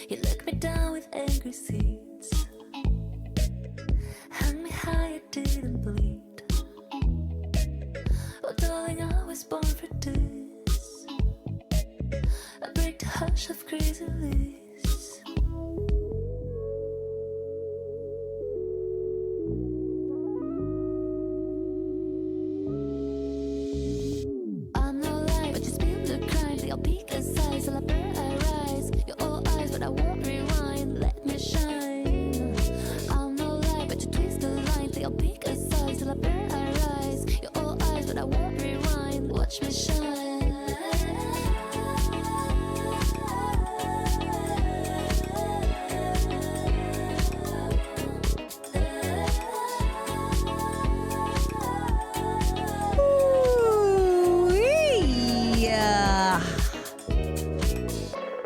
You look me down with angry seeds. Hung me high, I didn't bleed. Oh darling, I was born for this. I break the hush of crazy lies. I'm no lie, but you spill the crime. Your peak aside, till I burn, I rise. Your all eyes, but I won't rewind. Let me shine. I'm no lie, but you twist the line. Till your peak aside, till I burn, I rise. Your all eyes, but I won't rewind. Watch me shine.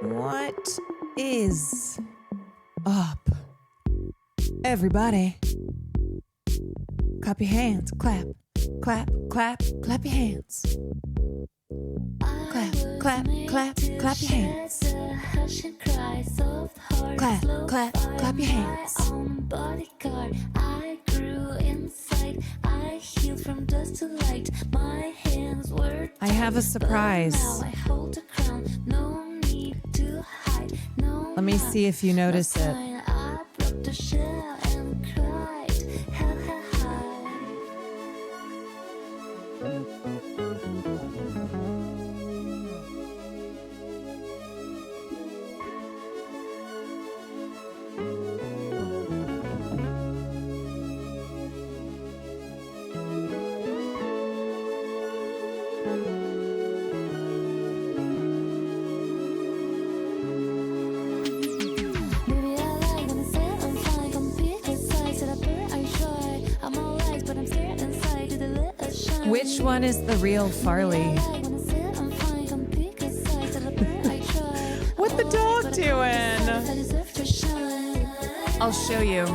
What is up, everybody? Clap your hands. Clap, clap, clap, clap your hands. Clap, clap, clap, clap your hands. Clap, clap, clap your hands. Bodyguard, I grew inside. I healed from dust to light. My hands were. I have a surprise. Now I hold the crown. No need to hide. No. Let me see if you notice it. I broke the shell and cried. Hell, hell, high. Baby, I like when I say I'm fine. Come pick a side, said I burn, I try. I'm all lies, but I'm scared inside. Do the little shine. Which one is the real Farley? What the dog doing? I'll show you.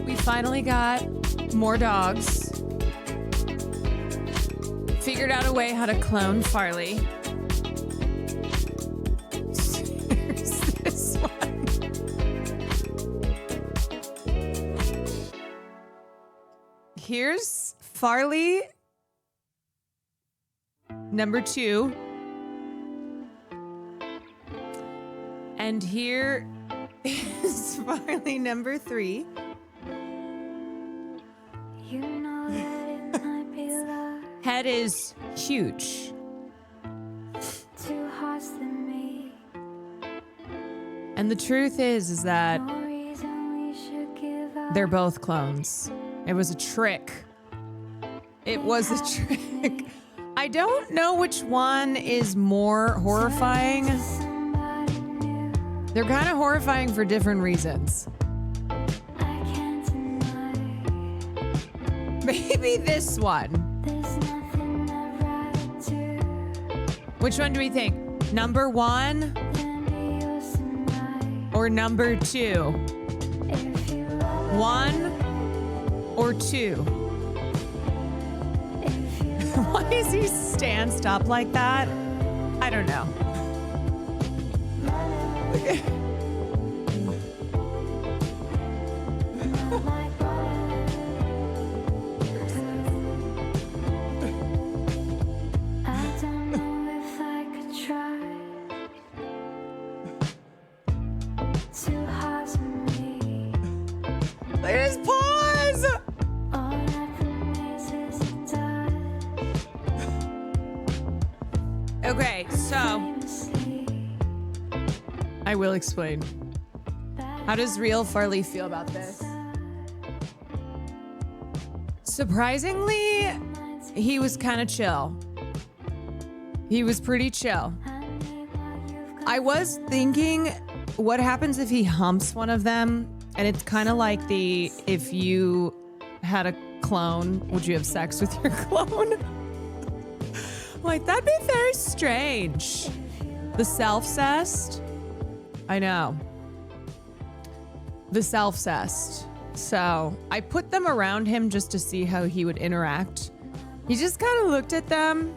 We finally got more dogs. Figured out a way how to clone Farley. Here's this one. Here's Farley number 2. And here is Farley number 3. You know that it might be love. Head is huge. Two hearts than me. And the truth is that No reason we should give up. they're both clones. It was a trick. It was a trick. I don't know which one is more horrifying. Somebody new. They're kind of horrifying for different reasons. I can't deny. Maybe this one. There's nothing I'd rather do Which one do we think? Number 1 than be yours tonight. or number 2? If you love 1 or 2? if you Why is he stanced up like that? I don't know. like I don't know if I could try. Two hearts in me. Look at his paws! All that remains is a die. Okay, so Famously, I will explain. How does real Farley feel about this? Surprisingly, he was kind of chill. He was pretty chill. I was thinking, what happens if he humps one of them? And it's kind of like the, if you had a clone, would you have sex with your clone? Like, that'd be very strange. The self-cessed. I know. The self-cessed. So I put them around him just to see how he would interact. He just kind of looked at them.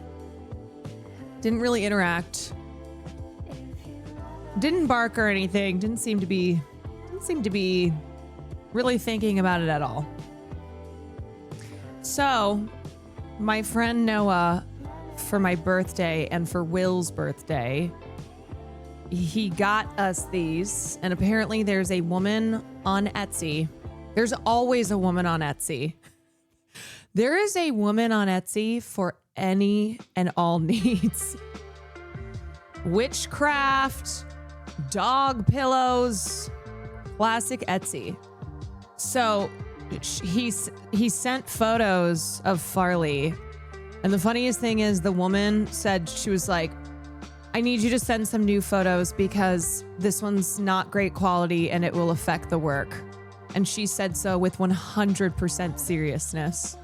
Didn't really interact. Didn't bark or anything. Didn't seem to be really thinking about it at all. So my friend Noah, for my birthday and for Will's birthday, he got us these, and apparently there's a woman on Etsy. There's always a woman on Etsy. There is a woman on Etsy for any and all needs. Witchcraft, dog pillows, classic Etsy. So he sent photos of Farley. And the funniest thing is the woman said, she was like, I need you to send some new photos because this one's not great quality and it will affect the work. And she said so with 100% seriousness.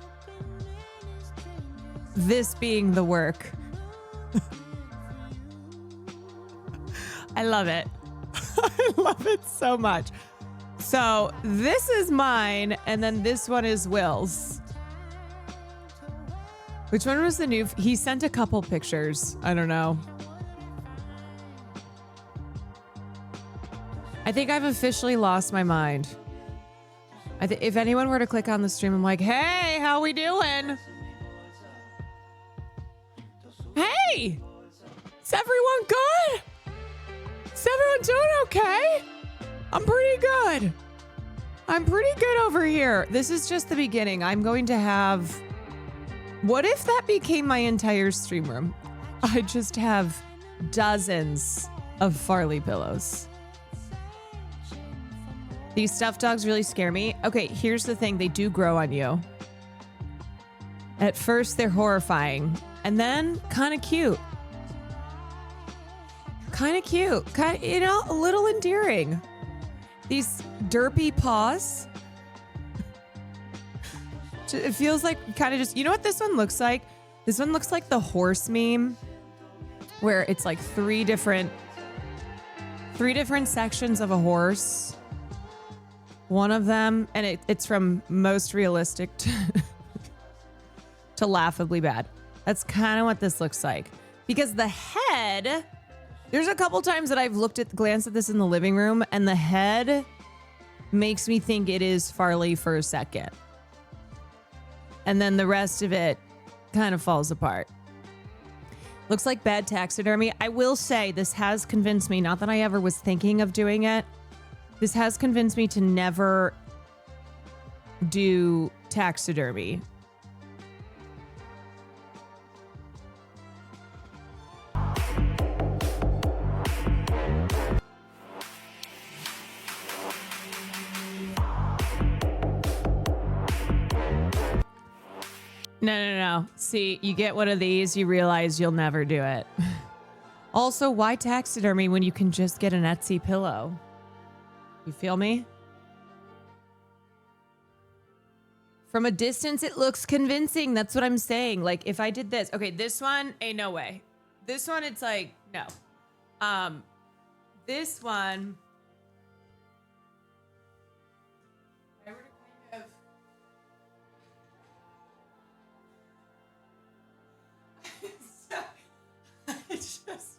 This being the work. I love it. I love it so much. So this is mine, and then this one is Will's. Which one was the new? He sent a couple pictures. I don't know. I think I've officially lost my mind. If anyone were to click on the stream, I'm like, hey, how we doing? Hey, is everyone good? Is everyone doing okay? I'm pretty good. I'm pretty good over here. This is just the beginning. I'm going to have... What if that became my entire stream room? I just have dozens of Farley pillows. These stuffed dogs really scare me. Okay, here's the thing. They do grow on you. At first, they're horrifying. And then, kind of cute. Kind of cute. Kind of, you know, a little endearing. These derpy paws. It feels like kind of just, you know what this one looks like? This one looks like the horse meme where it's like three different sections of a horse. One of them, and it's from most realistic to laughably bad. That's kind of what this looks like. Because the head, there's a couple times that I've glanced at this in the living room, and the head makes me think it is Farley for a second. And then the rest of it kind of falls apart. Looks like bad taxidermy. I will say this has convinced me, not that I ever was thinking of doing it, this has convinced me to never do taxidermy. No. See, you get one of these, you realize you'll never do it. Also, why taxidermy when you can just get an Etsy pillow? You feel me? From a distance, it looks convincing. That's what I'm saying. Like, if I did this. Okay, this one, ain't no way. This one, it's like, no. This one... I were to kind of... It's just...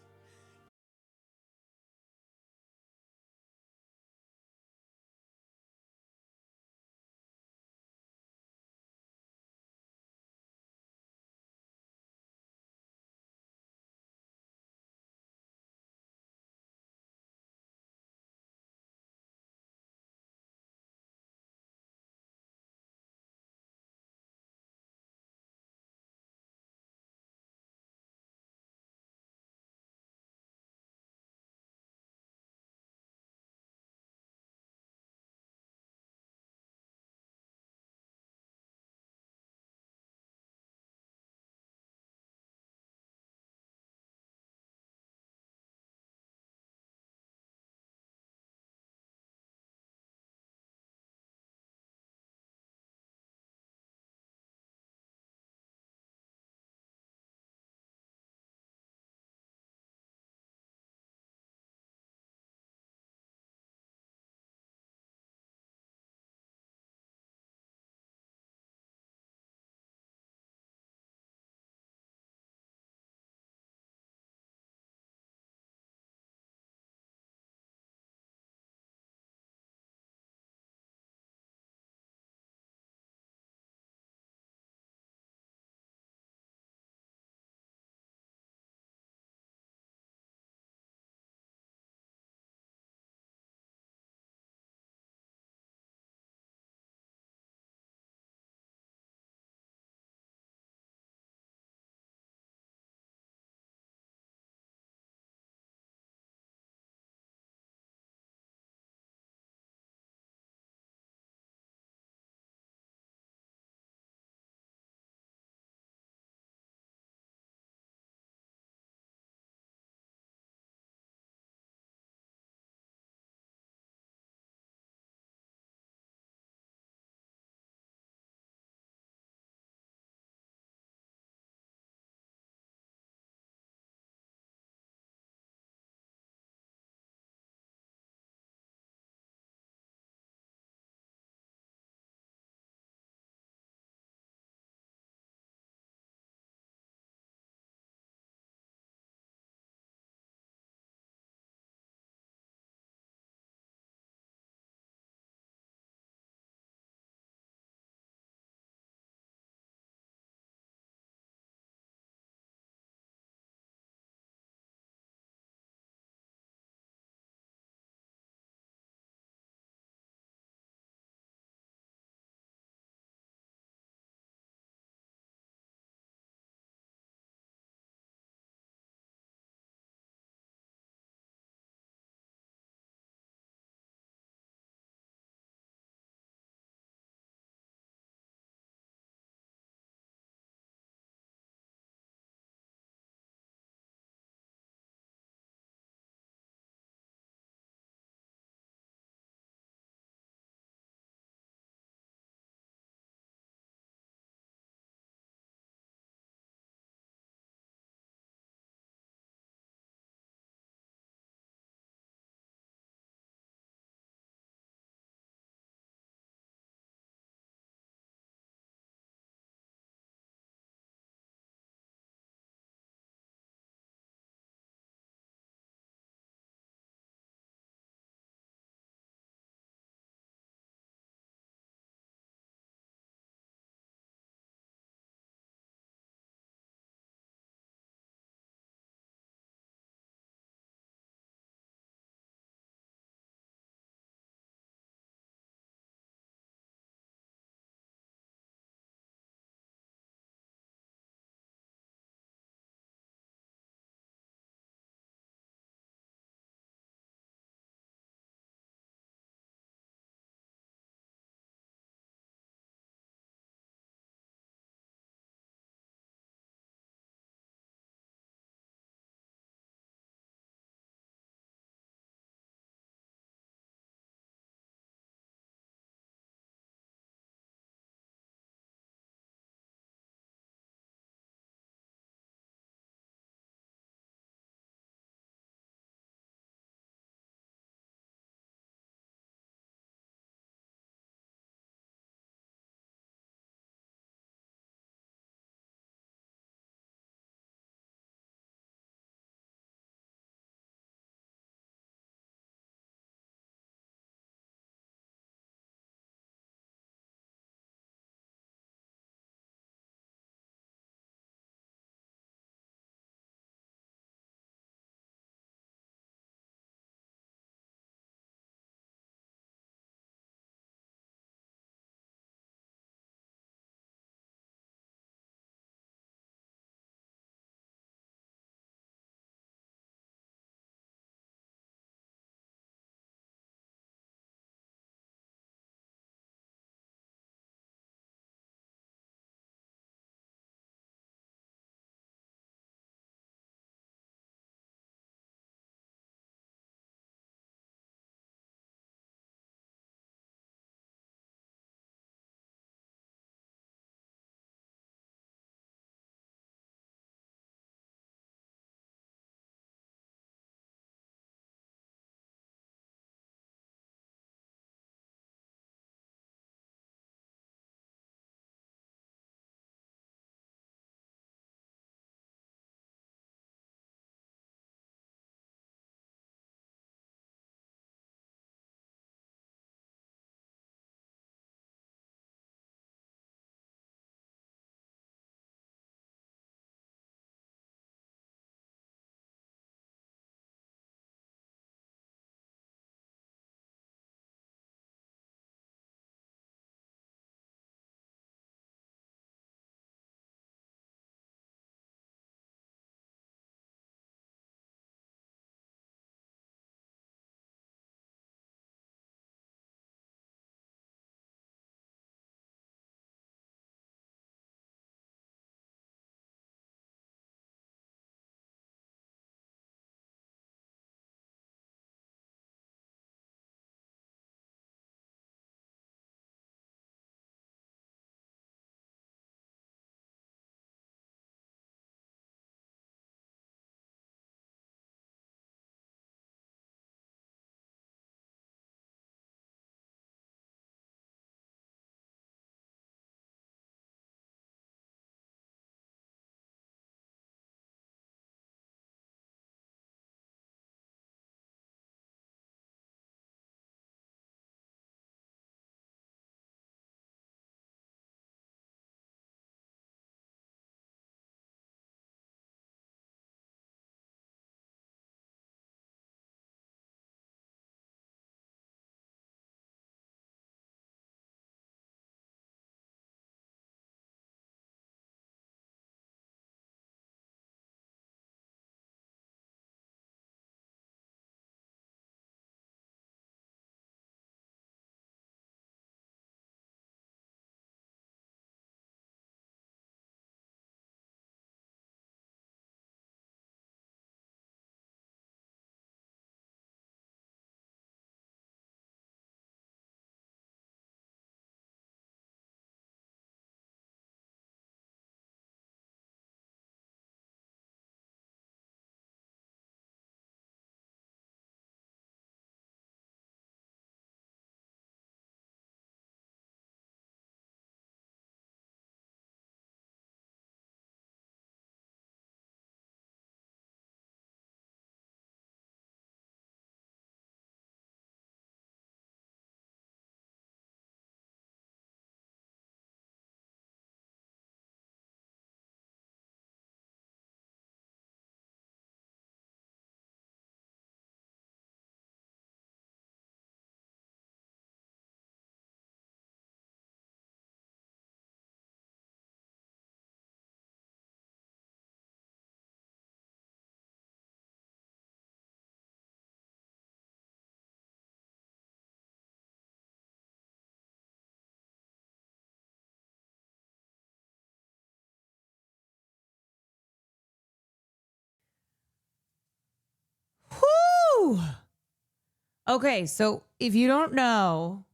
Okay, so if you don't know,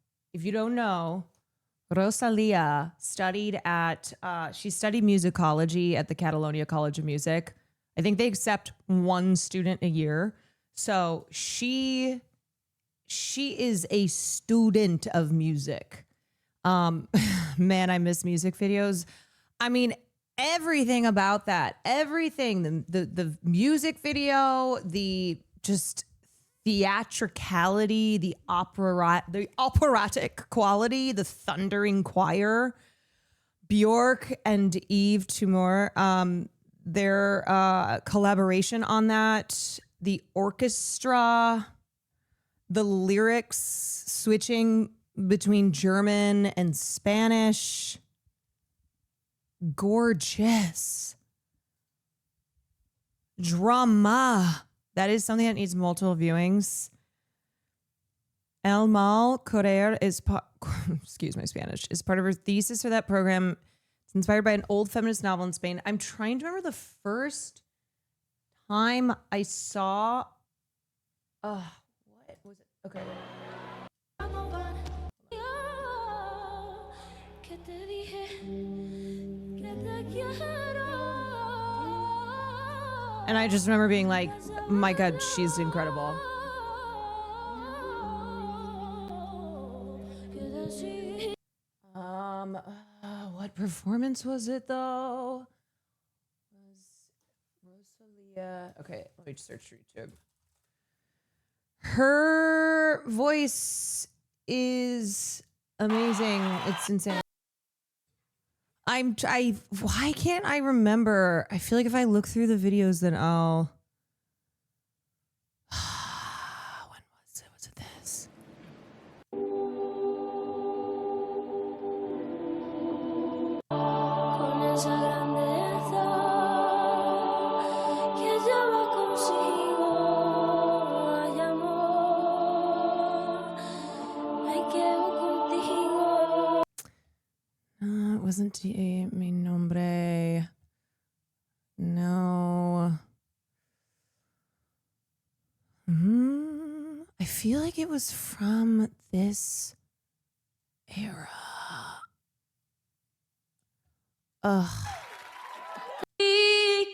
Rosalia studied at she studied musicology at the Catalonia College of Music. I think they accept one student a year. So she is a student of music. Man, I miss music videos. I mean, everything about that, everything, the music video, the just theatricality, the operatic quality, the thundering choir, Bjork and Eve Tumor, their collaboration on that, the orchestra, the lyrics switching between German and Spanish. Gorgeous. Drama. That is something that needs multiple viewings. El Mal Correr is excuse my Spanish, is part of her thesis for that program. It's inspired by an old feminist novel in Spain. I'm trying to remember the first time I saw what was it? Okay. And I just remember being like, my God, she's incredible. What performance was it though? Rosalia. Okay, let me just search YouTube. Her voice is amazing. It's insane. Why can't I remember? I feel like if I look through the videos, then I'll. When was it? Was it this? It wasn't mi nombre. No. I feel like it was from this era. Ugh.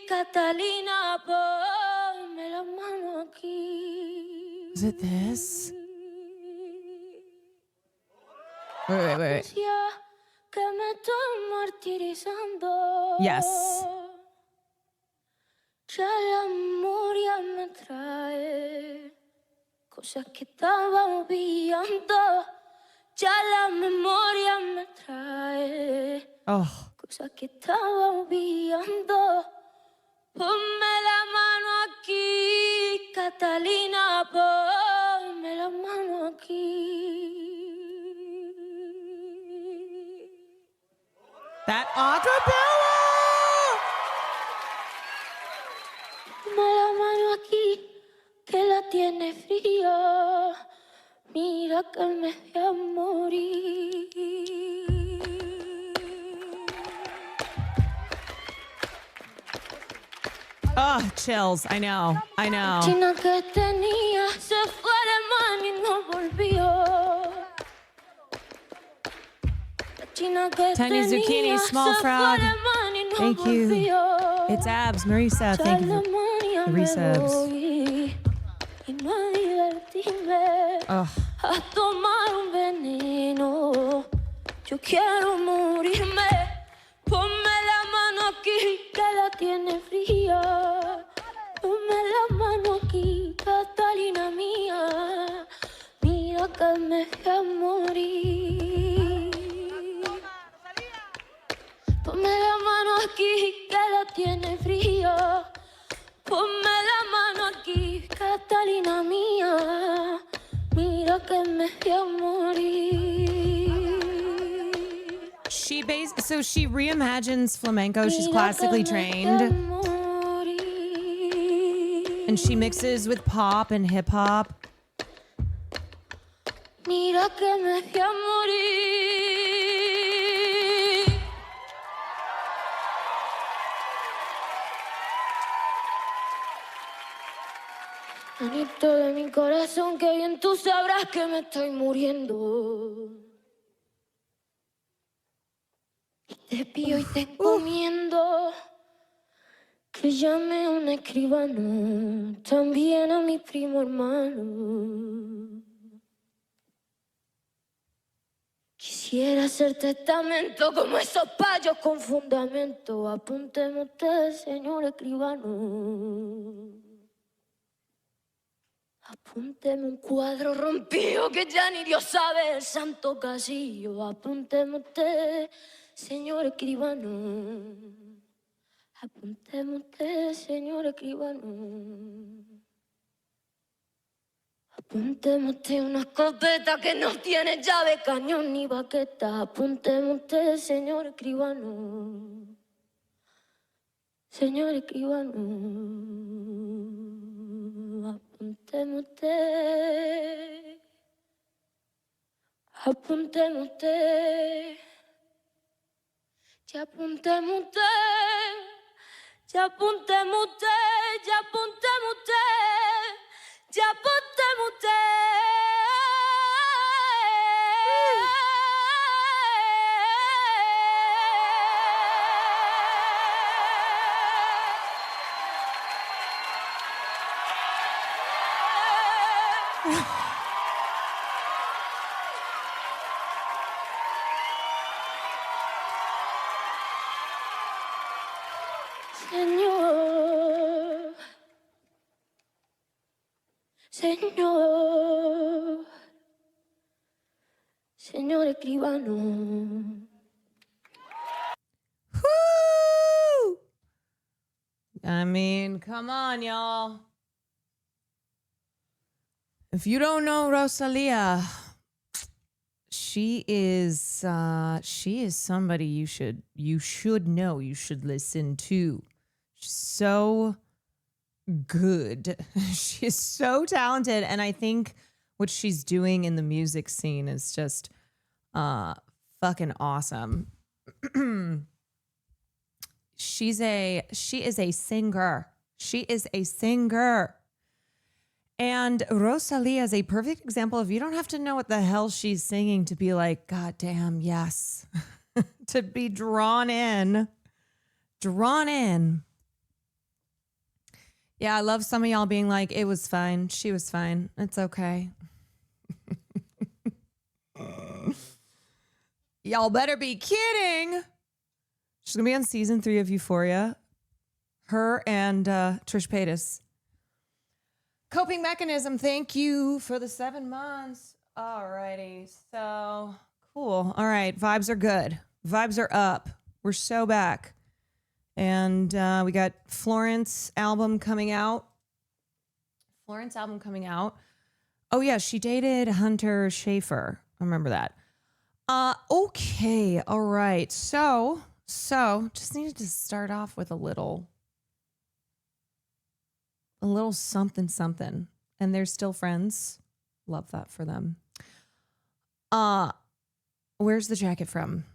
Catalina, ponme la mano aquí. Is it this? Wait. Yes. Ya la memoria me trae cosas que estaba olvidando. Ya la memoria me trae cosas que estaba olvidando. Ponme la mano aquí, Catalina, ponme la mano aquí. That acapella! La mano aquí, que la tiene fría. Mira que me voy a morir. Oh, chills. I know. China que tenía se fue de mano y no volvió. Tiny zucchini, small frog. Thank you. It's abs, Marisa. Thank you for the resubs. A tomar un veneno. Yo quiero morirme. Ponme la mano aquí, que la tiene fría. Ponme la mano aquí, Catalina mía. Mira que me voy a morir. Ponme la mano aquí, que la tiene fría. Ponme la mano aquí, Catalina mía. Mira que me voy a morir. So she reimagines flamenco. She's classically trained. And she mixes with pop and hip hop. Mira que me voy a morir. Manito de mi corazón, que bien tú sabrás que me estoy muriendo. Te pido y te encomiendo que llame a un escribano, también a mi primo hermano. Quisiera hacer testamento como esos payos con fundamento. Apúnteme usted, señor escribano. Apúnteme un cuadro rompido que ya ni Dios sabe el santo casillo. Apúnteme usted, señor escribano. Apúnteme usted, señor escribano. Apúnteme usted una escopeta que no tiene llave, cañón ni baqueta. Apúnteme usted, señor escribano. Señor escribano. Apúnteme usted. Apúnteme usted. Ya apúnteme usted. Ya apúnteme usted. Ya apúnteme usted. Ya apúnteme Señor, Señor, señor escribano. Woo! I mean, come on, y'all. If you don't know Rosalia, she is somebody you should know, you should listen to. She's so good. She is so talented, and I think what she's doing in the music scene is just fucking awesome. She is a singer. She is a singer. And Rosalia is a perfect example of you don't have to know what the hell she's singing to be like, God damn, yes. To be drawn in. Drawn in. Yeah, I love some of y'all being like, it was fine. She was fine. It's okay. Y'all better be kidding. She's going to be on season 3 of Euphoria. Her and Trish Paytas. Coping mechanism. Thank you for the 7 months. Alrighty. So cool. All right. Vibes are good. Vibes are up. We're so back. And we got Florence album coming out. Oh, yeah. She dated Hunter Schafer. I remember that. Okay. All right. So just needed to start off with a little something. And they're still friends. Love that for them. Where's the jacket from?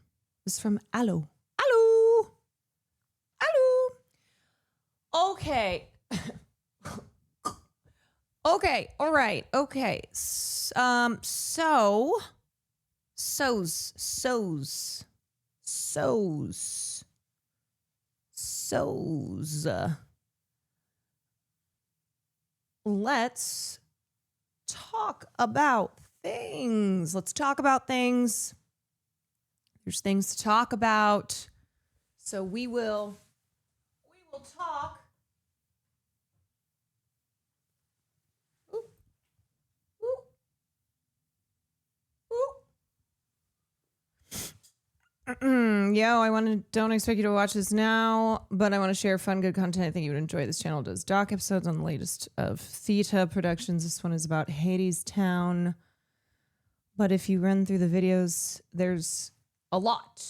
It's from Aloe. Okay. Okay. All right. Okay. Let's talk about things. There's things to talk about. So we will talk. Don't expect you to watch this now, but I want to share fun, good content. I think you would enjoy. This channel does doc episodes on the latest of Theta Productions. This one is about Hades Town. But if you run through the videos, there's a lot.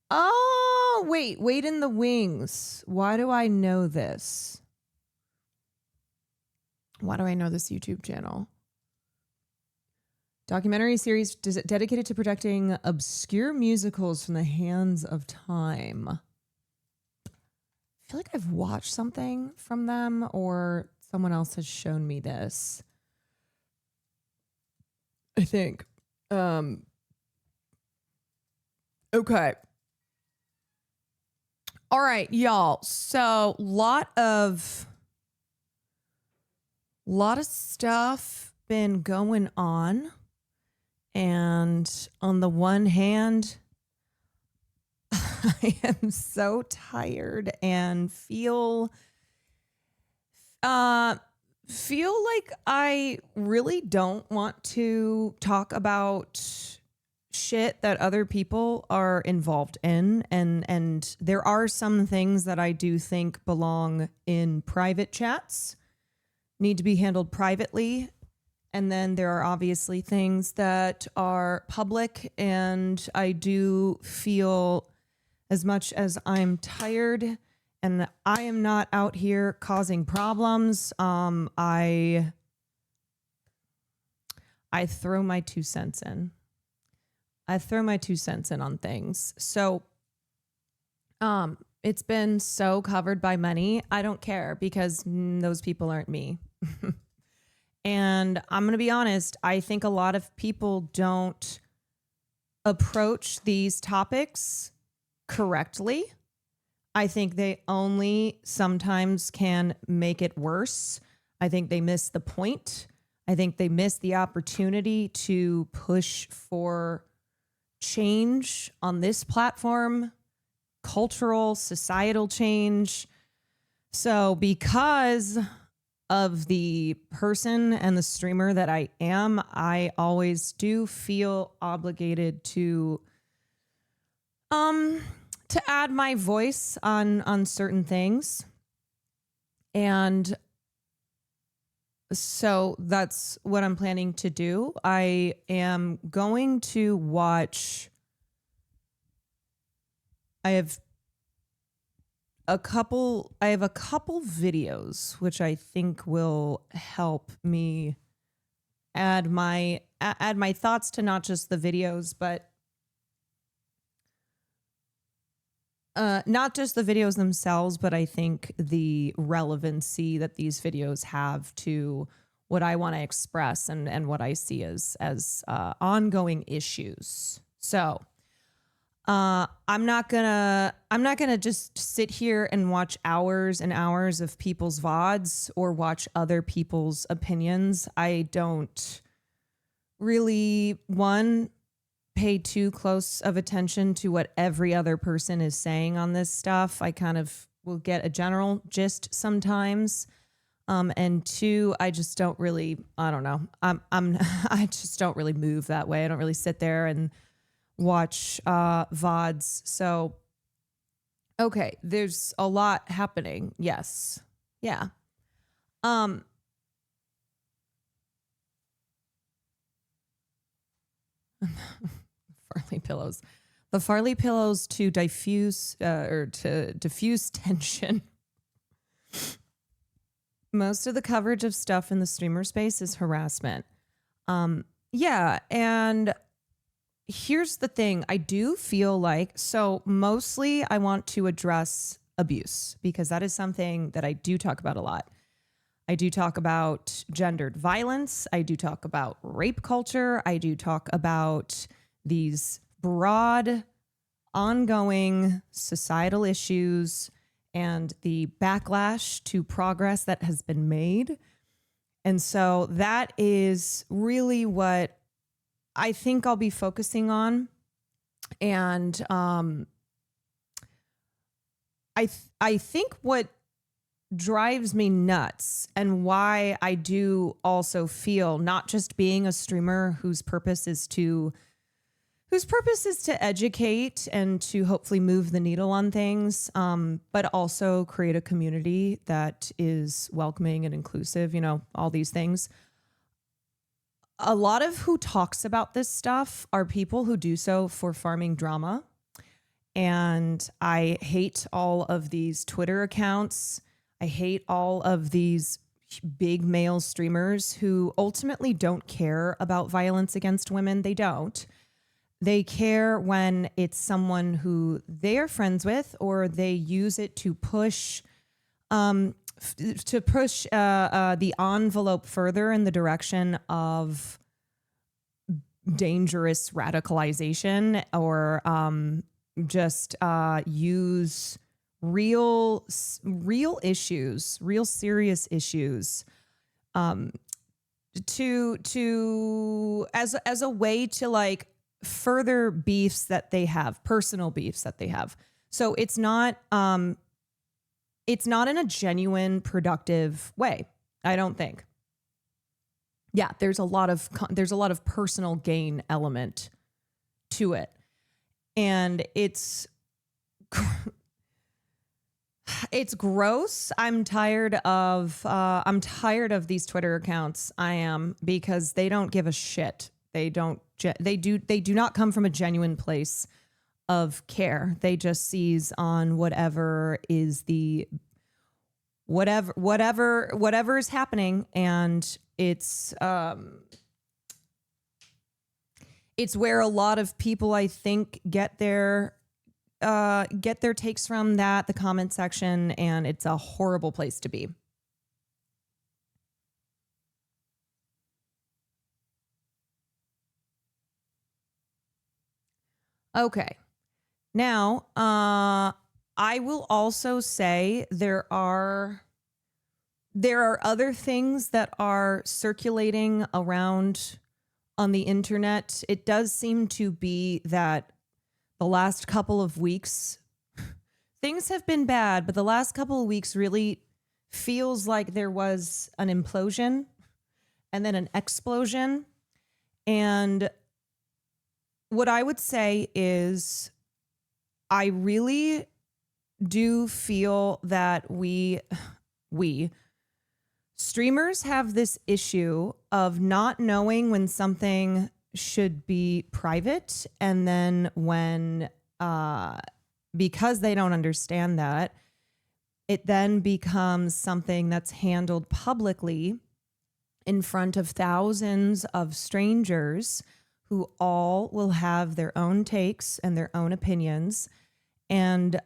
Oh, wait in the wings. Why do I know this? Why do I know this YouTube channel? Documentary series dedicated to protecting obscure musicals from the hands of time. feel like I've watched something from them or someone else has shown me this. I think. Okay. All right, y'all. So lot of stuff been going on. And on the one hand, I am so tired and feel like I really don't want to talk about shit that other people are involved in, and there are some things that I do think belong in private chats, need to be handled privately. And then there are obviously things that are public, and I do feel, as much as I'm tired and I am not out here causing problems, I throw my 2 cents in. I throw my 2 cents in on things. So it's been so covered by money. I don't care because those people aren't me. And I'm going to be honest, I think a lot of people don't approach these topics correctly. I think they only sometimes can make it worse. I think they miss the point. I think they miss the opportunity to push for change on this platform, cultural, societal change. So because of the person and the streamer that I am, I always do feel obligated to add my voice on certain things. And so that's what I'm planning to do. I am going to watch, I have a couple videos which I think will help me add my thoughts to not just the videos, but not just the videos themselves, but I think the relevancy that these videos have to what I want to express and what I see as ongoing issues. So I'm not gonna just sit here and watch hours and hours of people's VODs or watch other people's opinions. I don't really, pay too close of attention to what every other person is saying on this stuff. I kind of will get a general gist sometimes. And 2, I just don't really, I don't know. I just don't really move that way. I don't really sit there and watch VODs. So, okay, there's a lot happening. Yes. Yeah. Farley pillows. The Farley pillows to diffuse tension. Most of the coverage of stuff in the streamer space is harassment. Yeah, and here's the thing. I do feel like, so mostly I want to address abuse because that is something that I do talk about a lot. I do talk about gendered violence. I do talk about rape culture. I do talk about these broad, ongoing societal issues and the backlash to progress that has been made. And so that is really what I think I'll be focusing on. And I think what drives me nuts and why I do also feel, not just being a streamer whose purpose is to educate and to hopefully move the needle on things, but also create a community that is welcoming and inclusive, all these things. A lot of who talks about this stuff are people who do so for farming drama. And I hate all of these Twitter accounts. I hate all of these big male streamers who ultimately don't care about violence against women. They don't. They care when it's someone who they are friends with, or they use it to push the envelope further in the direction of dangerous radicalization, or just use real issues, real serious issues, to as a way to like further beefs that they have, personal beefs that they have. So it's not in a genuine, productive way, I don't think. Yeah, there's a lot of personal gain element to it, and it's gross. I'm tired of these Twitter accounts. I am, because they don't give a shit. They do not come from a genuine place of care. They just seize on whatever is whatever is happening, and it's where a lot of people, I think, get their takes from, the comment section, and it's a horrible place to be. Okay. Now, I will also say there are other things that are circulating around on the internet. It does seem to be that the last couple of weeks, things have been bad, but the last couple of weeks really feels like there was an implosion and then an explosion. And what I would say is, I really do feel that we streamers have this issue of not knowing when something should be private, and then when because they don't understand that, it then becomes something that's handled publicly in front of thousands of strangers who all will have their own takes and their own opinions. And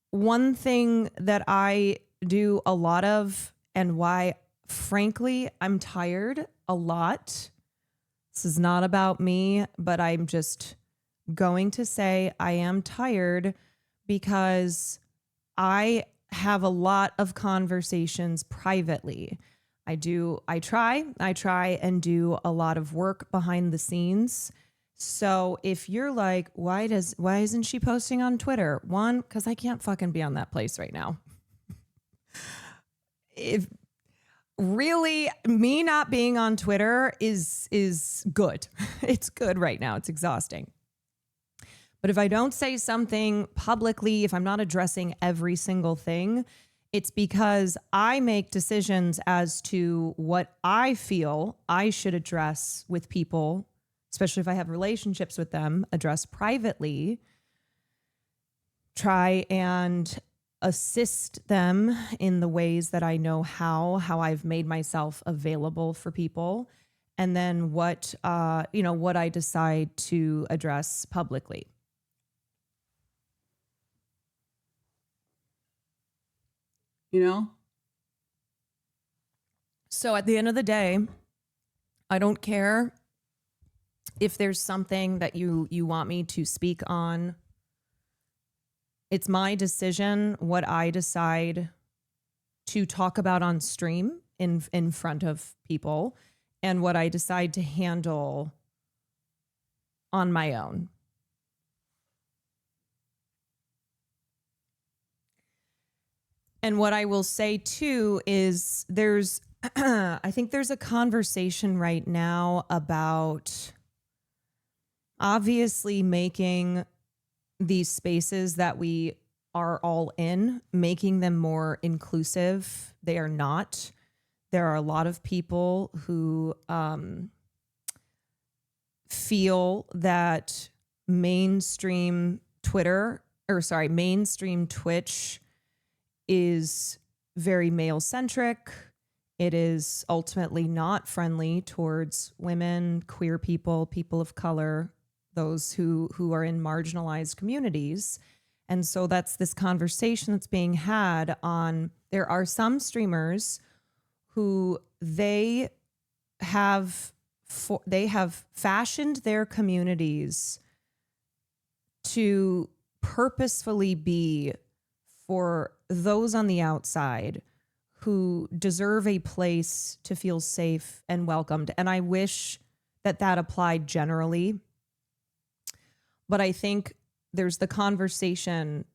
one thing that I do a lot of, and why, frankly, I'm tired a lot. This is not about me, but I'm just going to say I am tired, because I have a lot of conversations privately. I try and do a lot of work behind the scenes. So if you're like, why isn't she posting on Twitter? One, because I can't fucking be on that place right now. If really, me not being on Twitter is good. It's good right now. It's exhausting. But if I don't say something publicly, if I'm not addressing every single thing, it's because I make decisions as to what I feel I should address with people, especially if I have relationships with them, address privately, try and assist them in the ways that I know how I've made myself available for people, and then what I decide to address publicly. You know? So at the end of the day, I don't care if there's something that you want me to speak on. It's my decision what I decide to talk about on stream in front of people, and what I decide to handle on my own. And what I will say too is there's I think there's a conversation right now about obviously making these spaces that we are all in, making them more inclusive. They are not. There are a lot of people who feel that mainstream Twitch is very male-centric. It is ultimately not friendly towards women, queer people, people of color, those who are in marginalized communities. And so that's this conversation that's being had on, there are some streamers who they have fashioned their communities to purposefully be for those on the outside who deserve a place to feel safe and welcomed. And I wish that that applied generally. But I think there's the conversation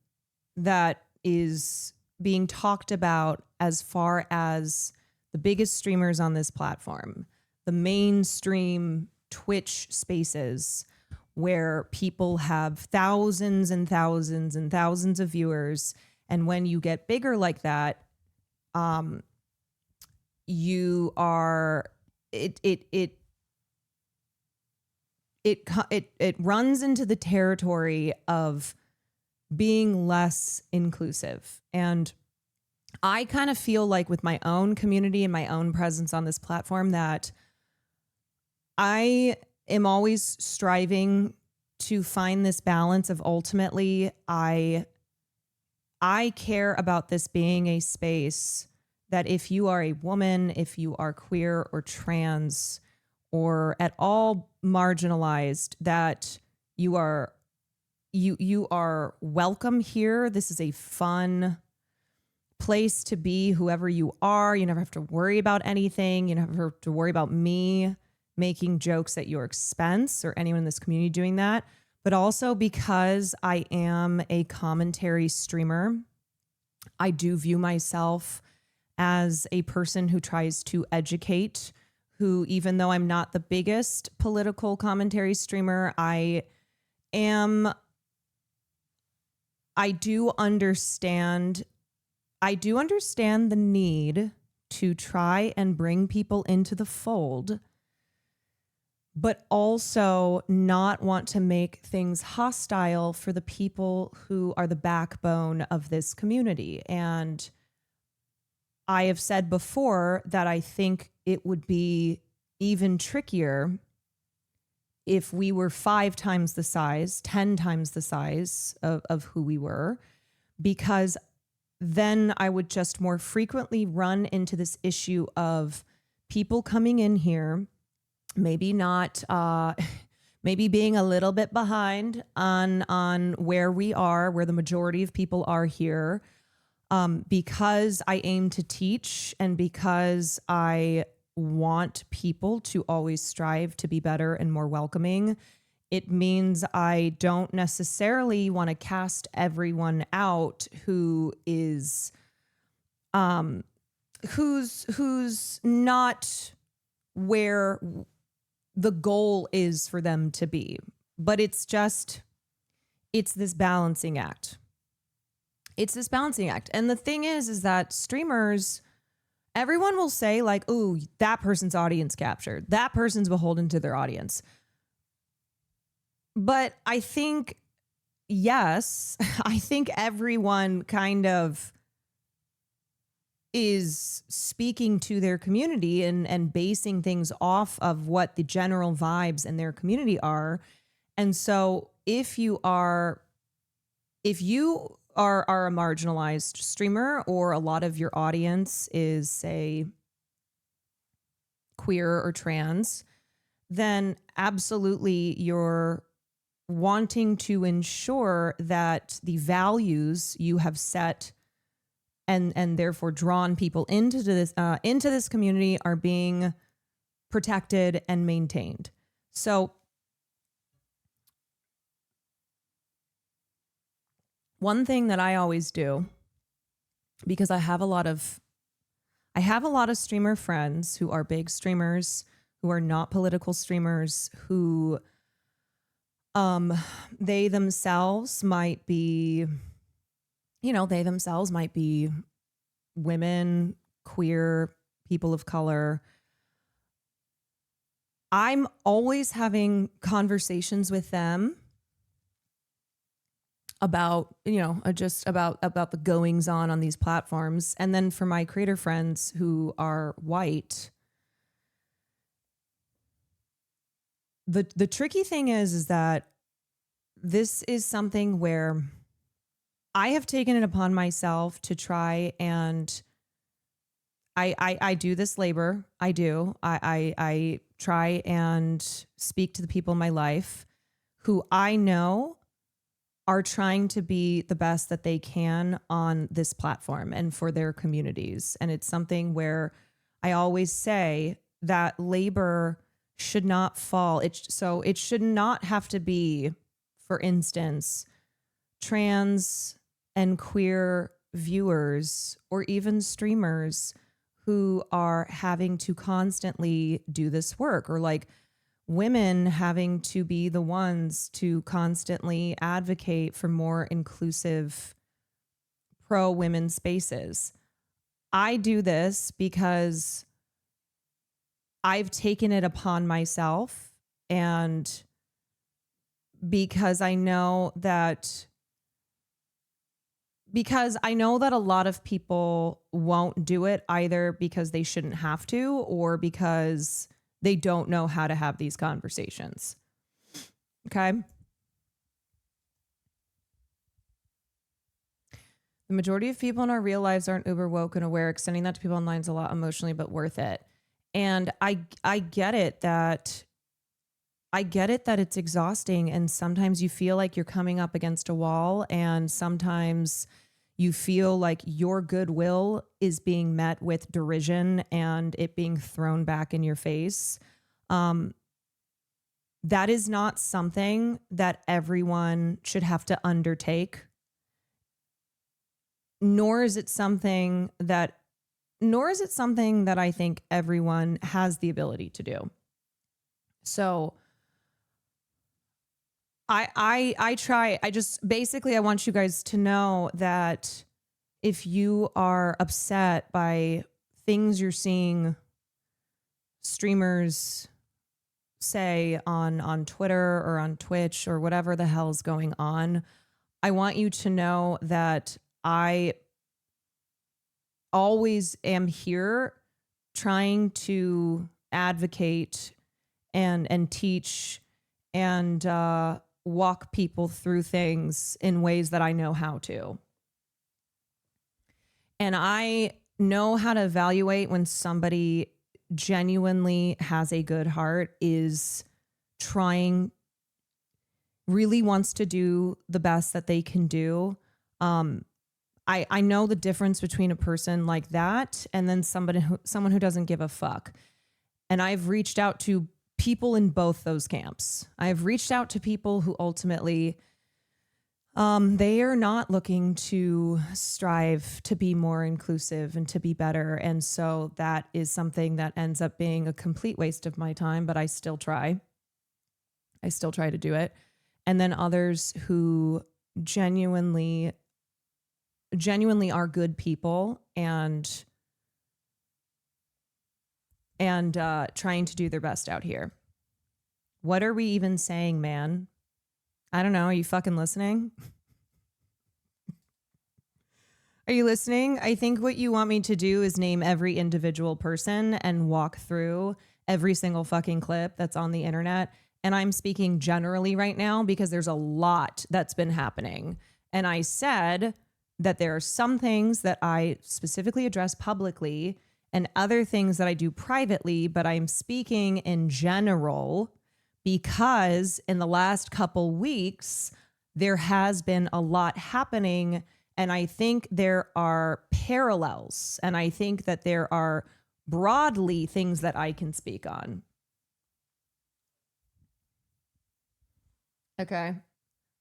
that is being talked about as far as the biggest streamers on this platform, the mainstream Twitch spaces where people have thousands and thousands and thousands of viewers. And when you get bigger like that, you are, it runs into the territory of being less inclusive. And I kind of feel like with my own community and my own presence on this platform that I am always striving to find this balance of ultimately I care about this being a space that if you are a woman, if you are queer or trans or at all marginalized, that you are welcome here. This is a fun place to be, whoever you are. You never have to worry about anything. You never have to worry about me making jokes at your expense or anyone in this community doing that. But also because I am a commentary streamer, I do view myself as a person who tries to educate, who, even though I'm not the biggest political commentary streamer, I do understand the need to try and bring people into the fold, but also not want to make things hostile for the people who are the backbone of this community. And I have said before that I think it would be even trickier if we were 5 times the size, 10 times the size of who we were, because then I would just more frequently run into this issue of people coming in here, maybe not, maybe being a little bit behind on where we are, where the majority of people are here, because I aim to teach and because I want people to always strive to be better and more welcoming. It means I don't necessarily want to cast everyone out who is, who's not where the goal is for them to be. But it's this balancing act. It's this balancing act. And the thing is that streamers, everyone will say like, ooh, that person's audience captured. That person's beholden to their audience. But I think, yes, I think everyone kind of is speaking to their community and basing things off of what the general vibes in their community are. And so if you are a marginalized streamer, or a lot of your audience is, say, queer or trans, then absolutely you're wanting to ensure that the values you have set and therefore drawn people into this community are being protected and maintained. So one thing that I always do, because I have a lot of streamer friends who are big streamers, who are not political streamers, who they themselves might be women, queer, people of color. I'm always having conversations with them about, just about the goings on these platforms. And then for my creator friends who are white, the tricky thing is that this is something where I have taken it upon myself to try and I do this labor. I do. I try and speak to the people in my life who I know are trying to be the best that they can on this platform and for their communities. And it's something where I always say that labor should not fall. It should not have to be, for instance, trans and queer viewers or even streamers who are having to constantly do this work, or like women having to be the ones to constantly advocate for more inclusive pro women spaces. I do this because I've taken it upon myself, and because I know that a lot of people won't do it either because they shouldn't have to, or because they don't know how to have these conversations. Okay. The majority of people in our real lives aren't uber woke and aware. Extending that to people online is a lot emotionally, but worth it. And I get it that it's exhausting, and sometimes you feel like you're coming up against a wall, and sometimes you feel like your goodwill is being met with derision and it being thrown back in your face. That is not something that everyone should have to undertake, nor is it something that I think everyone has the ability to do. So I want you guys to know that if you are upset by things you're seeing streamers say on Twitter or on Twitch or whatever the hell is going on, I want you to know that I always am here trying to advocate and teach and walk people through things in ways that I know how to. And I know how to evaluate when somebody genuinely has a good heart, is really wants to do the best that they can do. I know the difference between a person like that and then someone who doesn't give a fuck. And I've reached out to people in both those camps. I've reached out to people who ultimately they are not looking to strive to be more inclusive and to be better. And so that is something that ends up being a complete waste of my time, but I still try. To do it. And then others who genuinely are good people and trying to do their best out here. What are we even saying, man? I don't know. Are you fucking listening? Are you listening? I think what you want me to do is name every individual person and walk through every single fucking clip that's on the internet. And I'm speaking generally right now because there's a lot that's been happening. And I said that there are some things that I specifically address publicly and other things that I do privately, but I'm speaking in general because in the last couple weeks, there has been a lot happening. And I think there are parallels, and I think that there are broadly things that I can speak on. Okay.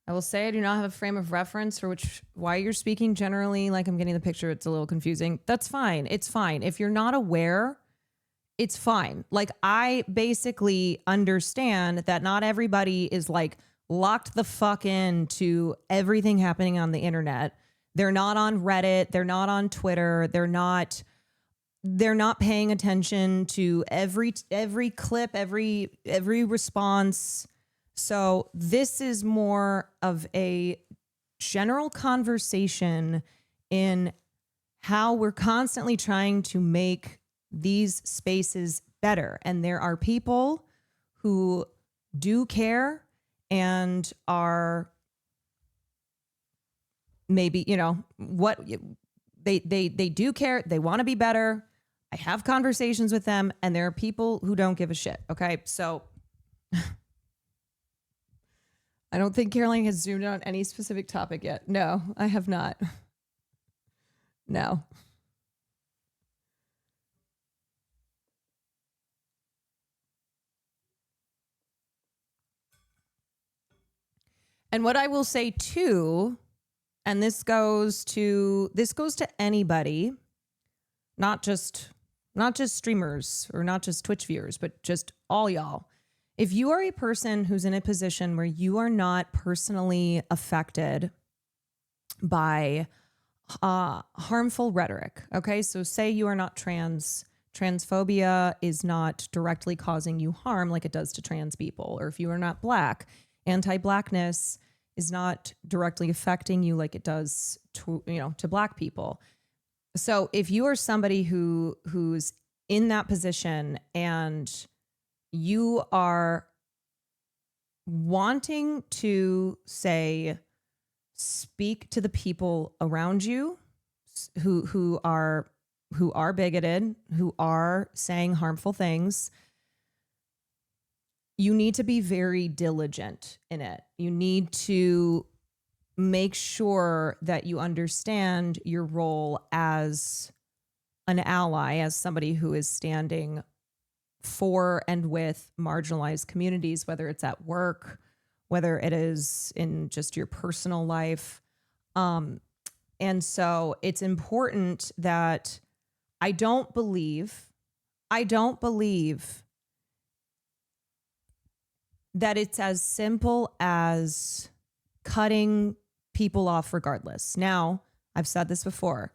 I will say I do not have a frame of reference for why you're speaking generally. Like, I'm getting the picture. It's a little confusing. That's fine. It's fine. If you're not aware, it's fine. Like, I basically understand that not everybody is like locked the fuck into everything happening on the internet. They're not on Reddit. They're not on Twitter. They're not paying attention to every clip, every response. So this is more of a general conversation in how we're constantly trying to make these spaces better. And there are people who do care and are maybe, what they do care. They want to be better. I have conversations with them, and there are people who don't give a shit. Okay. So I don't think Caroline has zoomed on any specific topic yet. No, I have not. No. And what I will say too, and this goes to anybody, not just streamers or not just Twitch viewers, but just all y'all. If you are a person who's in a position where you are not personally affected by harmful rhetoric, okay? So say you are not trans. Transphobia is not directly causing you harm like it does to trans people. Or if you are not Black, anti-Blackness is not directly affecting you like it does to Black people. So if you are somebody who's in that position and you are wanting to speak to the people around you who are bigoted, who are saying harmful things, you need to be very diligent in it. You need to make sure that you understand your role as an ally, as somebody who is standing for and with marginalized communities, whether it's at work, whether it is in just your personal life. And so it's important that I don't believe that it's as simple as cutting people off regardless. Now, I've said this before.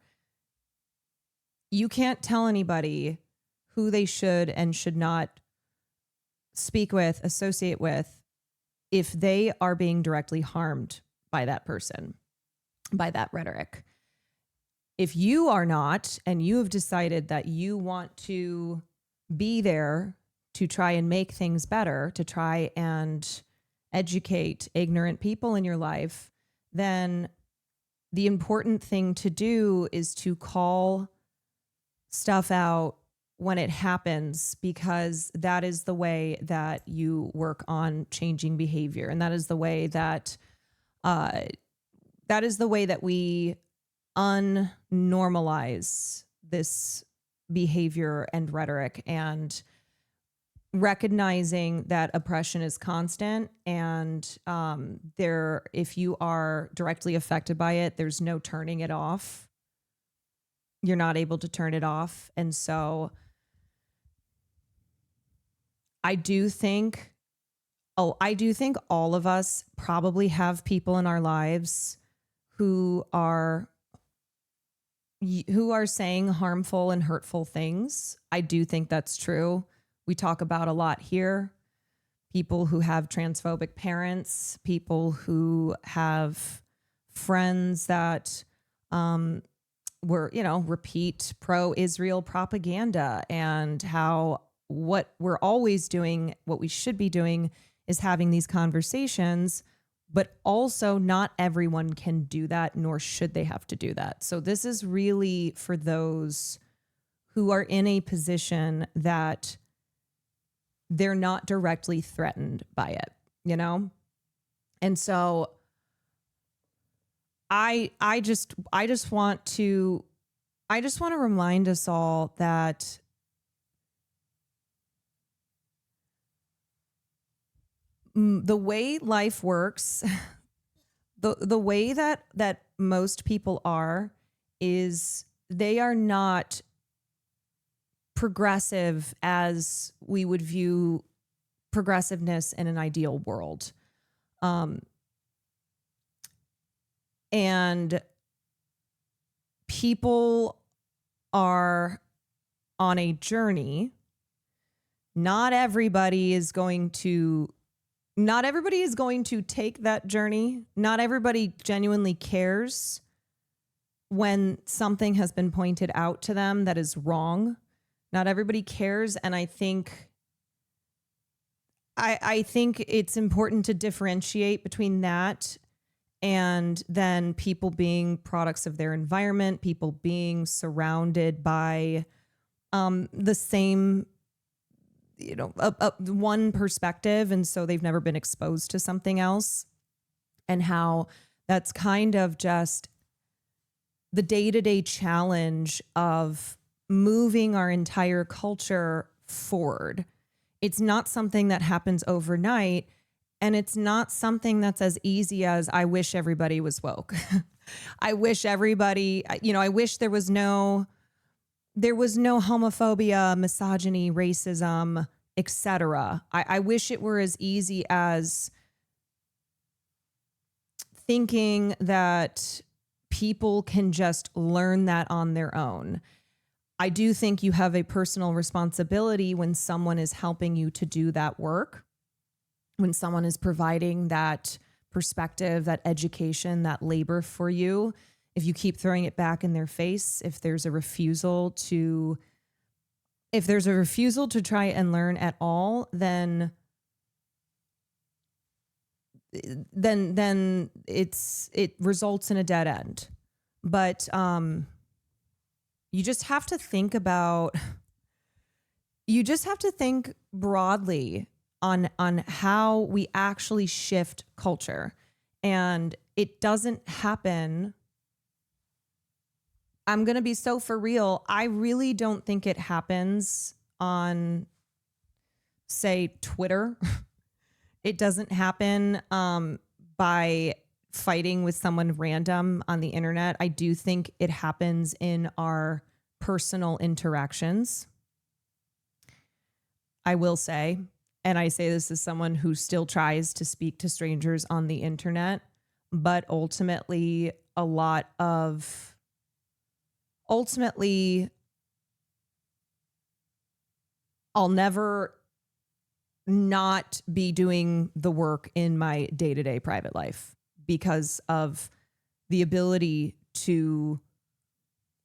You can't tell anybody who they should and should not speak with, associate with, if they are being directly harmed by that person, by that rhetoric. If you are not, and you have decided that you want to be there to try and make things better, to try and educate ignorant people in your life, then the important thing to do is to call stuff out when it happens, because that is the way that you work on changing behavior. And that is the way that we unnormalize this behavior and rhetoric, and recognizing that oppression is constant, and if you are directly affected by it, there's no turning it off. You're not able to turn it off. And so I do think all of us probably have people in our lives who are saying harmful and hurtful things. I do think that's true. We talk about a lot here. People who have transphobic parents, people who have friends that repeat pro-Israel propaganda, and how what we're always doing, what we should be doing, is having these conversations, but also not everyone can do that, nor should they have to do that. So this is really for those who are in a position that they're not directly threatened by it, And so I just want to remind us all that the way life works, the way that most people are, is they are not progressive as we would view progressiveness in an ideal world. And people are on a journey. Not everybody is going to take that journey. Not everybody genuinely cares when something has been pointed out to them that is wrong. Not everybody cares. And I think I think it's important to differentiate between that and then people being products of their environment, people being surrounded by the same, one perspective. And so they've never been exposed to something else, and how that's kind of just the day-to-day challenge of moving our entire culture forward. It's not something that happens overnight, and it's not something that's as easy as I wish everybody was woke. I wish everybody, I wish there was no homophobia, misogyny, racism, etc. I wish it were as easy as thinking that people can just learn that on their own. I do think you have a personal responsibility when someone is helping you to do that work, when someone is providing that perspective, that education, that labor for you. If you keep throwing it back in their face, if there's a refusal to try and learn at all, then it results in a dead end. But you just have to think broadly on how we actually shift culture. And it doesn't happen. I'm going to be so for real. I really don't think it happens on, say, Twitter. It doesn't happen by fighting with someone random on the internet. I do think it happens in our personal interactions. I will say, and I say this as someone who still tries to speak to strangers on the internet, but ultimately I'll never not be doing the work in my day-to-day private life because of the ability to,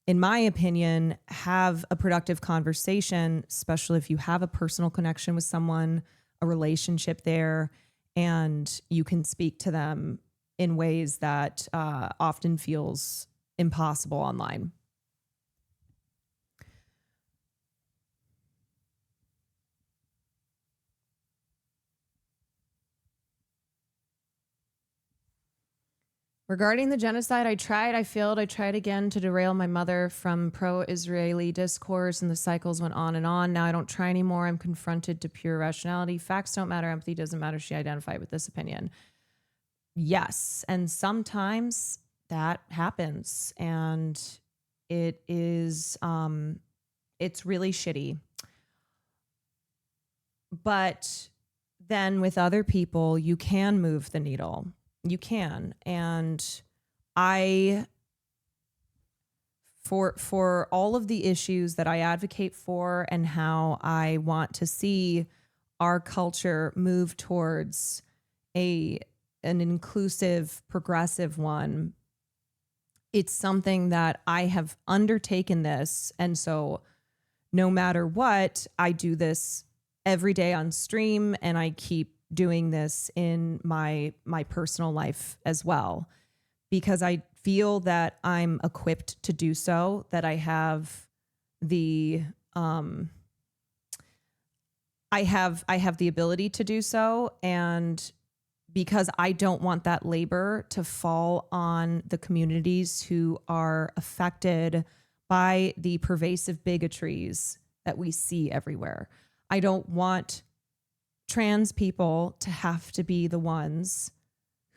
in my opinion, have a productive conversation, especially if you have a personal connection with someone, a relationship there, and you can speak to them in ways that often feels impossible online. Regarding the genocide, I tried, I failed, I tried again to derail my mother from pro-Israeli discourse, and the cycles went on and on. Now I don't try anymore. I'm confronted to pure rationality. Facts don't matter. Empathy doesn't matter. She identified with this opinion. Yes. And sometimes that happens, and it is, it's really shitty. But then with other people, you can move the needle. You can. And for all of the issues that I advocate for and how I want to see our culture move towards an inclusive, progressive one, it's something that I have undertaken this. And so no matter what, I do this every day on stream, and I keep doing this in my personal life as well, because I feel that I'm equipped to do so, that I have the I have the ability to do so, and because I don't want that labor to fall on the communities who are affected by the pervasive bigotries that we see everywhere. I don't want trans people to have to be the ones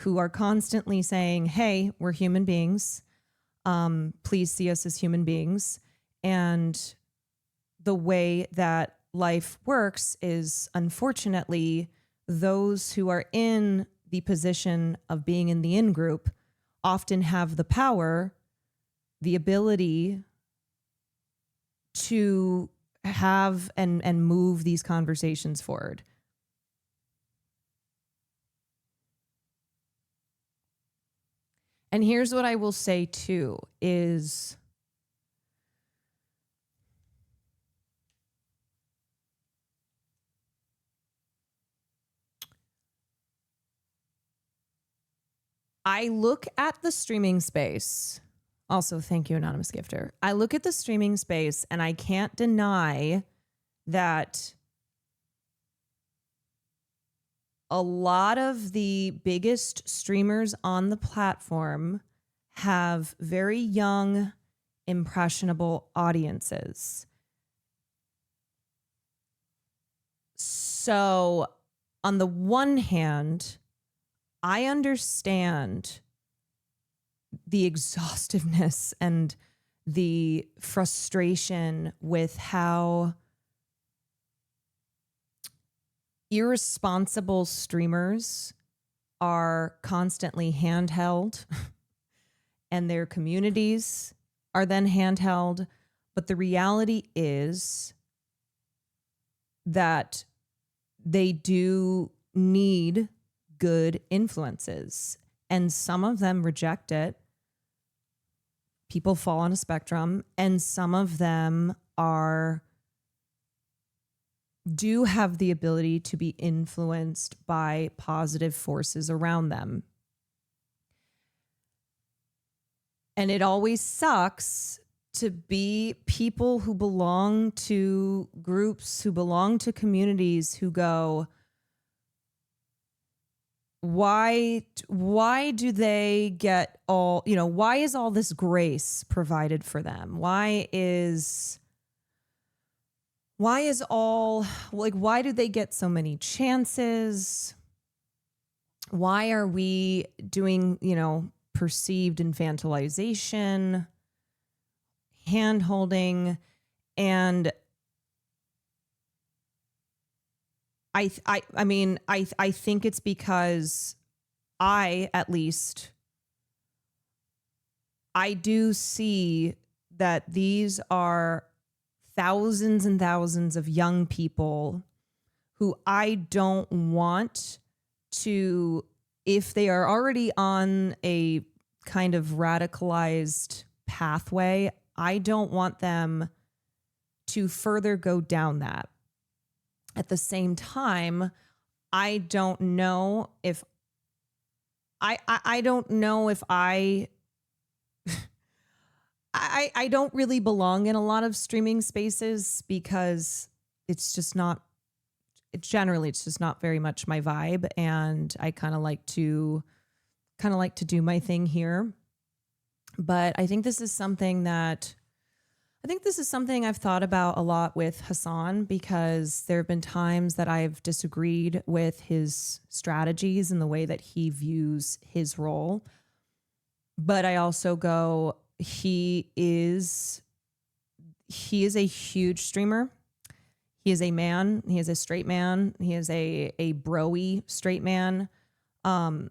who are constantly saying, hey, we're human beings. Please see us as human beings. And the way that life works is, unfortunately, those who are in the position of being in the in-group often have the power, the ability to have and move these conversations forward. And here's what I will say too is I look at the streaming space. Also, thank you, Anonymous Gifter. I look at the streaming space and I can't deny that a lot of the biggest streamers on the platform have very young, impressionable audiences. So, on the one hand, I understand the exhaustiveness and the frustration with how irresponsible streamers are constantly handheld and their communities are then handheld. But the reality is that they do need good influences, and some of them reject it. People fall on a spectrum, and some of them do have the ability to be influenced by positive forces around them. And it always sucks to be people who belong to groups, who belong to communities, who go, why do they get all, why is all this grace provided for them? Why do they get so many chances? Why are we doing, perceived infantilization, hand-holding? And I think it's because I do see that these are thousands and thousands of young people who I don't want to, if they are already on a kind of radicalized pathway, I don't want them to further go down that. At the same time, I don't know if I don't really belong in a lot of streaming spaces because it's just not very much my vibe, and I kind of like to do my thing here. But I think this is something I've thought about a lot with Hassan, because there have been times that I've disagreed with his strategies and the way that he views his role. But I also go, he is a huge streamer. He is a man. He is a straight man. He is a bro-y straight man. And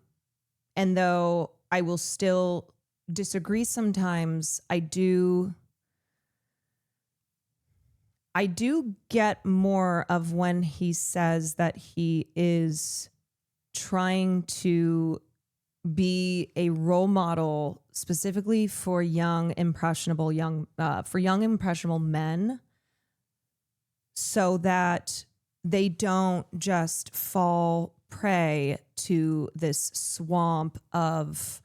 though I will still disagree sometimes, I do get more of when he says that he is trying to be a role model specifically for young impressionable men, so that they don't just fall prey to this swamp of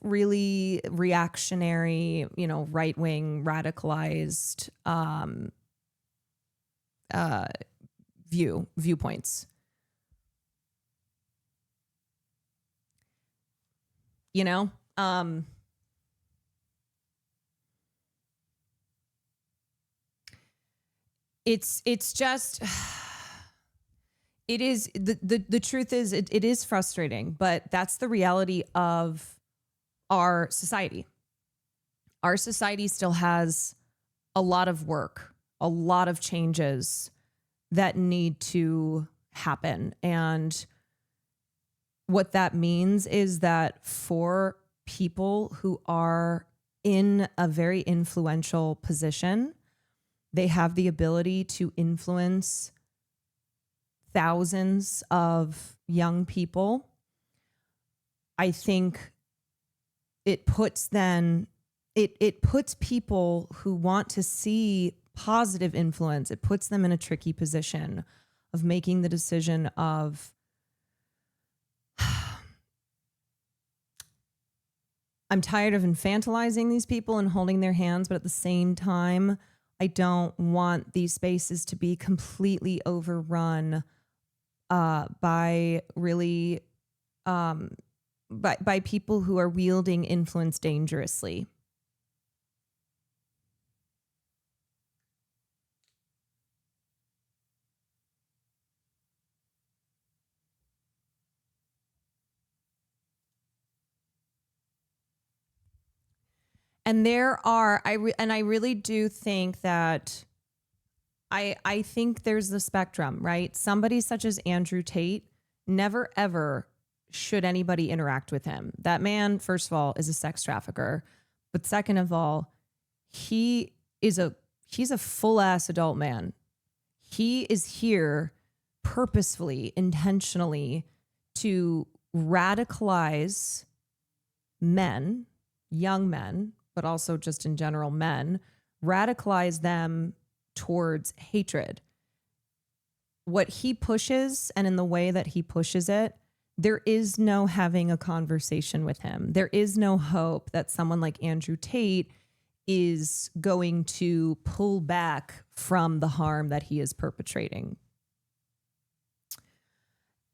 really reactionary, right-wing radicalized viewpoints. It's just, it is, the truth is it is frustrating, but that's the reality of our society. Our society still has a lot of work, a lot of changes that need to happen. And what that means is that for people who are in a very influential position, they have the ability to influence thousands of young people. I think it puts people who want to see positive influence, it puts them in a tricky position of making the decision of, I'm tired of infantilizing these people and holding their hands, but at the same time, I don't want these spaces to be completely overrun by really by people who are wielding influence dangerously. And there are, I really do think that I think there's the spectrum, right? Somebody such as Andrew Tate, never ever should anybody interact with him. That man, first of all, is a sex trafficker, but second of all, he's a full ass adult man. He is here purposefully, intentionally to radicalize men, young men, but also just in general men, radicalize them towards hatred. What he pushes, and in the way that he pushes it, there is no having a conversation with him. There is no hope that someone like Andrew Tate is going to pull back from the harm that he is perpetrating.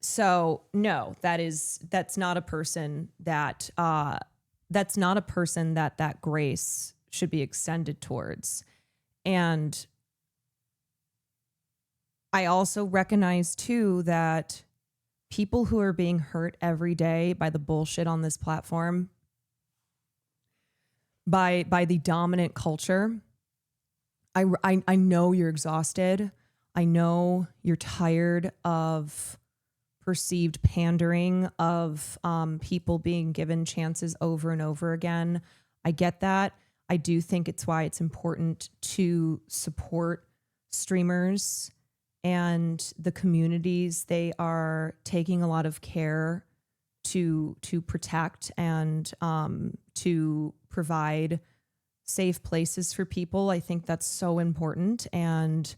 So no, that's not a person that that grace should be extended towards. And I also recognize too that people who are being hurt every day by the bullshit on this platform, by the dominant culture, I know you're exhausted. I know you're tired of perceived pandering, of people being given chances over and over again. I get that. I do think it's why it's important to support streamers and the communities they are taking a lot of care to protect and to provide safe places for people. I think that's so important, and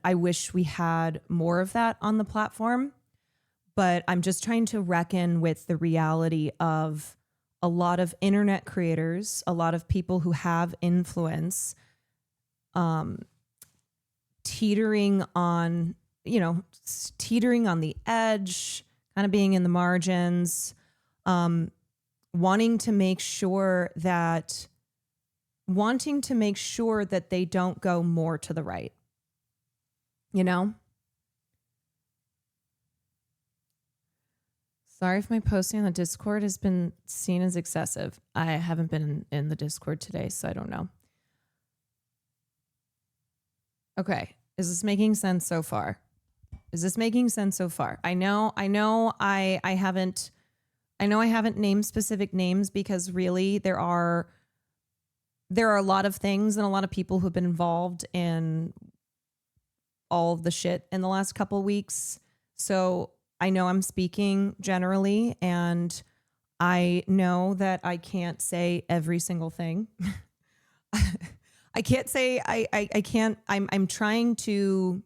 I wish we had more of that on the platform. But I'm just trying to reckon with the reality of a lot of internet creators, a lot of people who have influence, teetering on the edge, kind of being in the margins, wanting to make sure that they don't go more to the right, you know? Sorry if my posting on the Discord has been seen as excessive. I haven't been in the Discord today, so I don't know. Okay. Is this making sense so far? I know I haven't named specific names because really there are a lot of things and a lot of people who've been involved in all of the shit in the last couple of weeks. So I know I'm speaking generally, and I know that I can't say every single thing. I can't say I can't. I'm trying to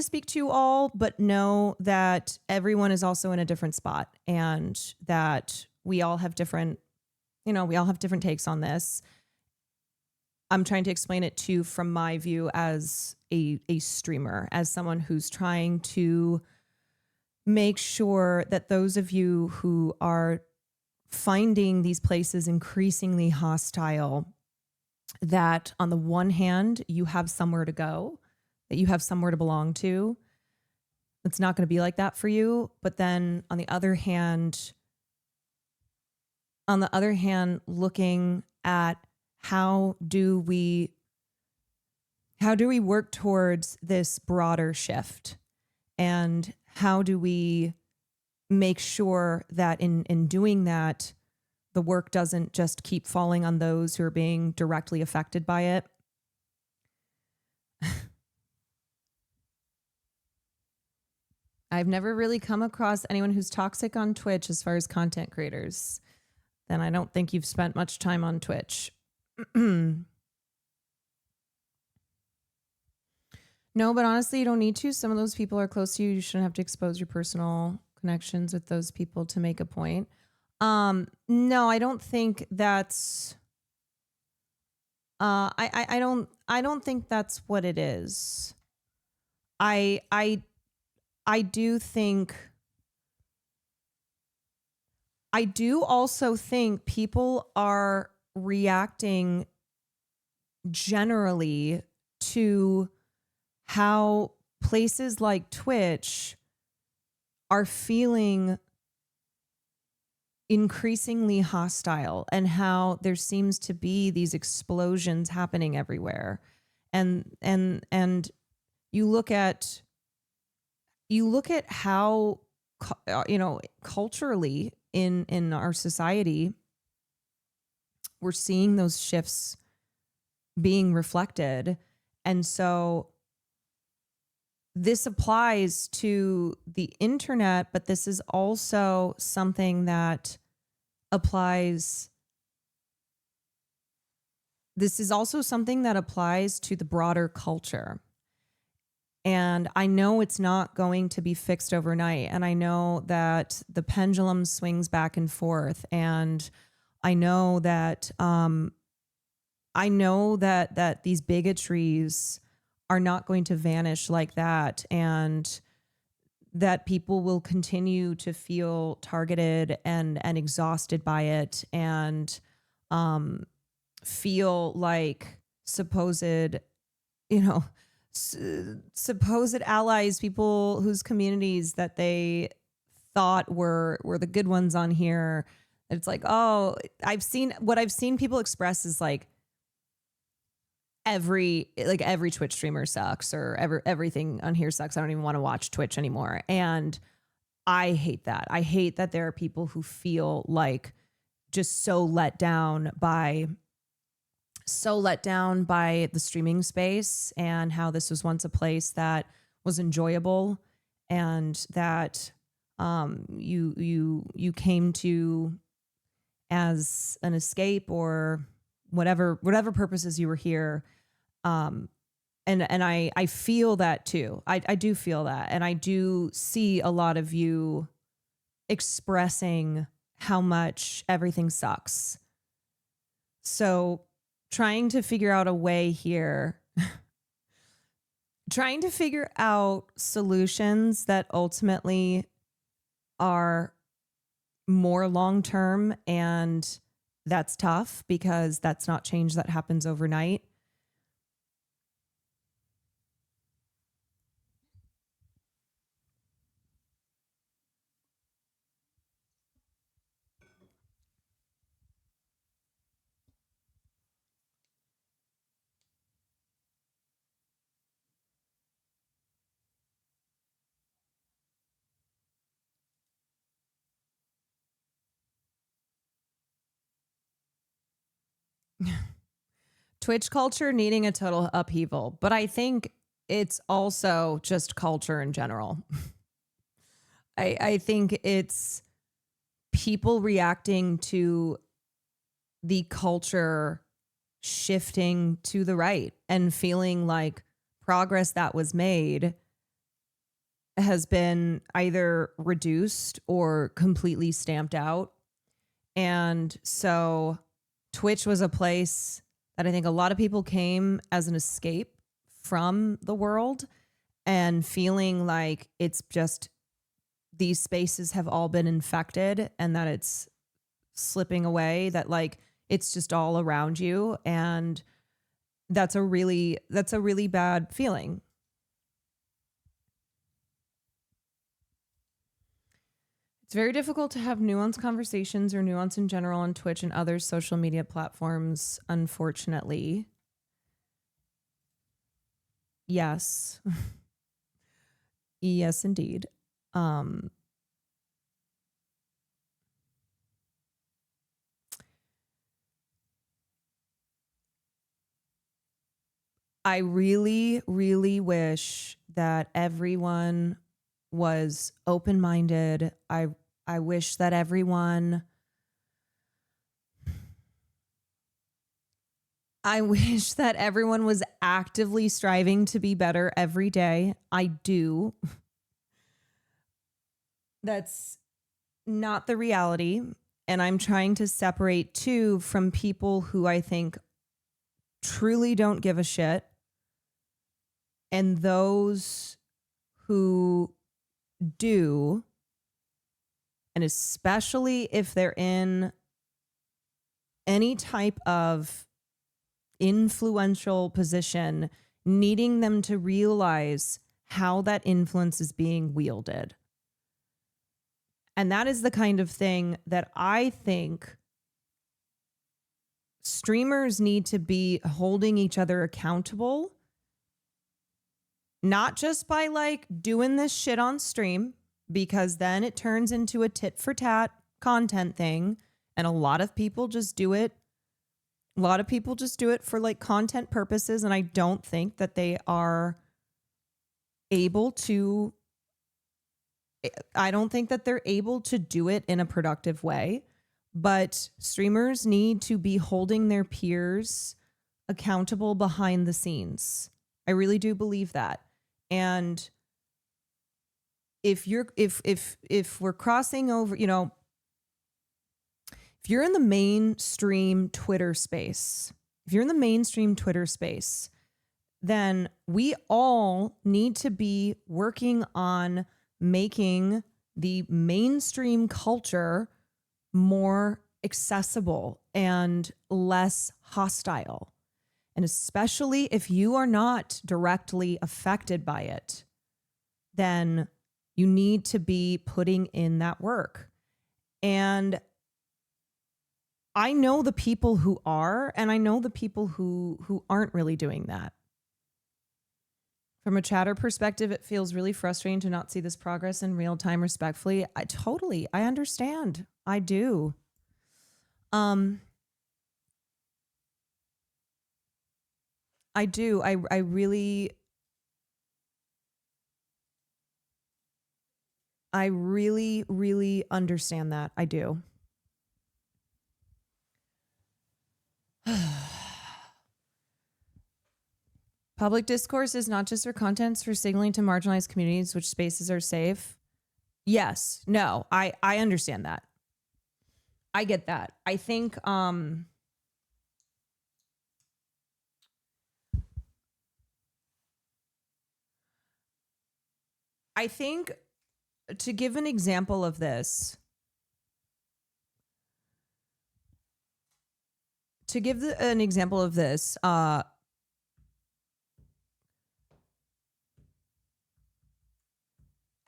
speak to you all, but know that everyone is also in a different spot, and that we all have different takes on this. I'm trying to explain it to from my view as a streamer, as someone who's trying to make sure that those of you who are finding these places increasingly hostile, that on the one hand, you have somewhere to go, that you have somewhere to belong to. It's not going to be like that for you. But then on the other hand, looking at how do we work towards this broader shift, and how do we make sure that in doing that, the work doesn't just keep falling on those who are being directly affected by it. I've never really come across anyone who's toxic on Twitch as far as content creators. Then I don't think you've spent much time on Twitch. No, but honestly, you don't need to. Some of those people are close to you. You shouldn't have to expose your personal connections with those people to make a point. No, I don't think that's I don't think that's what it is. I I I do think I do also think people are reacting generally to how places like Twitch are feeling increasingly hostile and how there seems to be these explosions happening everywhere. And you look at how culturally in our society we're seeing those shifts being reflected. And so this applies to the internet, but this is also something that applies. This is also something that applies to the broader culture. And I know it's not going to be fixed overnight. And I know that the pendulum swings back and forth. And I know that that these bigotries are not going to vanish like that, and that people will continue to feel targeted and exhausted by it, and feel like supposed allies, people whose communities that they thought were the good ones on here. It's like, oh, I've seen people express is like every Twitch streamer sucks, or everything on here sucks. I don't even want to watch Twitch anymore. And I hate that. I hate that there are people who feel like just so let down by the streaming space, and how this was once a place that was enjoyable, and that you came to as an escape, or whatever purposes you were here. And I feel that too. I do feel that. And I do see a lot of you expressing how much everything sucks. So trying to figure out a way here, trying to figure out solutions that ultimately are more long-term, and that's tough because that's not change that happens overnight. Twitch culture needing a total upheaval, but I think it's also just culture in general. I think it's people reacting to the culture shifting to the right and feeling like progress that was made has been either reduced or completely stamped out. And so Twitch was a place that I think a lot of people came as an escape from the world, and feeling like it's just these spaces have all been infected, and that it's slipping away, that like it's just all around you. And that's a really bad feeling. It's very difficult to have nuanced conversations or nuance in general on Twitch and other social media platforms, unfortunately. Yes. Yes, indeed. I really, really wish that everyone was open-minded. I wish that everyone was actively striving to be better every day. I do. That's not the reality. And I'm trying to separate two from people who I think truly don't give a shit and those who do, and especially if they're in any type of influential position, needing them to realize how that influence is being wielded. And that is the kind of thing that I think streamers need to be holding each other accountable, not just by like doing this shit on stream, because then it turns into a tit for tat content thing. And a lot of people just do it. A lot of people just do it for like content purposes. And I don't think that they are able to, I don't think that they're able to do it in a productive way. But streamers need to be holding their peers accountable behind the scenes. I really do believe that. And if we're crossing over, you know, if you're in the mainstream Twitter space, then we all need to be working on making the mainstream culture more accessible and less hostile. And especially if you are not directly affected by it, then you need to be putting in that work. And I know the people who are, and I know the people who aren't really doing that. From a chatter perspective, it feels really frustrating to not see this progress in real time respectfully. I understand. I do. I do. I really understand that. I do. Public discourse is not just for contents, for signaling to marginalized communities which spaces are safe. Yes. No, I understand that. I get that. I think to give an example of this,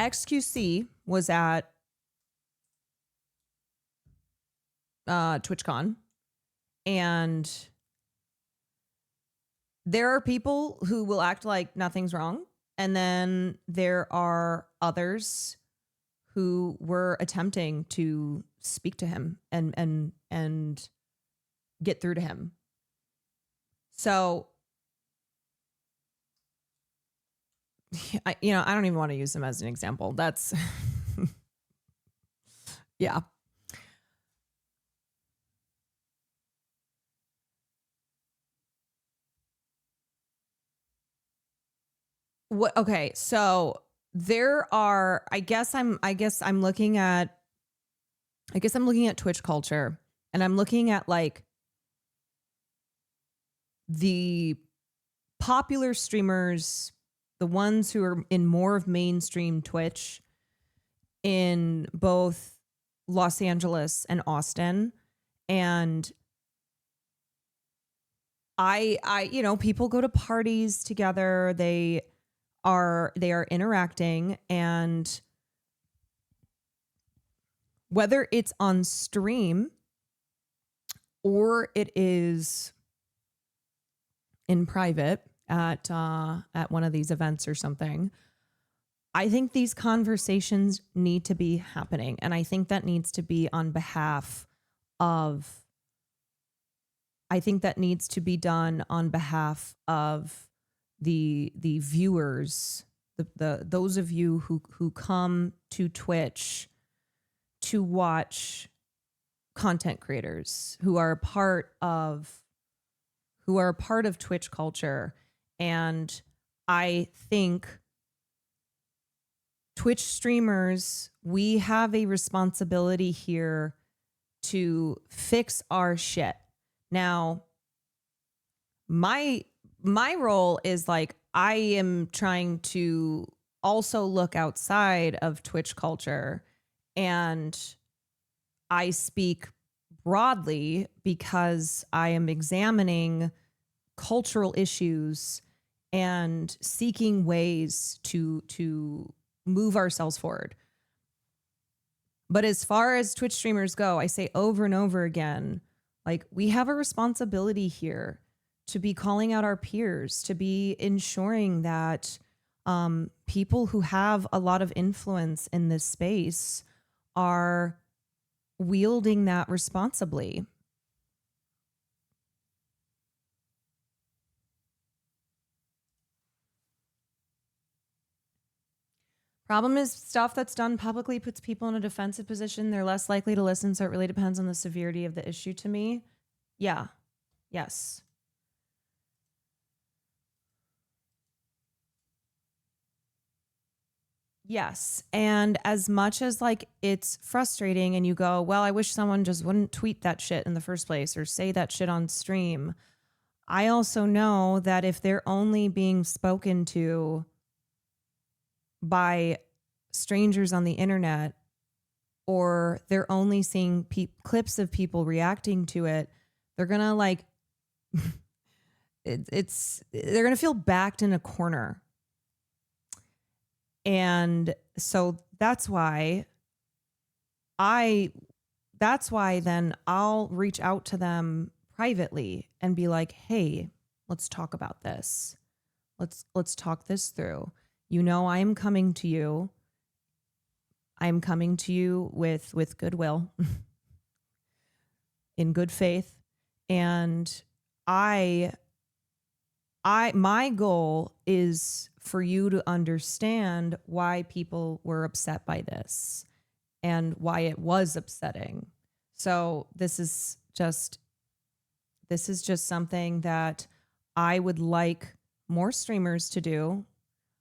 XQC was at TwitchCon, and there are people who will act like nothing's wrong, and then there are others who were attempting to speak to him and get through to him. So, I don't even want to use him as an example. That's, yeah. What? Okay, so there are. I guess I'm looking at Twitch culture, and I'm looking at like the popular streamers, the ones who are in more of mainstream Twitch in both Los Angeles and Austin. And I people go to parties together. They are interacting, and whether it's on stream or it is in private at one of these events or something, I think these conversations need to be happening. And I think that needs to be on behalf of, I think that needs to be done on behalf of the viewers, the those of you who come to Twitch to watch content creators who are a part of Twitch culture. And I think Twitch streamers, we have a responsibility here to fix our shit. Now, my role is like, I am trying to also look outside of Twitch culture, and I speak broadly because I am examining cultural issues and seeking ways to move ourselves forward. But as far as Twitch streamers go, I say over and over again, like, we have a responsibility here to be calling out our peers, to be ensuring that people who have a lot of influence in this space are wielding that responsibly. Problem is, stuff that's done publicly puts people in a defensive position. They're less likely to listen, so it really depends on the severity of the issue to me. Yeah. Yes. Yes. And as much as like it's frustrating and you go, well, I wish someone just wouldn't tweet that shit in the first place or say that shit on stream. I also know that if they're only being spoken to by strangers on the internet, or they're only seeing clips of people reacting to it, they're gonna like they're gonna feel backed in a corner. And so that's why then I'll reach out to them privately and be like, hey, let's talk about this. Let's talk this through. You know, I am coming to you. I'm coming to you with goodwill, in good faith. And my goal is for you to understand why people were upset by this and why it was upsetting. So this is just something that I would like more streamers to do.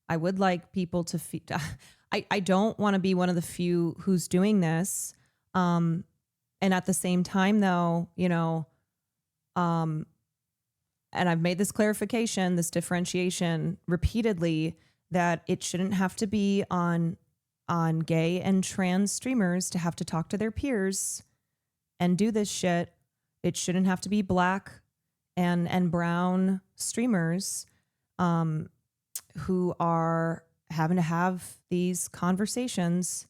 I would like people to I don't want to be one of the few who's doing this. And at the same time though, you know, and I've made this clarification, this differentiation repeatedly, that it shouldn't have to be on gay and trans streamers to have to talk to their peers and do this shit. It shouldn't have to be black and brown streamers who are having to have these conversations.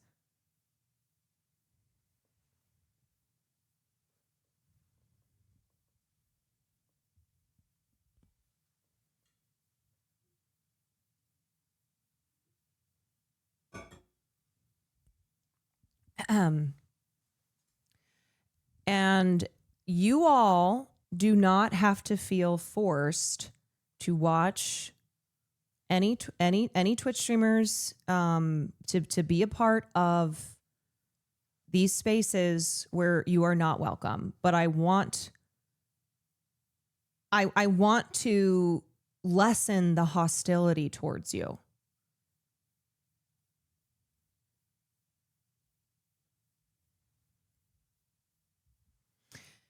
And you all do not have to feel forced to watch any Twitch streamers to be a part of these spaces where you are not welcome. But I want to lessen the hostility towards you.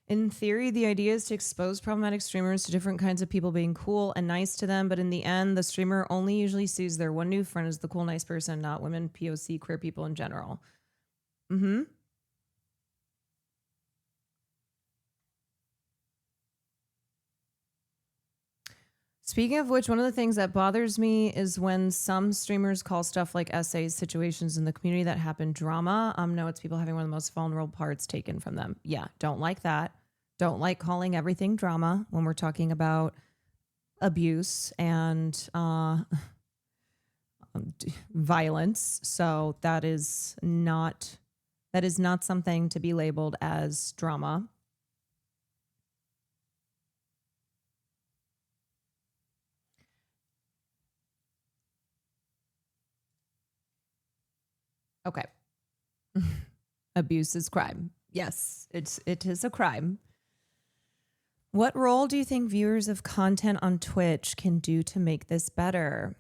In theory, the idea is to expose problematic streamers to different kinds of people being cool and nice to them. But in the end, the streamer only usually sees their one new friend as the cool, nice person, not women, POC, queer people in general. Mm-hmm. Speaking of which, one of the things that bothers me is when some streamers call stuff like essays, situations in the community that happen drama. No, it's people having one of the most vulnerable parts taken from them. Yeah, don't like that. Don't like calling everything drama when we're talking about abuse and violence. So that is not something to be labeled as drama. Okay. Abuse is crime. Yes, it is a crime. What role do you think viewers of content on Twitch can do to make this better?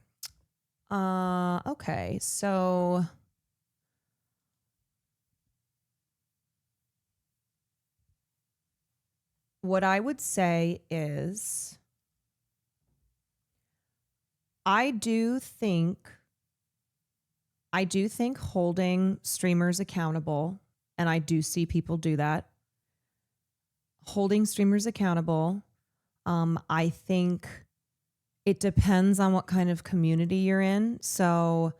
Okay. So what I would say is I do think holding streamers accountable, and I do see people do that. Holding streamers accountable. I think it depends on what kind of community you're in. So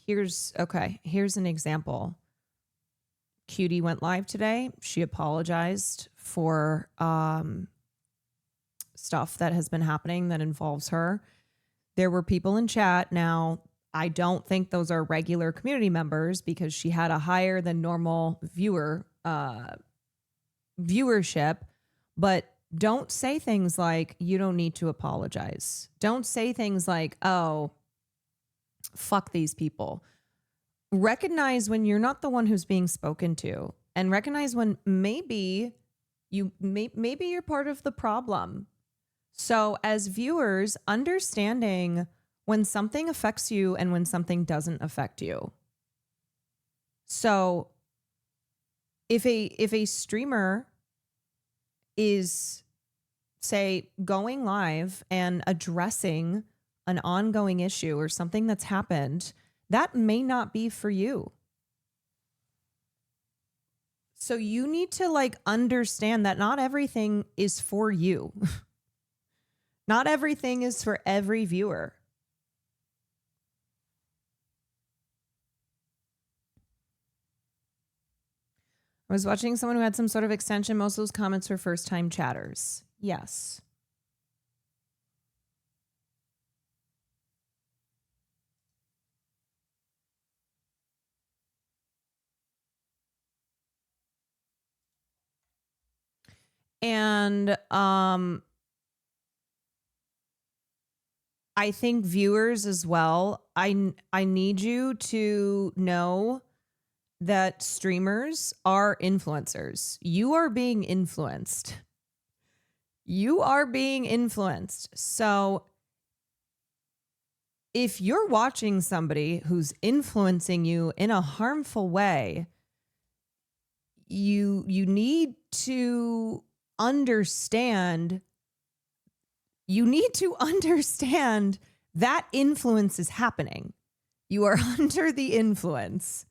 here's an example. Cutie went live today. She apologized for stuff that has been happening that involves her. There were people in chat. Now, I don't think those are regular community members because she had a higher than normal viewership, but don't say things like, you don't need to apologize. Don't say things like, oh, fuck these people. Recognize when you're not the one who's being spoken to, and recognize when maybe you're part of the problem. So as viewers, understanding when something affects you and when something doesn't affect you. So if a streamer is, say, going live and addressing an ongoing issue or something that's happened, that may not be for you. So you need to understand that not everything is for you. Not everything is for every viewer. I was watching someone who had some sort of extension. Most of those comments were first-time chatters. Yes. And I think viewers as well, I need you to know that streamers are influencers. You are being influenced. You are being influenced. So if you're watching somebody who's influencing you in a harmful way, you need to understand that influence is happening. You are under the influence.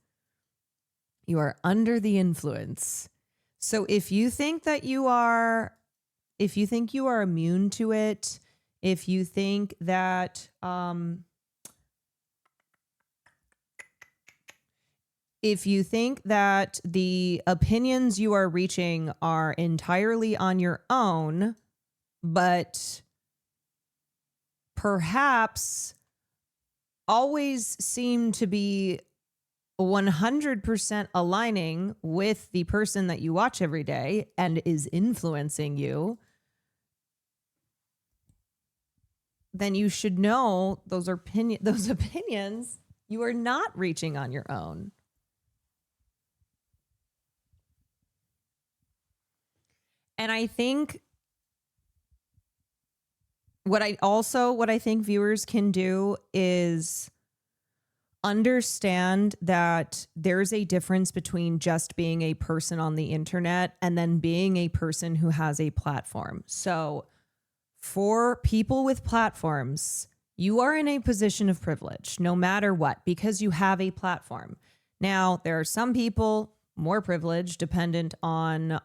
You are under the influence. So if you think you are immune to it, if you think that the opinions you are reaching are entirely on your own, but perhaps always seem to be 100% aligning with the person that you watch every day and is influencing you, then you should know those opinions you are not reaching on your own. And I think what I think viewers can do is understand that there's a difference between just being a person on the internet and then being a person who has a platform. So for people with platforms, you are in a position of privilege no matter what, because you have a platform. Now, there are some people more privileged dependent on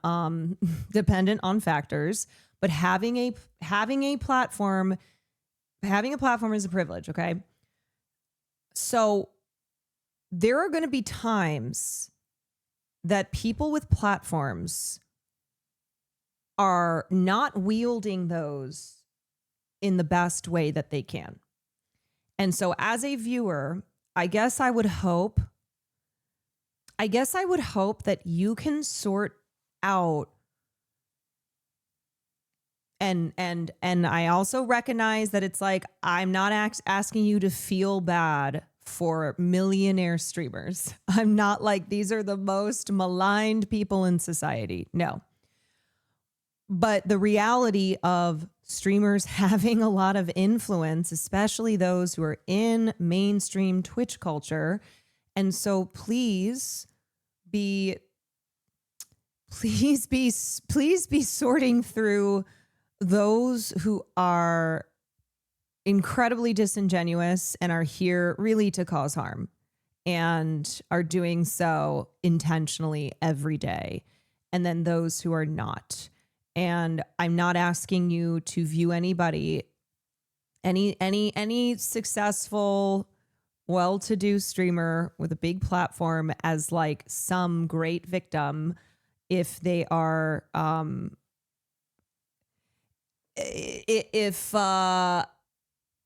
factors, but having a platform is a privilege, okay? So there are going to be times that people with platforms are not wielding those in the best way that they can. And so as a viewer, I guess I would hope that you can sort out, and I also recognize that it's like, I'm not asking you to feel bad for millionaire streamers. I'm not like, these are the most maligned people in society. No. But the reality of streamers having a lot of influence, especially those who are in mainstream Twitch culture. And so please be sorting through those who are incredibly disingenuous and are here really to cause harm and are doing so intentionally every day. And then those who are not. And I'm not asking you to view anybody, any successful, well-to-do streamer with a big platform as like some great victim if they are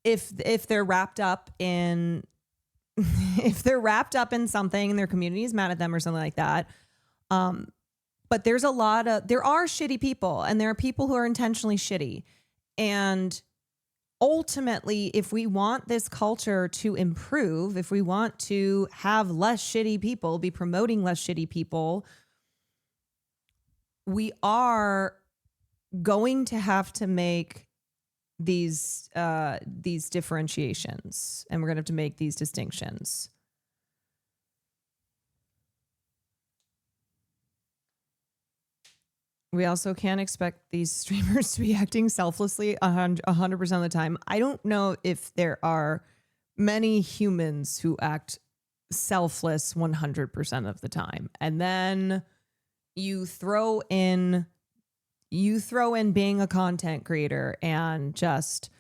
if they're wrapped up in if they're wrapped up in something and their community is mad at them or something like that. But there are shitty people, and there are people who are intentionally shitty. And ultimately, if we want this culture to improve, if we want to have less shitty people, be promoting less shitty people, we are going to have to make these differentiations, and we're going to have to make these distinctions. We also can't expect these streamers to be acting selflessly 100% of the time. I don't know if there are many humans who act selfless 100% of the time. And then you throw in being a content creator and just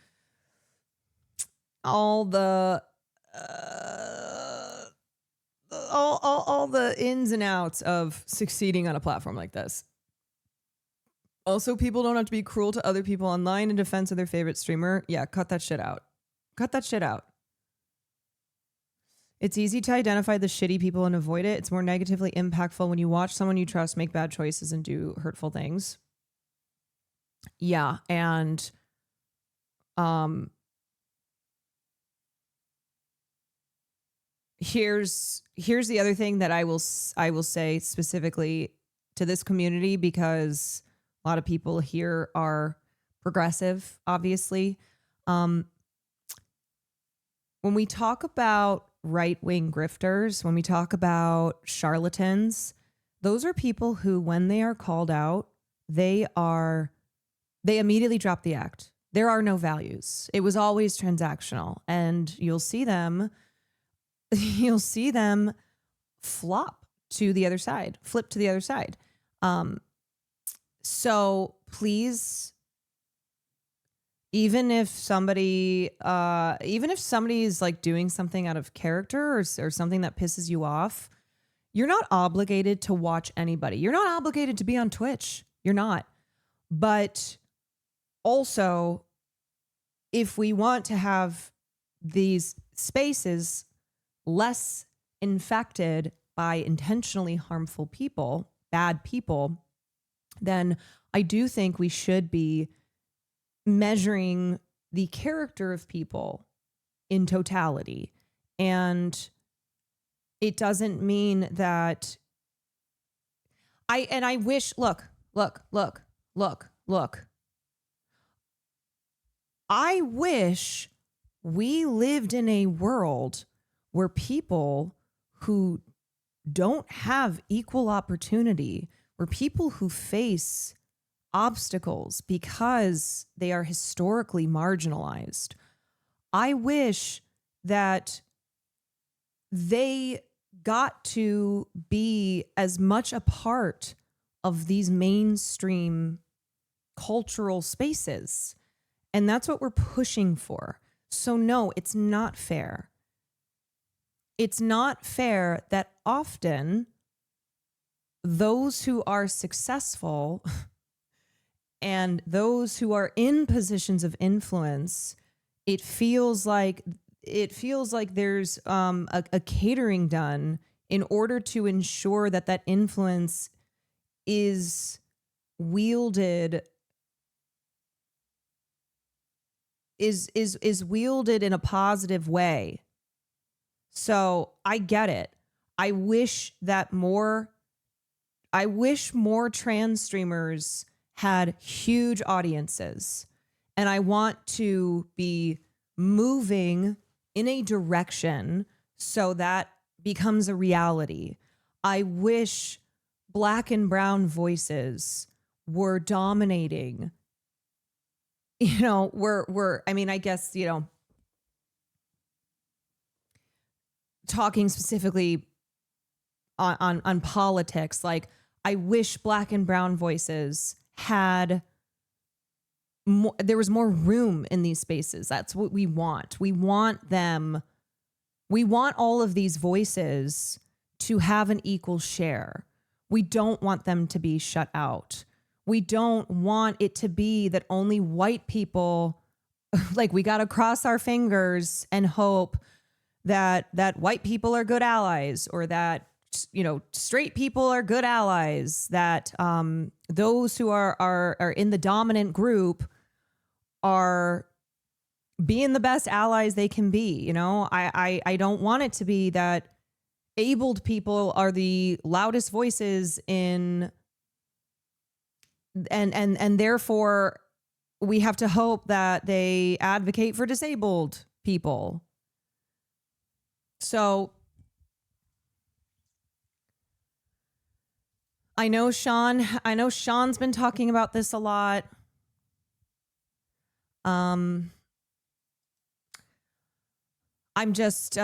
all the all the ins and outs of succeeding on a platform like this. Also, people don't have to be cruel to other people online in defense of their favorite streamer. Yeah, cut that shit out. Cut that shit out. It's easy to identify the shitty people and avoid it. It's more negatively impactful when you watch someone you trust make bad choices and do hurtful things. Yeah, and here's the other thing that I will say specifically to this community, because a lot of people here are progressive, obviously. When we talk about right-wing grifters, when we talk about charlatans, those are people who, when they are called out, they immediately drop the act. There are no values. It was always transactional, and you'll see them flip to the other side. So please, even if somebody is like doing something out of character or something that pisses you off, you're not obligated to watch anybody. You're not obligated to be on Twitch. You're not. But also, if we want to have these spaces less infected by intentionally harmful people, bad people, then I do think we should be measuring the character of people in totality. And it doesn't mean that I wish, look. I wish we lived in a world where people who don't have equal opportunity, where people who face obstacles because they are historically marginalized, I wish that they got to be as much a part of these mainstream cultural spaces. And that's what we're pushing for. So no, it's not fair. It's not fair that often those who are successful and those who are in positions of influence, it feels like there's a catering done in order to ensure that influence is wielded is wielded in a positive way. So I get it. I wish more trans streamers had huge audiences And I want to be moving in a direction so that becomes a reality. I wish Black and brown voices were dominating. I mean, I guess, talking specifically on politics, like I wish Black and brown voices had more, there was more room in these spaces. That's what we want. We want all of these voices to have an equal share. We don't want them to be shut out. We don't want it to be that only white people, like, we got to cross our fingers and hope that white people are good allies, or that straight people are good allies, that those who are in the dominant group are being the best allies they can be. I don't want it to be that abled people are the loudest voices in, and therefore we have to hope that they advocate for disabled people. So I know Sean's been talking about this a lot. I'm just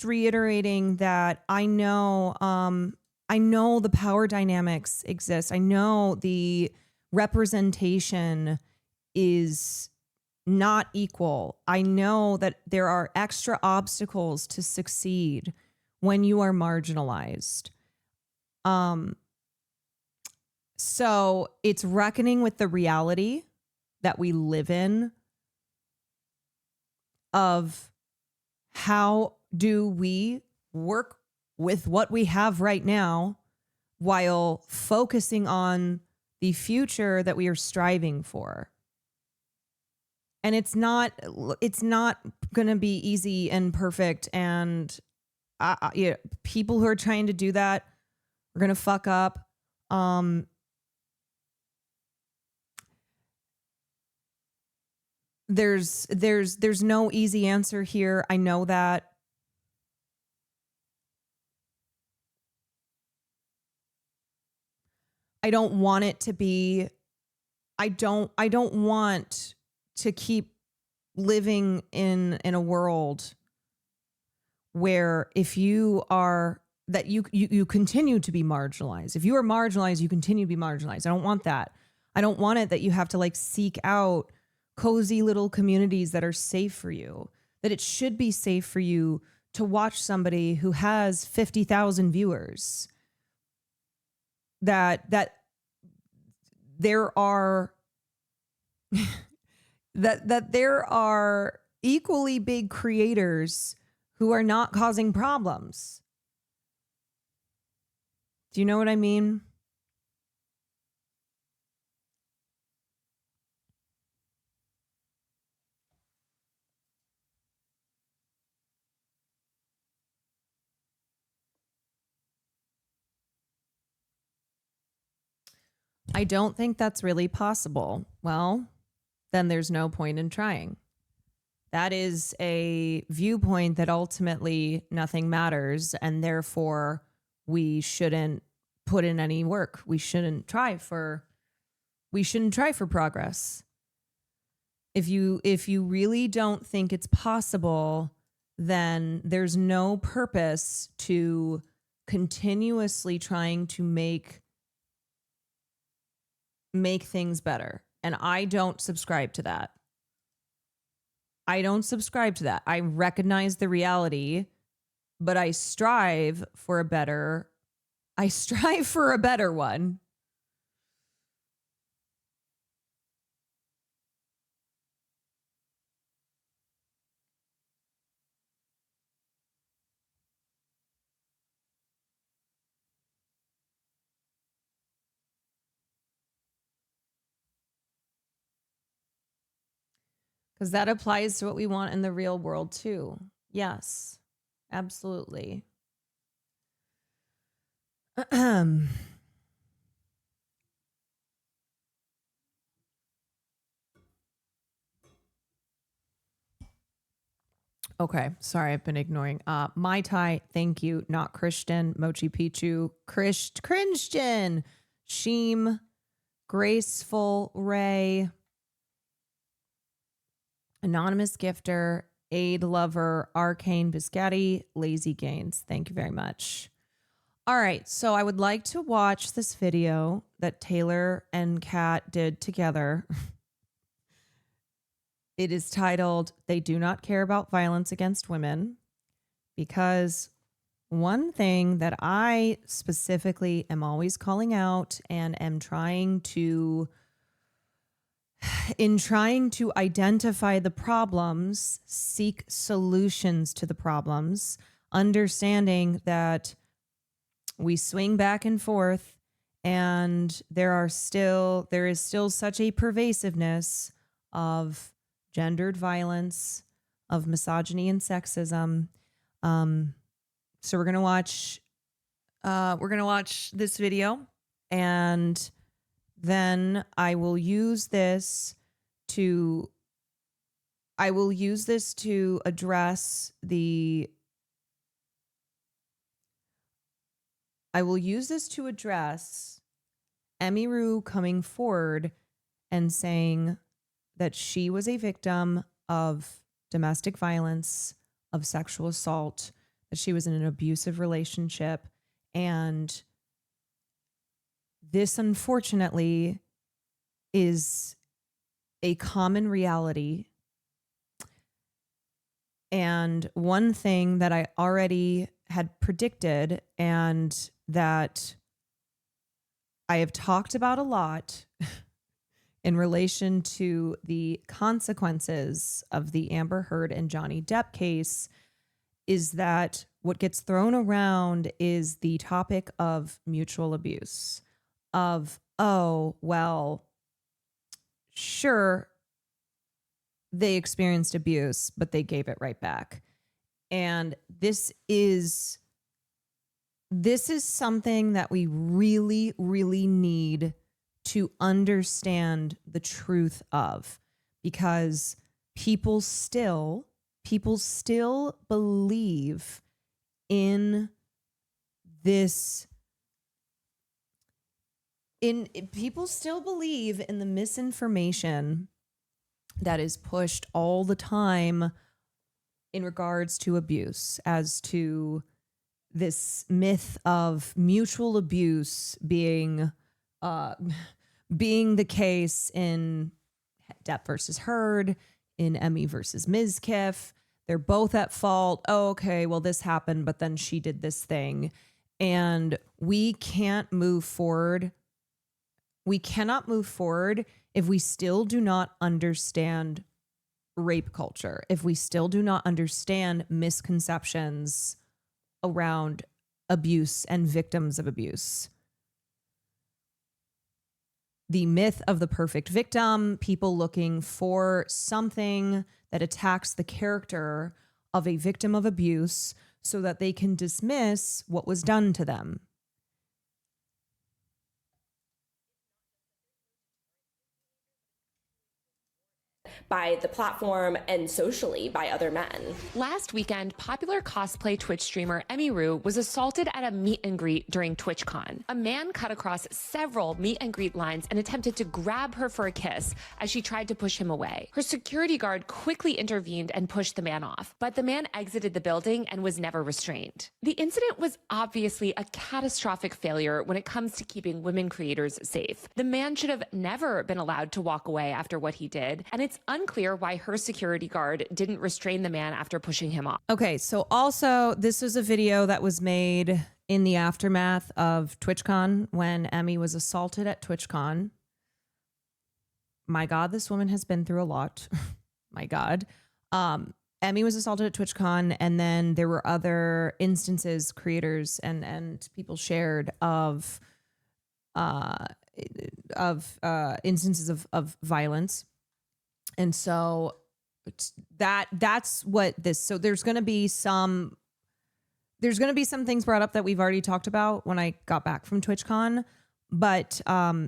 reiterating that I know the power dynamics exist. I know the representation is not equal. I know that there are extra obstacles to succeed when you are marginalized. So it's reckoning with the reality that we live in of how do we work with what we have right now while focusing on the future that we are striving for. And it's not going to be easy and perfect. And people who are trying to do that are going to fuck up. There's no easy answer here. I know that. I don't want it to be, I don't want to keep living in a world where if you are, that you continue to be marginalized. If you are marginalized, you continue to be marginalized. I don't want that. I don't want it that you have to like seek out cozy little communities that are safe for you, that it should be safe for you to watch somebody who has 50,000 viewers, that there are that there are equally big creators who are not causing problems. Do you know what I mean? I don't think that's really possible. Well, then there's no point in trying. That is a viewpoint that ultimately nothing matters, and therefore we shouldn't put in any work. We shouldn't try for progress. If you really don't think it's possible, then there's no purpose to continuously trying to make things better. And I don't subscribe to that. I recognize the reality, but I strive for a better one. Because that applies to what we want in the real world too. Yes, absolutely. Okay, sorry, I've been ignoring. Mai Tai, thank you. Not Christian. Mochi Pichu, Christian. Sheem, Graceful Ray, Anonymous Gifter, Aid Lover, Arcane Biscotti, Lazy Gains. Thank you very much. All right, so I would like to watch this video that Taylor and Kat did together. It is titled, They Do Not Care About Violence Against Women, because one thing that I specifically am always calling out and am trying to identify the problems, seek solutions to the problems, understanding that we swing back and forth and there is still such a pervasiveness of gendered violence, of misogyny and sexism. So we're gonna watch this video, and then I will use this to address Emiru coming forward and saying that she was a victim of domestic violence, of sexual assault, that she was in an abusive relationship. And this, unfortunately, is a common reality. And one thing that I already had predicted and that I have talked about a lot in relation to the consequences of the Amber Heard and Johnny Depp case is that what gets thrown around is the topic of mutual abuse, of, oh, well, sure, they experienced abuse, but they gave it right back. And this is something that we really, really need to understand the truth of, because people still believe in this. People still believe in the misinformation that is pushed all the time in regards to abuse, as to this myth of mutual abuse being the case in Depp versus Heard, in Emmy versus Mizkiff. They're both at fault. Oh, okay, well, this happened, but then she did this thing. And we can't move forward. We cannot move forward if we still do not understand rape culture, if we still do not understand misconceptions around abuse and victims of abuse. The myth of the perfect victim, people looking for something that attacks the character of a victim of abuse so that they can dismiss what was done to them. By the platform and socially by other men. Last weekend, popular cosplay Twitch streamer Emiru was assaulted at a meet and greet during TwitchCon. A man cut across several meet and greet lines and attempted to grab her for a kiss as she tried to push him away. Her security guard quickly intervened and pushed the man off, but the man exited the building and was never restrained. The incident was obviously a catastrophic failure when it comes to keeping women creators safe. The man should have never been allowed to walk away after what he did, and it's unclear why her security guard didn't restrain the man after pushing him off. Okay, so also this was a video that was made in the aftermath of TwitchCon when Emmy was assaulted at TwitchCon. My God, this woman has been through a lot. My God. Emmy was assaulted at TwitchCon, and then there were other instances, creators and people shared of instances of violence. And so that's what this, so there's going to be some things brought up that we've already talked about when I got back from TwitchCon, but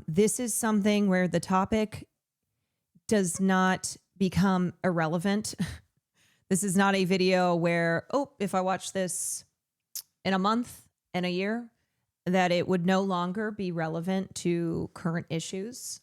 this is something where the topic does not become irrelevant. This is not a video where, oh, if I watch this in a month, in a year, that it would no longer be relevant to current issues.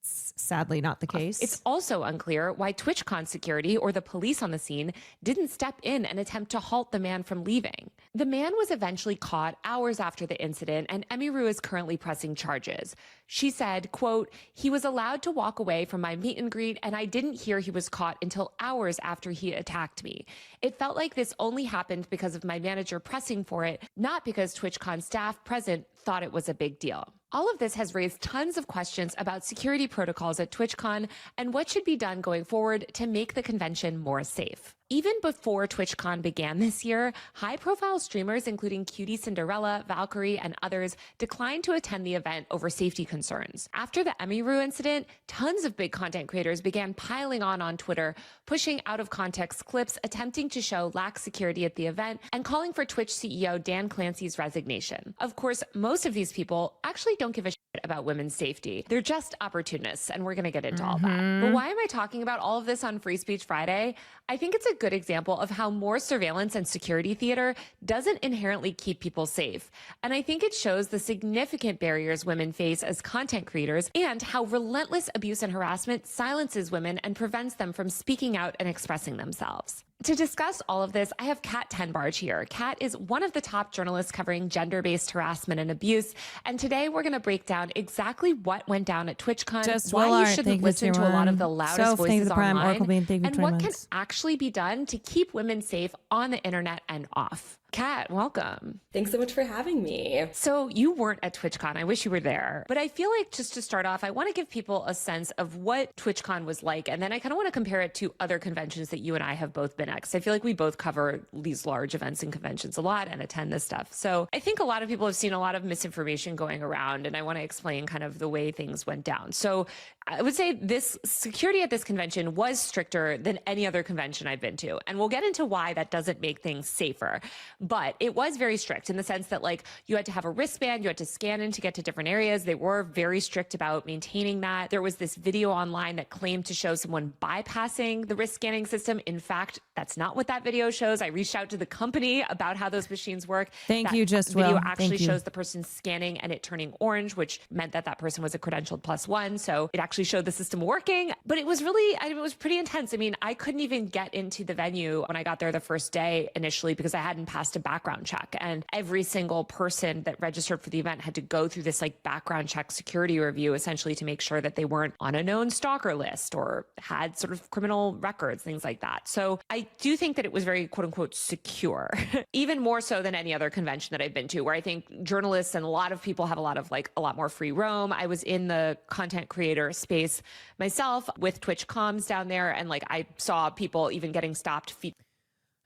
It's sadly not the case. It's also unclear why TwitchCon security or the police on the scene didn't step in and attempt to halt the man from leaving. The man was eventually caught hours after the incident, and Emiru is currently pressing charges. She said, quote, "He was allowed to walk away from my meet and greet, and I didn't hear he was caught until hours after he attacked me. It felt like this only happened because of my manager pressing for it, not because TwitchCon staff present thought it was a big deal." All of this has raised tons of questions about security protocols at TwitchCon and what should be done going forward to make the convention more safe. Even before TwitchCon began this year, high-profile streamers including Cutie Cinderella, Valkyrie, and others declined to attend the event over safety concerns. After the Emiru incident, tons of big content creators began piling on Twitter, pushing out-of-context clips attempting to show lax security at the event and calling for Twitch CEO Dan Clancy's resignation. Of course, most of these people actually don't give a shit about women's safety. They're just opportunists, and we're going to get into all that. But why am I talking about all of this on Free Speech Friday? I think it's a good example of how more surveillance and security theater doesn't inherently keep people safe. And I think it shows the significant barriers women face as content creators and how relentless abuse and harassment silences women and prevents them from speaking out and expressing themselves. To discuss all of this, I have Kat Tenbarge here. Kat is one of the top journalists covering gender-based harassment and abuse. And today we're going to break down exactly what went down at TwitchCon, why you shouldn't listen to a lot of the loudest voices online, and what can actually be done to keep women safe on the internet and off. Kat, welcome. Thanks so much for having me. So you weren't at TwitchCon. I wish you were there. But I feel like just to start off, I want to give people a sense of what TwitchCon was like. And then I kind of want to compare it to other conventions that you and I have both been at. Because I feel like we both cover these large events and conventions a lot and attend this stuff. So I think a lot of people have seen a lot of misinformation going around. And I want to explain kind of the way things went down. So I would say this security at this convention was stricter than any other convention I've been to. And we'll get into why that doesn't make things safer. But it was very strict in the sense that, like, you had to have a wristband, you had to scan in to get to different areas. They were very strict about maintaining that. There was this video online that claimed to show someone bypassing the wrist scanning system. In fact, that's not what that video shows. I reached out to the company about how those machines work. Thank you, just video well. actually shows the person scanning and it turning orange, which meant that that person was a credentialed +1. So it actually showed the system working. But it was really, it was pretty intense. I mean, I couldn't even get into the venue when I got there the first day initially because I hadn't passed a background check. And every single person that registered for the event had to go through this like background check security review, essentially to make sure that they weren't on a known stalker list or had sort of criminal records, things like that. So I do think that it was very quote unquote secure, even more so than any other convention that I've been to, where I think journalists and a lot of people have a lot more free roam. I was in the content creator space myself with Twitch comms down there. And like, I saw people even getting stopped.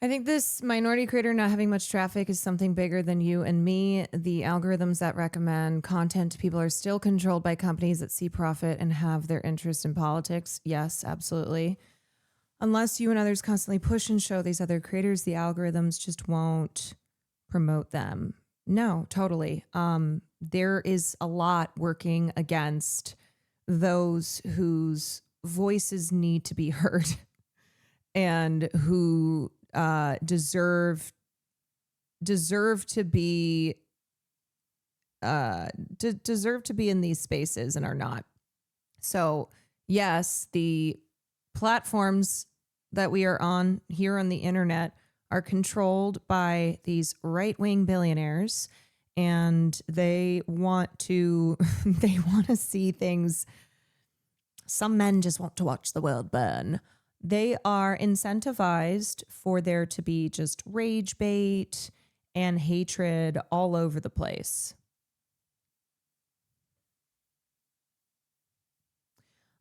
I think this minority creator not having much traffic is something bigger than you and me. The algorithms that recommend content to people are still controlled by companies that see profit and have their interest in politics. Yes, absolutely. Unless you and others constantly push and show these other creators, the algorithms just won't promote them. No, totally. There is a lot working against those whose voices need to be heard and who deserve to be in these spaces and are not. So yes, the platforms that we are on here on the internet are controlled by these right-wing billionaires, and they want to see things. Some men just want to watch the world burn. They are incentivized for there to be just rage bait and hatred all over the place.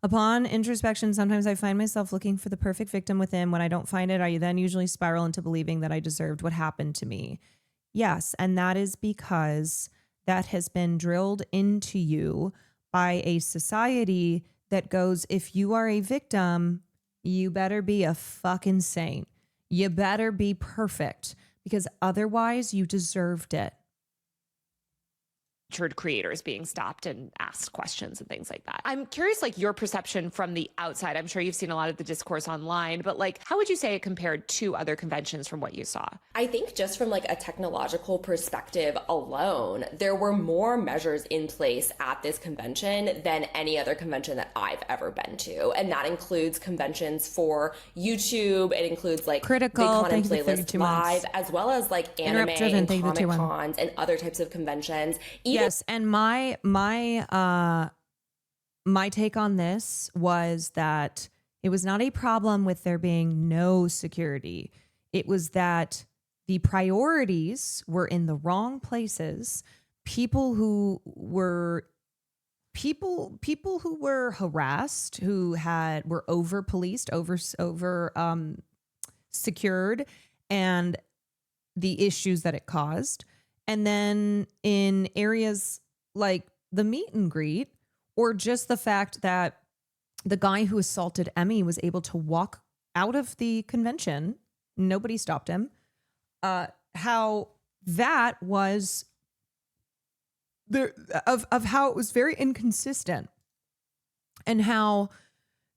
Upon introspection, sometimes I find myself looking for the perfect victim within. When I don't find it, I then usually spiral into believing that I deserved what happened to me. Yes, and that is because that has been drilled into you by a society that goes, if you are a victim, you better be a fucking saint. You better be perfect, because otherwise you deserved it. featured creators being stopped and asked questions and things like that. I'm curious, like your perception from the outside. I'm sure you've seen a lot of the discourse online, but like, how would you say it compared to other conventions from what you saw? I think just from like a technological perspective alone, there were more measures in place at this convention than any other convention that I've ever been to. And that includes conventions for YouTube. It includes like Critical, VidCon and thank you for Playlist 32 Live, months. as well as like anime Interrupt-driven, and thank you for Comic 31. Cons and other types of conventions. Yes, and my take on this was that it was not a problem with there being no security. It was that the priorities were in the wrong places. People who were harassed, were over policed, over secured, and the issues that it caused. And then in areas like the meet and greet, or just the fact that the guy who assaulted Emmy was able to walk out of the convention, nobody stopped him, how that was there, of how it was very inconsistent, and how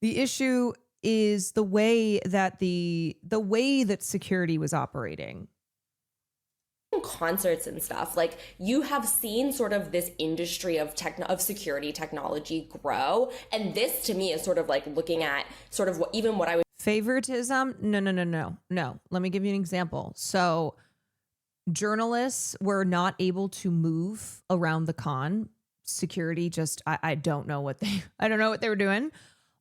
the issue is the way that security was operating. Concerts and stuff, like you have seen sort of this industry of security technology grow, and this to me is sort of like looking at sort of what I would Favoritism? No. Let me give you an example. So journalists were not able to move around the con. Security just I don't know what they were doing.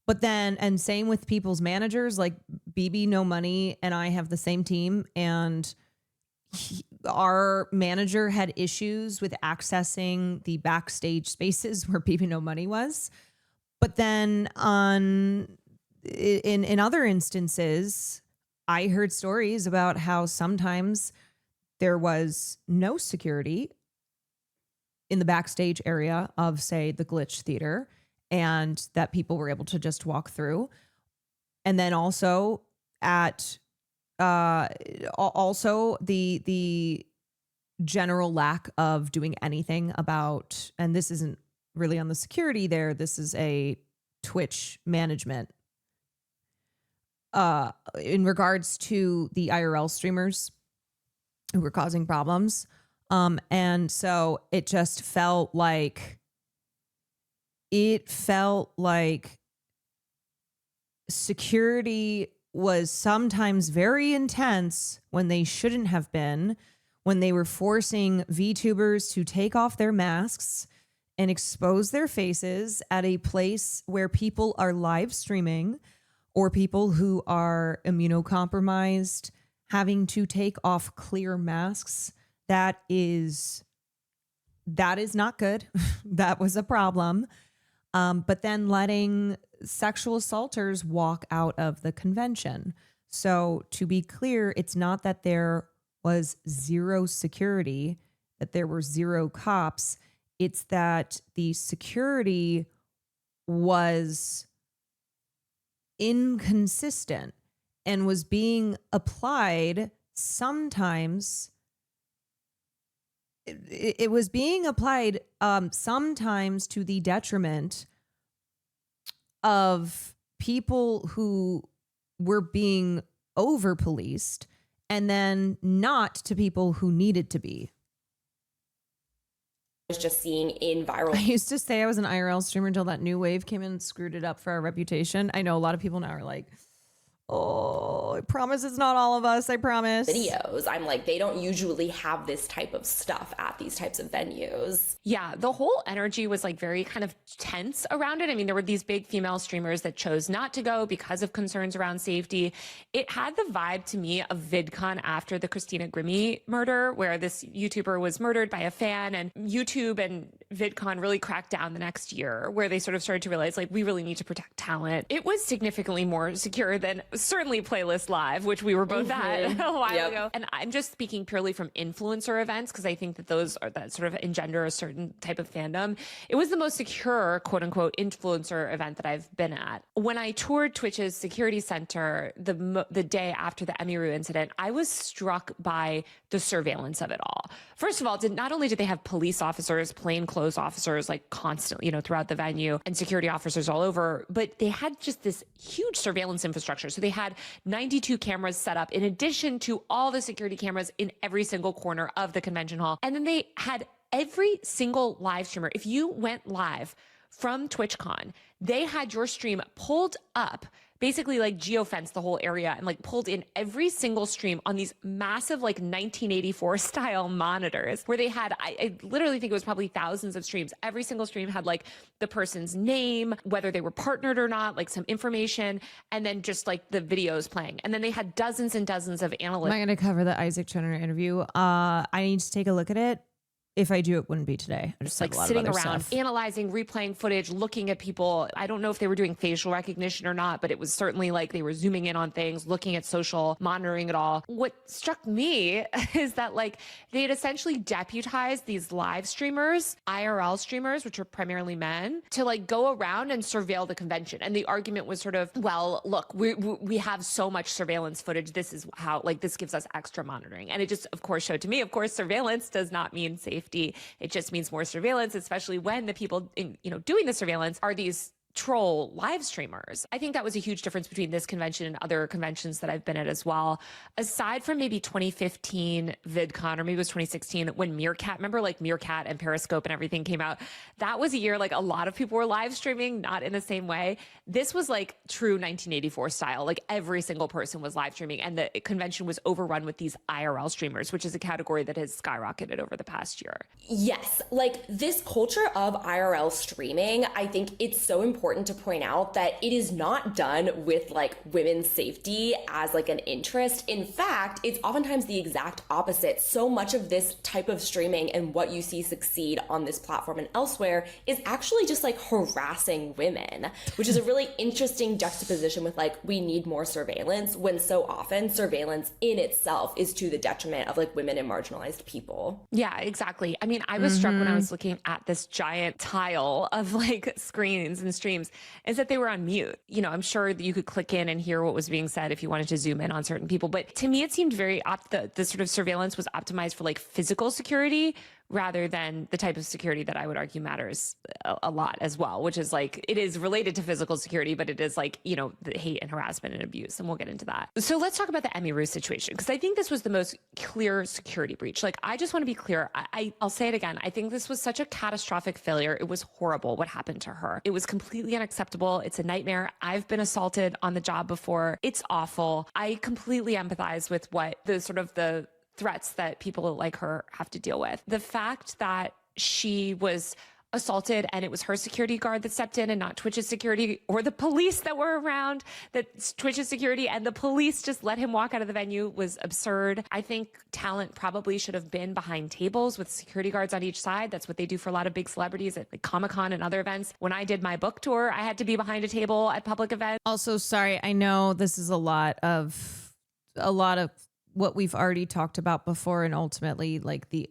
But then, and same with people's managers, like BB No Money and I have the same team, and our manager had issues with accessing the backstage spaces where BB No Money was. But then in other instances, I heard stories about how sometimes there was no security in the backstage area of, say, the Glitch Theater, and that people were able to just walk through. And then also at also the general lack of doing anything about, and this isn't really on the security there, this is a Twitch management in regards to the IRL streamers who were causing problems. And so it just felt like security was sometimes very intense when they shouldn't have been, when they were forcing VTubers to take off their masks and expose their faces at a place where people are live streaming, or people who are immunocompromised having to take off clear masks. That is not good. That was a problem. But then letting sexual assaulters walk out of the convention. So to be clear, it's not that there was zero security, that there were zero cops. It's that the security was inconsistent and was being applied sometimes. It was being applied sometimes to the detriment of people who were being over policed, and then not to people who needed to be. was just seeing in viral. I used to say I was an IRL streamer until that new wave came in and screwed it up for our reputation. I know a lot of people now are like, oh, I promise it's not all of us. I promise. Videos. I'm like, they don't usually have this type of stuff at these types of venues. Yeah, the whole energy was like very kind of tense around it. I mean, there were these big female streamers that chose not to go because of concerns around safety. It had the vibe to me of VidCon after the Christina Grimmie murder, where this YouTuber was murdered by a fan, and YouTube and VidCon really cracked down the next year, where they sort of started to realize, like, we really need to protect talent. It was significantly more secure than certainly Playlist Live, which we were both at a while ago. And I'm just speaking purely from influencer events, because I think that those are that sort of engender a certain type of fandom. It was the most secure, quote unquote, influencer event that I've been at. When I toured Twitch's security center the day after the Emiru incident, I was struck by the surveillance of it all. First of all, not only did they have police officers, plainclothes officers, like constantly, throughout the venue, and security officers all over, but they had just this huge surveillance infrastructure. So they had 92 cameras set up in addition to all the security cameras in every single corner of the convention hall. And then they had every single live streamer. If you went live from TwitchCon, they had your stream pulled up, basically like geofenced the whole area, and like pulled in every single stream on these massive like 1984 style monitors, where they had, I literally think it was probably thousands of streams. Every single stream had like the person's name, whether they were partnered or not, like some information, and then just like the videos playing. And then they had dozens and dozens of analysts. Am I going to cover the Isaac Chenner interview? I need to take a look at it. If I do, it wouldn't be today. I just like sitting around, analyzing, replaying footage, looking at people. I don't know if they were doing facial recognition or not, but it was certainly like they were zooming in on things, looking at social, monitoring it all. What struck me is that like they had essentially deputized these live streamers, IRL streamers, which are primarily men, to like go around and surveil the convention. And the argument was sort of, well, look, we have so much surveillance footage. This is how, like, this gives us extra monitoring. And it just, of course, showed to me, of course, surveillance does not mean safety. It just means more surveillance, especially when the people doing the surveillance are these troll live streamers. I think that was a huge difference between this convention and other conventions that I've been at as well. Aside from maybe 2015 VidCon, or maybe it was 2016, when Meerkat, remember like Meerkat and Periscope and everything came out? That was a year like a lot of people were live streaming, not in the same way. This was like true 1984 style. Like every single person was live streaming, and the convention was overrun with these IRL streamers, which is a category that has skyrocketed over the past year. Yes, like this culture of IRL streaming, I think it's so important to point out that it is not done with like women's safety as like an interest. In fact, it's oftentimes the exact opposite. So much of this type of streaming and what you see succeed on this platform and elsewhere is actually just like harassing women, which is a really interesting juxtaposition with like, we need more surveillance, when so often surveillance in itself is to the detriment of like women and marginalized people. Yeah, exactly. I mean, I was struck when I was looking at this giant tile of like screens and streams, is that they were on mute. I'm sure that you could click in and hear what was being said if you wanted to zoom in on certain people. But to me, it seemed very, the sort of surveillance was optimized for like physical security, rather than the type of security that I would argue matters a lot as well, which is like, it is related to physical security, but it is like, the hate and harassment and abuse. And we'll get into that. So let's talk about the Emiru situation, because I think this was the most clear security breach. Like, I just want to be clear. I'll say it again. I think this was such a catastrophic failure. It was horrible what happened to her. It was completely unacceptable. It's a nightmare. I've been assaulted on the job before. It's awful. I completely empathize with what the threats that people like her have to deal with. The fact that she was assaulted and it was her security guard that stepped in and not Twitch's security or the police that were around, that Twitch's security and the police just let him walk out of the venue, was absurd. I think talent probably should have been behind tables with security guards on each side. That's what they do for a lot of big celebrities at like Comic-Con and other events. When I did my book tour, I had to be behind a table at public events. Also, sorry, I know this is a lot of what we've already talked about before, and ultimately like the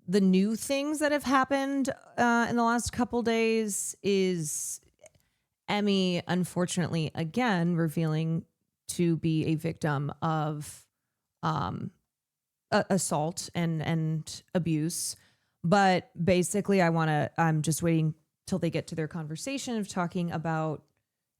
new things that have happened in the last couple days is Emmy, unfortunately, again, revealing to be a victim of assault and abuse. But basically, I'm just waiting till they get to their conversation of talking about,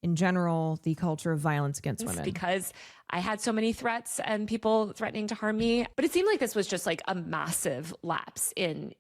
in general, the culture of violence against women. Because I had so many threats and people threatening to harm me. But it seemed like this was just like a massive lapse in,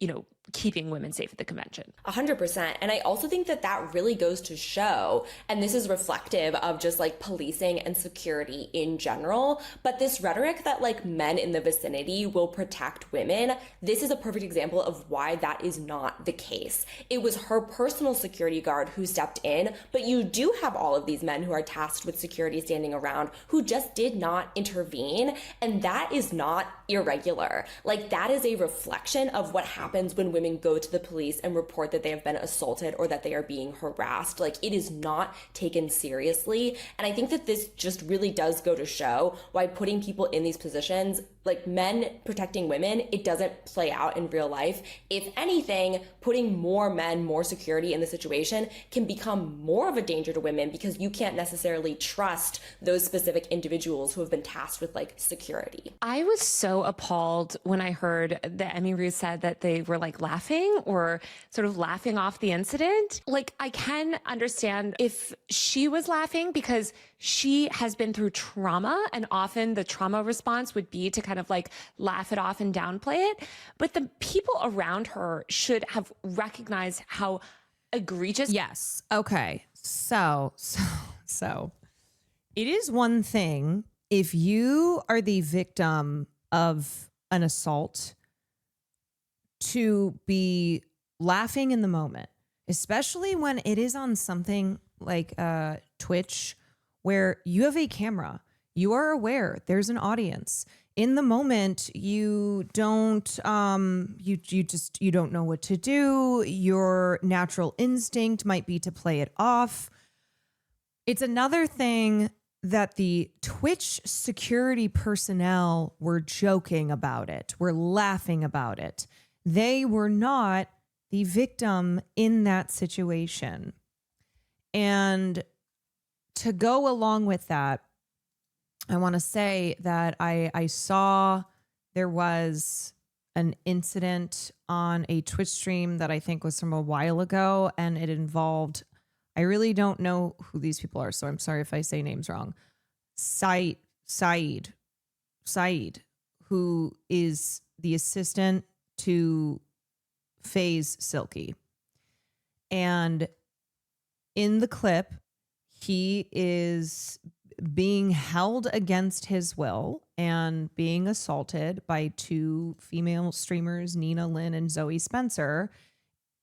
keeping women safe at the convention. 100%. And I also think that that really goes to show, and this is reflective of just like policing and security in general, but this rhetoric that like men in the vicinity will protect women, this is a perfect example of why that is not the case. It was her personal security guard who stepped in, but you do have all of these men who are tasked with security standing around who just did not intervene, and that is not irregular. Like, that is a reflection of what happens when women go to the police and report that they have been assaulted or that they are being harassed. Like, it is not taken seriously. And I think that this just really does go to show why putting people in these positions, like men protecting women, it doesn't play out in real life. If anything, putting more men, more security in the situation can become more of a danger to women because you can't necessarily trust those specific individuals who have been tasked with like security. I was so appalled when I heard that Emmy Rue said that they were like laughing or sort of laughing off the incident. Like, I can understand if she was laughing because she has been through trauma, and often the trauma response would be to kind of like laugh it off and downplay it. But the people around her should have recognized how egregious. Yes. Okay. So it is one thing if you are the victim of an assault to be laughing in the moment, especially when it is on something like Twitch where you have a camera, you are aware there's an audience. In the moment, you don't you don't know what to do. Your natural instinct might be to play it off. It's another thing that the Twitch security personnel were joking about it, were laughing about it. They were not the victim in that situation. And to go along with that, I want to say that I saw there was an incident on a Twitch stream that I think was from a while ago, and it involved, I really don't know who these people are, so I'm sorry if I say names wrong. Saeed, who is the assistant to FaZe Silky. And in the clip, he is being held against his will and being assaulted by two female streamers, Nina Lynn and Zoe Spencer.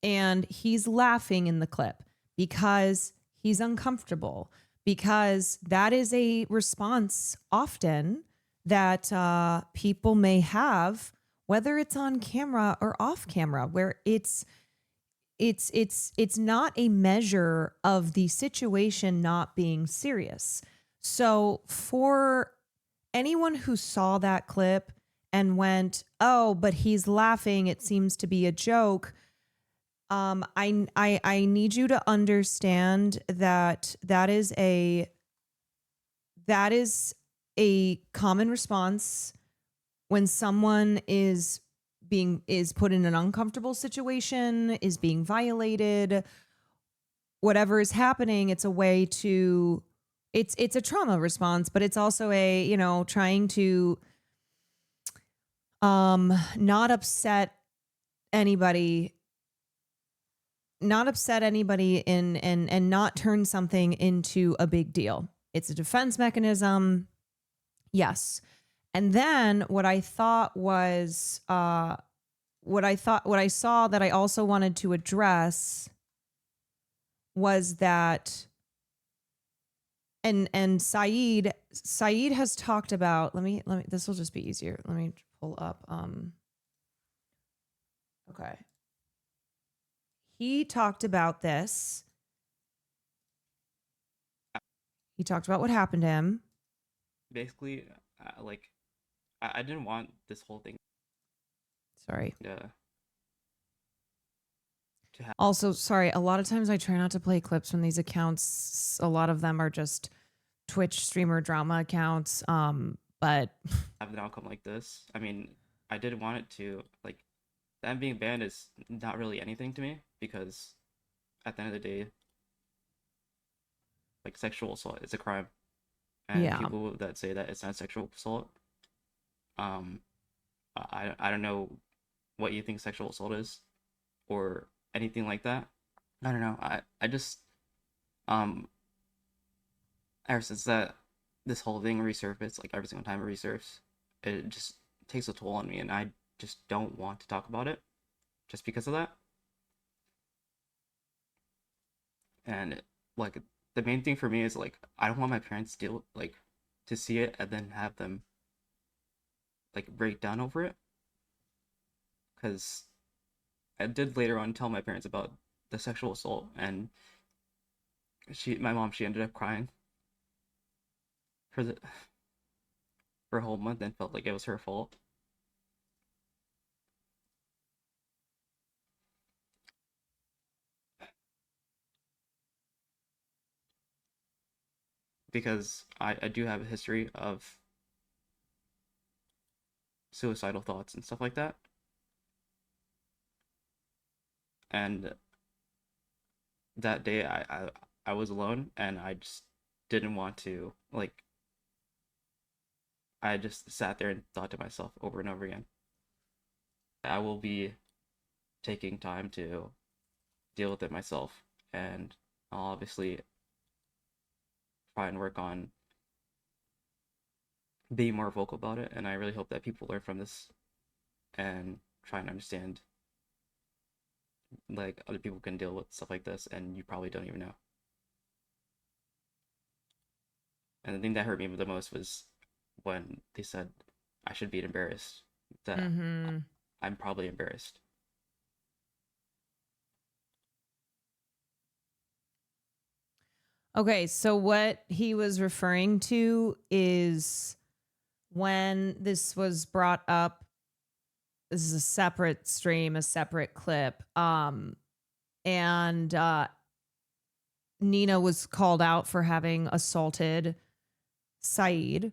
And he's laughing in the clip because he's uncomfortable, because that is a response often that people may have, whether it's on camera or off camera, where it's not a measure of the situation not being serious. So for anyone who saw that clip and went, "Oh, but he's laughing, it seems to be a joke," I need you to understand that that is a common response when someone is put in an uncomfortable situation, is being violated, whatever is happening. It's a way to, it's a trauma response, but it's also a, trying to not upset anybody in and not turn something into a big deal. It's a defense mechanism. Yes. And then what I saw that I also wanted to address was that, and Saeed has talked about, let me, this will just be easier. Let me pull up. Okay. He talked about this. He talked about what happened to him. Basically, I didn't want this whole thing. Sorry. To have. Also, sorry, a lot of times I try not to play clips from these accounts. A lot of them are just Twitch streamer drama accounts. But Have an outcome like this. I mean, I did want it to, them being banned is not really anything to me, because at the end of the day, sexual assault is a crime. And yeah. People that say that it's not sexual assault, I don't know what you think sexual assault is or anything like that. I don't know. I just ever since that this whole thing resurfaced, every single time it resurfaces, it just takes a toll on me, and I just don't want to talk about it just because of that. And the main thing for me is I don't want my parents to to see it and then have them break down over it, because I did later on tell my parents about the sexual assault, and my mom, she ended up crying for for a whole month and felt like it was her fault. Because I do have a history of suicidal thoughts and stuff like that. And that day I was alone, and I just didn't want to, like, I just sat there and thought to myself over and over again. I will be taking time to deal with it myself, and I'll obviously try and work on being more vocal about it, and I really hope that people learn from this and try and understand, like, other people can deal with stuff like this and you probably don't even know. And the thing that hurt me the most was when they said I should be embarrassed, that I'm probably embarrassed. Okay, so what he was referring to is when this was brought up, this is a separate stream, a separate clip. And Nina was called out for having assaulted Saeed.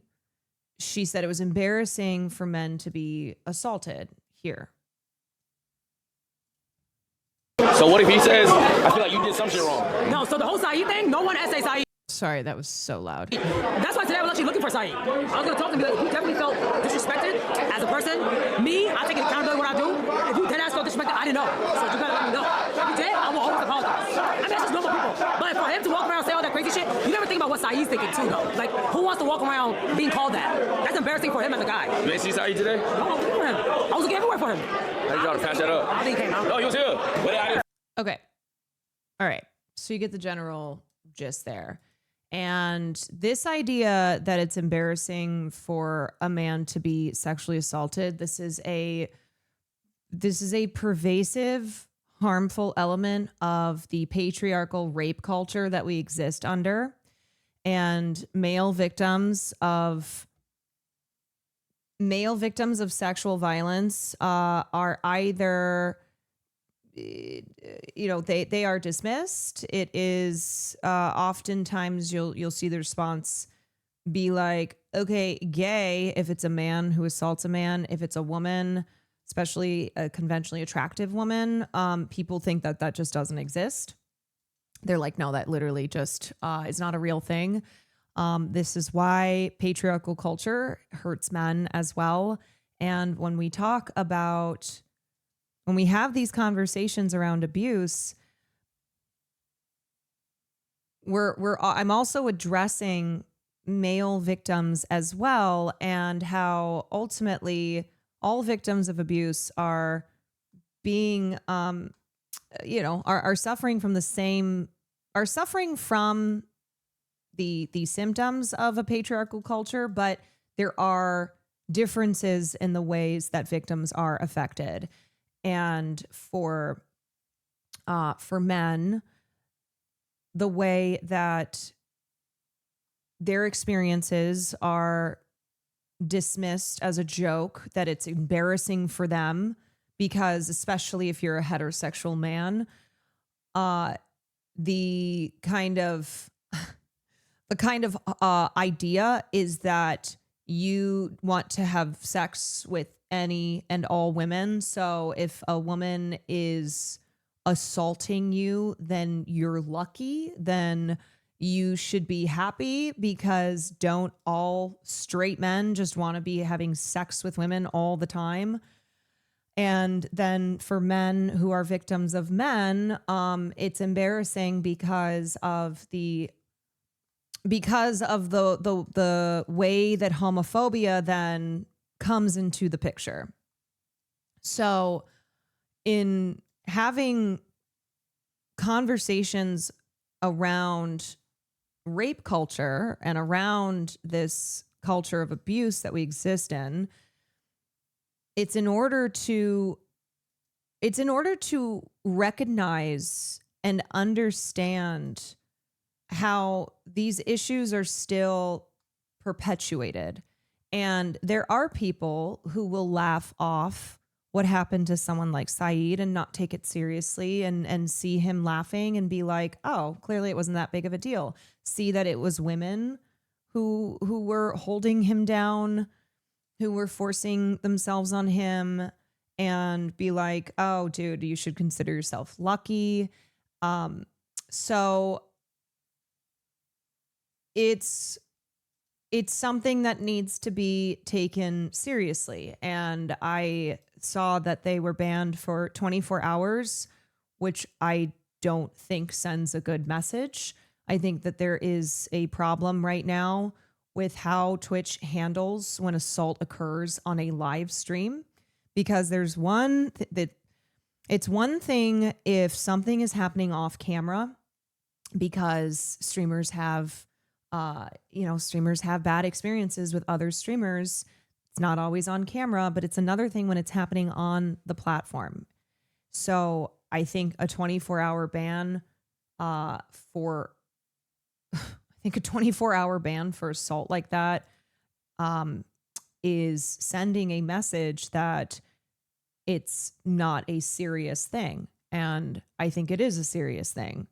She said it was embarrassing for men to be assaulted here. So what if he says, I feel like you did some shit wrong? No, so the whole Saeed thing, no one essay Saeed. Sorry, that was so loud. That's why today I was actually looking for Saeed. I was going to talk to him, like, he definitely felt disrespected as a person. Me, I take accountability what I do. If you dead ass felt disrespected, I didn't know. So you better let me know. If you did, I will always apologize. I mean, that's just normal people. But for him to walk around and say all that crazy shit, you never think about what Saeed's thinking too, though. Like, who wants to walk around being called that? That's embarrassing for him as a guy. You ain't see Saeed today? No, I was looking for him. I was looking everywhere for him. How you trying to patch that up? I think he came out. No, he was here. But I didn't. Okay. All right. So you get the general gist there. And this idea that it's embarrassing for a man to be sexually assaulted, this is a pervasive, harmful element of the patriarchal rape culture that we exist under. And male victims of sexual violence are either, they are dismissed. It is oftentimes you'll see the response be like, okay, gay, if it's a man who assaults a man. If it's a woman, especially a conventionally attractive woman, people think that just doesn't exist. They're like, no, that literally just is not a real thing. This is why patriarchal culture hurts men as well. And when we have these conversations around abuse, I'm also addressing male victims as well, and how ultimately all victims of abuse are being, are suffering from the symptoms of a patriarchal culture, but there are differences in the ways that victims are affected. And for men, the way that their experiences are dismissed as a joke, that it's embarrassing for them, because especially if you're a heterosexual man, the kind of idea is that you want to have sex with any and all women. So if a woman is assaulting you, then you're lucky. Then you should be happy, because don't all straight men just want to be having sex with women all the time? And then for men who are victims of men, it's embarrassing because of the way that homophobia then comes into the picture. So in having conversations around rape culture and around this culture of abuse that we exist in, it's in order to it's in order to recognize and understand how these issues are still perpetuated. And there are people who will laugh off what happened to someone like Saeed and not take it seriously and see him laughing and be like, oh, clearly it wasn't that big of a deal. See that it was women who were holding him down, who were forcing themselves on him, and be like, oh, dude, you should consider yourself lucky. So it's something that needs to be taken seriously. And I saw that they were banned for 24 hours, which I don't think sends a good message. I think that there is a problem right now with how Twitch handles when assault occurs on a live stream, because there's it's one thing if something is happening off camera, because streamers have bad experiences with other streamers. It's not always on camera, but it's another thing when it's happening on the platform. So I think a 24-hour ban for assault like that is sending a message that it's not a serious thing. And I think it is a serious thing.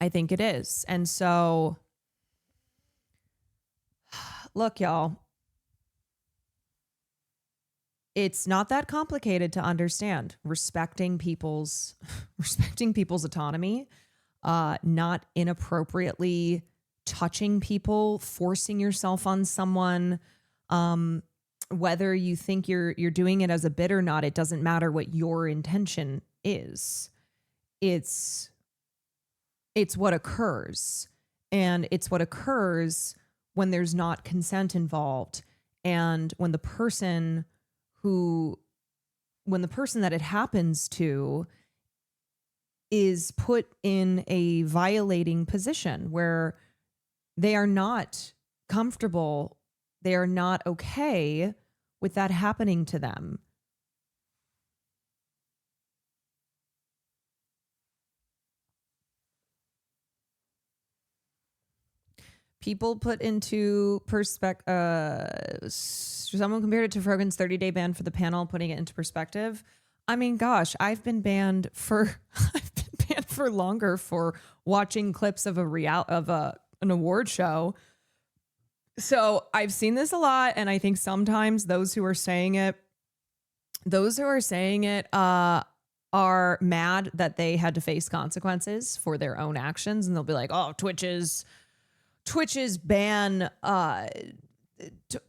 I think it is. And so, look, y'all, it's not that complicated to understand. Respecting people's autonomy, not inappropriately touching people, forcing yourself on someone, whether you think you're doing it as a bit or not, it doesn't matter what your intention is. It's what occurs. And it's what occurs when there's not consent involved. And when the person that it happens to is put in a violating position where they are not comfortable, they are not okay with that happening to them. People put into perspective, someone compared it to Rogan's 30-day ban for the panel, putting it into perspective. I mean, gosh, I've been banned for longer for watching clips of an award show. So I've seen this a lot, and I think sometimes those who are saying it are mad that they had to face consequences for their own actions, and they'll be like, "Oh, Twitch's ban,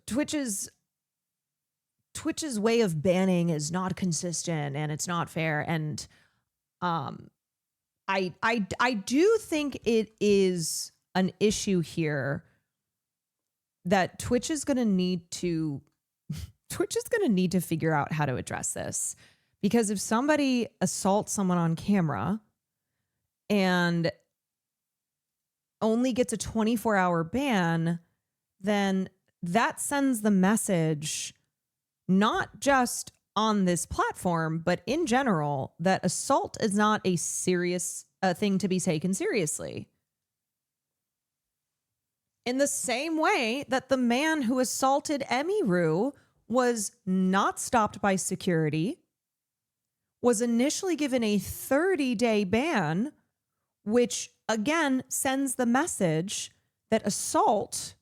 Twitch's way of banning is not consistent and it's not fair." And I do think it is an issue here that Twitch is going to need to figure out how to address this. Because if somebody assaults someone on camera and only gets a 24-hour ban, then that sends the message, not just on this platform, but in general, that assault is not a serious thing to be taken seriously. In the same way that the man who assaulted Emiru was not stopped by security, was initially given a 30-day ban, which again sends the message that assault,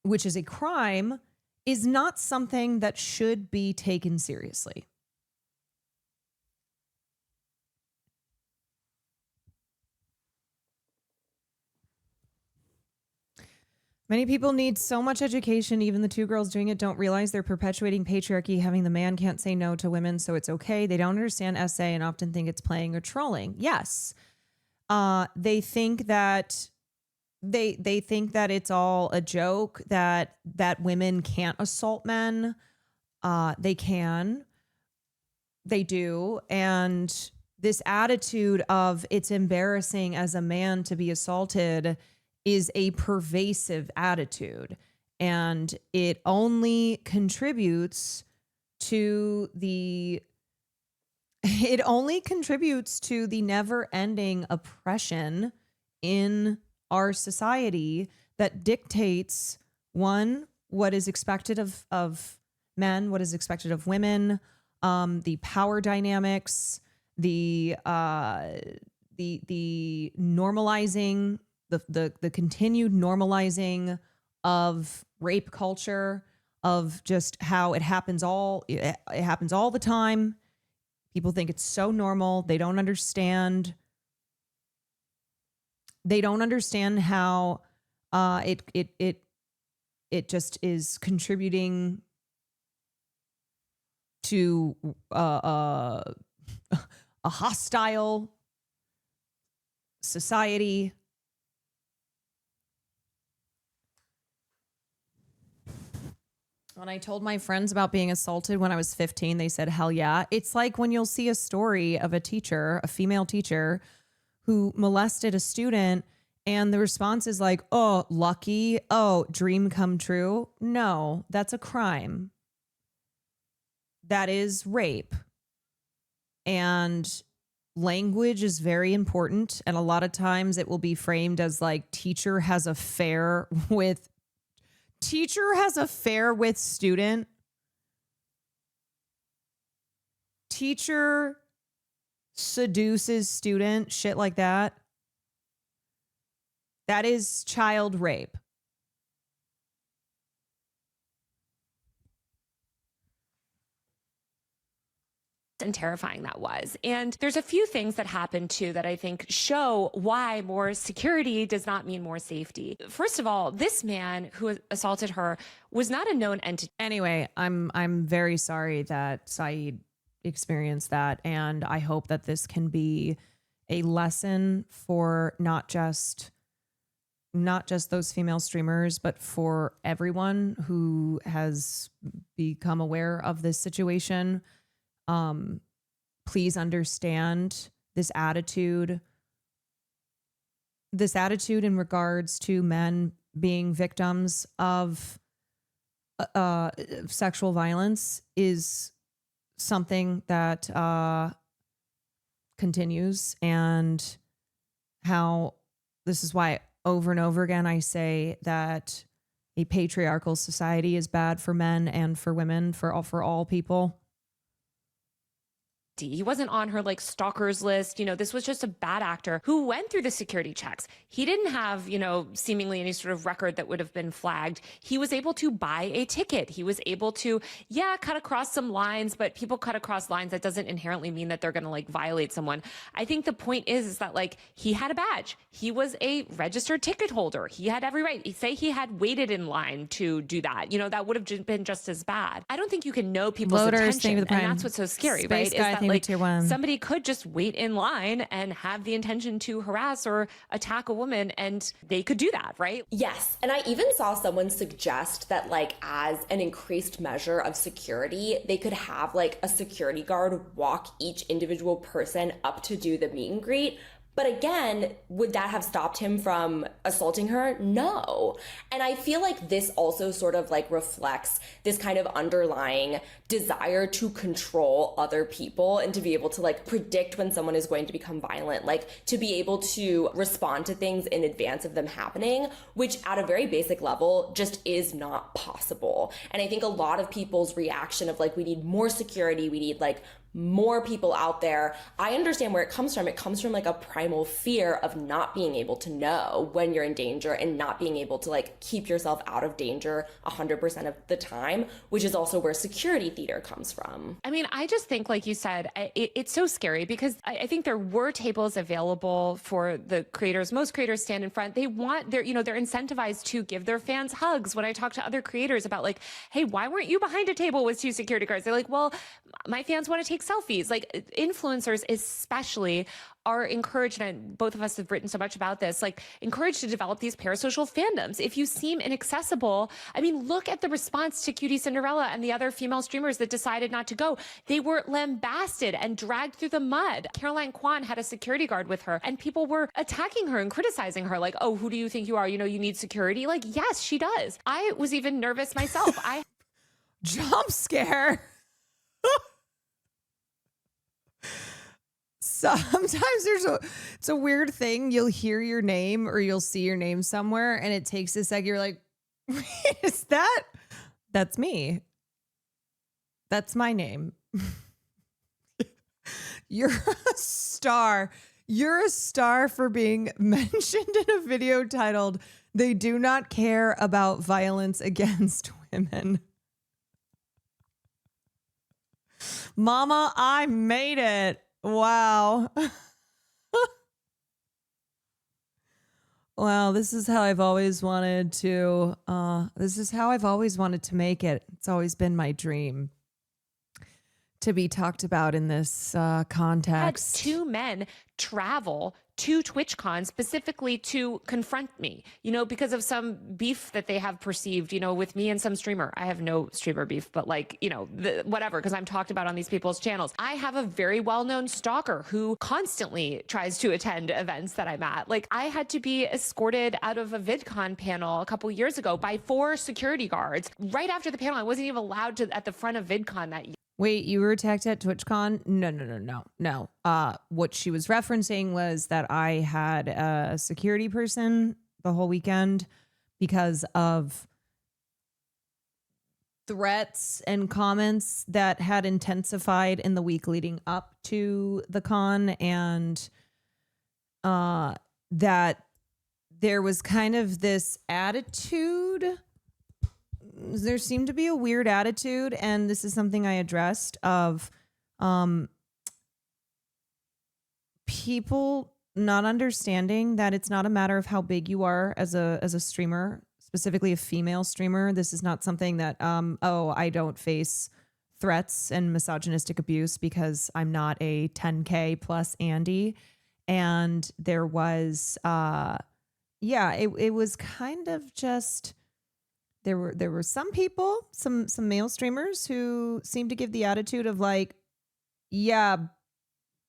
which is a crime, is not something that should be taken seriously. Many people need so much education. Even the two girls doing it don't realize they're perpetuating patriarchy, having the man can't say no to women, so it's okay. They don't understand SA and often think it's playing or trolling. Yes. They think that they think that it's all a joke, that women can't assault men. They can. They do. And this attitude of it's embarrassing as a man to be assaulted is a pervasive attitude. And it only contributes to the never-ending oppression in our society that dictates, one, what is expected of men, what is expected of women, the power dynamics, the normalizing, the continued normalizing of rape culture, of just how it happens all the time. People think it's so normal. They don't understand. They don't understand how it just is contributing to a hostile society. When I told my friends about being assaulted when I was 15, they said, hell yeah. It's like when you'll see a story of a teacher, a female teacher, who molested a student, and the response is like, oh, lucky. Oh, dream come true. No, that's a crime. That is rape. And language is very important. And a lot of times it will be framed as like teacher has affair with student. Teacher seduces student, shit like that. That is child rape. And terrifying that was. And there's a few things that happen too that I think show why more security does not mean more safety. First of all, this man who assaulted her was not a known entity. Anyway, I'm very sorry that Saeed experienced that, and I hope that this can be a lesson for not just those female streamers, but for everyone who has become aware of this situation. Please understand this attitude in regards to men being victims of sexual violence is something that continues, and how this is why over and over again I say that a patriarchal society is bad for men and for women, for all people. He wasn't on her like stalkers list. You know, this was just a bad actor who went through the security checks. He didn't have, you know, seemingly any sort of record that would have been flagged. He was able to buy a ticket. He was able to, cut across some lines, but people cut across lines. That doesn't inherently mean that they're going to like violate someone. I think the point is that like he had a badge. He was a registered ticket holder. He had every right. Say he had waited in line to do that. You know, that would have been just as bad. I don't think you can know people's attention. And that's what's so scary, right? Is that like somebody could just wait in line and have the intention to harass or attack a woman, and they could do that, right? Yes. And I even saw someone suggest that like as an increased measure of security, they could have like a security guard walk each individual person up to do the meet and greet. But again, would that have stopped him from assaulting her? No. And I feel like this also sort of like reflects this kind of underlying desire to control other people and to be able to like predict when someone is going to become violent, like to be able to respond to things in advance of them happening, which at a very basic level just is not possible. And I think a lot of people's reaction of like, we need more security, we need like more people out there. I understand where it comes from. It comes from like a primal fear of not being able to know when you're in danger and not being able to like keep yourself out of danger 100% of the time, which is also where security theater comes from. I mean, I just think, like you said, it's so scary because I think there were tables available for the creators. Most creators stand in front. They're incentivized to give their fans hugs. When I talk to other creators about like, hey, why weren't you behind a table with 2 security guards? They're like, well, my fans want to take take selfies. Like influencers especially are encouraged, and both of us have written so much about this, like encouraged to develop these parasocial fandoms. If you seem inaccessible, I mean, look at the response to Cutie Cinderella and the other female streamers that decided not to go. They were lambasted and dragged through the mud. Caroline Kwan had a security guard with her, and people were attacking her and criticizing her, like, oh, who do you think you are? You know, you need security. Like, yes, she does. I was even nervous myself. I Jump scare. Sometimes it's a weird thing. You'll hear your name or you'll see your name somewhere and it takes a sec. You're like, wait, that's me. That's my name. You're a star. You're a star for being mentioned in a video titled, "They do not care about violence against women." Mama, I made it. Wow. Wow, this is how I've always wanted to make it. It's always been my dream to be talked about in this had context. 2 men travel to TwitchCon specifically to confront me, you know, because of some beef that they have perceived, you know, with me and some streamer. I have no streamer beef, but like, you know, whatever, because I'm talked about on these people's channels. I have a very well-known stalker who constantly tries to attend events that I'm at. Like, I had to be escorted out of a VidCon panel a couple years ago by 4 security guards. Right after the panel, I wasn't even allowed to at the front of VidCon that year. Wait, you were attacked at TwitchCon? No. What she was referencing was that I had a security person the whole weekend because of threats and comments that had intensified in the week leading up to the con, and that there was kind of this attitude. There seemed to be a weird attitude, and this is something I addressed, of people not understanding that it's not a matter of how big you are as a streamer, specifically a female streamer. This is not something that I don't face threats and misogynistic abuse because I'm not a 10K plus Andy. And there was it was kind of just, there were some people, some male streamers who seemed to give the attitude of like, yeah,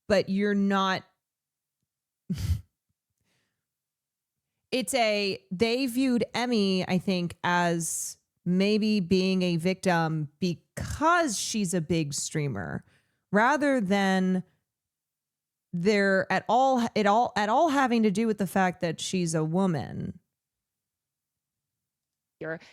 but you're not. They viewed Emmy, I think, as maybe being a victim because she's a big streamer, rather than at all having to do with the fact that she's a woman.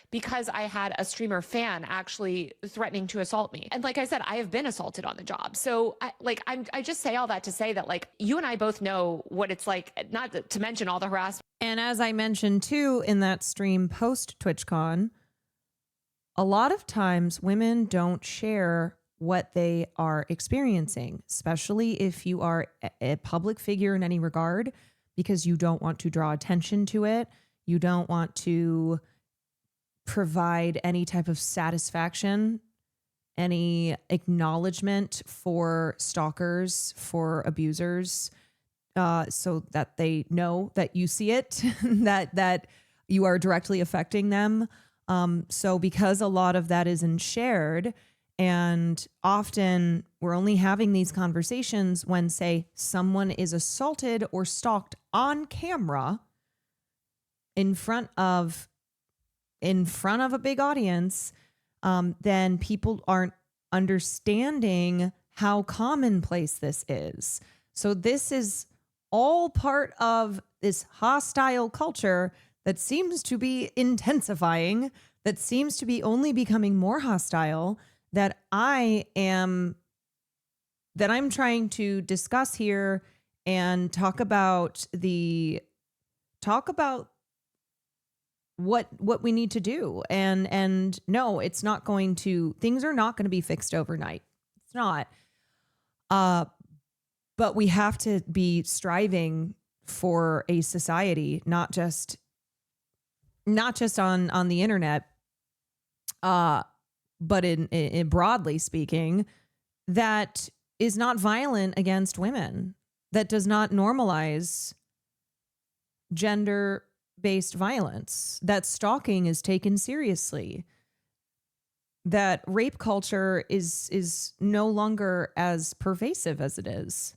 Because I had a streamer fan actually threatening to assault me. And like I said, I have been assaulted on the job. So I just say all that to say that, like, you and I both know what it's like, not to mention all the harassment. And as I mentioned too in that stream post TwitchCon, a lot of times women don't share what they are experiencing, especially if you are a public figure in any regard, because you don't want to draw attention to it. You don't want to provide any type of satisfaction, any acknowledgement for stalkers, for abusers, so that they know that you see it, that you are directly affecting them. So because a lot of that isn't shared, and often we're only having these conversations when, say, someone is assaulted or stalked on camera in front of a big audience, then people aren't understanding how commonplace this is. So this is all part of this hostile culture that seems to be intensifying, that seems to be only becoming more hostile, that I'm trying to discuss here and talk about what we need to do. And no, it's not going to, things are not going to be fixed overnight. It's not. But we have to be striving for a society, not just on the internet, but in broadly speaking, that is not violent against women, that does not normalize gender-based violence, that stalking is taken seriously, that rape culture is no longer as pervasive as it is.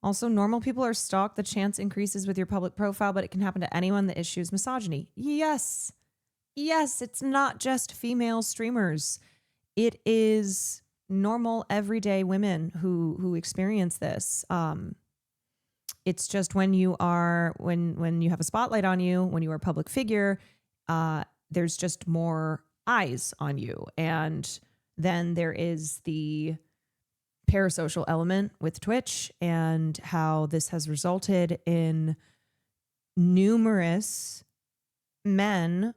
Also, normal people are stalked. The chance increases with your public profile, but it can happen to anyone. The issue is misogyny. Yes. Yes, it's not just female streamers. It is normal, everyday women who experience this. It's just when you are when you have a spotlight on you, when you are a public figure, there's just more eyes on you. And then there is the parasocial element with Twitch and how this has resulted in numerous men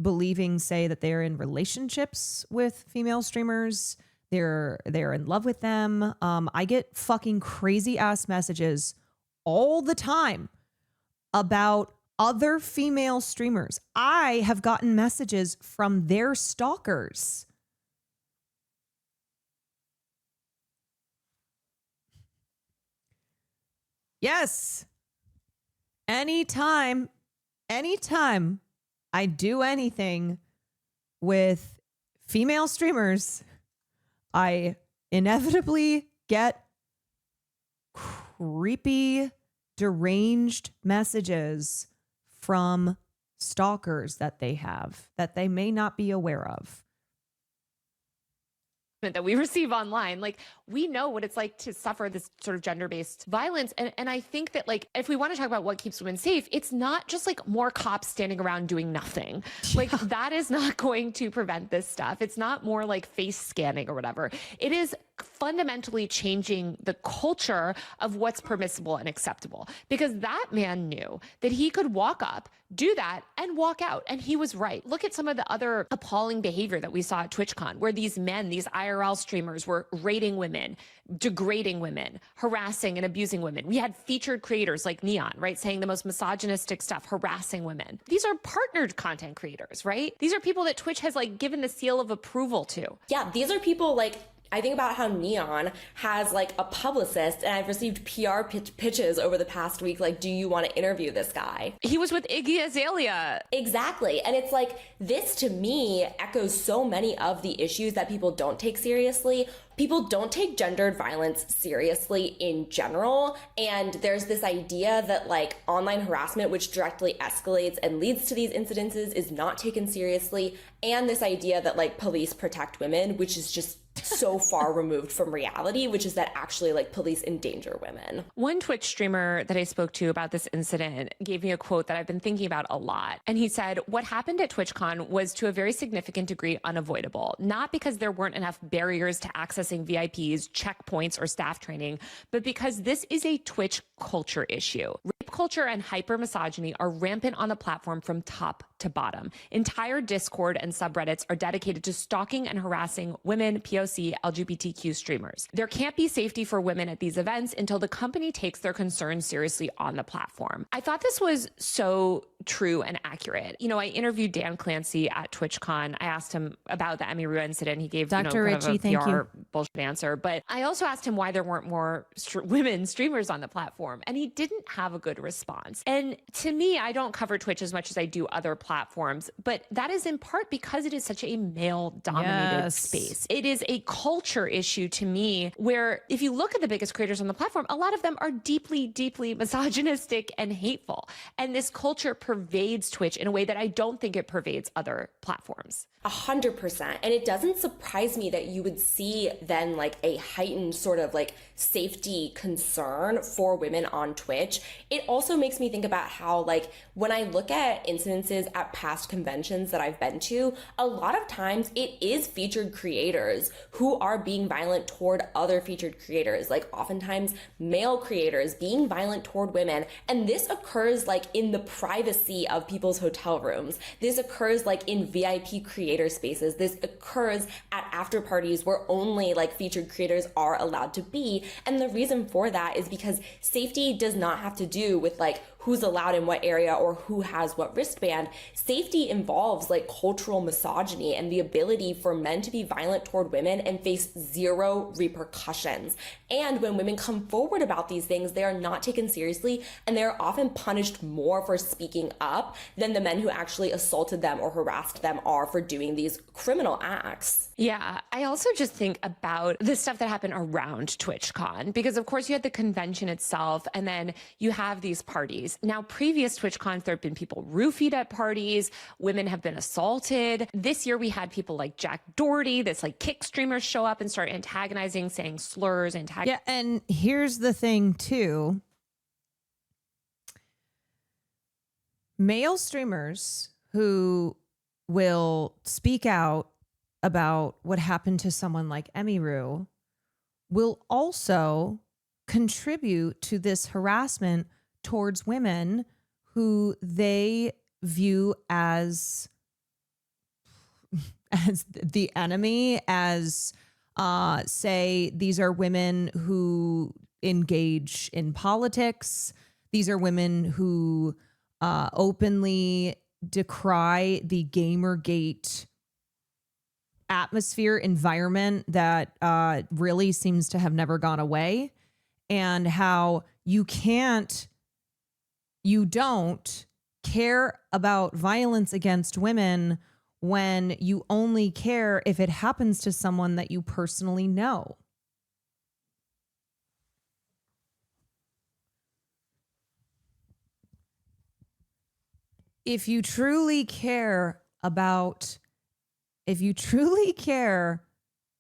believing, say, that they're in relationships with female streamers. They're in love with them. I get fucking crazy ass messages all the time about other female streamers. I have gotten messages from their stalkers. Yes. Anytime I do anything with female streamers, I inevitably get creepy, deranged messages from stalkers that they have that they may not be aware of. That we receive online, like, we know what it's like to suffer this sort of gender-based violence. And I think that, like, if we want to talk about what keeps women safe, it's not just like more cops standing around doing nothing. Like, that is not going to prevent this stuff. It's not more like face scanning or whatever. It is fundamentally changing the culture of what's permissible and acceptable, because that man knew that he could walk up, do that, and walk out. And he was right. Look at some of the other appalling behavior that we saw at TwitchCon, where these men, these IRL streamers, were rating women, degrading women, harassing and abusing women. We had featured creators like Neon, right, saying the most misogynistic stuff, harassing women. These are partnered content creators, right? These are people that Twitch has, like, given the seal of approval to. Yeah, these are people, like, I think about how Neon has, like, a publicist, and I've received PR pitches over the past week, like, do you want to interview this guy? He was with Iggy Azalea. Exactly. And it's like, this to me echoes so many of the issues that people don't take seriously. People don't take gendered violence seriously in general. And there's this idea that, like, online harassment, which directly escalates and leads to these incidences, is not taken seriously. And this idea that, like, police protect women, which is just so far removed from reality, which is that actually, like, police endanger women. One Twitch streamer that I spoke to about this incident gave me a quote that I've been thinking about a lot. And he said, what happened at TwitchCon was to a very significant degree unavoidable, not because there weren't enough barriers to accessing VIPs, checkpoints, or staff training, but because this is a Twitch culture issue. Rape culture and hyper-misogyny are rampant on the platform from top to bottom. Entire Discord and subreddits are dedicated to stalking and harassing women, POC, LGBTQ streamers. There can't be safety for women at these events until the company takes their concerns seriously on the platform. I thought this was so true and accurate. You know, I interviewed Dan Clancy at TwitchCon. I asked him about the Emmy Rue incident. He gave, Dr. Ritchie, kind of a PR bullshit answer. But I also asked him why there weren't more women streamers on the platform, and he didn't have a good response. And to me, I don't cover Twitch as much as I do other platforms, but that is in part because it is such a male-dominated space. It is a culture issue to me, where if you look at the biggest creators on the platform, a lot of them are deeply, deeply misogynistic and hateful. And this culture pervades Twitch in a way that I don't think it pervades other platforms. 100%. And it doesn't surprise me that you would see then, like, a heightened sort of, like, safety concern for women on Twitch. It also makes me think about how, like, when I look at incidences at past conventions that I've been to, a lot of times it is featured creators who are being violent toward other featured creators, like oftentimes male creators being violent toward women. And this occurs, like, in the privacy of people's hotel rooms. This occurs, like, in VIP creator spaces. This occurs at after parties where only, like, featured creators are allowed to be. And the reason for that is because safety does not have to do with, like, who's allowed in what area or who has what wristband. Safety involves like cultural misogyny and the ability for men to be violent toward women and face zero repercussions. And when women come forward about these things, they are not taken seriously, and they're often punished more for speaking up than the men who actually assaulted them or harassed them are for doing these criminal acts. Yeah, I also just think about the stuff that happened around TwitchCon, because of course you had the convention itself, and then you have these parties. Now, previous TwitchCons, there have been people roofied at parties, women have been assaulted. This year we had people like Jack Doherty, this like kick streamers, show up and start antagonizing, saying slurs, Yeah, and here's the thing too. Male streamers who will speak out about what happened to someone like Emiru will also contribute to this harassment towards women who they view as the enemy, as say these are women who engage in politics. These are women who openly decry the Gamergate atmosphere, environment that really seems to have never gone away, and how you don't care about violence against women when you only care if it happens to someone that you personally know. If you truly care,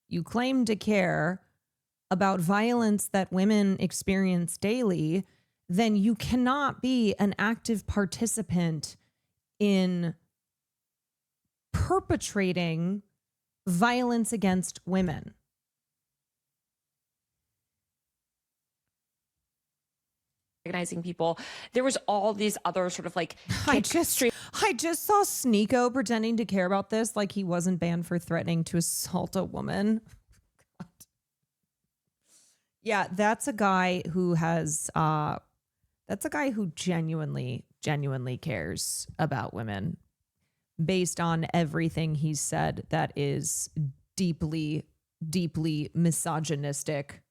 you claim to care about violence that women experience daily, then you cannot be an active participant in perpetrating violence against women. Organizing people. There was all these other sort of like I just saw Sneeko pretending to care about this, like he wasn't banned for threatening to assault a woman. God. Yeah, that's a guy who genuinely cares about women based on everything he's said that is deeply misogynistic.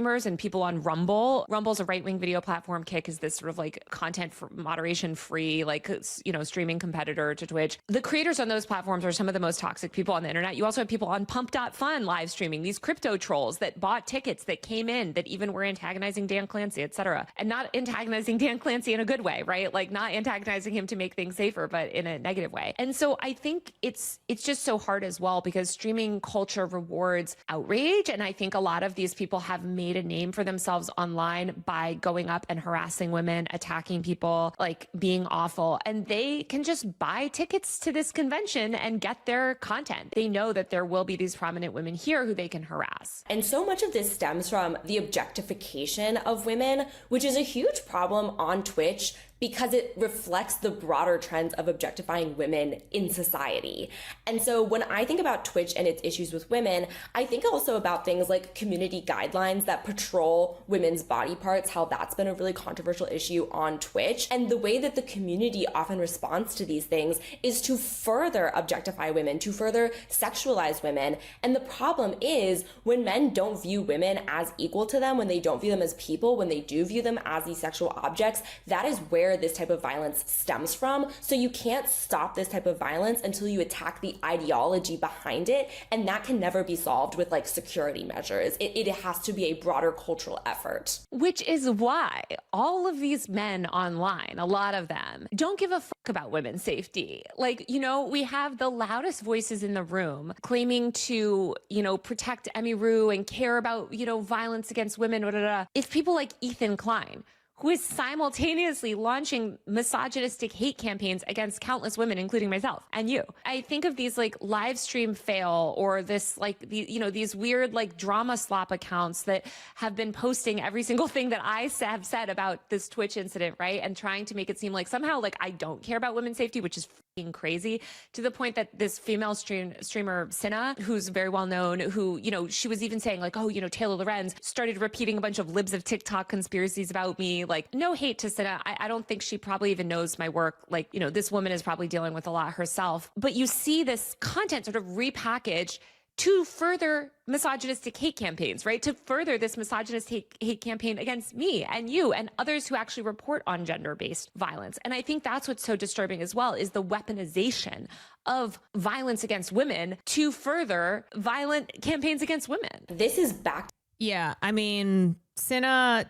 And people on Rumble. Rumble's a right-wing video platform. Kick is this sort of like content for moderation free, like, you know, streaming competitor to Twitch. The creators on those platforms are some of the most toxic people on the internet. You also have people on Pump.fun live streaming, these crypto trolls that bought tickets, that came in, that even were antagonizing Dan Clancy, etc. And not antagonizing Dan Clancy in a good way, right? Like not antagonizing him to make things safer, but in a negative way. And so I think it's just so hard as well, because streaming culture rewards outrage. And I think a lot of these people have made a name for themselves online by going up and harassing women, attacking people, like being awful. And they can just buy tickets to this convention and get their content. They know that there will be these prominent women here who they can harass. And so much of this stems from the objectification of women, which is a huge problem on Twitch, because it reflects the broader trends of objectifying women in society. And so when I think about Twitch and its issues with women, I think also about things like community guidelines that patrol women's body parts, how that's been a really controversial issue on Twitch. And the way that the community often responds to these things is to further objectify women, to further sexualize women. And the problem is when men don't view women as equal to them, when they don't view them as people, when they do view them as these sexual objects, that is where this type of violence stems from. So you can't stop this type of violence until you attack the ideology behind it. And that can never be solved with like security measures. It has to be a broader cultural effort. Which is why all of these men online, a lot of them, don't give a fuck about women's safety. Like, you know, we have the loudest voices in the room claiming to, you know, protect Emiru and care about, you know, violence against women. Blah, blah, blah. If people like Ethan Klein, who is simultaneously launching misogynistic hate campaigns against countless women, including myself and you. I think of these like live stream fail or this like, these weird like drama slop accounts that have been posting every single thing that I have said about this Twitch incident, right? And trying to make it seem like somehow like I don't care about women's safety, which is freaking crazy, to the point that this female streamer, Cinna, who's very well known, who, she was even saying like, oh, Taylor Lorenz started repeating a bunch of libs of TikTok conspiracies about me. Like, no hate to Cinna. I don't think she probably even knows my work. Like, this woman is probably dealing with a lot herself. But you see this content sort of repackaged to further misogynistic hate campaigns, right? To further this misogynist hate campaign against me and you and others who actually report on gender-based violence. And I think that's what's so disturbing as well, is the weaponization of violence against women to further violent campaigns against women. This is back. Yeah, I mean, Cinna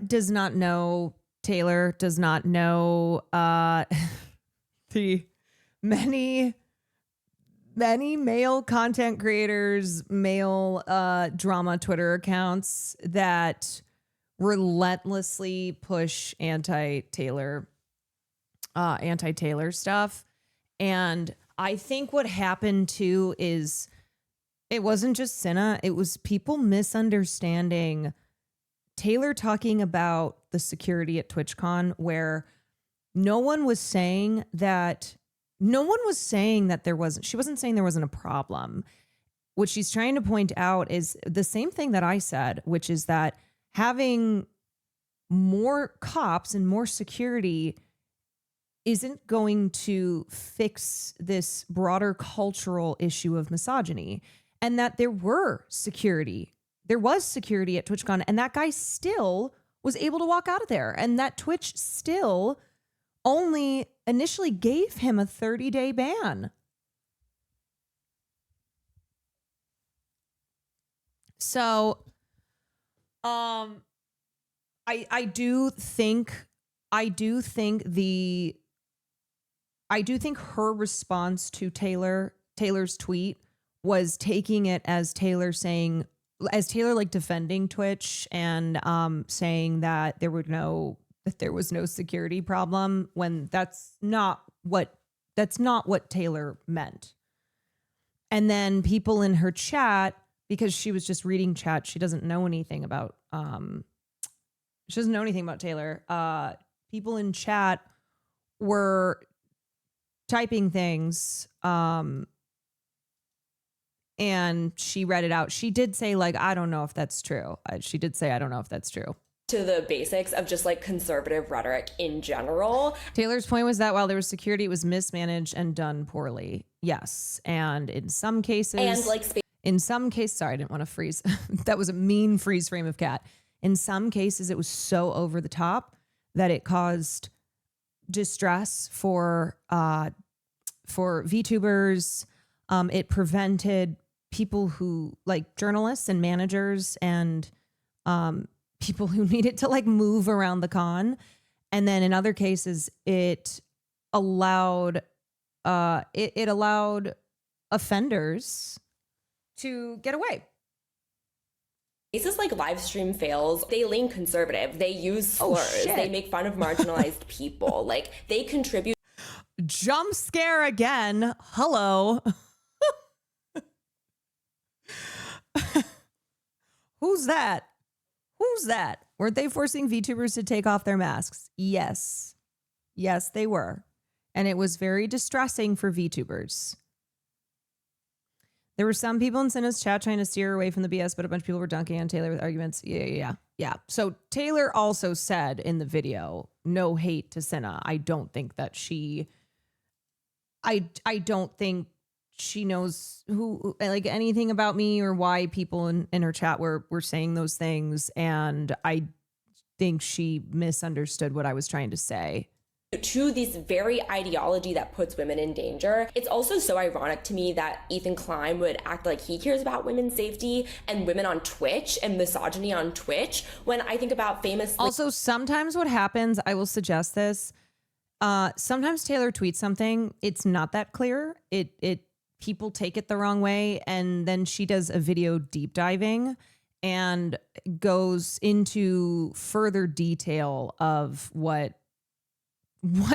does not know, Taylor does not know the many male content creators, male drama Twitter accounts that relentlessly push anti-Taylor stuff. And I think what happened too is it wasn't just Cinna, it was people misunderstanding Taylor talking about the security at TwitchCon, where no one was saying that she wasn't saying there wasn't a problem. What she's trying to point out is the same thing that I said, which is that having more cops and more security isn't going to fix this broader cultural issue of misogyny, and that there was security at TwitchCon, and that guy still was able to walk out of there, and that Twitch still only initially gave him a 30-day ban. So, I do think her response to Taylor's tweet was taking it as Taylor like defending Twitch and saying that there was no security problem, when that's not what Taylor meant. And then people in her chat, because she was just reading chat, she doesn't know anything about Taylor. People in chat were typing things and she read it out. She did say like, I don't know if that's true. She did say, I don't know if that's true. To the basics of just like conservative rhetoric in general. Taylor's point was that while there was security, it was mismanaged and done poorly. Yes. And in some cases, sorry, I didn't want to freeze. That was a mean freeze frame of Kat. In some cases, it was so over the top that it caused distress for VTubers. It prevented people who, like journalists and managers and people who needed to like move around the con. And then in other cases, it allowed offenders to get away. Cases like live stream fails, they lean conservative. They use slurs. They make fun of marginalized people. Like, they contribute. Jump scare again. Hello. Who's that? Weren't they forcing VTubers to take off their masks? Yes. Yes, they were. And it was very distressing for VTubers. There were some people in Cinna's chat trying to steer away from the BS, but a bunch of people were dunking on Taylor with arguments. Yeah. So Taylor also said in the video, no hate to Cinna. I don't think that I don't think she knows who, like, anything about me or why people in her chat were saying those things. And I think she misunderstood what I was trying to say. To this very ideology that puts women in danger. It's also so ironic to me that Ethan Klein would act like he cares about women's safety and women on Twitch and misogyny on Twitch, when I think about famous. Also, sometimes what happens, I will suggest this. Sometimes Taylor tweets something, it's not that clear. People take it the wrong way, and then she does a video deep diving, and goes into further detail of what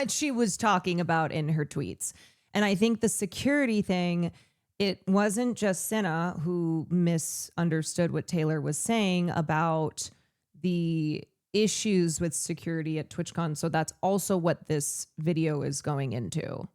she was talking about in her tweets. And I think the security thing, it wasn't just Cinna who misunderstood what Taylor was saying about the issues with security at TwitchCon. So that's also what this video is going into.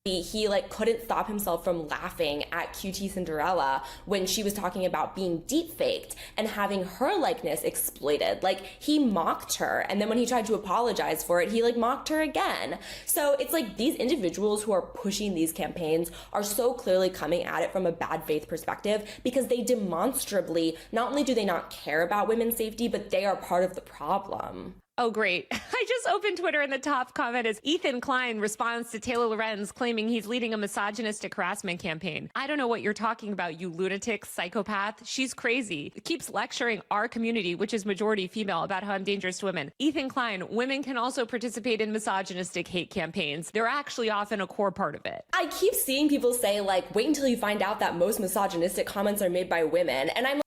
He like couldn't stop himself from laughing at QT Cinderella when she was talking about being deep faked and having her likeness exploited. Like, he mocked her, and then when he tried to apologize for it, he like mocked her again. So it's like these individuals who are pushing these campaigns are so clearly coming at it from a bad faith perspective, because they demonstrably, not only do they not care about women's safety, but they are part of the problem. Oh, great. I just opened Twitter and the top comment is Ethan Klein responds to Taylor Lorenz claiming he's leading a misogynistic harassment campaign. I don't know what you're talking about, you lunatic psychopath. She's crazy. Keeps lecturing our community, which is majority female, about how I'm dangerous to women. Ethan Klein, women can also participate in misogynistic hate campaigns. They're actually often a core part of it. I keep seeing people say, like, wait until you find out that most misogynistic comments are made by women. And I'm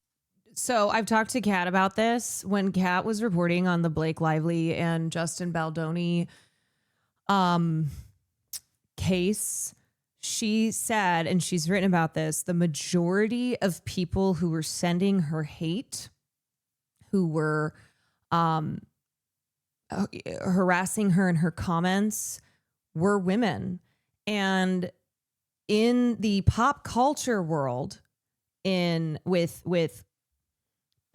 So I've talked to Kat about this. When Kat was reporting on the Blake Lively and Justin Baldoni case, she said, and she's written about this, the majority of people who were sending her hate, who were harassing her in her comments, were women. And in the pop culture world, with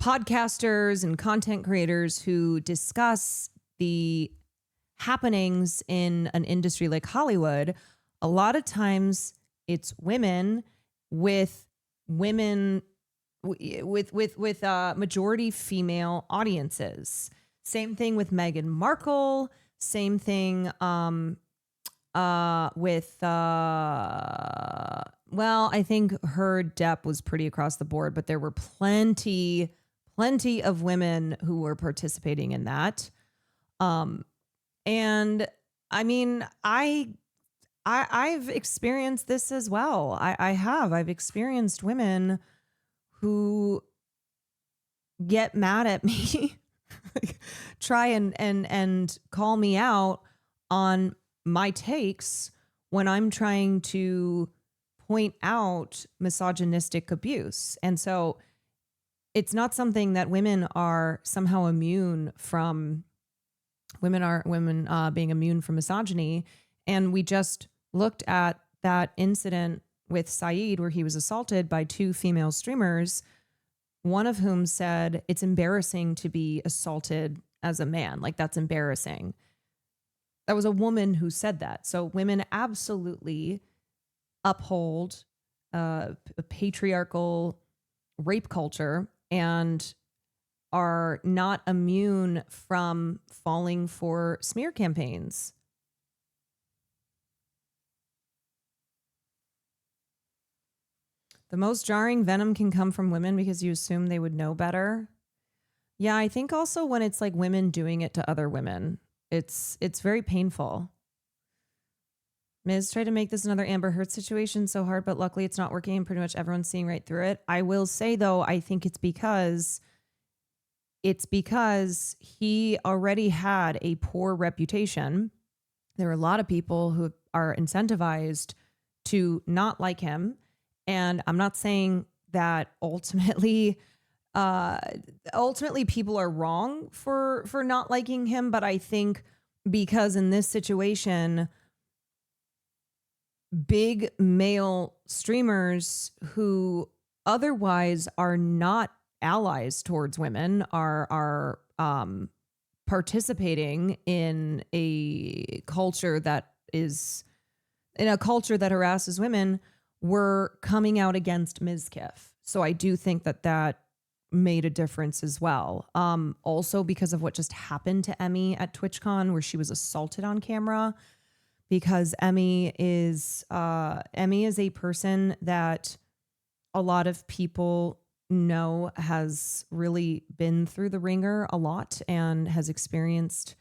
podcasters and content creators who discuss the happenings in an industry like Hollywood, a lot of times it's women with majority female audiences. Same thing with Meghan Markle. Same thing with well, I think her Depp was pretty across the board, but there were plenty of women who were participating in that. And I mean, I've experienced this as well. I've experienced women who get mad at me, try and call me out on my takes when I'm trying to point out misogynistic abuse. And so it's not something that women are somehow immune from. Women being immune from misogyny. And we just looked at that incident with Saeed where he was assaulted by two female streamers, one of whom said it's embarrassing to be assaulted as a man. Like, that's embarrassing. That was a woman who said that. So women absolutely uphold a patriarchal rape culture and are not immune from falling for smear campaigns. The most jarring venom can come from women because you assume they would know better. Yeah, I think also when it's like women doing it to other women, it's very painful. Miz tried to make this another Amber Heard situation so hard, but luckily it's not working and pretty much everyone's seeing right through it. I will say, though, I think it's because he already had a poor reputation. There are a lot of people who are incentivized to not like him. And I'm not saying that ultimately people are wrong for not liking him. But I think because in this situation, big male streamers who otherwise are not allies towards women are participating in a culture that harasses women, were coming out against Mizkif. So I do think that made a difference as well. Also because of what just happened to Emmy at TwitchCon, where she was assaulted on camera, because Emmy is a person that a lot of people know has really been through the ringer a lot and has experienced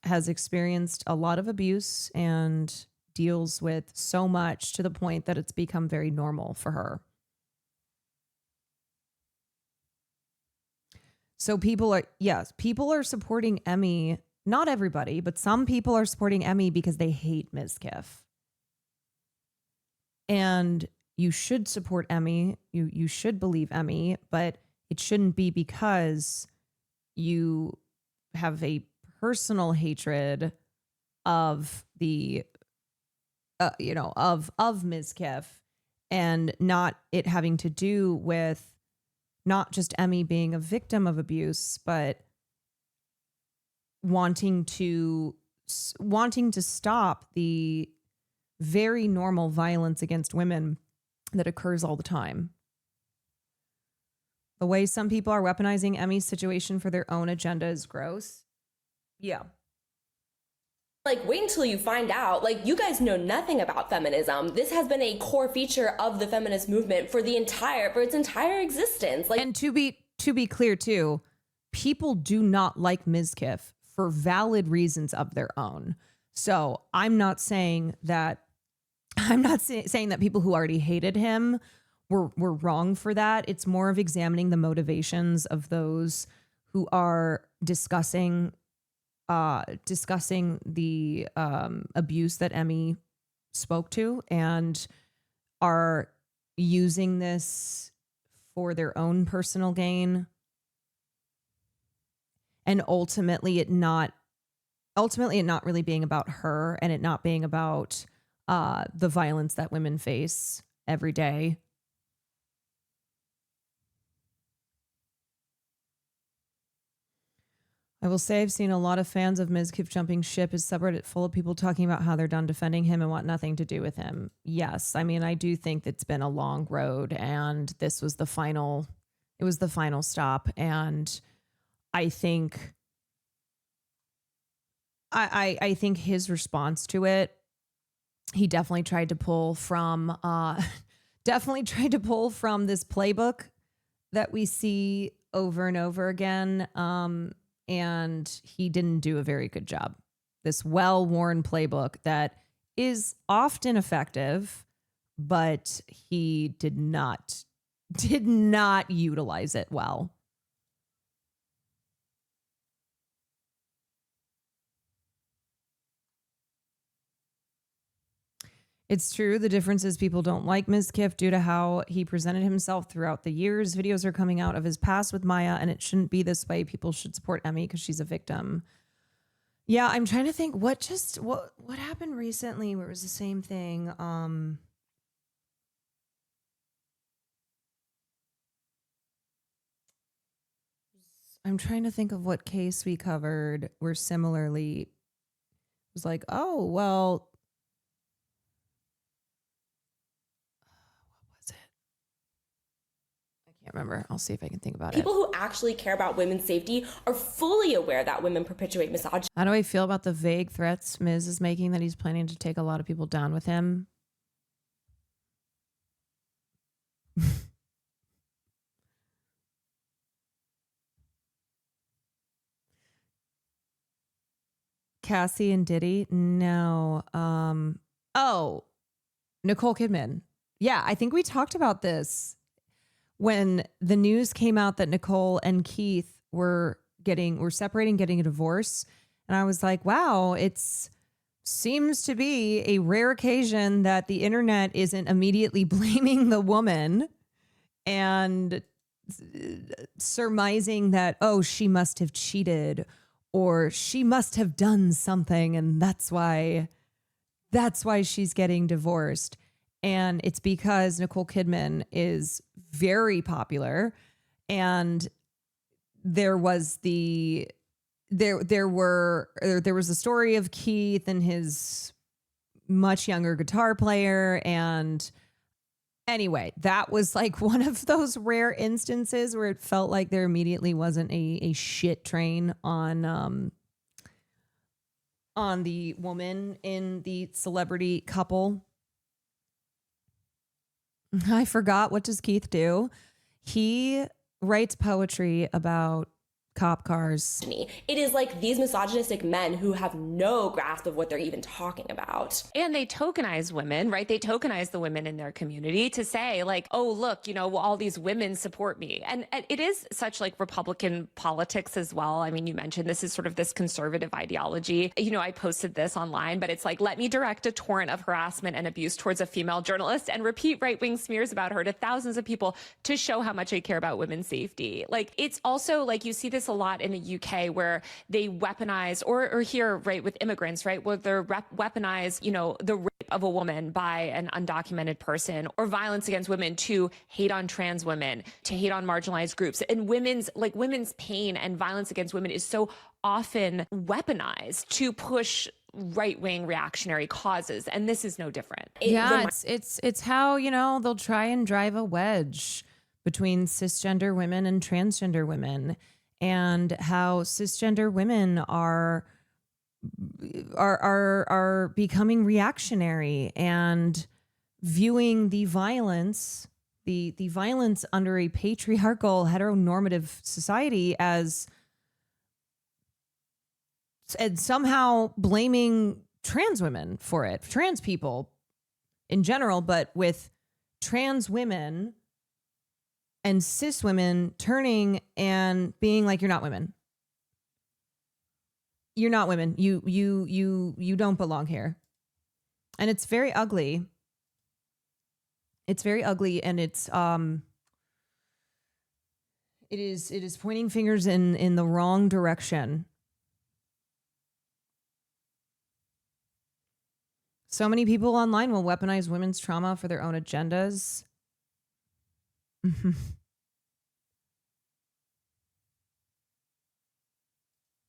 a lot of abuse and deals with so much to the point that it's become very normal for her. So people are supporting Emmy. Not everybody, but some people are supporting Emmy because they hate Mizkif. And you should support Emmy. You should believe Emmy, but it shouldn't be because you have a personal hatred of the of Mizkif, and not it having to do with not just Emmy being a victim of abuse, but wanting to stop the very normal violence against women that occurs all the time. The way some people are weaponizing Emmy's situation for their own agenda is gross. Yeah. Like, wait until you find out. Like, you guys know nothing about feminism. This has been a core feature of the feminist movement for its entire existence. Like, and to be clear too, people do not like Mizkif for valid reasons of their own. So I'm not saying that people who already hated him were wrong for that. It's more of examining the motivations of those who are discussing the abuse that Emmy spoke to and are using this for their own personal gain, and ultimately it not really being about her, and it not being about the violence that women face every day. I will say I've seen a lot of fans of Mizkif jumping ship. His subreddit full of people talking about how they're done defending him and want nothing to do with him. Yes, I mean, I do think it's been a long road, and this was the final stop. And I think I think his response to it, he definitely tried to pull from this playbook that we see over and over again. And he didn't do a very good job. This well-worn playbook that is often effective, but he did not utilize it well. It's true. The difference is people don't like Mizkif due to how he presented himself throughout the years. Videos are coming out of his past with Maya, and it shouldn't be this way. People should support Emmy because she's a victim. Yeah, I'm trying to think what happened recently where it was the same thing. I'm trying to think of what case we covered where similarly it was like, oh, well, can't remember. I'll see if I can think about people who actually care about women's safety are fully aware that women perpetuate misogyny. How do I feel about the vague threats Miz is making that he's planning to take a lot of people down with him? Cassie and Diddy? No. Oh, Nicole Kidman. Yeah, I think we talked about this when the news came out that Nicole and Keith were separating, getting a divorce. And I was like, wow, seems to be a rare occasion that the internet isn't immediately blaming the woman and surmising that, oh, she must have cheated or she must have done something. And that's why she's getting divorced. And it's because Nicole Kidman is very popular, and there was a story of Keith and his much younger guitar player. And anyway, that was like one of those rare instances where it felt like there immediately wasn't a shit train on the woman in the celebrity couple. I forgot. What does Keith do? He writes poetry about cop cars. It is like these misogynistic men who have no grasp of what they're even talking about. And they tokenize women, right? They tokenize the women in their community to say like, oh, look, you know, all these women support me. And it is such like Republican politics as well. I mean, you mentioned this is sort of this conservative ideology. You know, I posted this online, but it's like, let me direct a torrent of harassment and abuse towards a female journalist and repeat right-wing smears about her to thousands of people to show how much I care about women's safety. Like, it's also like you see this a lot in the UK where they weaponize, or here, right, with immigrants, right, where they're weaponize, you know, the rape of a woman by an undocumented person, or violence against women to hate on trans women, to hate on marginalized groups. And women's pain and violence against women is so often weaponized to push right-wing reactionary causes, and this is no different. It's how, you know, they'll try and drive a wedge between cisgender women and transgender women, and how cisgender women are becoming reactionary and viewing the violence under a patriarchal heteronormative society as, and somehow blaming trans women for it, trans people in general, but with trans women and cis women turning and being like, you're not women. You're not women. You don't belong here. And it's very ugly. It's very ugly, and it is pointing fingers in the wrong direction. So many people online will weaponize women's trauma for their own agendas.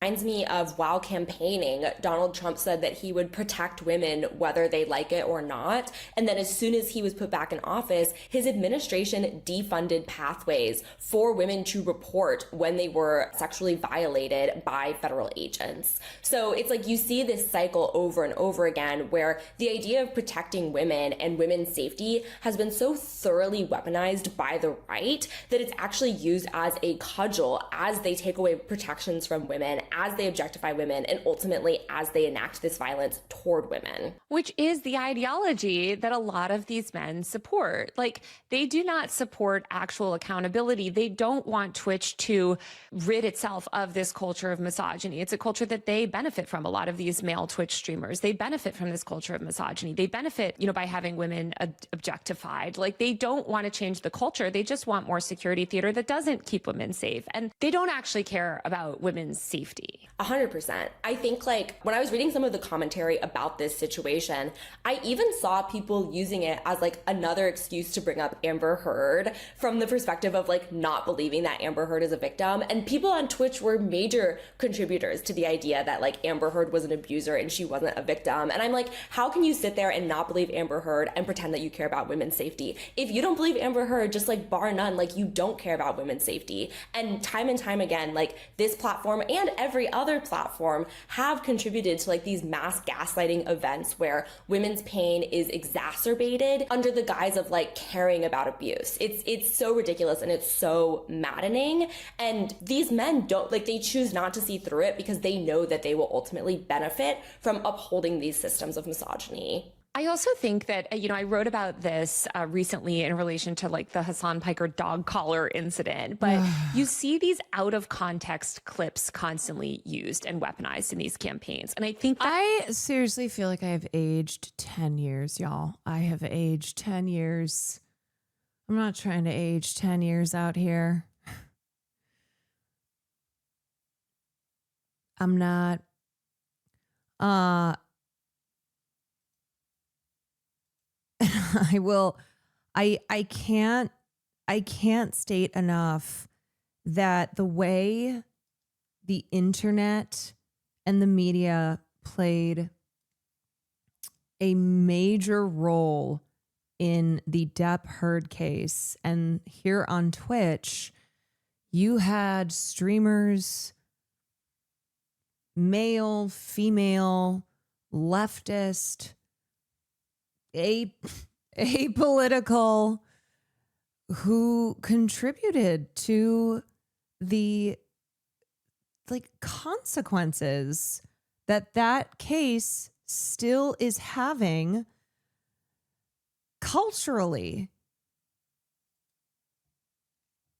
Reminds me of while campaigning, Donald Trump said that he would protect women whether they like it or not. And then as soon as he was put back in office, his administration defunded pathways for women to report when they were sexually violated by federal agents. So it's like you see this cycle over and over again where the idea of protecting women and women's safety has been so thoroughly weaponized by the right that it's actually used as a cudgel as they take away protections from women, as they objectify women, and ultimately as they enact this violence toward women. Which is the ideology that a lot of these men support. Like, they do not support actual accountability. They don't want Twitch to rid itself of this culture of misogyny. It's a culture that they benefit from. A lot of these male Twitch streamers, they benefit from this culture of misogyny. They benefit, you know, by having women objectified. Like, they don't want to change the culture. They just want more security theater that doesn't keep women safe. And they don't actually care about women's safety. 100%. I think like when I was reading some of the commentary about this situation, I even saw people using it as like another excuse to bring up Amber Heard from the perspective of like not believing that Amber Heard is a victim. And people on Twitch were major contributors to the idea that like Amber Heard was an abuser and she wasn't a victim. And I'm like, how can you sit there and not believe Amber Heard and pretend that you care about women's safety? If you don't believe Amber Heard, just like bar none, like you don't care about women's safety. And time again, like this platform and every other platform have contributed to like these mass gaslighting events where women's pain is exacerbated under the guise of like caring about abuse. It's so ridiculous and it's so maddening. And these men don't, like, they choose not to see through it because they know that they will ultimately benefit from upholding these systems of misogyny. I also think that, you know, I wrote about this recently in relation to like the Hassan Piker dog collar incident, but you see these out of context clips constantly used and weaponized in these campaigns. And I think I seriously feel like I have aged 10 years, y'all. I have aged 10 years. I'm not trying to age 10 years out here. I'm not. I can't state enough that the way the internet and the media played a major role in the Depp Heard case, and here on Twitch, you had streamers, male, female, leftist, apolitical, who contributed to the like consequences that case still is having culturally.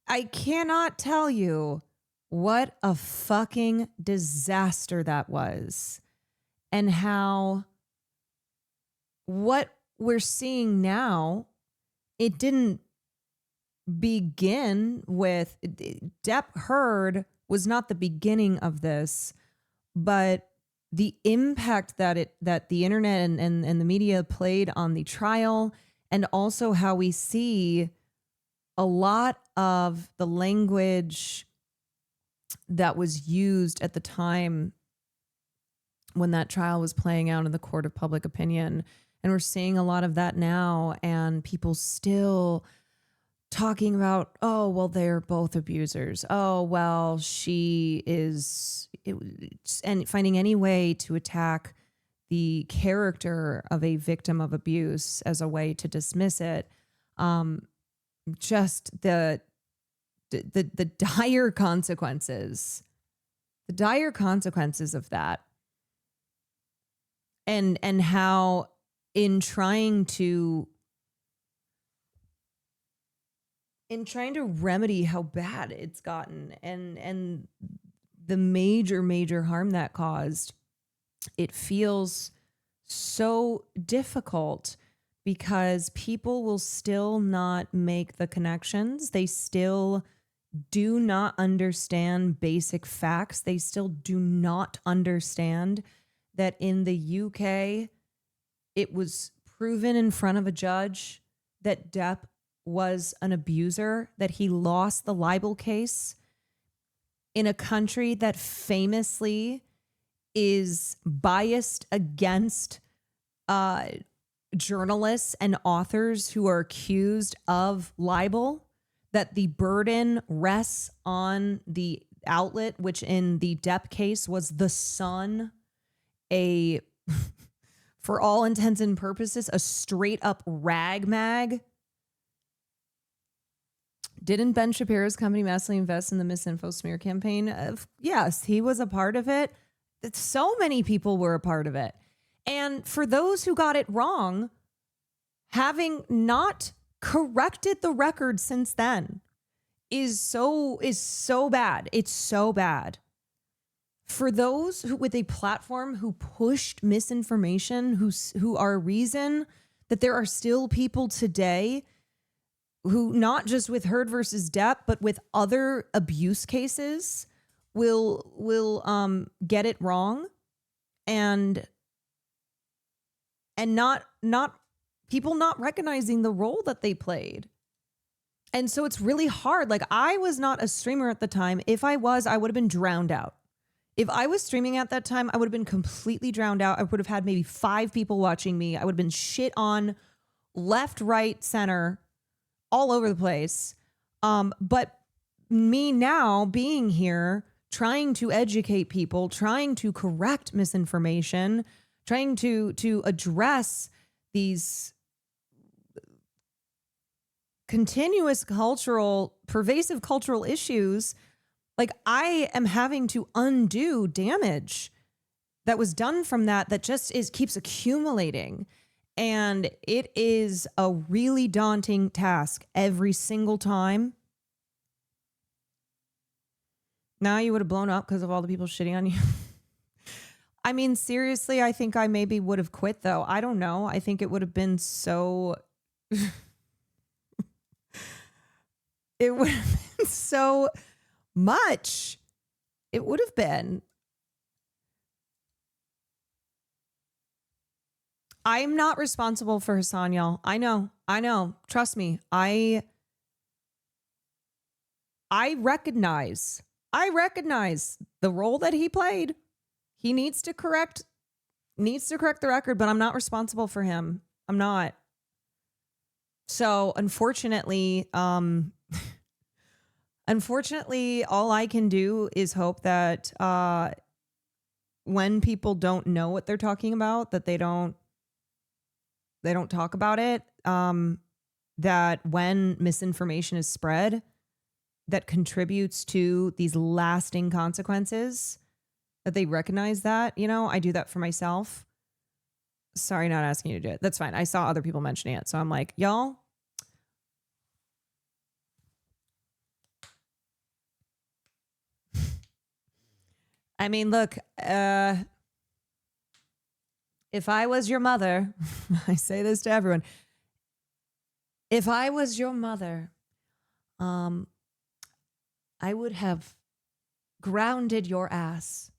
I cannot tell you what a fucking disaster that was, and how what we're seeing now, it didn't begin with Depp Heard was not the beginning of this, but the impact that the internet and the media played on the trial, and also how we see a lot of the language that was used at the time when that trial was playing out in the court of public opinion. And we're seeing a lot of that now, and people still talking about, oh, well, they're both abusers. Oh, well, she is, and finding any way to attack the character of a victim of abuse as a way to dismiss it. Just the dire consequences, of that. And how in trying to remedy how bad it's gotten, and the major harm that caused, it feels so difficult because people will still not make the connections. They still do not understand basic facts. They still do not understand that in the UK, it was proven in front of a judge that Depp was an abuser, that he lost the libel case in a country that famously is biased against journalists and authors who are accused of libel, that the burden rests on the outlet, which in the Depp case was The Sun, a, for all intents and purposes, a straight up rag mag. Didn't Ben Shapiro's company massively invest in the misinfo smear campaign? Yes, he was a part of it. So many people were a part of it. And for those who got it wrong, having not corrected the record since then is so bad. It's so bad. For those who, with a platform, who pushed misinformation, who are a reason that there are still people today who, not just with Heard versus Depp, but with other abuse cases, will get it wrong, and not people not recognizing the role that they played. And so it's really hard. Like, I was not a streamer at the time. If I was, I would have been drowned out. If I was streaming at that time, I would have been completely drowned out. I would have had maybe 5 people watching me. I would have been shit on left, right, center, all over the place. But me now being here, trying to educate people, trying to correct misinformation, trying to address these continuous pervasive cultural issues, like, I am having to undo damage that was done from that just keeps accumulating. And it is a really daunting task every single time. Now you would have blown up because of all the people shitting on you. I mean, seriously, I think I maybe would have quit, though. I don't know. I think it would have been so... it would have been so much. It would have been. I'm not responsible for Hassan, y'all. I know. Trust me. I recognize the role that he played. He needs to correct the record, but I'm not responsible for him. I'm not. So unfortunately, all I can do is hope that when people don't know what they're talking about, that they don't talk about it. That when misinformation is spread, that contributes to these lasting consequences, that they recognize that, you know, I do that for myself. Sorry, not asking you to do it. That's fine. I saw other people mentioning it. So I'm like, y'all, I mean, look, if I was your mother, I say this to everyone. If I was your mother, I would have grounded your ass.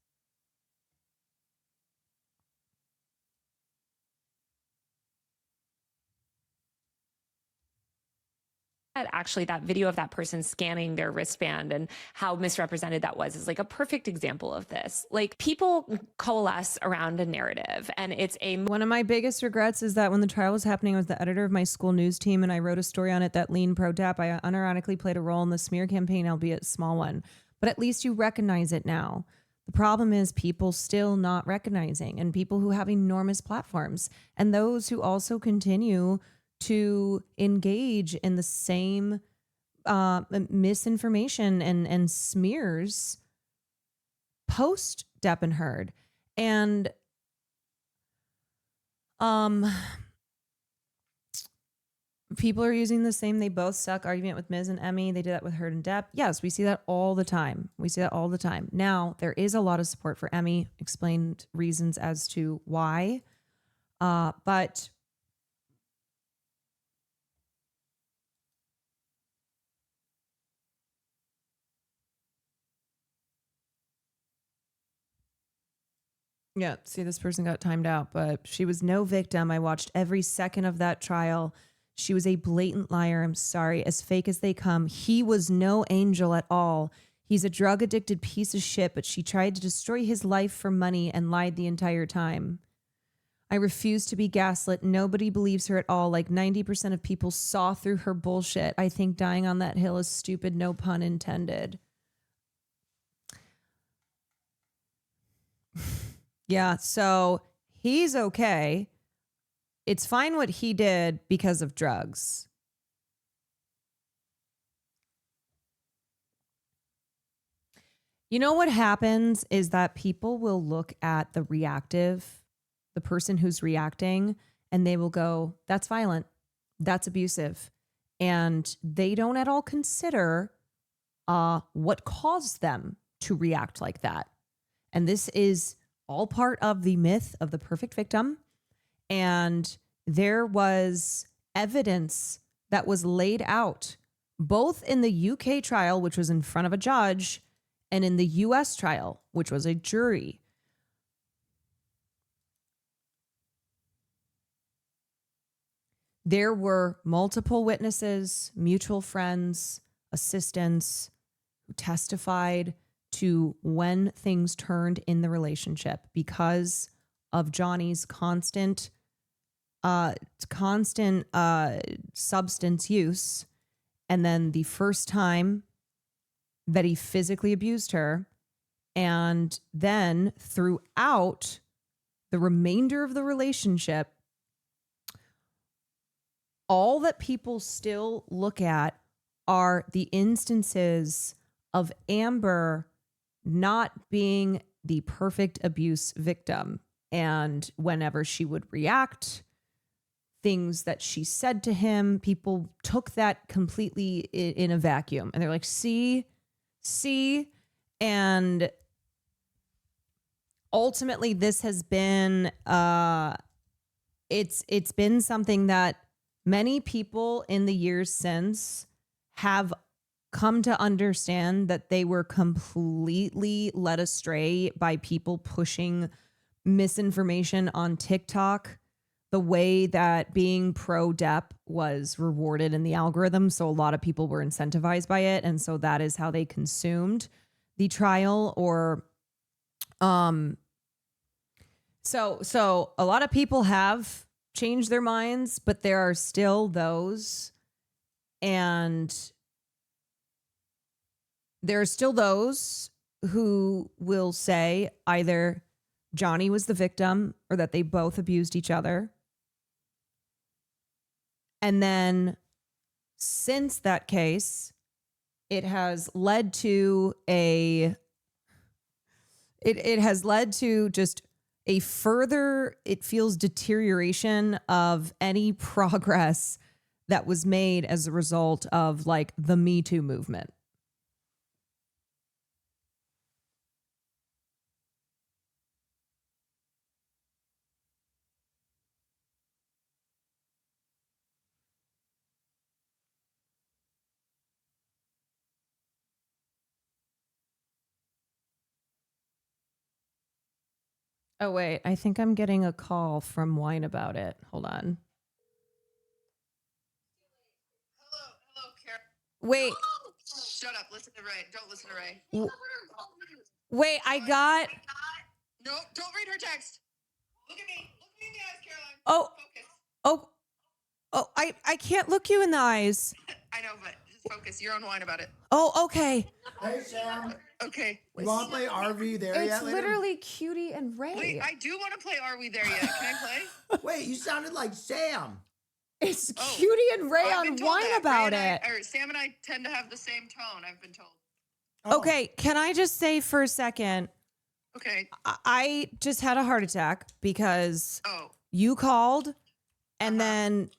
Actually, that video of that person scanning their wristband and how misrepresented that was is like a perfect example of this. Like, people coalesce around a narrative, and it's a One of my biggest regrets is that when the trial was happening, I was the editor of my school news team, and I wrote a story on it that leaned pro-DAP. I unironically played a role in the smear campaign, albeit a small one. But at least you recognize it now. The problem is people still not recognizing, and people who have enormous platforms, and those who also continue to engage in the same misinformation and smears post Depp and Heard. And people are using the same "they both suck" argument with Miz and Emmy. They did that with Heard and Depp. Yes, we see that all the time. Now, there is a lot of support for Emmy, explained reasons as to why. But yeah, see, this person got timed out, but she was no victim. I watched every second of that trial. She was a blatant liar. I'm sorry. As fake as they come. He was no angel at all. He's a drug addicted piece of shit, but she tried to destroy his life for money and lied the entire time. I refuse to be gaslit. Nobody believes her at all. Like 90% of people saw through her bullshit. I think dying on that hill is stupid, no pun intended. Yeah, so he's okay. It's fine what he did because of drugs. You know what happens is that people will look at the person who's reacting, and they will go, that's violent, that's abusive. And they don't at all consider what caused them to react like that. And this is all part of the myth of the perfect victim. And there was evidence that was laid out both in the UK trial, which was in front of a judge, and in the US trial, which was a jury. There were multiple witnesses, mutual friends, assistants who testified to when things turned in the relationship because of Johnny's constant substance use. And then the first time that he physically abused her. And then throughout the remainder of the relationship, all that people still look at are the instances of Amber not being the perfect abuse victim. And whenever she would react, things that she said to him, people took that completely in a vacuum. And they're like, see, and ultimately this has been, it's been something that many people in the years since have come to understand that they were completely led astray by people pushing misinformation on TikTok, the way that being pro-Depp was rewarded in the algorithm. So a lot of people were incentivized by it. And so that is how they consumed the trial. Or so a lot of people have changed their minds, but there are still those, and there are still those who will say either Johnny was the victim or that they both abused each other. And then since that case, it has led to it has led to just a further, it feels, deterioration of any progress that was made as a result of like the Me Too movement. Oh, wait. I think I'm getting a call from Wine about it. Hold on. Hello, Karen. Wait. Shut up. Listen to Ray. Don't listen to Ray. Wait, I got. No, don't read her text. Look at me. Look me in the eyes, Caroline. Oh, Focus. oh, I can't look you in the eyes. I know, but just focus. You're on Wine about it. Oh, okay. Hey, Sam. Okay. You want to play RV there It's yet later? literally Cutie and Ray. Wait, I do want to play Are We There Yet? Can I play? Wait, you sounded like Sam. It's Oh. Cutie and Ray I've on been told Wine that. about Ray and it. Sam and I tend to have the same tone, I've been told. Oh. Okay, can I just say for a second, Okay. I just had a heart attack because Oh. you called and then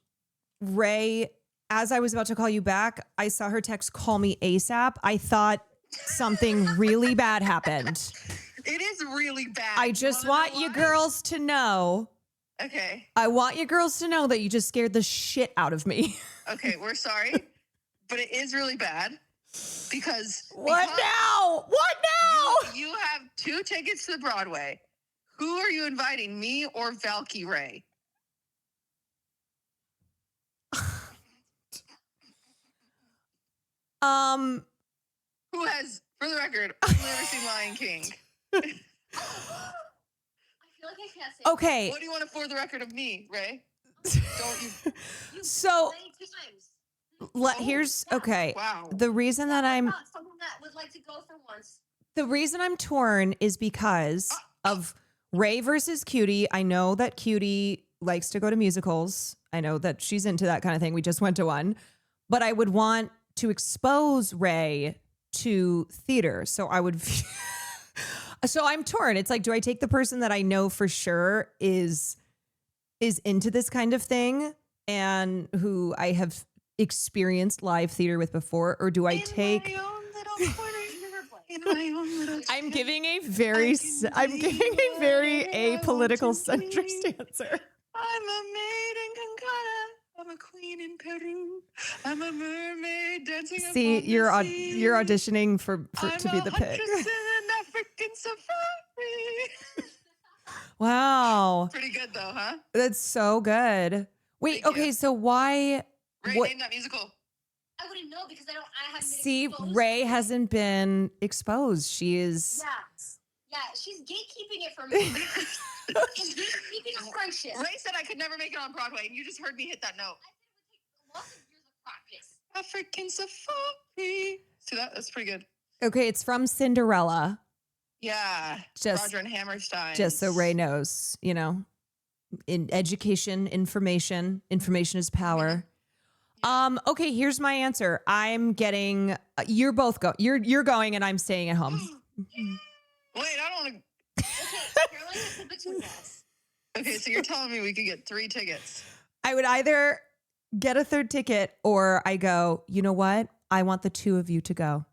Ray, as I was about to call you back, I saw her text, call me ASAP. I thought something really bad happened. It is really bad. I just wanna want know you why? girls to know. Okay. I want you girls to know that you just scared the shit out of me. Okay, we're sorry, but it is really bad because What now? What now? you have 2 tickets to Broadway. Who are you inviting, me or Valky Ray? Who has, for the record, only ever seen Lion King? I feel like I can't say Okay. What do you want for the record of me, Ray? Don't you? So many times. here's okay. Wow. The reason that I'm Someone that would like to go for once. the reason I'm torn is because of Ray versus Cutie. I know that Cutie likes to go to musicals. I know that she's into that kind of thing. We just went to one. But I would want to expose Ray to theater. So I would so I'm torn. It's like, do I take the person that I know for sure is into this kind of thing and who I have experienced live theater with before, or do I take I'm giving a very apolitical centrist answer. I'm a maid in Cancana. I'm a queen in Peru. I'm a mermaid dancing. See, upon the you're sea. you're auditioning for to be the pig. I'm a huntress in an African safari. Wow, Pretty good though, huh? that's so good. Wait, Thank okay, you. so why? Ray, What? name that musical. I wouldn't know because I haven't been See, exposed Ray to it. hasn't been exposed. She is. Yeah, she's gatekeeping it from me. She's gatekeeping a friendship. Ray said I could never make it on Broadway, and you just heard me hit that note. I said it would take lots of years of practice. African safari. See that? That's pretty good. Okay, it's from Cinderella. Yeah. Just- Roger and Hammerstein. Just so Ray knows, you know, in education, information is power. Okay, here's my answer. I'm getting. You're both go. You're going, and I'm staying at home. Wait, I don't want to. Okay, Caroline is in between us. Okay, so you're telling me we could get 3 tickets. I would either get a third ticket, or I go. You know what? I want the 2 of you to go,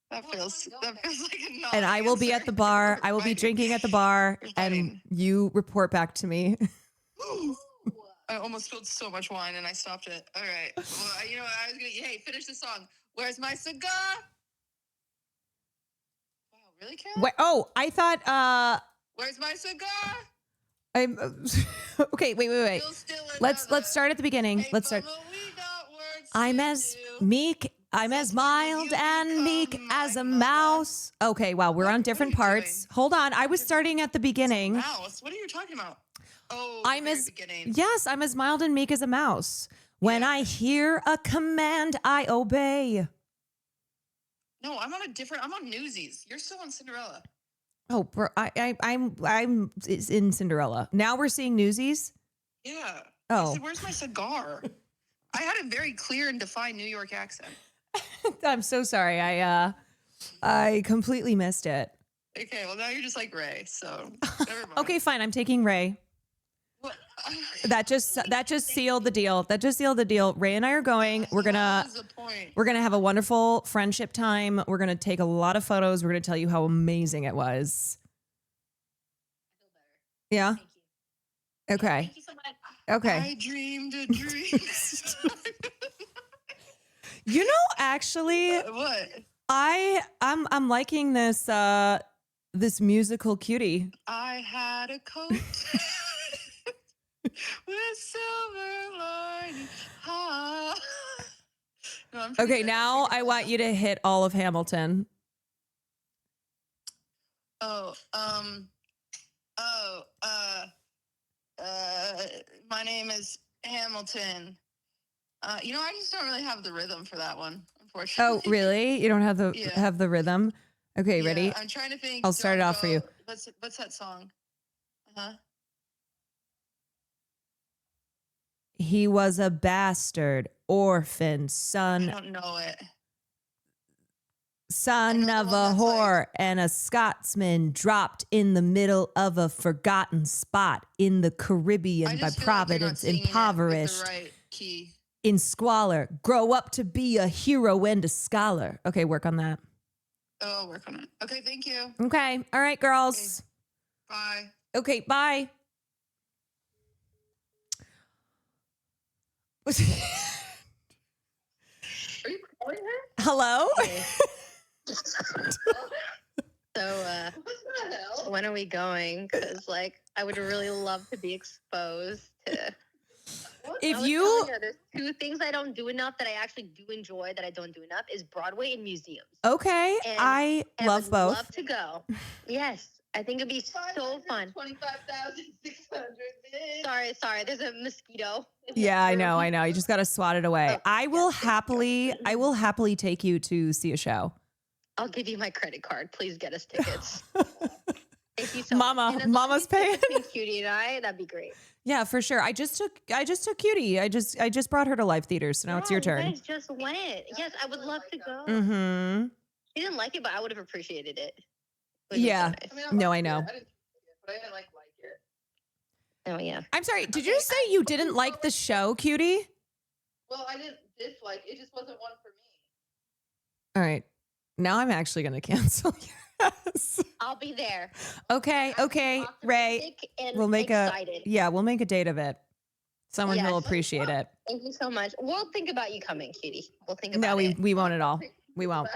That feels like a non and I will be at the bar. I will be drinking at the bar, We're and fighting. you report back to me. I almost spilled so much wine and I stopped it. All right. Well, you know what? I was gonna. Hey, finish the song. Where's my cigar? Wow, really, Kat? Wait, oh, I thought. Where's my cigar? I'm okay. Wait. Still still Let's another. start at the beginning. Hey, Let's start. mama, we got words I'm to as do. meek. I'm as mild and meek as a mouse. Okay, wow, we're on different What are you parts. Hold on, I was starting at the beginning. Mouse. What are you talking about? Oh, I'm very as beginning. yes, I'm as mild and meek as a mouse. When Yeah. I hear a command, I obey. No, I'm on a different. I'm on Newsies. You're still on Cinderella. Oh, bro, I'm in Cinderella. Now we're seeing Newsies. Yeah. Oh. I said, where's my cigar? I had a very clear and defined New York accent. I'm so sorry. I completely missed it. Okay, well now you're just like Ray, so never mind. Okay, fine. I'm taking Ray. What? That just sealed the deal. That just sealed the deal. Ray and I are going. We're What gonna was the point? have a wonderful friendship time. We're gonna take a lot of photos. We're gonna tell you how amazing it was. Yeah. Thank you. Okay. Thank you so much. Okay. I dreamed a dream. You know, actually, What? I'm liking this this musical cutie. I had a coat with silver lining. Ah. No, I'm pretty Okay, good. now I want you to hit all of Hamilton. Oh, my name is Hamilton. You know, I just don't really have the rhythm for that one, unfortunately. Oh, really? You don't have the Yeah. rhythm? Okay, Yeah, ready? I'm trying to think. I'll start it Don't off for you. Go- What's that song? Uh-huh. He was a bastard, orphan, I son don't know it. son I know of the one a that's like- whore and a Scotsman dropped in the middle of a forgotten spot in the I Caribbean by just feel like you're not providence, singing it with impoverished, the right key. in squalor, grow up to be a hero and a scholar. Okay, work on that. Oh, I'll work on it. Okay, thank you. Okay, all right, girls. Bye. Okay, bye. Are you calling her? Hello? So, when are we going? Because, like, I would really love to be exposed to. If I was you telling her, there's two things I don't do enough that I actually do enjoy that I don't do enough is Broadway and museums. okay, And I love would both. Love to go. Yes, I think it'd be so fun. 25,600. Sorry. There's a mosquito. in the Yeah, I room. know. You just got to swat it away. Oh, I will happily take you to see a show. I'll give you my credit card. Please get us tickets. Thank you so Mama, much. And as long Mama's as you paying. between Cutie and I, that'd be great. Yeah, for sure. I just took Cutie. I just brought her to live theater, so now it's your You turn. guys just went. Yes, I would love to go. Mm-hmm. She didn't like it, but I would have appreciated it. Which was Yeah. so nice. No, I know. I didn't, but I didn't like it. Oh yeah. I'm sorry. Did you say you didn't like the show, Cutie? Well, I didn't dislike it. It just wasn't one for me. All right. Now I'm actually going to cancel yours. I'll be there. Okay. Ray, Optimistic and we'll make excited. we'll make a date of it. Someone who will Yes. appreciate it. Thank you so much. We'll think about you coming, Cutie. We'll think about No, it. we won't at all. We won't.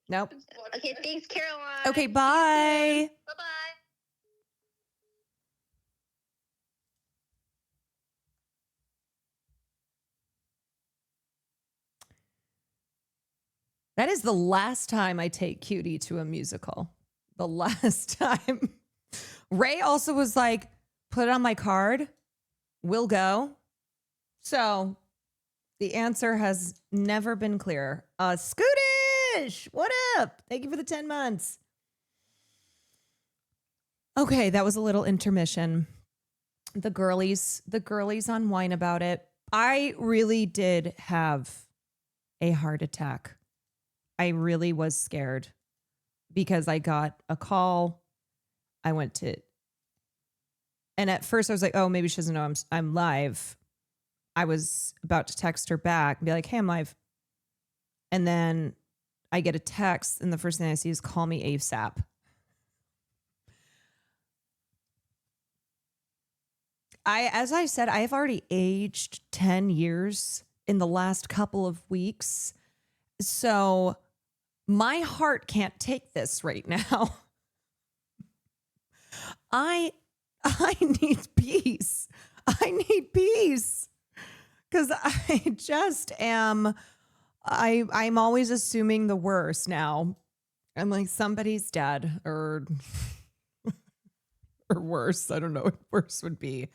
Nope. Okay, thanks, Caroline. Okay, bye. Bye-bye. That is the last time I take Cutie to a musical. The last time. Ray also was like, put it on my card. We'll go. So the answer has never been clearer. Scootish, what up? Thank you for the 10 months. Okay, that was a little intermission. The girlies on Wine About It. I really did have a heart attack. I really was scared because I got a call. I went to, and at first I was like, oh, maybe she doesn't know I'm live. I was about to text her back and be like, hey, I'm live. And then I get a text and the first thing I see is call me ASAP. As I said, I have already aged 10 years in the last couple of weeks. So my heart can't take this right now. I need peace. I need peace. Because I just am, I'm always assuming the worst now. I'm like, somebody's dead or worse. I don't know what worse would be.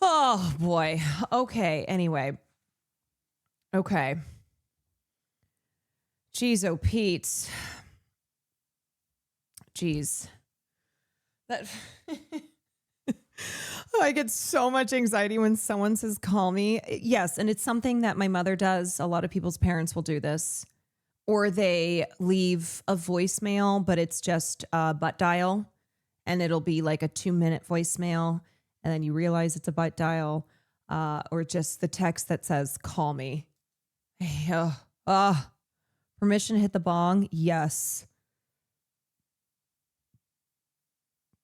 Oh boy. Okay. Anyway. Okay. Jeez, oh Pete. Jeez. That I get so much anxiety when someone says, call me. Yes. And it's something that my mother does. A lot of people's parents will do this. Or they leave a voicemail, but it's just a butt dial. And it'll be like a 2-minute voicemail. And then you realize it's a butt dial. Or just the text that says, call me. Permission to hit the bong? Yes.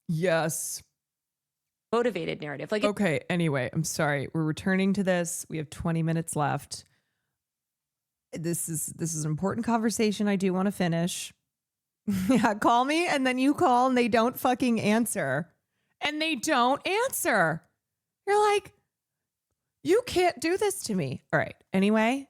Yes. Motivated narrative. Like, Okay, anyway, I'm sorry. We're returning to this. We have 20 minutes left. This is an important conversation I do want to finish. Yeah, call me, and then you call and they don't fucking answer. And they don't answer. You're like, you can't do this to me. All right. Anyway,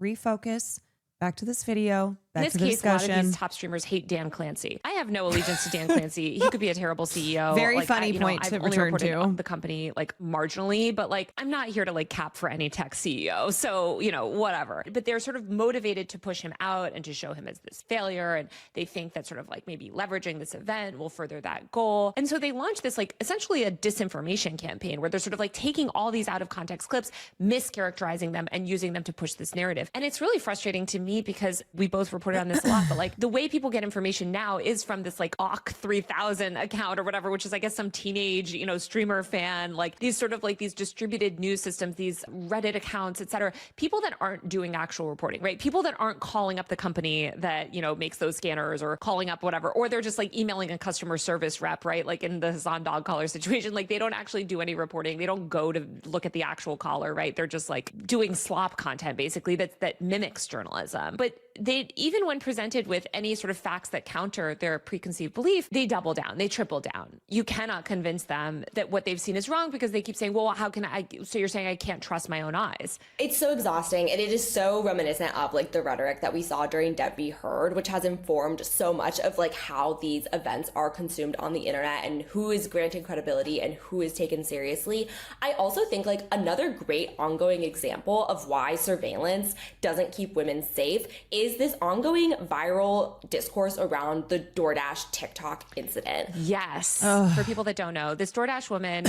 refocus. Back to this video. in Back this to the case, a lot of discussion. these top streamers hate Dan Clancy. I have no allegiance to Dan Clancy. He could be a terrible CEO. Very Like, funny point I've to only return reported to. on the company like marginally, but like I'm not here to like cap for any tech CEO. So, whatever. But they're sort of motivated to push him out and to show him as this failure. And they think that sort of like maybe leveraging this event will further that goal. And so they launched this like essentially a disinformation campaign where they're sort of like taking all these out of context clips, mischaracterizing them and using them to push this narrative. And it's really frustrating to me because we both reported on this a lot, but like the way people get information now is from this like Awk 3000 account or whatever, which is I guess some teenage, streamer fan, like these sort of like these distributed news systems, these Reddit accounts, etc. People that aren't doing actual reporting, right? People that aren't calling up the company that, makes those scanners or calling up whatever, or they're just like emailing a customer service rep, right? Like in the Hassan dog collar situation, like they don't actually do any reporting. They don't go to look at the actual caller, right? They're just like doing slop content basically that mimics journalism. But they, even when presented with any sort of facts that counter their preconceived belief, they double down, they triple down. You cannot convince them that what they've seen is wrong because they keep saying, well, how can I, so you're saying I can't trust my own eyes. It's so exhausting, and it is so reminiscent of like the rhetoric that we saw during Deb v. Heard, which has informed so much of like how these events are consumed on the internet and who is granted credibility and who is taken seriously. I also think like another great ongoing example of why surveillance doesn't keep women safe is this ongoing viral discourse around the DoorDash TikTok incident. Yes. For people that don't know, this DoorDash woman,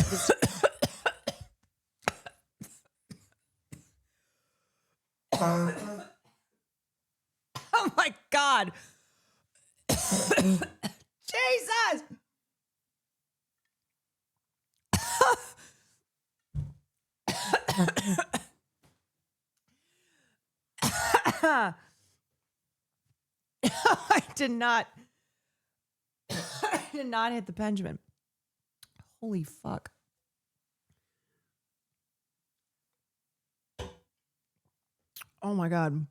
Oh my God. Jesus. I did not hit the Benjamin. Holy fuck. Oh my God.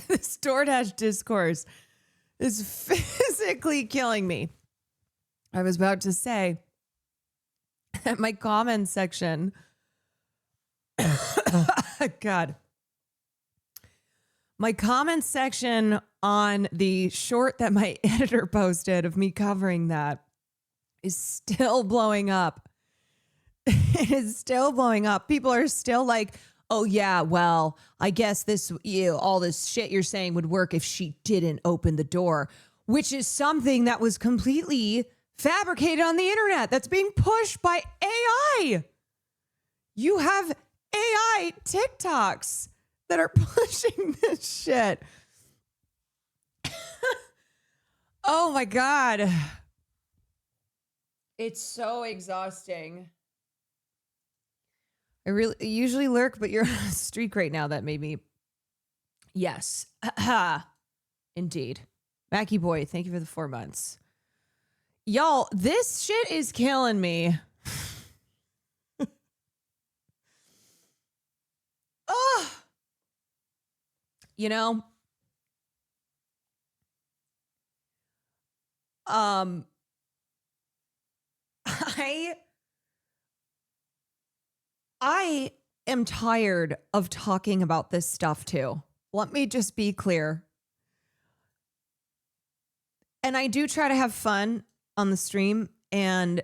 This DoorDash discourse is physically killing me. I was about to say that my comment section, God, my comment section on the short that my editor posted of me covering that is still blowing up. It is still blowing up. People are still like, oh yeah, well, I guess this, all this shit you're saying would work if she didn't open the door, which is something that was completely fabricated on the internet that's being pushed by AI. You have AI TikToks that are pushing this shit. Oh my God. It's so exhausting. I usually lurk, but you're on a streak right now that made me. Yes. Indeed. Mackie boy, thank you for the 4 months. Y'all, this shit is killing me. Oh. I am tired of talking about this stuff too. Let me just be clear. And I do try to have fun on the stream, and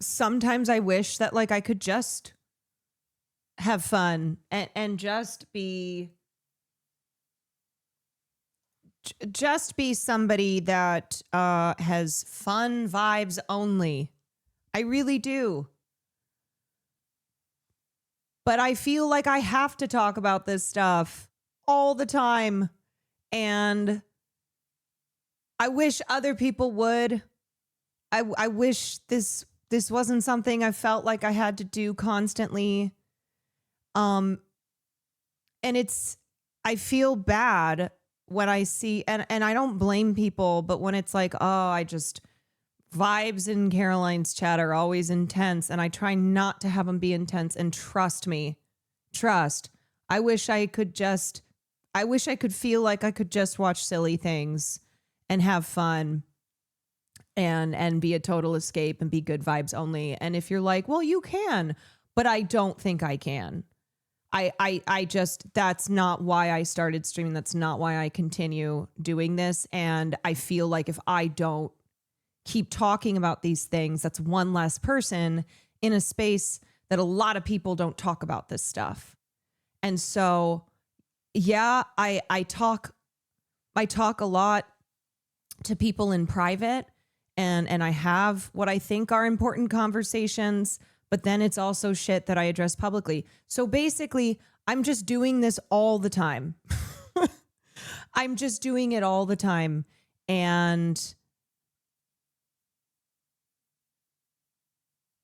sometimes I wish that like I could just have fun and just be just be somebody that has fun vibes only. I really do. But I feel like I have to talk about this stuff all the time. And I wish other people would. I wish this wasn't something I felt like I had to do constantly. And I feel bad when I see, and I don't blame people, but when it's like, oh, vibes in Caroline's chat are always intense, and I try not to have them be intense. And trust me, I wish I could feel like I could just watch silly things and have fun and be a total escape and be good vibes only. And if you're like, well, you can, but I don't think I can. I just, that's not why I started streaming. That's not why I continue doing this. And I feel like if I don't keep talking about these things, that's one less person in a space that a lot of people don't talk about this stuff. And so, yeah, I talk a lot to people in private, and I have what I think are important conversations, but then it's also shit that I address publicly. So basically, I'm just doing this all the time. I'm just doing it all the time. And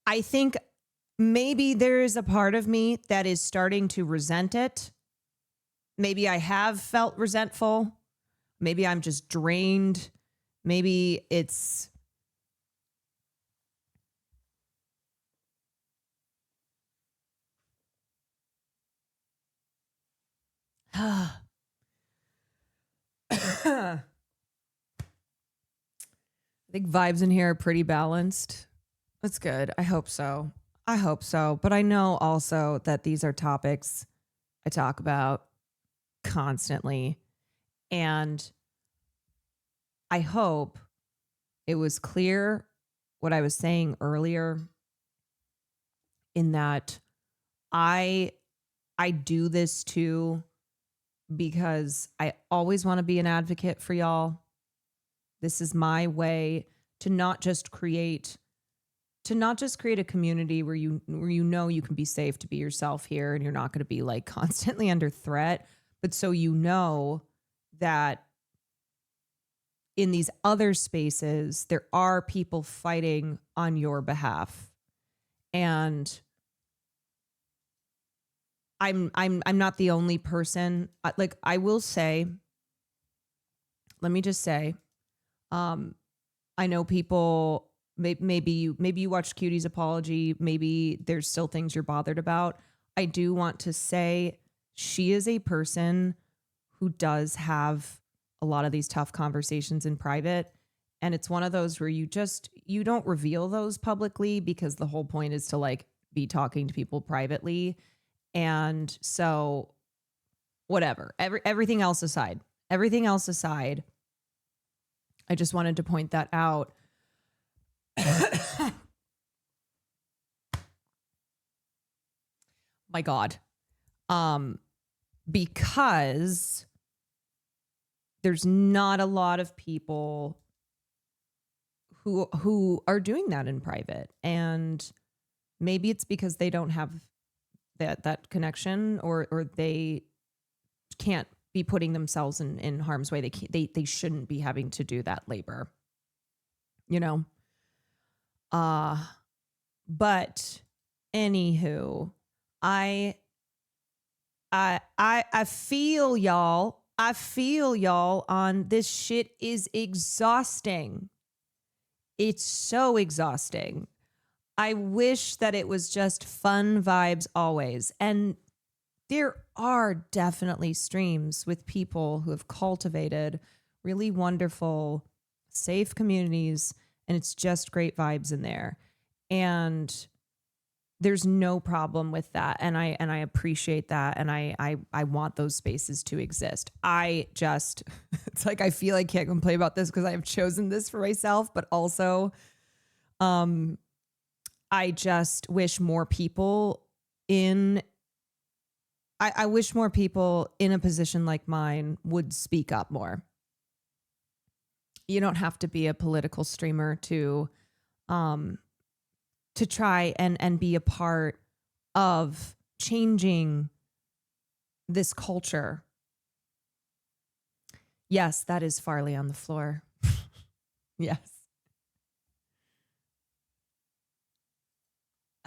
I think maybe there is a part of me that is starting to resent it. Maybe I have felt resentful. Maybe I'm just drained. Maybe it's... I think vibes in here are pretty balanced. That's good. I hope so. But I know also that these are topics I talk about constantly. And I hope it was clear what I was saying earlier, in that I do this too because I always want to be an advocate for y'all. This is my way to not just create a community where you know you can be safe to be yourself here and you're not going to be like constantly under threat, but so you know that in these other spaces there are people fighting on your behalf. And I'm not the only person. Like, I will say, let me just say, I know people, maybe you watched Cutie's apology. Maybe there's still things you're bothered about. I do want to say she is a person who does have a lot of these tough conversations in private. And it's one of those where you don't reveal those publicly, because the whole point is to like be talking to people privately. And so whatever, everything else aside, I just wanted to point that out. My God. Because there's not a lot of people who are doing that in private. And maybe it's because they don't have that connection, or they can't be putting themselves in harm's way. They shouldn't be having to do that labor, you know? But anywho, I feel y'all. I feel y'all on this shit is exhausting. It's so exhausting. I wish that it was just fun vibes always. And there are definitely streams with people who have cultivated really wonderful, safe communities, and it's just great vibes in there. And there's no problem with that. And I appreciate that. And I want those spaces to exist. It's like, I feel I can't complain about this because I have chosen this for myself, but also, I just wish more people I wish more people in a position like mine would speak up more. You don't have to be a political streamer to try and be a part of changing this culture. Yes, that is Farley on the floor. Yes.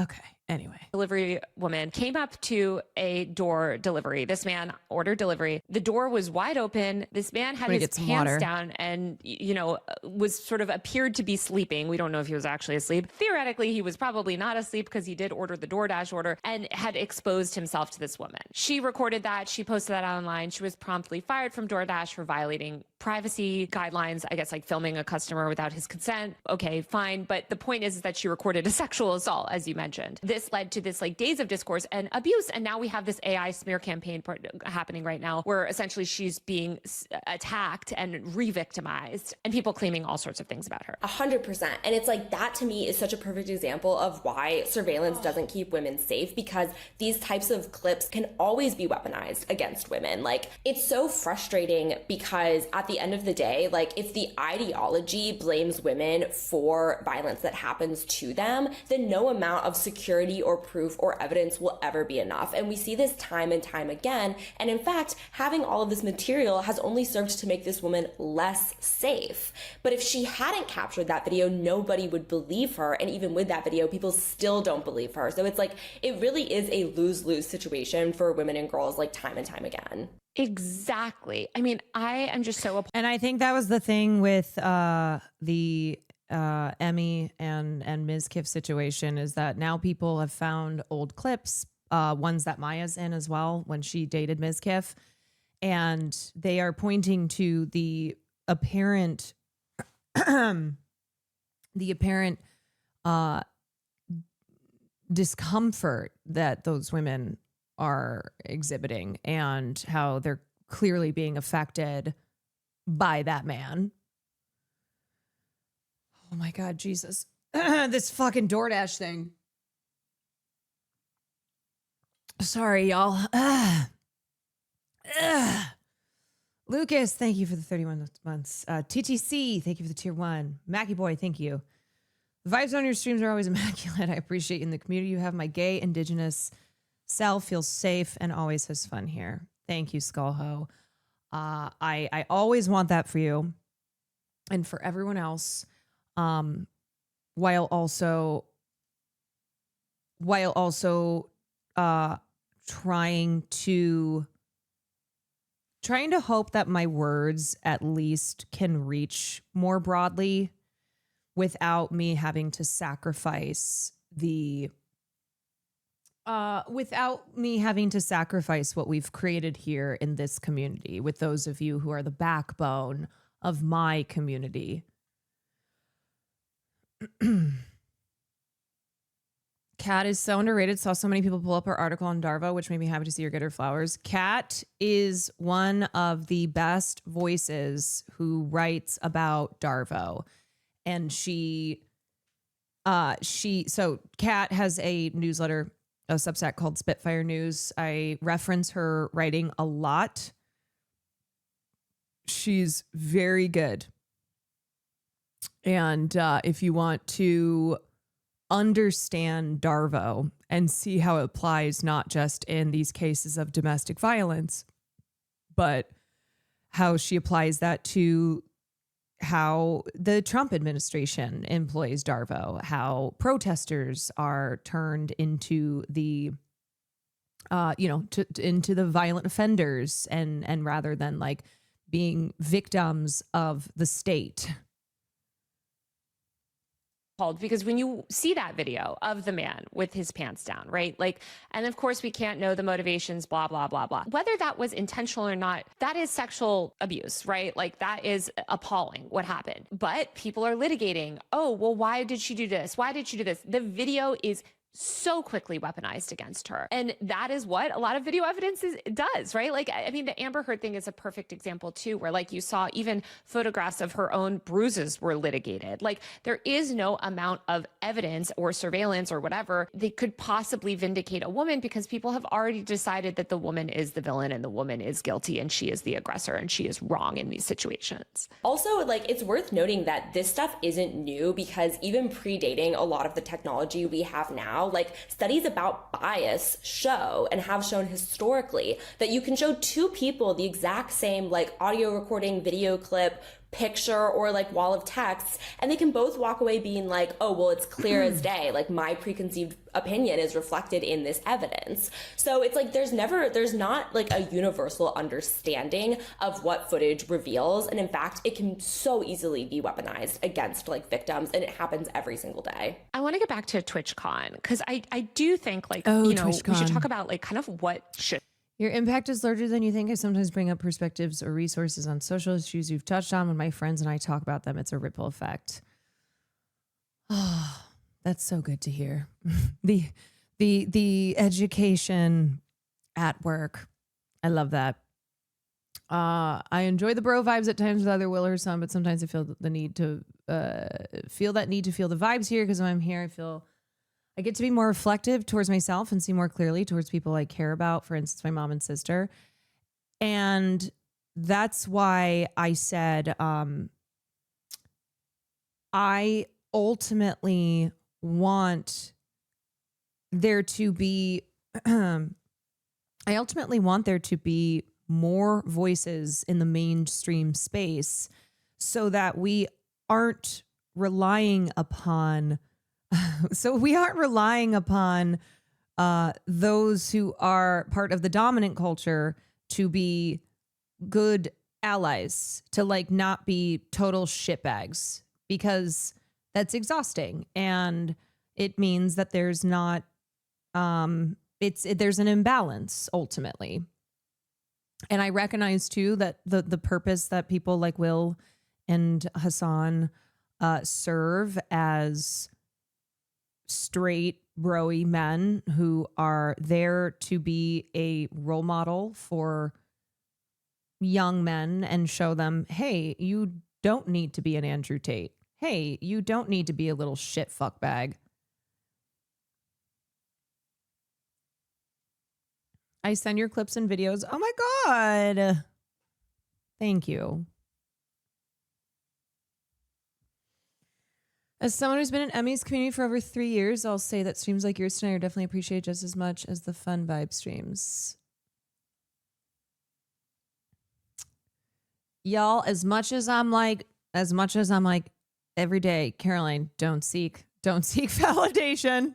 Okay. Anyway. Delivery woman came up to a door delivery. This man ordered delivery. The door was wide open. This man had his pants down and, you know, was sort of appeared to be sleeping. We don't know if he was actually asleep. Theoretically, he was probably not asleep because he did order the DoorDash order and had exposed himself to this woman. She recorded that. She posted that online. She was promptly fired from DoorDash for violating privacy guidelines, I guess, like filming a customer without his consent. Okay, fine. But the point is that she recorded a sexual assault, as you mentioned. This led to this like days of discourse and abuse. And now we have this AI smear campaign happening right now where essentially she's being attacked and re-victimized and people claiming all sorts of things about her. 100%. And it's like that to me is such a perfect example of why surveillance doesn't keep women safe, because these types of clips can always be weaponized against women. Like, it's so frustrating because at the end of the day, like, if the ideology blames women for violence that happens to them, then no amount of security or proof or evidence will ever be enough. And we see this time and time again. And in fact, having all of this material has only served to make this woman less safe. But if she hadn't captured that video, nobody would believe her. And even with that video, people still don't believe her. So it's like, it really is a lose-lose situation for women and girls, like, time and time again. Exactly. I mean, I am just so... And I think that was the thing with the Emmy and Ms. Kiff situation, is that now people have found old clips, ones that Maya's in as well when she dated Ms. Kiff, and they are pointing to the apparent discomfort that those women are exhibiting and how they're clearly being affected by that man. Oh my God, Jesus. This fucking DoorDash thing. Sorry, y'all. Lucas, thank you for the 31 months. TTC, thank you for the tier 1. Mackie Boy, thank you. The vibes on your streams are always immaculate. I appreciate in the community you have. My gay indigenous self feels safe and always has fun here. Thank you, Skullho. I always want that for you and for everyone else. While also trying to hope that my words at least can reach more broadly without me having to sacrifice what we've created here in this community with those of you who are the backbone of my community. Kat is so underrated. Saw so many people pull up her article on Darvo, which made me happy to see her get her flowers. Kat is one of the best voices who writes about Darvo. And so Kat has a newsletter, a Substack called Spitfire News. I reference her writing a lot. She's very good. And if you want to understand Darvo and see how it applies not just in these cases of domestic violence, but how she applies that to how the Trump administration employs Darvo, how protesters are turned into the into the violent offenders and rather than like being victims of the state. Because when you see that video of the man with his pants down, right? Like, and of course we can't know the motivations, blah, blah, blah, blah. Whether that was intentional or not, that is sexual abuse, right? Like that is appalling what happened. But people are litigating. Oh, well, why did she do this? Why did she do this? The video is so quickly weaponized against her. And that is what a lot of video evidence does, right? Like, I mean, the Amber Heard thing is a perfect example too, where like you saw even photographs of her own bruises were litigated. Like there is no amount of evidence or surveillance or whatever that could possibly vindicate a woman, because people have already decided that the woman is the villain and the woman is guilty and she is the aggressor and she is wrong in these situations. Also, like, it's worth noting that this stuff isn't new, because even predating a lot of the technology we have now, like studies about bias show and have shown historically that you can show two people the exact same like audio recording, video clip, picture, or like wall of text, and they can both walk away being like, oh, well, it's clear as day, like my preconceived opinion is reflected in this evidence. So it's like there's not like a universal understanding of what footage reveals, and in fact it can so easily be weaponized against like victims, and it happens every single day. I want to get back to TwitchCon, because I do think like TwitchCon. we should talk about like kind of what should. Your impact is larger than you think. I sometimes bring up perspectives or resources on social issues you've touched on. When my friends and I talk about them, it's a ripple effect. Oh, that's so good to hear. the education at work. I love that. I enjoy the bro vibes at times with either Will or Son, but sometimes I feel the need to feel the vibes here, because when I'm here, I get to be more reflective towards myself and see more clearly towards people I care about, for instance, my mom and sister. And that's why I said I ultimately want there to be more voices in the mainstream space, so that we aren't relying upon those who are part of the dominant culture to be good allies, to like not be total shitbags, because that's exhausting. And it means that there's not, there's an imbalance ultimately. And I recognize too that the purpose that people like Will and Hassan serve as straight bro-y men who are there to be a role model for young men and show them, hey, you don't need to be an Andrew Tate. Hey, you don't need to be a little shit fuck bag. I send your clips and videos. Oh my God. Thank you. As someone who's been in Emmy's community for over 3 years, I'll say that streams like yours tonight are definitely appreciated just as much as the fun vibe streams. Y'all, as much as I'm like every day, Caroline, don't seek validation.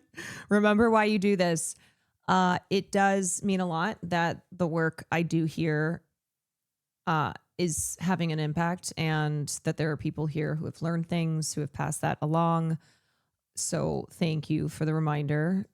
Remember why you do this. It does mean a lot that the work I do here is having an impact, and that there are people here who have learned things, who have passed that along. So thank you for the reminder.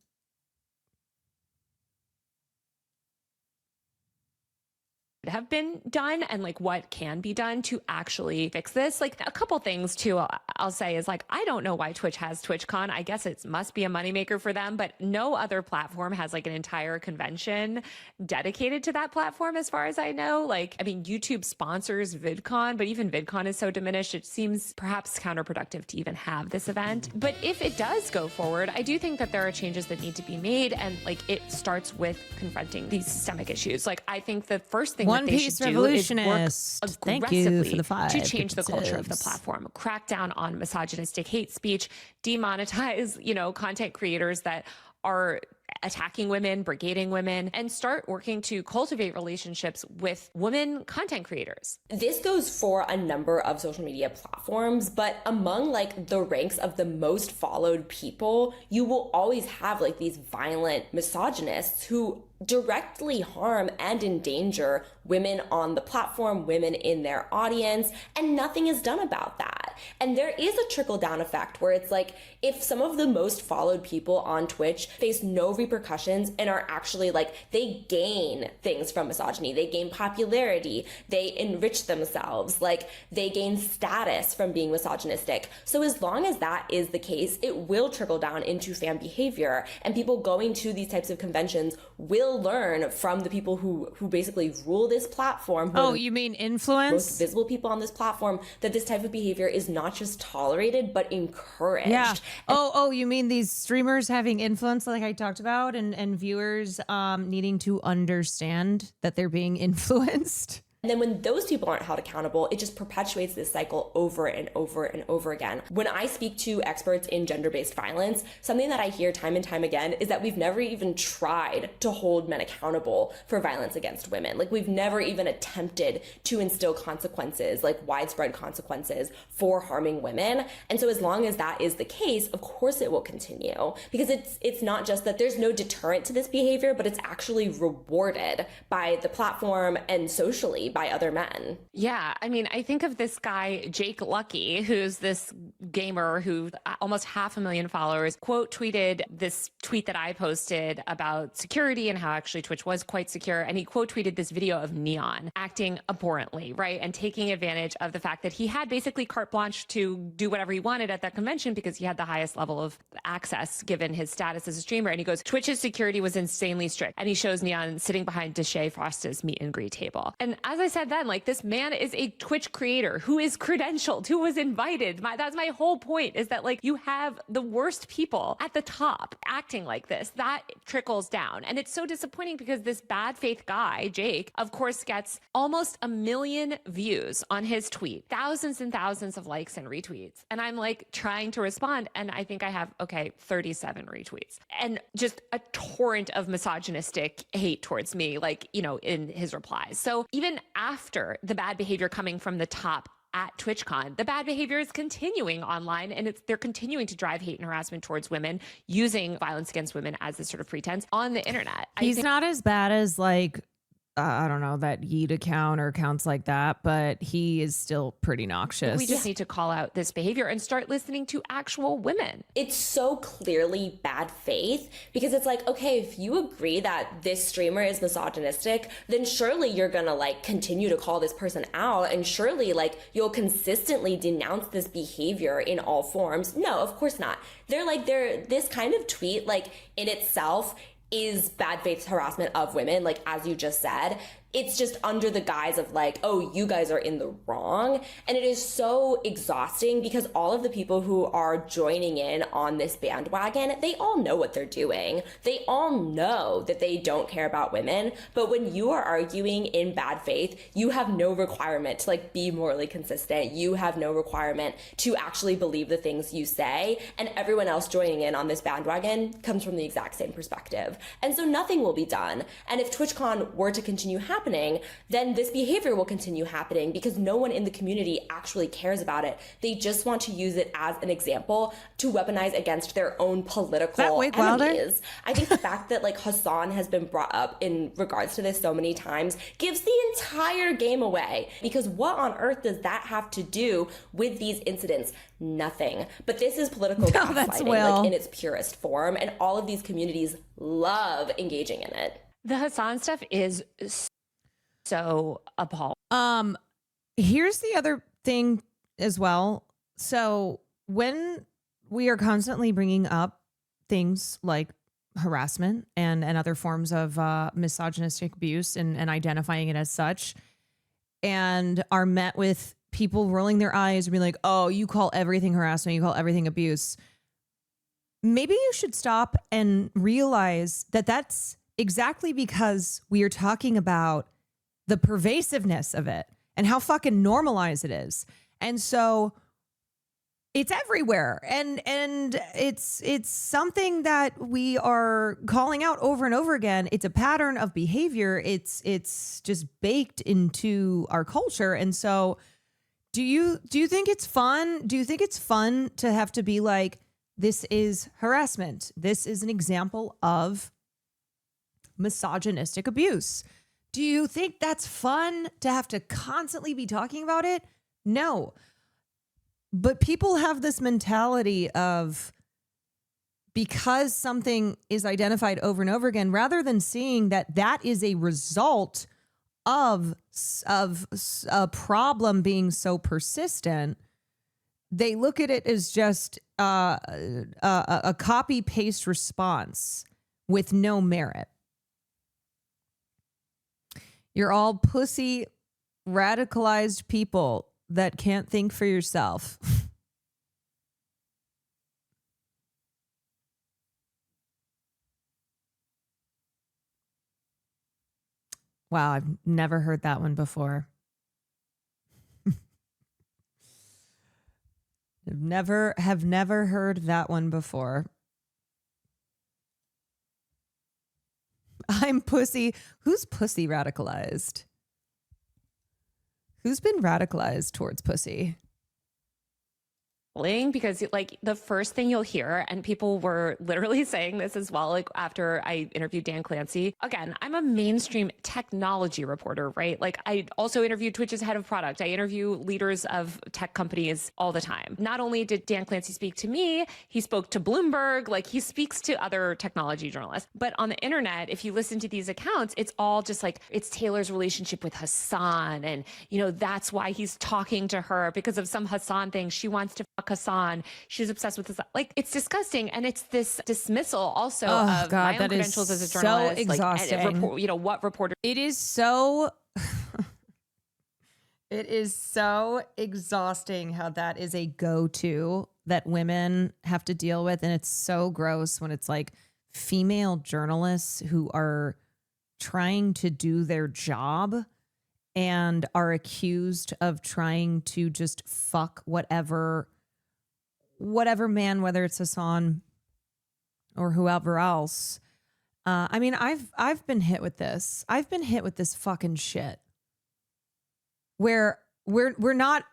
Have been done and like what can be done to actually fix this. Like a couple things too I'll say is like, I don't know why Twitch has TwitchCon. I guess it must be a moneymaker for them, but no other platform has like an entire convention dedicated to that platform as far as I know. Like, I mean, YouTube sponsors VidCon, but even VidCon is so diminished, it seems perhaps counterproductive to even have this event. But if it does go forward, I do think that there are changes that need to be made, and like it starts with confronting these systemic issues. Like I think the first thing One that they Piece should do is work Revolutionist. Thank you for the 5 to change the culture of the tips. platform, crack down on misogynistic hate speech, demonetize, content creators that are attacking women, brigading women, and start working to cultivate relationships with women content creators. This goes for a number of social media platforms, but among like the ranks of the most followed people, you will always have like these violent misogynists who directly harm and endanger women on the platform, women in their audience, and nothing is done about that. that. And there is a trickle down effect where it's like, if some of the most followed people on Twitch face no repercussions and are actually like, they gain things from misogyny, they gain popularity, they enrich themselves, like they gain status from being misogynistic. So as long as that is the case, it will trickle down into fan behavior, and people going to these types of conventions will learn from the people who basically rule this platform. Oh, you mean influence? Most visible people on this platform, that this type of behavior is not just tolerated, but encouraged. Yeah. Oh, you mean these streamers having influence like I talked about, and viewers needing to understand that they're being influenced? And then when those people aren't held accountable, it just perpetuates this cycle over and over and over again. When I speak to experts in gender-based violence, something that I hear time and time again is that we've never even tried to hold men accountable for violence against women. Like, we've never even attempted to instill consequences, like widespread consequences for harming women. And so as long as that is the case, of course it will continue, because it's not just that there's no deterrent to this behavior, but it's actually rewarded by the platform and socially by other men. Yeah, I mean, I think of this guy, Jake Lucky, who's this gamer who almost 500,000 followers, quote tweeted this tweet that I posted about security and how actually Twitch was quite secure. And he quote tweeted this video of Neon acting abhorrently, right? And taking advantage of the fact that he had basically carte blanche to do whatever he wanted at that convention because he had the highest level of access given his status as a streamer. And he goes, Twitch's security was insanely strict. And he shows Neon sitting behind Deshae Frost's meet and greet table. And as I said then, like, this man is a Twitch creator who is credentialed, who was invited. That's my whole point, is that like you have the worst people at the top acting like this. That trickles down. And it's so disappointing because this bad faith guy, Jake, of course, gets almost 1 million views on his tweet, thousands and thousands of likes and retweets. And I'm like trying to respond. And I think I have, 37 retweets and just a torrent of misogynistic hate towards me, like, in his replies. So even after the bad behavior coming from the top at TwitchCon, the bad behavior is continuing online, and they're continuing to drive hate and harassment towards women, using violence against women as this sort of pretense on the internet. He's not as bad as like, I don't know, that Yeet account or accounts like that, but he is still pretty noxious. We just need to call out this behavior and start listening to actual women. It's so clearly bad faith, because it's like, okay, if you agree that this streamer is misogynistic, then surely you're gonna like continue to call this person out, and surely like you'll consistently denounce this behavior in all forms. No, of course not. They're this kind of tweet, like, in itself is bad faith harassment of women, like as you just said. It's just under the guise of like, oh, you guys are in the wrong. And it is so exhausting, because all of the people who are joining in on this bandwagon, they all know what they're doing. They all know that they don't care about women. But when you are arguing in bad faith, you have no requirement to like be morally consistent. You have no requirement to actually believe the things you say. And everyone else joining in on this bandwagon comes from the exact same perspective. And so nothing will be done. And if TwitchCon were to continue happening, then this behavior will continue happening, because no one in the community actually cares about it. They just want to use it as an example to weaponize against their own political enemies. I think the fact that like Hassan has been brought up in regards to this so many times gives the entire game away, because what on earth does that have to do with these incidents? Nothing. But this is political gaslighting, like in its purest form, and all of these communities love engaging in it. The Hassan stuff is so appalling. Here's the other thing as well. So when we are constantly bringing up things like harassment and other forms of misogynistic abuse and identifying it as such, and are met with people rolling their eyes and being like, oh, you call everything harassment, you call everything abuse, maybe you should stop and realize that that's exactly because we are talking about the pervasiveness of it and how fucking normalized it is. And so it's everywhere. And it's something that we are calling out over and over again. It's a pattern of behavior. It's just baked into our culture. And so do you think it's fun? Do you think it's fun to have to be like, this is harassment? This is an example of misogynistic abuse. Do you think that's fun to have to constantly be talking about it? No. But people have this mentality of, because something is identified over and over again, rather than seeing that that is a result of a problem being so persistent, they look at it as just a copy paste response with no merit. You're all pussy, radicalized people that can't think for yourself. Wow, I've never heard that one before. Have never heard that one before. I'm pussy. Who's pussy radicalized? Who's been radicalized towards pussy? Because like the first thing you'll hear, and people were literally saying this as well, like after I interviewed Dan Clancy. Again, I'm a mainstream technology reporter, right? Like I also interview Twitch's head of product. I interview leaders of tech companies all the time. Not only did Dan Clancy speak to me, he spoke to Bloomberg, like he speaks to other technology journalists. But on the internet, if you listen to these accounts, it's all just like, it's Taylor's relationship with Hassan. And, you know, that's why he's talking to her because of some Hassan thing. She wants to fuck Hassan. She's obsessed with Hassan. Like, it's disgusting. And it's this dismissal also of my own credentials as a journalist. So exhausting. Like, you know, what reporter. It is so... It is so exhausting how that is a go-to that women have to deal with. And it's so gross when it's like female journalists who are trying to do their job and are accused of trying to just fuck whatever man, whether it's Hassan or whoever else. I mean, I've been hit with this. I've been hit with this fucking shit where we're not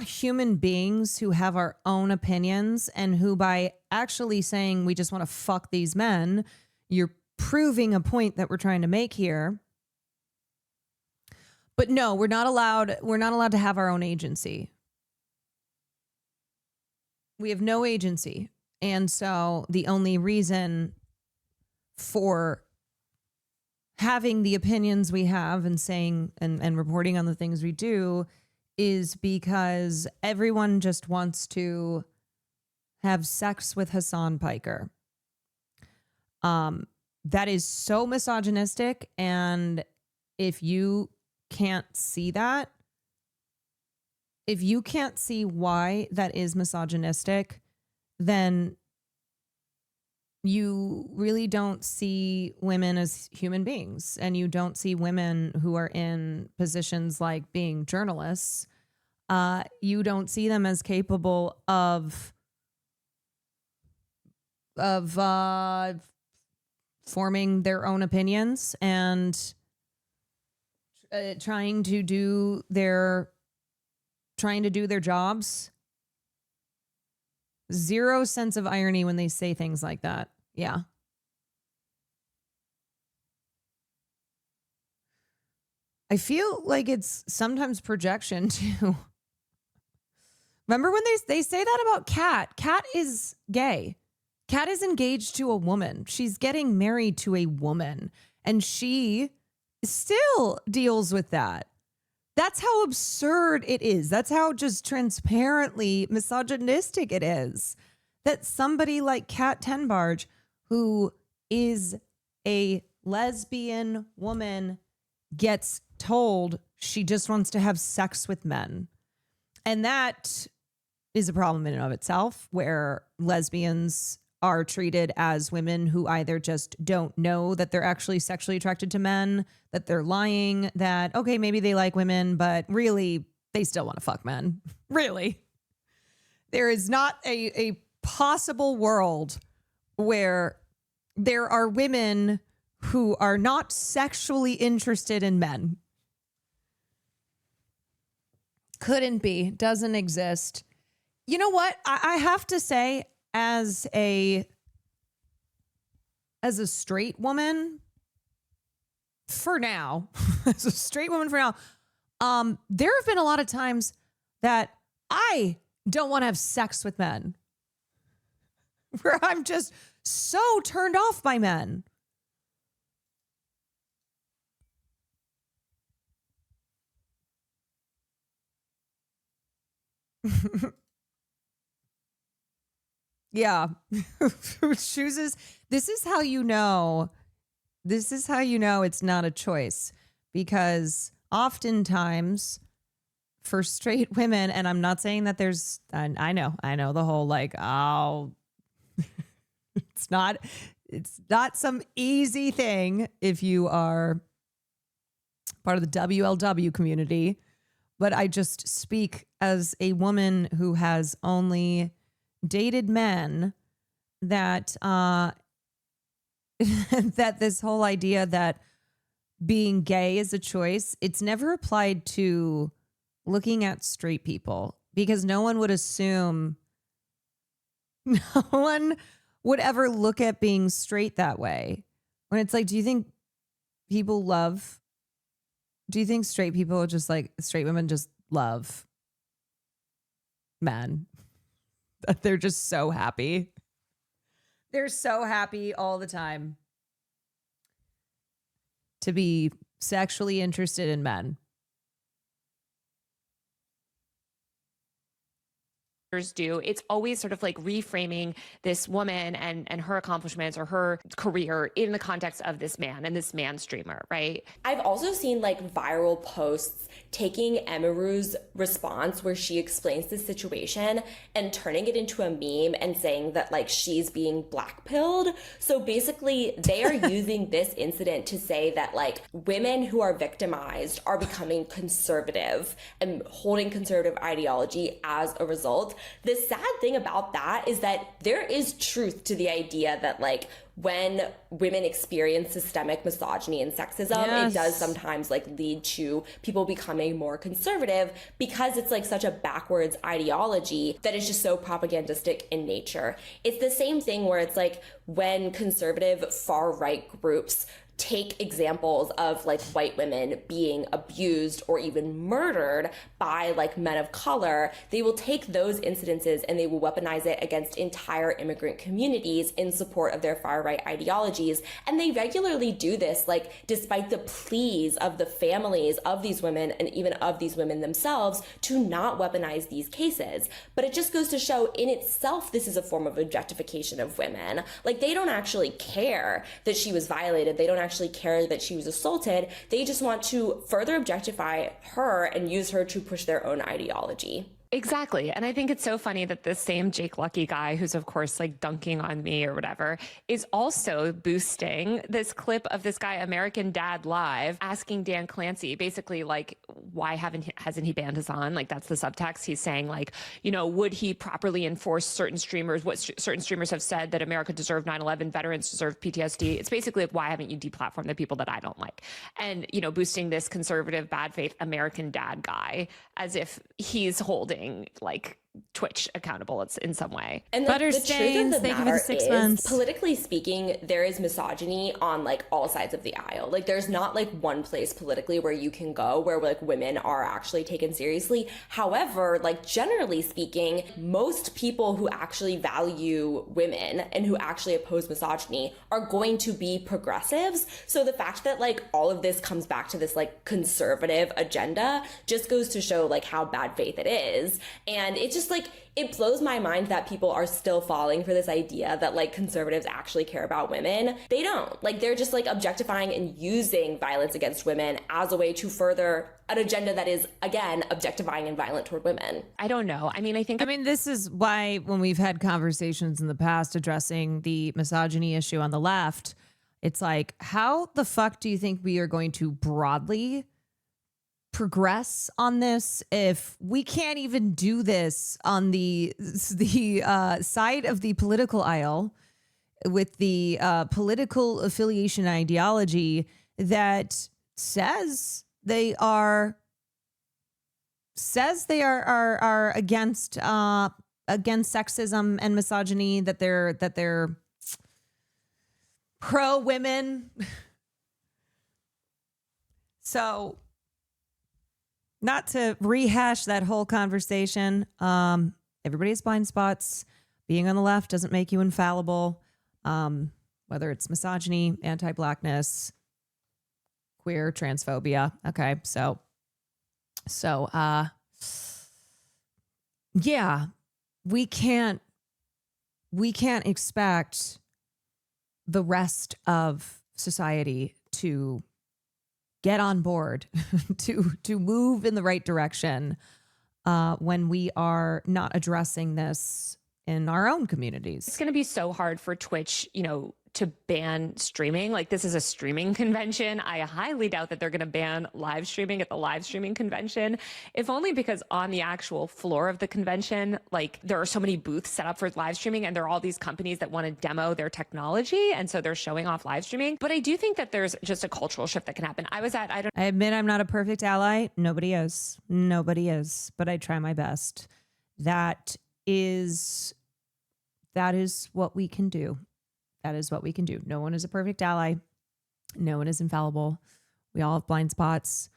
human beings who have our own opinions, and who by actually saying we just want to fuck these men, you're proving a point that we're trying to make here. But no, we're not allowed to have our own agency. We have no agency. And so the only reason for having the opinions we have and saying and reporting on the things we do is because everyone just wants to have sex with Hassan Piker. That is so misogynistic. And if you can't see that, if you can't see why that is misogynistic, then you really don't see women as human beings, and you don't see women who are in positions like being journalists. You don't see them as capable of forming their own opinions and trying to do their jobs. Zero sense of irony when they say things like that. Yeah. I feel like it's sometimes projection too. Remember when they say that about Kat? Kat is gay. Kat is engaged to a woman. She's getting married to a woman, and she still deals with that. That's how absurd it is. That's how just transparently misogynistic it is. That somebody like Kat Tenbarge, who is a lesbian woman, gets told she just wants to have sex with men. And that is a problem in and of itself, where lesbians are treated as women who either just don't know that they're actually sexually attracted to men, that they're lying, that, okay, maybe they like women, but really they still want to fuck men. Really. There is not a possible world where there are women who are not sexually interested in men. Couldn't be. Doesn't exist. You know what? I have to say, as a straight woman, for now, there have been a lot of times that I don't want to have sex with men. Where I'm just so turned off by men. Yeah. Who chooses? This is how you know. This is how you know it's not a choice, because oftentimes for straight women, and I'm not saying that there's, I know the whole like, oh, it's not some easy thing if you are part of the WLW community, but I just speak as a woman who has only dated men that that this whole idea that being gay is a choice, it's never applied to looking at straight people, because no one would assume, no one would ever look at being straight that way. When it's like, do you think straight people just like, straight women just love men? That they're just so happy. They're so happy all the time to be sexually interested in men. Do. It's always sort of like reframing this woman and her accomplishments or her career in the context of this man and this man streamer, right? I've also seen like viral posts taking Emiru's response where she explains the situation and turning it into a meme and saying that like she's being blackpilled. So basically they are using this incident to say that like women who are victimized are becoming conservative and holding conservative ideology as a result. The sad thing about that is that there is truth to the idea that like when women experience systemic misogyny and sexism, yes, it does sometimes like lead to people becoming more conservative, because it's like such a backwards ideology that is just so propagandistic in nature. It's the same thing where it's like when conservative far-right groups take examples of like white women being abused or even murdered by like men of color, they will take those incidences and they will weaponize it against entire immigrant communities in support of their far right ideologies. And they regularly do this, like despite the pleas of the families of these women and even of these women themselves to not weaponize these cases. But it just goes to show in itself, this is a form of objectification of women. Like they don't actually care that she was violated. They don't actually care that she was assaulted. They just want to further objectify her and use her to push their own ideology. Exactly. And I think it's so funny that this same Jake Lucky guy, who's of course like dunking on me or whatever, is also boosting this clip of this guy, American Dad Live, asking Dan Clancy basically like, why hasn't he banned Hassan? Like that's the subtext. He's saying like, you know, would he properly enforce certain streamers, what certain streamers have said that America deserved 9/11, veterans deserve PTSD. It's basically like, why haven't you deplatformed the people that I don't like? And, you know, boosting this conservative, bad faith American dad guy as if he's holding like Twitch accountable in some way. And the truth of the matter is, politically speaking, there is misogyny on like all sides of the aisle. Like there's not like one place politically where you can go where like women are actually taken seriously. However, like generally speaking, most people who actually value women and who actually oppose misogyny are going to be progressives. So the fact that like all of this comes back to this like conservative agenda just goes to show like how bad faith it is. And it just like, it blows my mind that people are still falling for this idea that like conservatives actually care about women. They don't. Like they're just like objectifying and using violence against women as a way to further an agenda that is, again, objectifying and violent toward women. I don't know. I mean, this is why when we've had conversations in the past addressing the misogyny issue on the left, it's like, how the fuck do you think we are going to broadly progress on this if we can't even do this on the side of the political aisle with the political affiliation ideology that says they are against sexism and misogyny, that they're pro women. So, not to rehash that whole conversation, Everybody has blind spots. Being on the left doesn't make you infallible. Whether it's misogyny, anti-blackness, queer, transphobia. Okay. So, yeah, we can't expect the rest of society to get on board, to move in the right direction when we are not addressing this in our own communities. It's going to be so hard for Twitch, to ban streaming. Like, this is a streaming convention. I highly doubt that they're going to ban live streaming at the live streaming convention, if only because on the actual floor of the convention, like, there are so many booths set up for live streaming, and there are all these companies that want to demo their technology, and so they're showing off live streaming. But I do think that there's just a cultural shift that can happen. I admit I'm not a perfect ally. Nobody is, but I try my best. That is what we can do. That is what we can do. No one is a perfect ally. No one is infallible. We all have blind spots.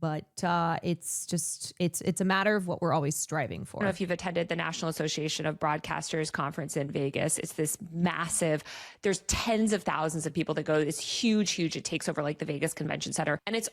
But it's a matter of what we're always striving for. I don't know if you've attended the National Association of Broadcasters conference in Vegas. It's this massive, there's tens of thousands of people that go. It's huge. It takes over like the Vegas Convention Center. And it's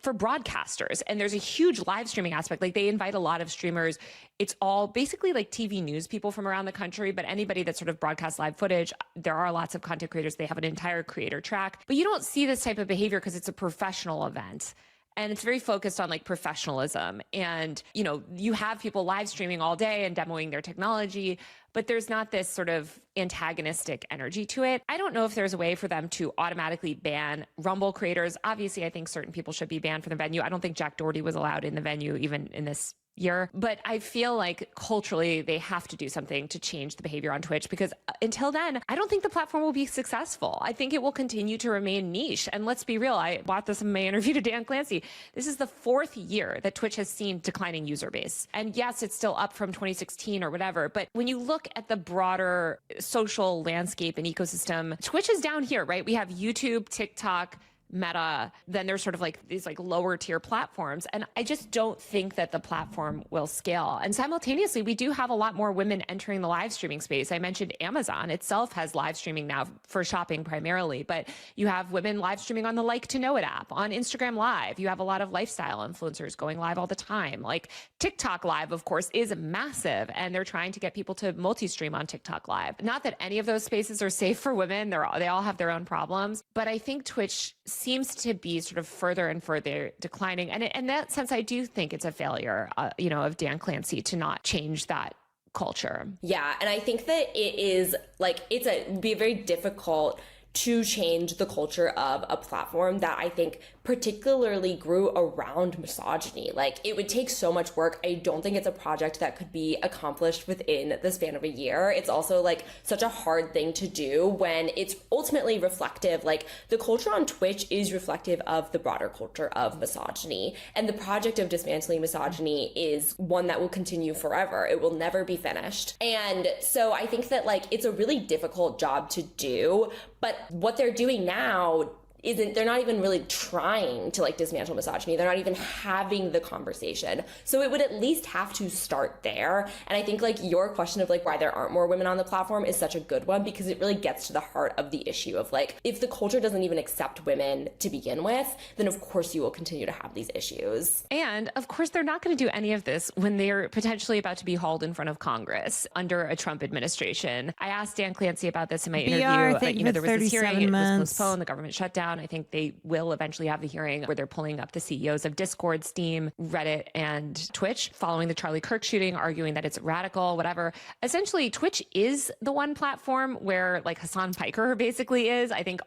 for broadcasters. And there's a huge live streaming aspect. Like, they invite a lot of streamers. It's all basically like TV news people from around the country, but anybody that sort of broadcasts live footage. There are lots of content creators. They have an entire creator track. But you don't see this type of behavior because it's a professional event. And it's very focused on like professionalism. And, you have people live streaming all day and demoing their technology, but there's not this sort of antagonistic energy to it. I don't know if there's a way for them to automatically ban Rumble creators. Obviously, I think certain people should be banned from the venue. I don't think Jack Doherty was allowed in the venue even in this year. But I feel like culturally they have to do something to change the behavior on Twitch, because until then, I don't think the platform will be successful. I think it will continue to remain niche. And let's be real, I brought this in my interview to Dan Clancy. This is the 4th year that Twitch has seen declining user base. And yes, it's still up from 2016 or whatever. But when you look at the broader social landscape and ecosystem, Twitch is down here, right? We have YouTube, TikTok, Meta, then there's sort of like these like lower tier platforms. And I just don't think that the platform will scale. And simultaneously, we do have a lot more women entering the live streaming space. I mentioned Amazon itself has live streaming now for shopping primarily, but you have women live streaming on the Like to Know It app, on Instagram Live. You have a lot of lifestyle influencers going live all the time. Like TikTok Live, of course, is massive, and they're trying to get people to multi-stream on TikTok Live. Not that any of those spaces are safe for women. They all have their own problems, but I think Twitch seems to be sort of further and further declining. And in that sense, I do think it's a failure, of Dan Clancy to not change that culture. Yeah, and I think that it is like, it'd be very difficult to change the culture of a platform that I think particularly grew around misogyny. Like, it would take so much work. I don't think it's a project that could be accomplished within the span of a year. It's also like such a hard thing to do when it's ultimately reflective. Like, the culture on Twitch is reflective of the broader culture of misogyny. And the project of dismantling misogyny is one that will continue forever. It will never be finished. And so I think that like, it's a really difficult job to do, but what they're doing now they're not even really trying to like dismantle misogyny. They're not even having the conversation. So it would at least have to start there. And I think like your question of like why there aren't more women on the platform is such a good one, because it really gets to the heart of the issue of like, if the culture doesn't even accept women to begin with, then of course you will continue to have these issues. And of course, they're not going to do any of this when they're potentially about to be hauled in front of Congress under a Trump administration. I asked Dan Clancy about this in my interview. There was this hearing, it was postponed, the government shut down. I think they will eventually have the hearing where they're pulling up the CEOs of Discord, Steam, Reddit, and Twitch following the Charlie Kirk shooting, arguing that it's radical, whatever. Essentially, Twitch is the one platform where like Hassan Piker basically is. I think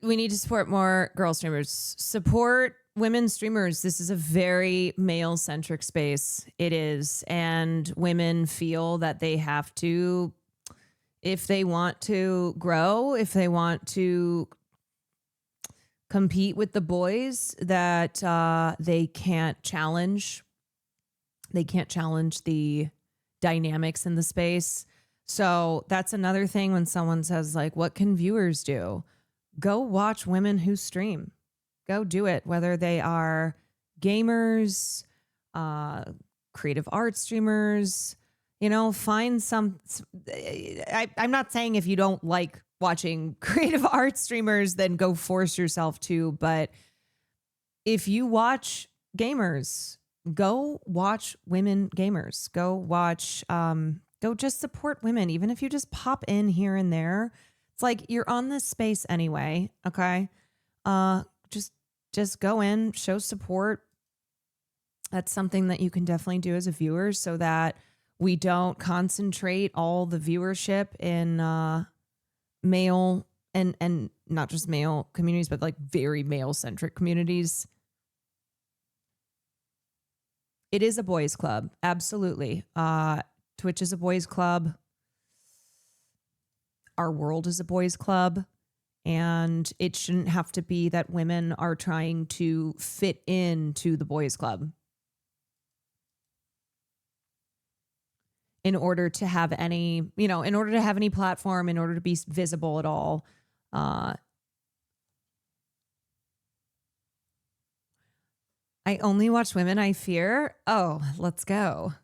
we need to support more girl streamers. Support women streamers. This is a very male-centric space. It is. And women feel that they have to, if they want to grow, if they want to compete with the boys, that they can't challenge the dynamics in the space. So that's another thing when someone says like, what can viewers do? Go watch women who stream. Go do it, whether they are gamers, creative art streamers, you know, find some. I'm not saying if you don't like watching creative art streamers, then go force yourself to. But if you watch gamers, go watch women gamers. Go watch, go just support women. Even if you just pop in here and there, it's like you're on this space anyway. Okay. Just go in, show support. That's something that you can definitely do as a viewer so that we don't concentrate all the viewership in male and not just male communities, but like very male centric communities. It is a boys club. Absolutely. Twitch is a boys club. Our world is a boys club. And it shouldn't have to be that women are trying to fit into the boys club in order to have any, you know, in order to have any platform, in order to be visible at all. I only watch women I fear. Oh, let's go.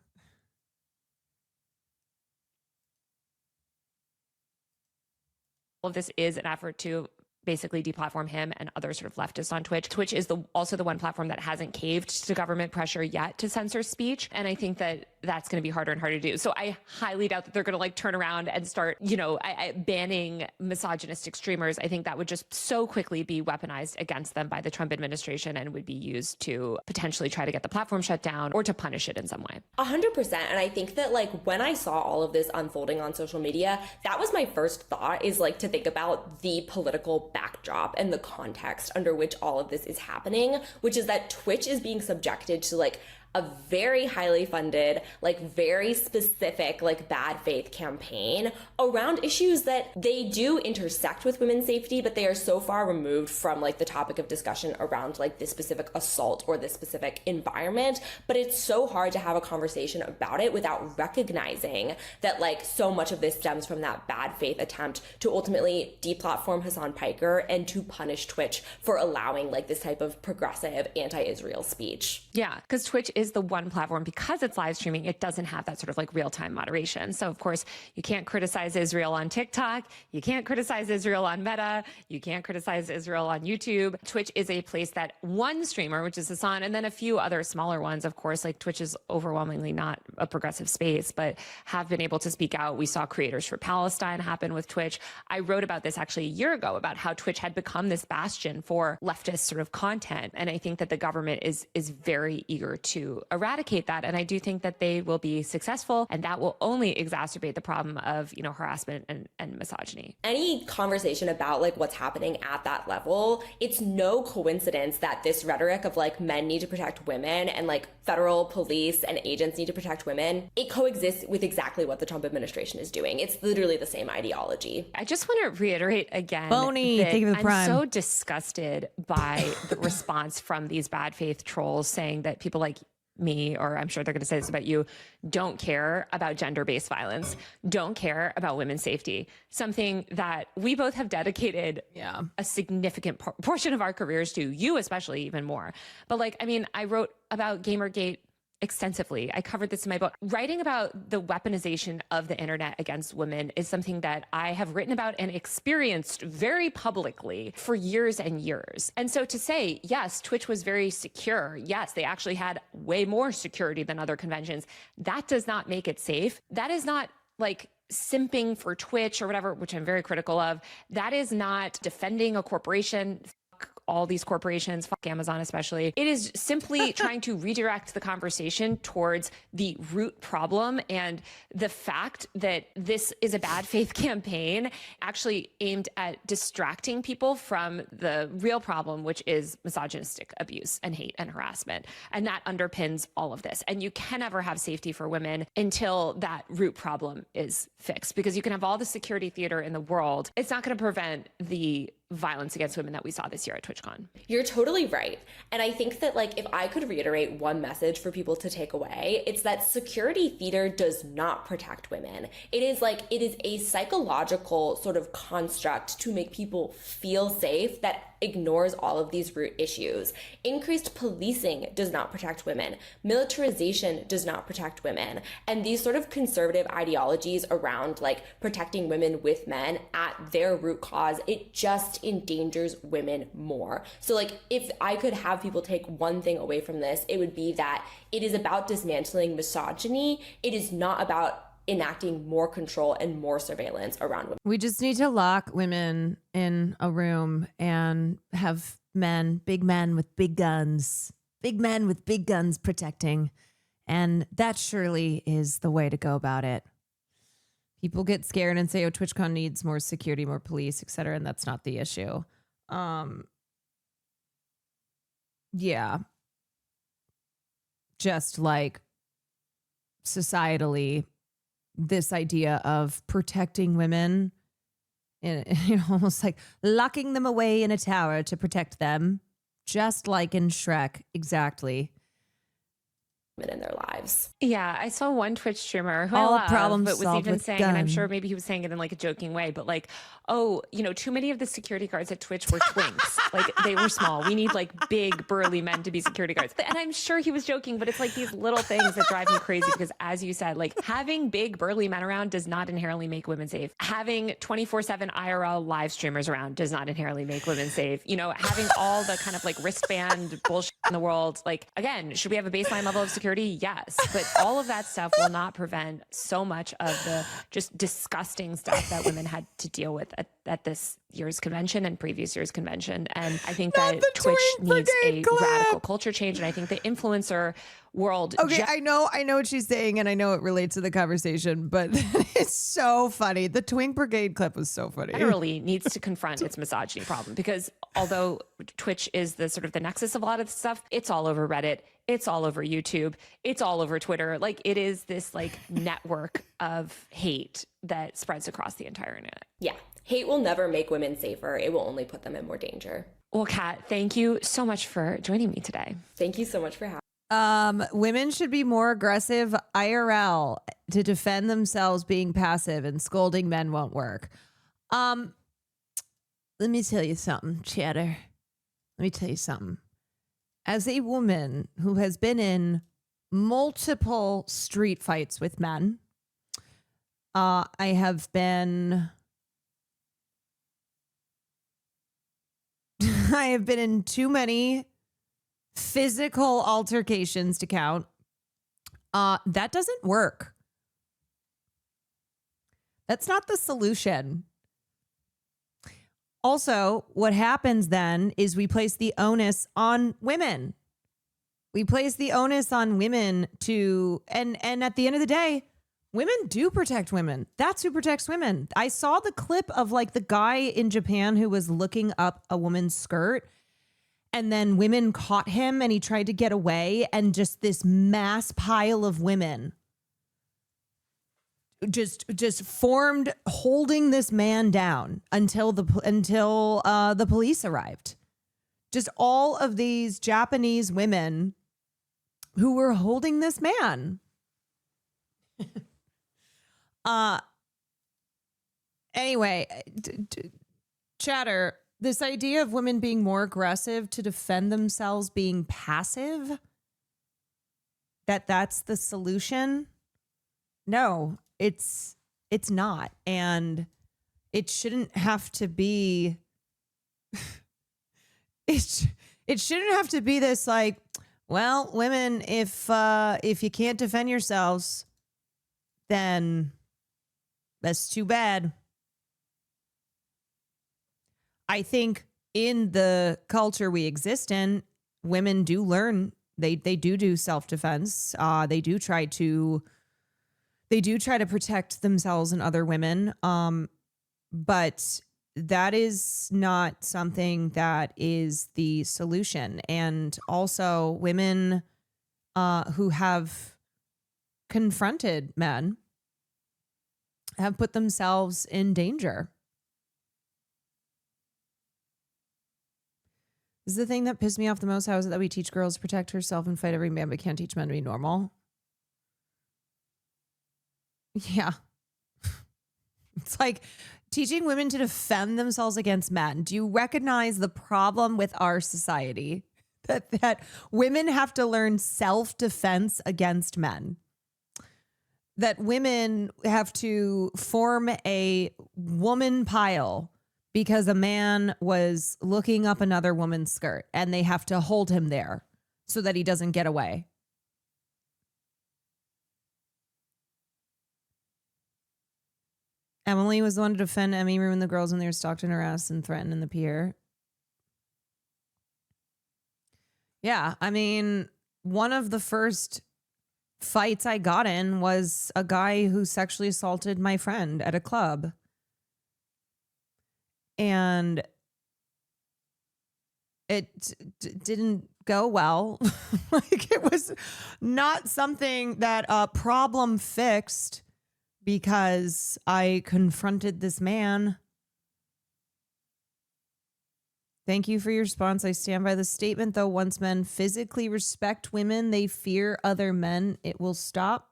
All of this is an effort to basically deplatform him and other sort of leftists on Twitch. Twitch is also the one platform that hasn't caved to government pressure yet to censor speech. And I think that that's going to be harder and harder to do. So I highly doubt that they're going to like turn around and start, you know, banning misogynistic streamers. I think that would just so quickly be weaponized against them by the Trump administration and would be used to potentially try to get the platform shut down or to punish it in some way. 100%. And I think that like when I saw all of this unfolding on social media, that was my first thought, is like to think about the political backdrop and the context under which all of this is happening, which is that Twitch is being subjected to like a very highly funded, like very specific, like bad faith campaign around issues that they do intersect with women's safety, but they are so far removed from like the topic of discussion around like this specific assault or this specific environment. But it's so hard to have a conversation about it without recognizing that like so much of this stems from that bad faith attempt to ultimately deplatform Hassan Piker and to punish Twitch for allowing like this type of progressive anti-Israel speech. Yeah, because Twitch is the one platform, because it's live streaming, it doesn't have that sort of like real-time moderation. So of course you can't criticize Israel on TikTok, you can't criticize Israel on Meta, you can't criticize Israel on YouTube. Twitch is a place that one streamer, which is Hassan, and then a few other smaller ones, of course, like Twitch is overwhelmingly not a progressive space, but have been able to speak out. We saw Creators for Palestine happen with Twitch. I wrote about this actually a year ago, about how Twitch had become this bastion for leftist sort of content. And I think that the government is very eager to eradicate that. And I do think that they will be successful, and that will only exacerbate the problem of, you know, harassment and misogyny. Any conversation about like what's happening at that level, it's no coincidence that this rhetoric of like men need to protect women and like federal police and agents need to protect women, it coexists with exactly what the Trump administration is doing. It's literally the same ideology. I just want to reiterate again, Boney, thank you for the prime. I'm so disgusted by the response from these bad faith trolls saying that people like me, or I'm sure they're going to say this about you, don't care about gender-based violence, don't care about women's safety, something that we both have dedicated a significant portion of our careers to, you especially even more. But like, I mean, I wrote about Gamergate extensively. I covered this in my book. Writing about the weaponization of the internet against women is something that I have written about and experienced very publicly for years and years. And so to say, yes, Twitch was very secure. Yes, they actually had way more security than other conventions. That does not make it safe. That is not like simping for Twitch or whatever, which I'm very critical of. That is not defending a corporation. All these corporations, fuck Amazon especially. It is simply trying to redirect the conversation towards the root problem and the fact that this is a bad faith campaign actually aimed at distracting people from the real problem, which is misogynistic abuse and hate and harassment. And that underpins all of this. And you can never have safety for women until that root problem is fixed, because you can have all the security theater in the world. It's not going to prevent the violence against women that we saw this year at TwitchCon. You're totally right. And I think that like if I could reiterate one message for people to take away, it's that security theater does not protect women. It is a psychological sort of construct to make people feel safe that ignores all of these root issues. Increased policing does not protect women. Militarization does not protect women. And these sort of conservative ideologies around like protecting women with men at their root cause, it just endangers women more. So like if I could have people take one thing away from this, it would be that it is about dismantling misogyny. It is not about enacting more control and more surveillance around women. We just need to lock women in a room and have men, big men with big guns protecting. And that surely is the way to go about it. People get scared and say, oh, TwitchCon needs more security, more police, et cetera. And that's not the issue. Yeah. Just like societally, this idea of protecting women, almost like locking them away in a tower to protect them, just like in Shrek. Exactly. In their lives. Yeah, I saw one Twitch streamer who All I love, problems but was solved even with saying, and I'm gun. sure maybe he was saying it in like a joking way, but like, oh, too many of the security guards at Twitch were twinks. Like they were small. We need like big burly men to be security guards. And I'm sure he was joking, but it's like these little things that drive me crazy because as you said, like having big burly men around does not inherently make women safe. Having 24/7 IRL live streamers around does not inherently make women safe. Having all the kind of like wristband bullshit in the world, like again, should we have a baseline level of security? Yes. But all of that stuff will not prevent so much of the just disgusting stuff that women had to deal with at this year's convention and previous year's convention. And I think that Twitch needs a radical culture change. And I think the influencer world. Okay, I know what she's saying, and I know it relates to the conversation, but it's so funny. The Twink Brigade clip was so funny. Generally needs to confront its misogyny problem because although Twitch is the sort of the nexus of a lot of this stuff, it's all over Reddit. It's all over YouTube. It's all over Twitter. Like it is this like network of hate that spreads across the entire internet. Yeah. Hate will never make women safer. It will only put them in more danger. Well, Kat, thank you so much for joining me today. Thank you so much for having Women should be more aggressive IRL to defend themselves being passive, and scolding men won't work. Let me tell you something, Chatter. Let me tell you something. As a woman who has been in multiple street fights with men, I have been in too many physical altercations to count. That doesn't work. That's not the solution. Also, what happens then is we place the onus on women. We place the onus on women to, and at the end of the day, women do protect women. That's who protects women. I saw the clip of like the guy in Japan who was looking up a woman's skirt, and then women caught him and he tried to get away, and just this mass pile of women just formed holding this man down until the police arrived. Just all of these Japanese women who were holding this man. Anyway, Chatter, this idea of women being more aggressive to defend themselves being passive, that's the solution. No, it's not. And it shouldn't have to be, it shouldn't have to be this like, well, women, if you can't defend yourselves, then that's too bad. I think in the culture we exist in, women do learn. They do self-defense. They do try to protect themselves and other women. But that is not something that is the solution. And also women who have confronted men have put themselves in danger. This is the thing that pissed me off the most. How is it that we teach girls to protect herself and fight every man, but can't teach men to be normal? Yeah. It's like teaching women to defend themselves against men. Do you recognize the problem with our society? That women have to learn self-defense against men. That women have to form a woman pile because a man was looking up another woman's skirt and they have to hold him there so that he doesn't get away. Emily was the one to defend Emmy Rue and the girls when they were stalked and harassed and threatened in the pier. Yeah, I mean, one of the first fights I got in was a guy who sexually assaulted my friend at a club. And it didn't go well. Like, it was not something that problem fixed because I confronted this man. Thank you for your response. I stand by the statement, though. Once men physically respect women, they fear other men. It will stop.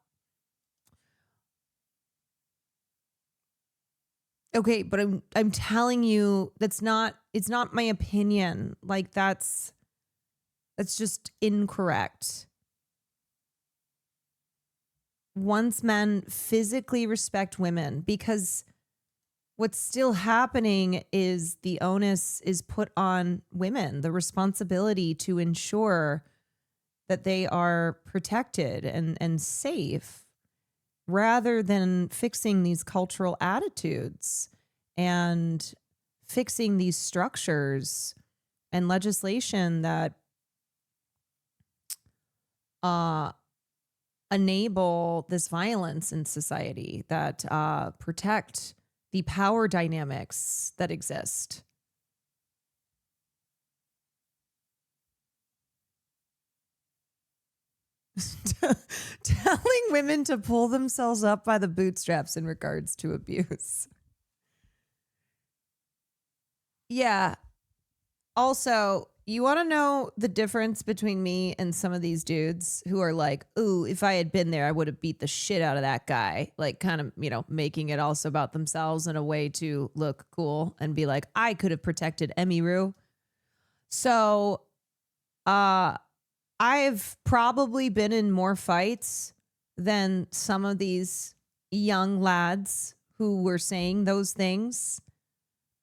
Okay, but I'm telling you, it's not my opinion. Like, that's just incorrect. Once men physically respect women, because what's still happening is the onus is put on women, the responsibility to ensure that they are protected and safe, rather than fixing these cultural attitudes and fixing these structures and legislation that enable this violence in society, that protect the power dynamics that exist. Telling women to pull themselves up by the bootstraps in regards to abuse. Yeah. Also, you want to know the difference between me and some of these dudes who are like, ooh, if I had been there, I would have beat the shit out of that guy. Like, kind of, making it also about themselves in a way to look cool and be like, I could have protected Emmy Rue. So, I've probably been in more fights than some of these young lads who were saying those things.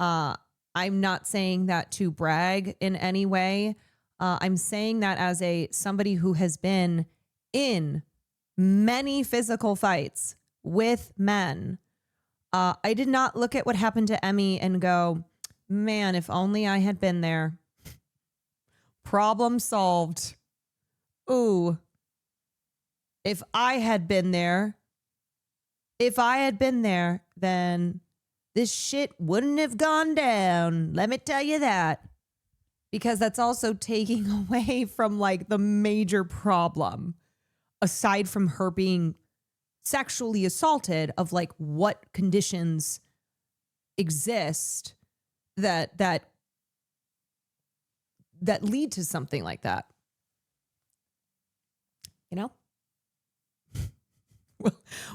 I'm not saying that to brag in any way. I'm saying that as somebody who has been in many physical fights with men. I did not look at what happened to Emmy and go, man, if only I had been there. Problem solved. Ooh, if I had been there, then this shit wouldn't have gone down. Let me tell you that. Because that's also taking away from like the major problem, aside from her being sexually assaulted, of like what conditions exist that lead to something like that.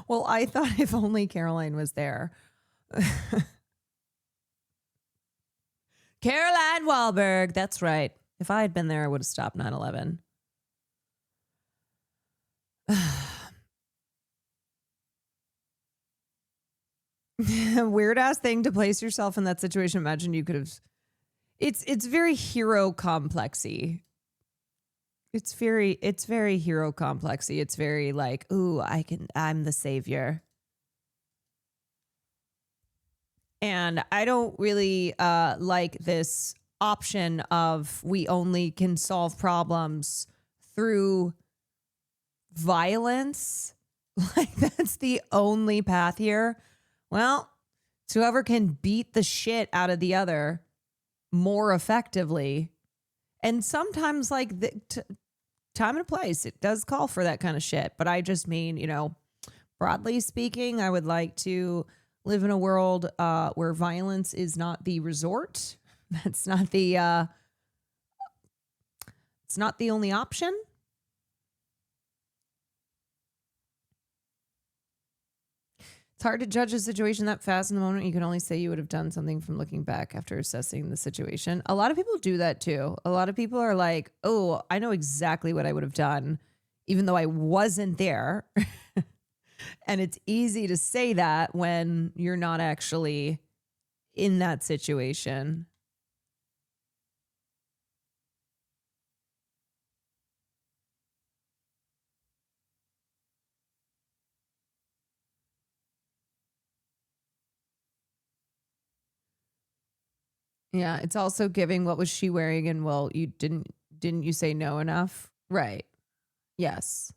Well, I thought if only Caroline was there. Caroline Wahlberg, that's right. If I had been there, I would have stopped 9/11. Weird ass thing to place yourself in that situation. Imagine you could have. It's very hero complexy. It's very hero complexy. It's very like, ooh, I'm the savior. And I don't really like this option of we only can solve problems through violence. Like, that's the only path here. Well, it's whoever can beat the shit out of the other more effectively. And sometimes, like, time and place, it does call for that kind of shit. But I just mean, broadly speaking, I would like to live in a world where violence is not the resort. That's not the it's not the only option. It's hard to judge a situation that fast in the moment. You can only say you would have done something from looking back after assessing the situation. A lot of people do that too. A lot of people are like, oh, I know exactly what I would have done, even though I wasn't there. And it's easy to say that when you're not actually in that situation. Yeah, it's also giving what was she wearing and well, you didn't you say no enough? Right. Yes.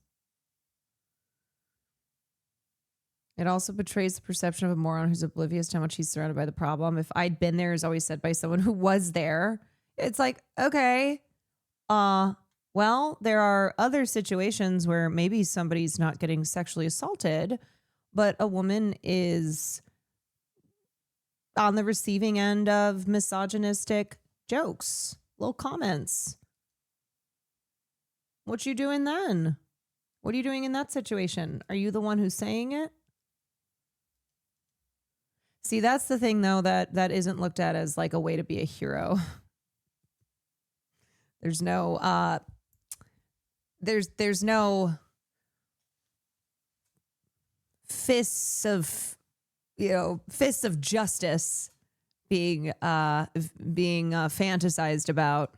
It also betrays the perception of a moron who's oblivious to how much he's surrounded by the problem. If I'd been there, is always said by someone who was there. It's like, okay, well, there are other situations where maybe somebody's not getting sexually assaulted, but a woman is on the receiving end of misogynistic jokes, little comments. What you doing then? What are you doing in that situation? Are you the one who's saying it? See, that's the thing though, that isn't looked at as like a way to be a hero. There's no there's no fists of justice being fantasized about.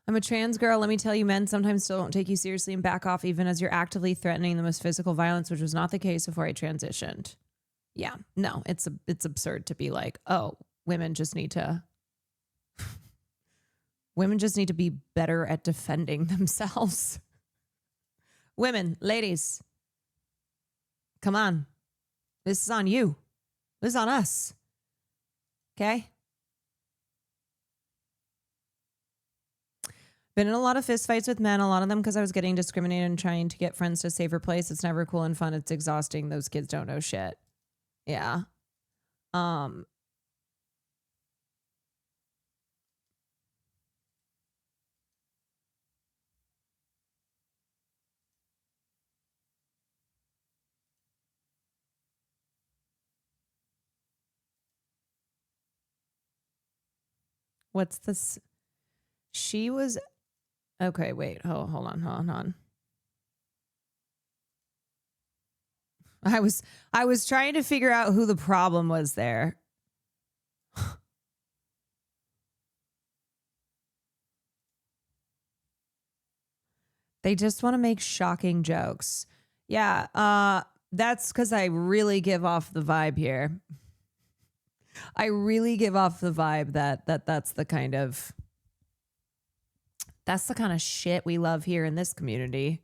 I'm a trans girl. Let me tell you, men sometimes still don't take you seriously and back off even as you're actively threatening them with physical violence, which was not the case before I transitioned. Yeah, no, it's absurd to be like, oh, women just need to be better at defending themselves. Women, ladies, come on. This is on you. This is on us. Okay? Been in a lot of fistfights with men, a lot of them because I was getting discriminated and trying to get friends to a safer place. It's never cool and fun. It's exhausting. Those kids don't know shit. Yeah. What's this? She was okay. Wait, hold on. I was trying to figure out who the problem was there. They just want to make shocking jokes. Yeah, that's because I really give off the vibe here. I really give off the vibe that's the kind of shit we love here in this community.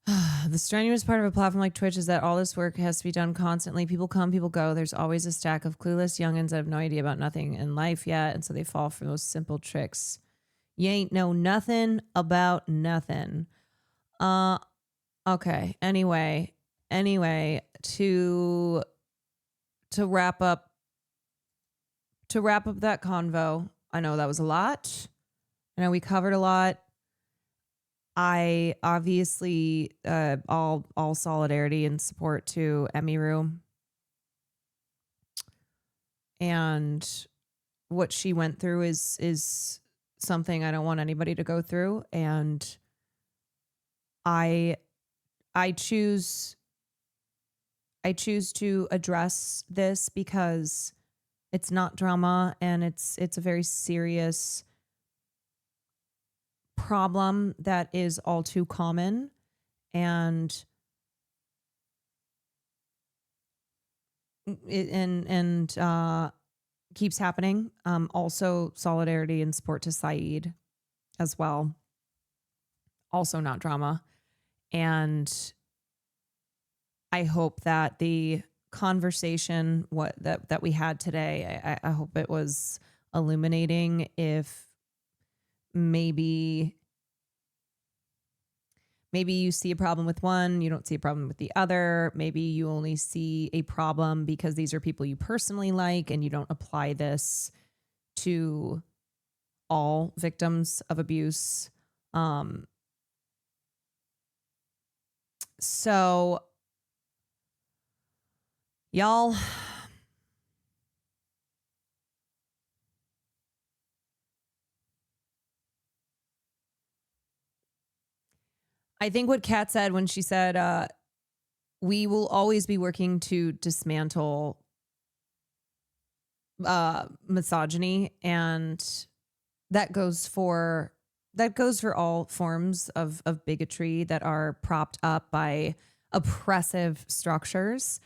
The strenuous part of a platform like Twitch is that all this work has to be done constantly. People come, people go. There's always a stack of clueless youngins that have no idea about nothing in life yet, and so they fall for those simple tricks. You ain't know nothing about nothing. Okay. Anyway, to wrap up that convo. I know that was a lot. I know we covered a lot. I obviously all solidarity and support to Emiru and what she went through is something I don't want anybody to go through, and I choose to address this because it's not drama and it's a very serious problem that is all too common and keeps happening. Also solidarity and support to Saeed as well. Also not drama. And I hope that the conversation that we had today, I hope it was illuminating. If maybe you see a problem with one, you don't see a problem with the other. Maybe you only see a problem because these are people you personally like and you don't apply this to all victims of abuse. So y'all, I think what Kat said when she said, we will always be working to dismantle misogyny, and that goes for all forms of bigotry that are propped up by oppressive structures.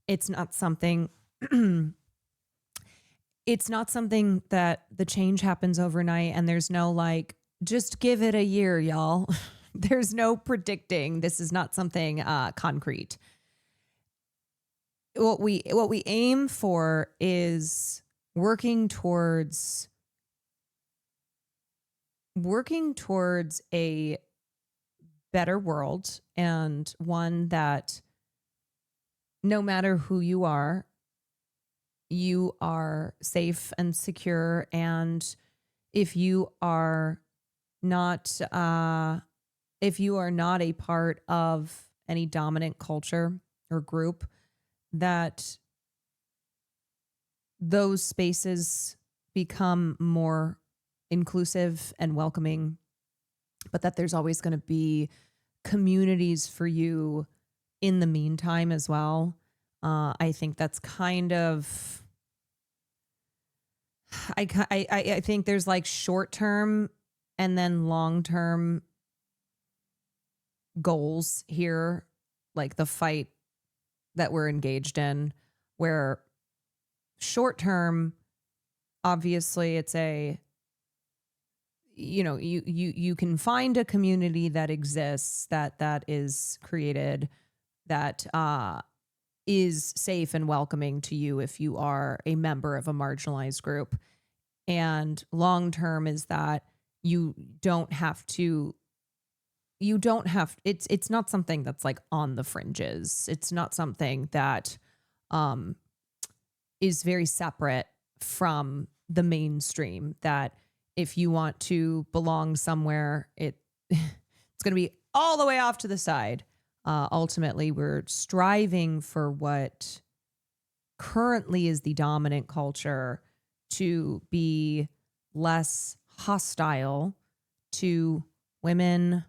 It's not something it's not something that the change happens overnight and there's no like, just give it a year, y'all. There's no predicting. This is not something concrete. What we aim for is working towards a better world, and one that no matter who you are safe and secure. And if you are not a part of any dominant culture or group, that those spaces become more inclusive and welcoming, but that there's always going to be communities for you in the meantime as well. I think that's kind of, I think there's like short term and then long term goals here, like the fight that we're engaged in, where short term, obviously it's you can find a community that exists, that is created, that is safe and welcoming to you if you are a member of a marginalized group. And long term is that it's not something that's like on the fringes. It's not something that is very separate from the mainstream, that if you want to belong somewhere, it's going to be all the way off to the side. Ultimately, we're striving for what currently is the dominant culture to be less hostile to women,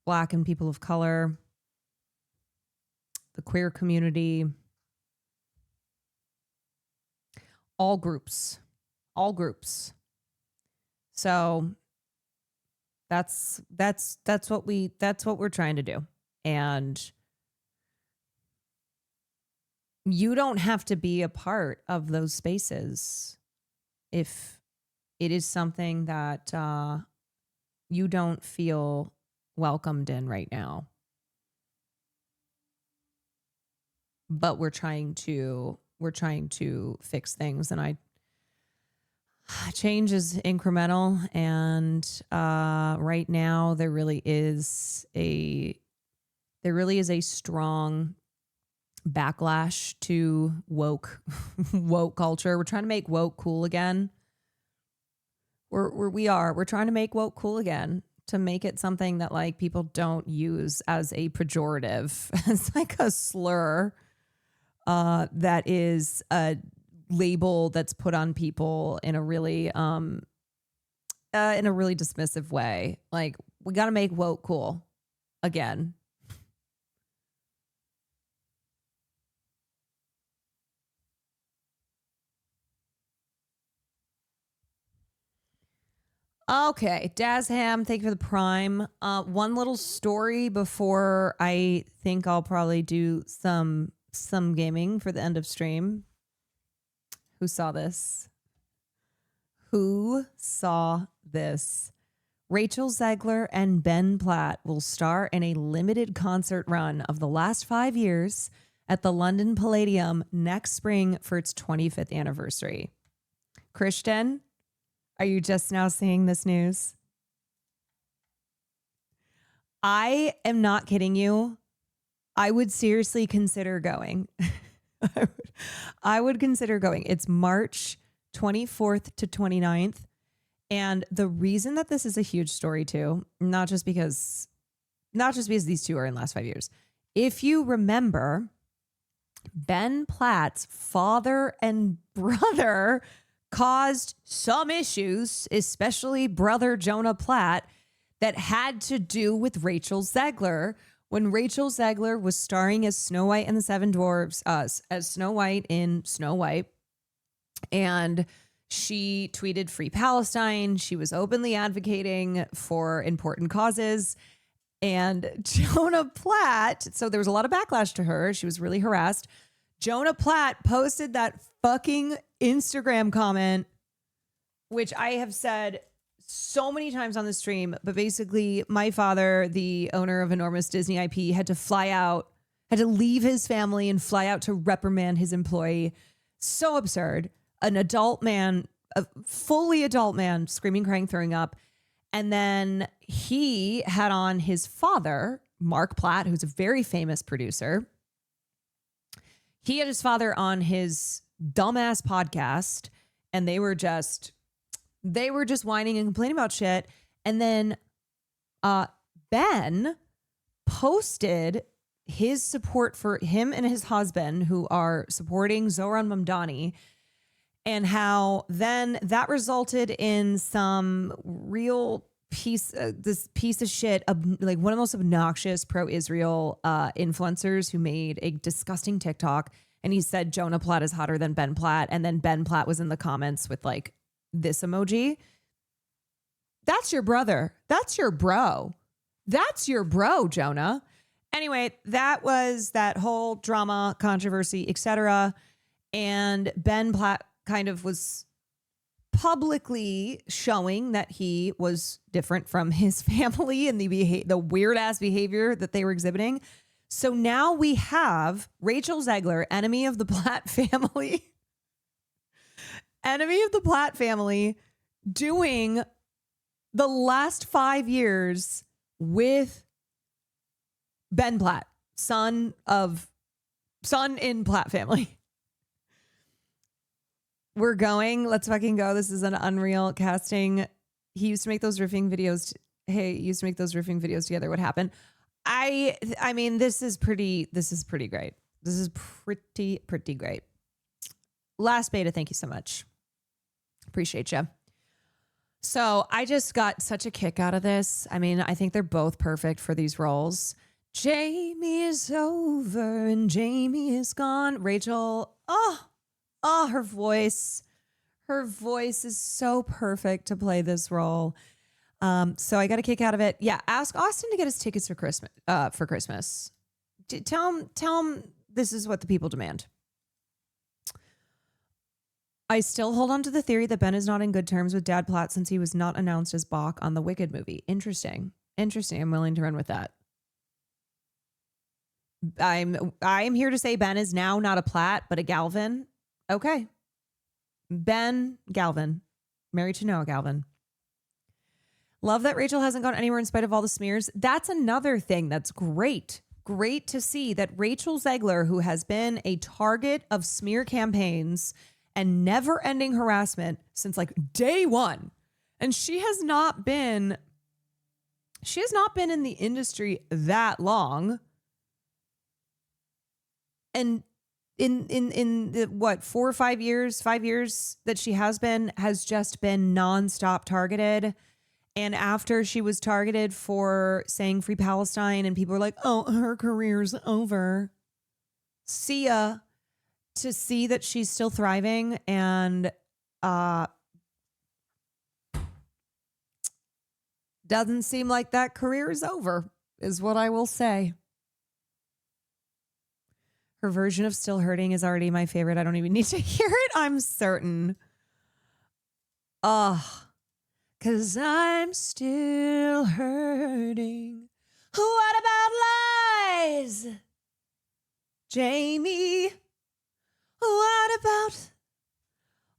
Black and people of color, the queer community, all groups. So that's what we're trying to do. And you don't have to be a part of those spaces if it is something that you don't feel welcomed in right now. But we're trying to fix things, and change is incremental, and right now there really is a strong backlash to woke culture. We're trying to make woke cool again. We're trying to make woke cool again, to make it something that like people don't use as a pejorative, as like a slur, that is a label that's put on people in a really dismissive way. Like, we got to make woke cool again. Okay, Dazham, thank you for the prime. One little story before I think I'll probably do some gaming for the end of stream. Who saw this? Rachel Zegler and Ben Platt will star in a limited concert run of The Last 5 Years at the London Palladium next spring for its 25th anniversary. Christian, are you just now seeing this news? I am not kidding you. I would seriously consider going. I would consider going. It's March 24th to 29th. And the reason that this is a huge story too, not just because these two are in the last 5 years. If you remember, Ben Platt's father and brother caused some issues, especially brother Jonah Platt, that had to do with Rachel Zegler. When Rachel Zegler was starring as Snow White and the Seven Dwarfs, as Snow White in Snow White, and she tweeted Free Palestine. She was openly advocating for important causes. And Jonah Platt, so there was a lot of backlash to her. She was really harassed. Jonah Platt posted that fucking Instagram comment, which I have said so many times on the stream, but basically my father, the owner of enormous Disney IP, had to leave his family and fly out to reprimand his employee. So absurd. An adult man, a fully adult man, screaming, crying, throwing up. And then he had on his father, Mark Platt, who's a very famous producer. He had his father on his dumbass podcast, and they were just whining and complaining about shit. And then Ben posted his support for him and his husband, who are supporting Zohran Mamdani, and how then that resulted in some real this piece of shit, like one of the most obnoxious pro-Israel influencers who made a disgusting TikTok. And he said Jonah Platt is hotter than Ben Platt. And then Ben Platt was in the comments with like this emoji. That's your brother. That's your bro. That's your bro, Jonah. Anyway, that was that whole drama, controversy, etc. And Ben Platt kind of was publicly showing that he was different from his family and the weird ass behavior that they were exhibiting. So now we have Rachel Zegler, enemy of the Platt family, doing the last 5 years with Ben Platt, son in Platt family. We're going. Let's fucking go. This is an unreal casting. He used to make those riffing videos. Together. What happened? I mean, this is pretty great. This is pretty great. Last beta, thank you so much. Appreciate you. So I just got such a kick out of this. I mean, I think they're both perfect for these roles. Jamie is over and Jamie is gone. Rachel, her voice is so perfect to play this role. So I got a kick out of it. Yeah, ask Austin to get his tickets for Christmas. Tell him this is what the people demand. I still hold on to the theory that Ben is not in good terms with Dad Platt since he was not announced as Bach on the Wicked movie. Interesting. I'm willing to run with that. I'm here to say Ben is now not a Platt, but a Galvin. Okay. Ben Galvin. Married to Noah Galvin. Love that Rachel hasn't gone anywhere in spite of all the smears. That's another thing that's great. Great to see that Rachel Zegler, who has been a target of smear campaigns and never-ending harassment since like day one. And she has not been in the industry that long. And in the, what, 4 or 5 years, 5 years that she has just been nonstop targeted. And after she was targeted for saying Free Palestine and people were like, oh, her career's over. See ya. To see that she's still thriving and doesn't seem like that career is over, is what I will say. Her version of Still Hurting is already my favorite. I don't even need to hear it, I'm certain. 'Cause I'm still hurting. What about lies? Jamie, what about...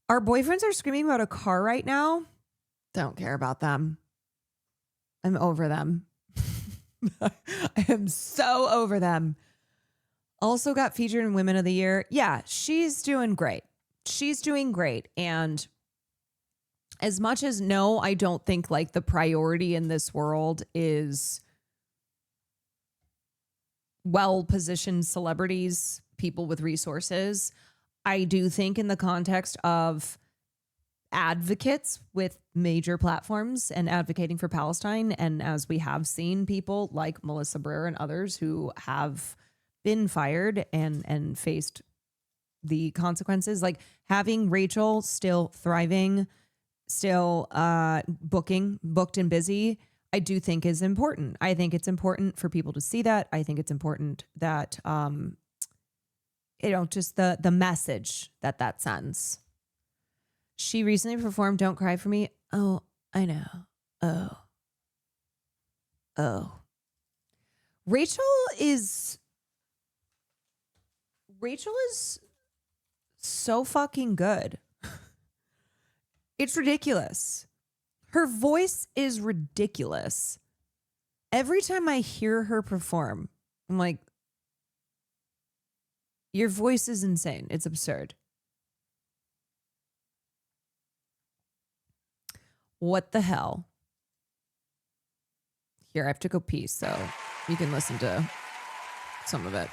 Our boyfriends are screaming about a car right now. Don't care about them. I'm over them. I am so over them. Also got featured in Women of the Year. Yeah, she's doing great. she's doing great. And as much as no, I don't think like the priority in this world is well-positioned celebrities, people with resources. I do think in the context of advocates with major platforms and advocating for Palestine, and as we have seen people like Melissa Brewer and others who have been fired and faced the consequences, like having Rachel still thriving, still booked and busy, I do think is important. I think it's important for people to see that. I think it's important that, just the message that sends. She recently performed Don't Cry For Me. Oh, I know. Oh. Rachel is so fucking good. It's ridiculous. Her voice is ridiculous. Every time I hear her perform, I'm like, your voice is insane. It's absurd. What the hell? Here, I have to go pee, so you can listen to some of it.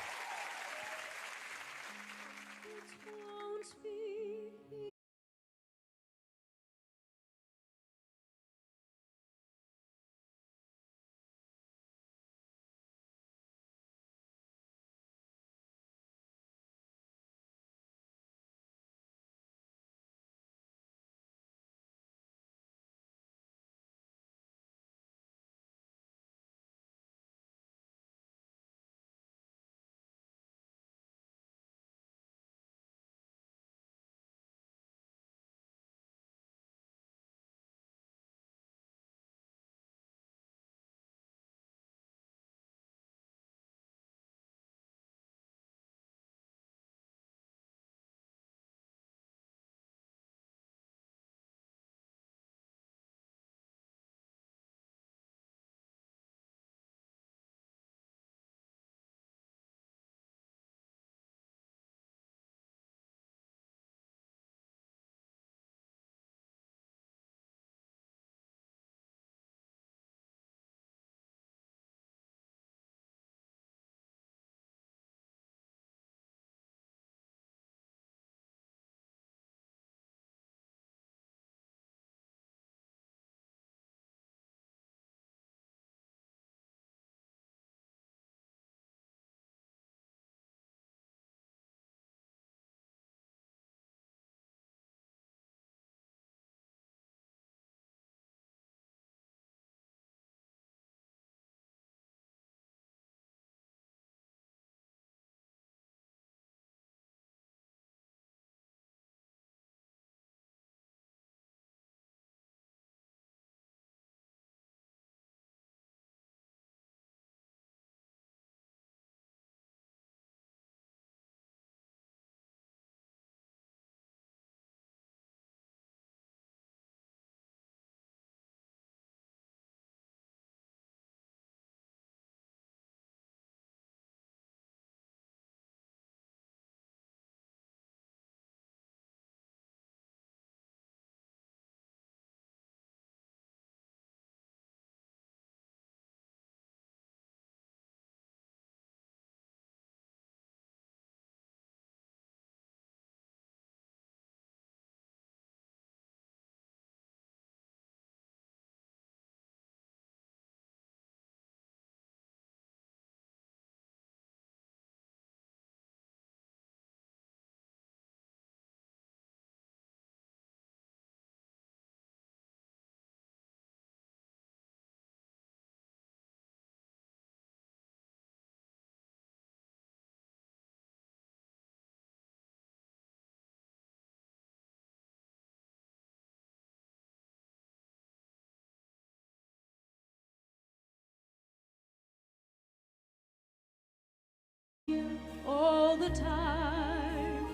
All the time,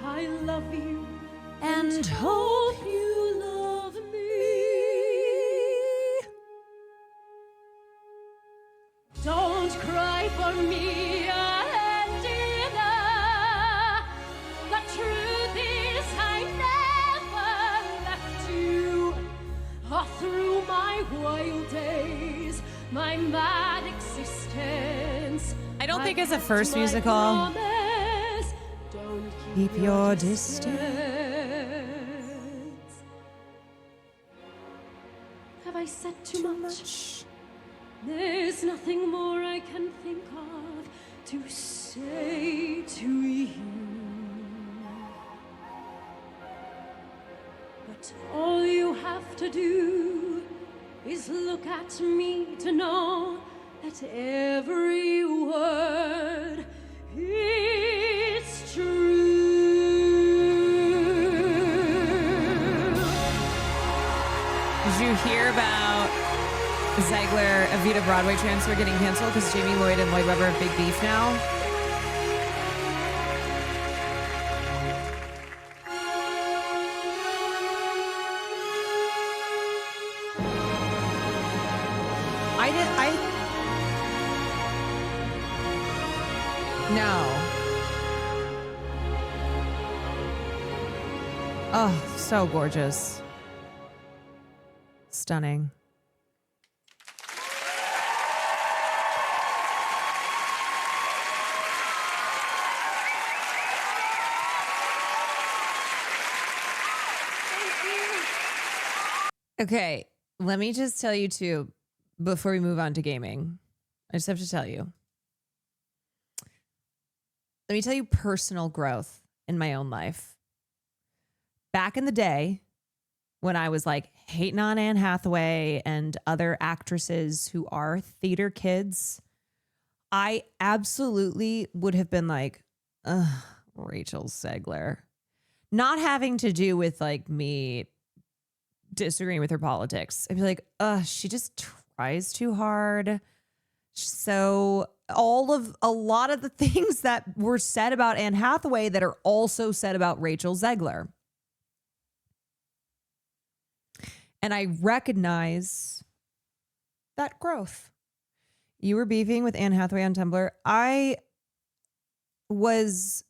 I love you and hope you love me. Don't cry for me, Adina. The truth is think as a first musical, keep your distance. Have I said too much? There's nothing more I can think of to say to you. But all you have to do is look at me to know that every word is true. Did you hear about Ziegler Evita Broadway transfer getting canceled because Jamie Lloyd and Lloyd Webber have big beef now? No. Oh, so gorgeous. Stunning. Okay, let me just tell you too, before we move on to gaming, I just have to tell you. Let me tell you personal growth in my own life. Back in the day, when I was like hating on Anne Hathaway and other actresses who are theater kids, I absolutely would have been like, ugh, Rachel Zegler. Not having to do with like me disagreeing with her politics. I'd be like, she just tries too hard. So a lot of the things that were said about Anne Hathaway that are also said about Rachel Zegler. And I recognize that growth. You were beefing with Anne Hathaway on Tumblr. I was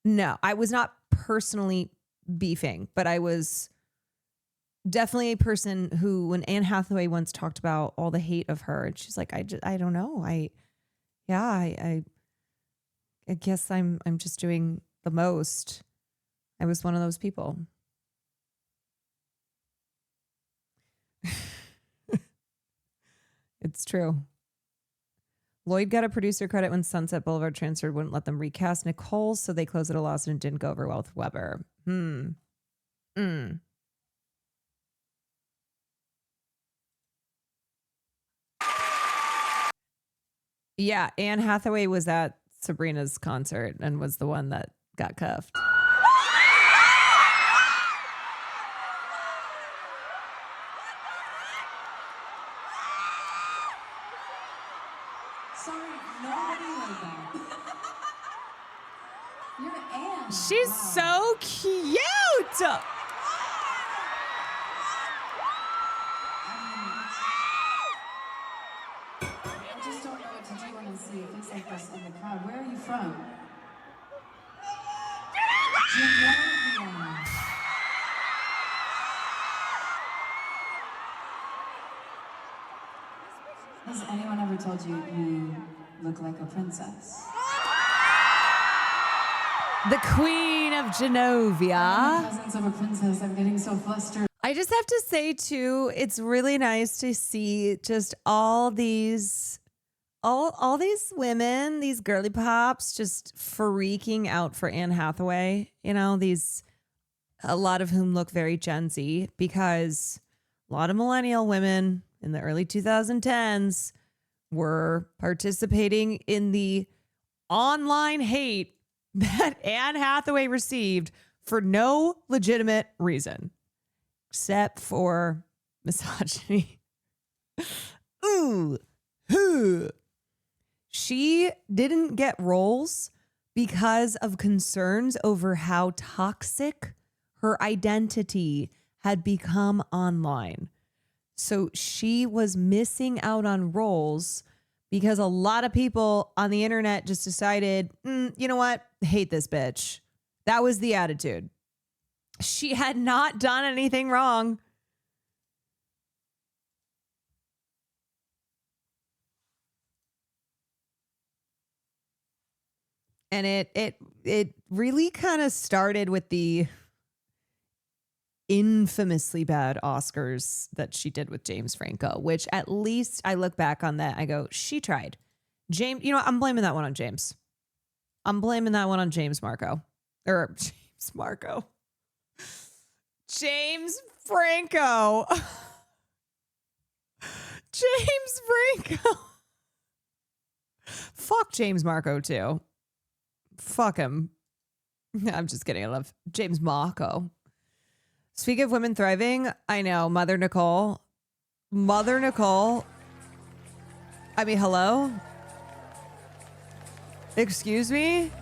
not personally beefing, but I was definitely a person who, when Anne Hathaway once talked about all the hate of her, and she's like, I don't know. I guess I'm just doing the most. I was one of those people. It's true. Lloyd got a producer credit when Sunset Boulevard transferred, wouldn't let them recast Nicole, so they closed at a loss and it didn't go over well with Weber. Yeah, Anne Hathaway was at Sabrina's concert and was the one that got cuffed. Sorry, nobody heard that. You're Anne. She's so cute. I just don't know what to do when I see a face like this in the crowd. Where are you from? Genovia. Has anyone ever told you you look like a princess? The Queen of Genovia. Presence of a princess. I'm getting so flustered. I just have to say too, it's really nice to see just all these women, these girly pops, just freaking out for Anne Hathaway. You know, a lot of whom look very Gen Z, because a lot of millennial women in the early 2010s were participating in the online hate that Anne Hathaway received for no legitimate reason, except for misogyny. Ooh, hoo. She didn't get roles because of concerns over how toxic her identity had become online. So she was missing out on roles because a lot of people on the internet just decided, you know what? Hate this bitch. That was the attitude. She had not done anything wrong. And it really kind of started with the infamously bad Oscars that she did with James Franco, which at least I look back on that, I go, she tried. James, you know, I'm blaming that one on James. I'm blaming that one on James Marco. Or James Marco. James Franco. James Franco. Fuck James Marco too. Fuck him. I'm just kidding. I love James Marco. Speaking of women thriving, I know, Mother Nicole. Mother Nicole. I mean, hello? Excuse me?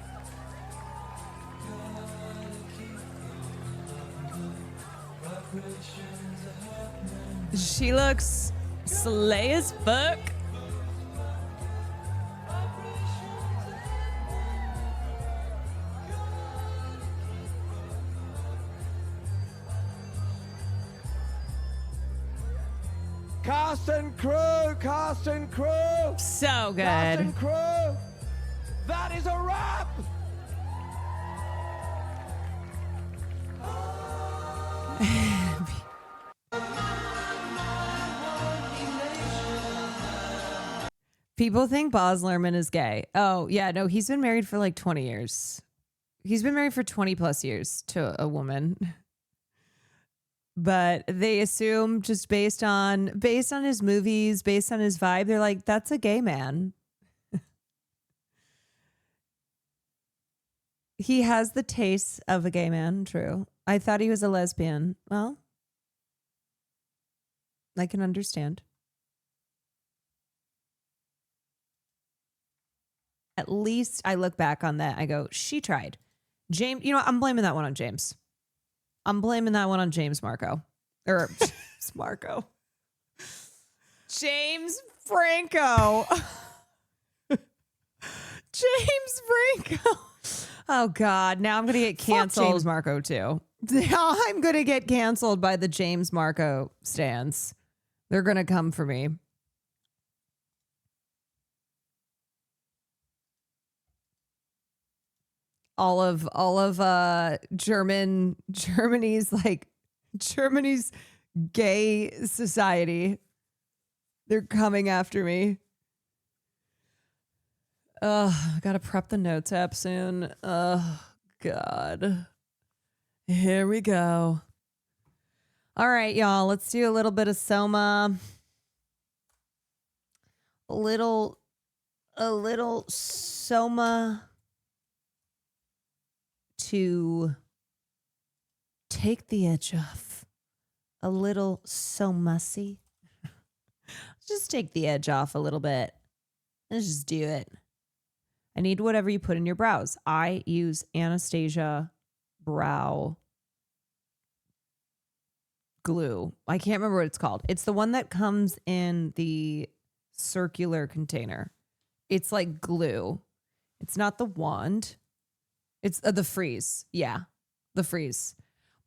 She looks slay as fuck. Cast and crew, cast and crew. So good. Cast and crew. That is a wrap. People think Baz Luhrmann is gay. Oh, yeah, no, he's been married for like 20 years. He's been married for 20 plus years to a woman. But they assume just based on his movies, based on his vibe, they're like, that's a gay man. He has the taste of a gay man, true. I thought he was a lesbian. Well, I can understand. At least I look back on that, I go, she tried. James, you know, I'm blaming that one on James. I'm blaming that one on James Marco. Or James Marco. James Franco. James Franco. Oh, God. Now I'm going to get canceled. Fuck James Marco, too. Now I'm going to get canceled by the James Marco stans. They're going to come for me. All of Germany's gay society. They're coming after me. I gotta prep the notes app soon. Oh, God. Here we go. All right, y'all. Let's do a little bit of Soma. A little Soma to take the edge off. A little Somacy. Just take the edge off a little bit. Let's just do it. I need whatever you put in your brows. I use Anastasia brow glue. I can't remember what it's called. It's the one that comes in the circular container. It's like glue. It's not the wand. It's the freeze. Yeah, the freeze.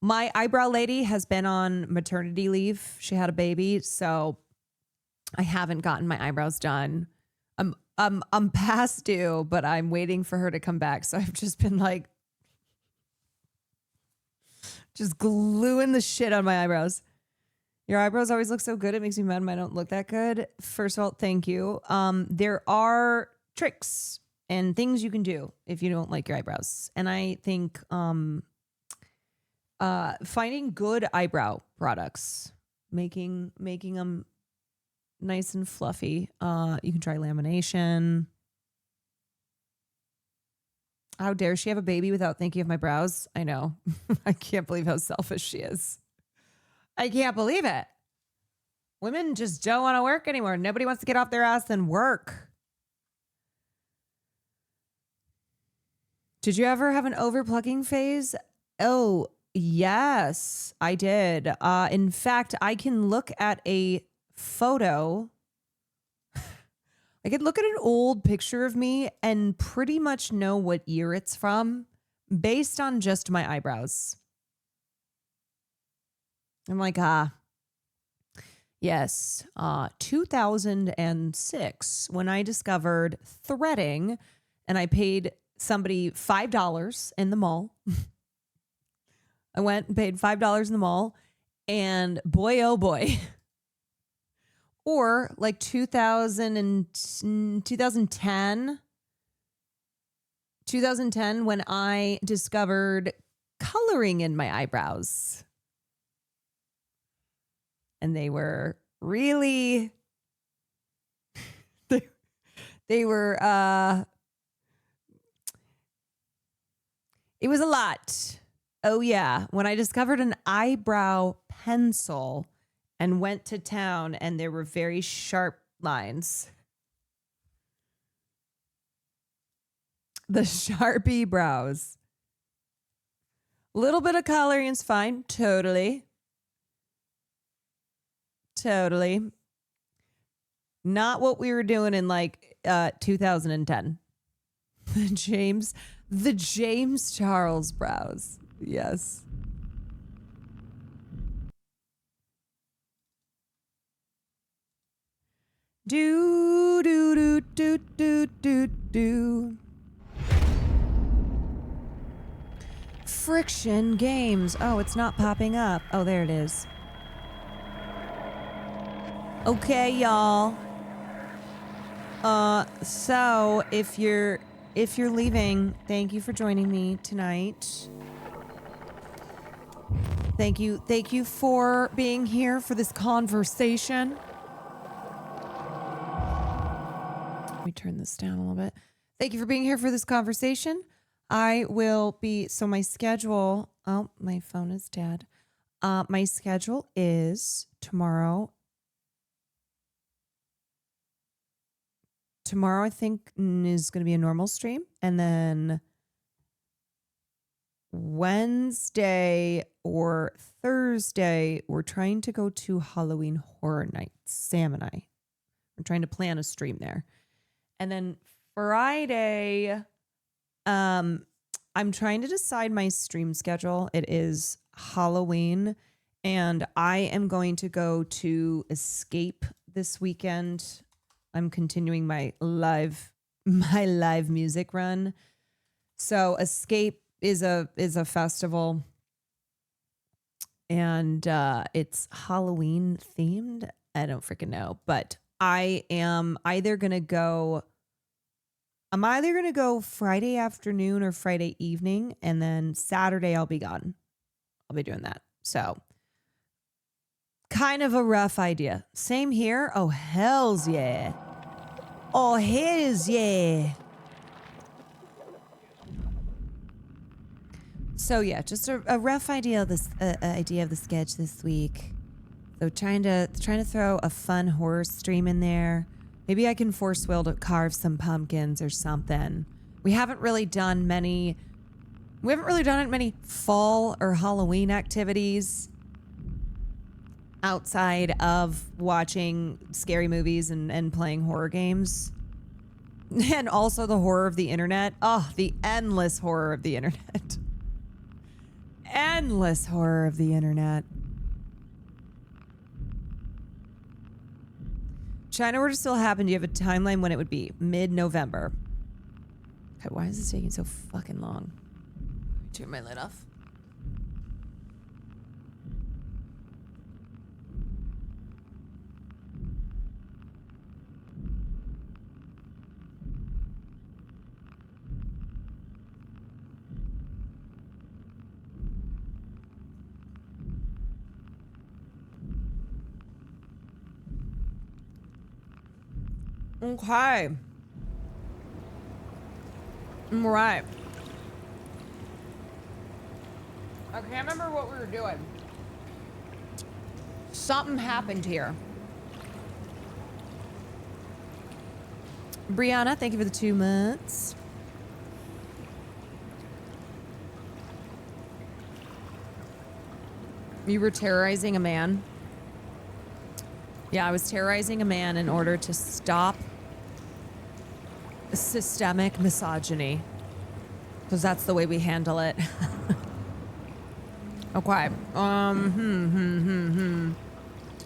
My eyebrow lady has been on maternity leave. She had a baby, so I haven't gotten my eyebrows done. I'm past due, but I'm waiting for her to come back. So I've just been like, just gluing the shit on my eyebrows. Your eyebrows always look so good. It makes me mad when I don't look that good. First of all, thank you. There are tricks and things you can do if you don't like your eyebrows. And I think finding good eyebrow products, making them nice and fluffy. You can try lamination. How dare she have a baby without thinking of my brows? I know. I can't believe how selfish she is. I can't believe it. Women just don't want to work anymore. Nobody wants to get off their ass and work. Did you ever have an overplucking phase? Oh, yes, I did. In fact, I can look at a photo. I could look at an old picture of me and pretty much know what year it's from based on just my eyebrows. I'm like, yes, 2006 when I discovered threading and I paid somebody $5 in the mall. I went and paid $5 in the mall, and boy, oh boy. Or like 2010 when I discovered coloring in my eyebrows. And they were really, they were, it was a lot. Oh yeah. When I discovered an eyebrow pencil and went to town, and there were very sharp lines. The Sharpie brows. A little bit of coloring is fine. Totally. Not what we were doing in like 2010. The James Charles brows. Yes. Do do do do do do do. Friction Games. Oh, it's not popping up. Oh, there it is. Okay, y'all. So if you're leaving, thank you for joining me tonight. Thank you for being here for this conversation. Let me turn this down a little bit. Thank you for being here for this conversation. I will be, so my schedule, oh, my phone is dead. My schedule is tomorrow. Tomorrow, I think, is going to be a normal stream. And then Wednesday or Thursday, we're trying to go to Halloween Horror Nights, Sam and I. We're trying to plan a stream there. And then Friday, I'm trying to decide my stream schedule. It is Halloween, and I am going to go to Escape this weekend. I'm continuing my live music run. So Escape is a festival, and it's Halloween themed. I don't freaking know, but I'm either gonna go Friday afternoon or Friday evening, and then Saturday I'll be gone. I'll be doing that. So kind of a rough idea. Same here. Oh, hells yeah. Oh, hells yeah. So yeah, just a rough idea of this idea of the sketch this week. So trying to throw a fun horror stream in there. Maybe I can force Will to carve some pumpkins or something. We haven't really done many fall or Halloween activities outside of watching scary movies and playing horror games. And also the horror of the internet. Oh, the endless horror of the internet. Endless horror of the internet. China were to still happen, do you have a timeline when it would be? Mid-November. Okay, why is this taking so fucking long? Turn my lid off. Okay. All right. I can't remember what we were doing. Something happened here. Brianna, thank you for the 2 months. You were terrorizing a man? Yeah, I was terrorizing a man in order to stop systemic misogyny, because that's the way we handle it. Okay.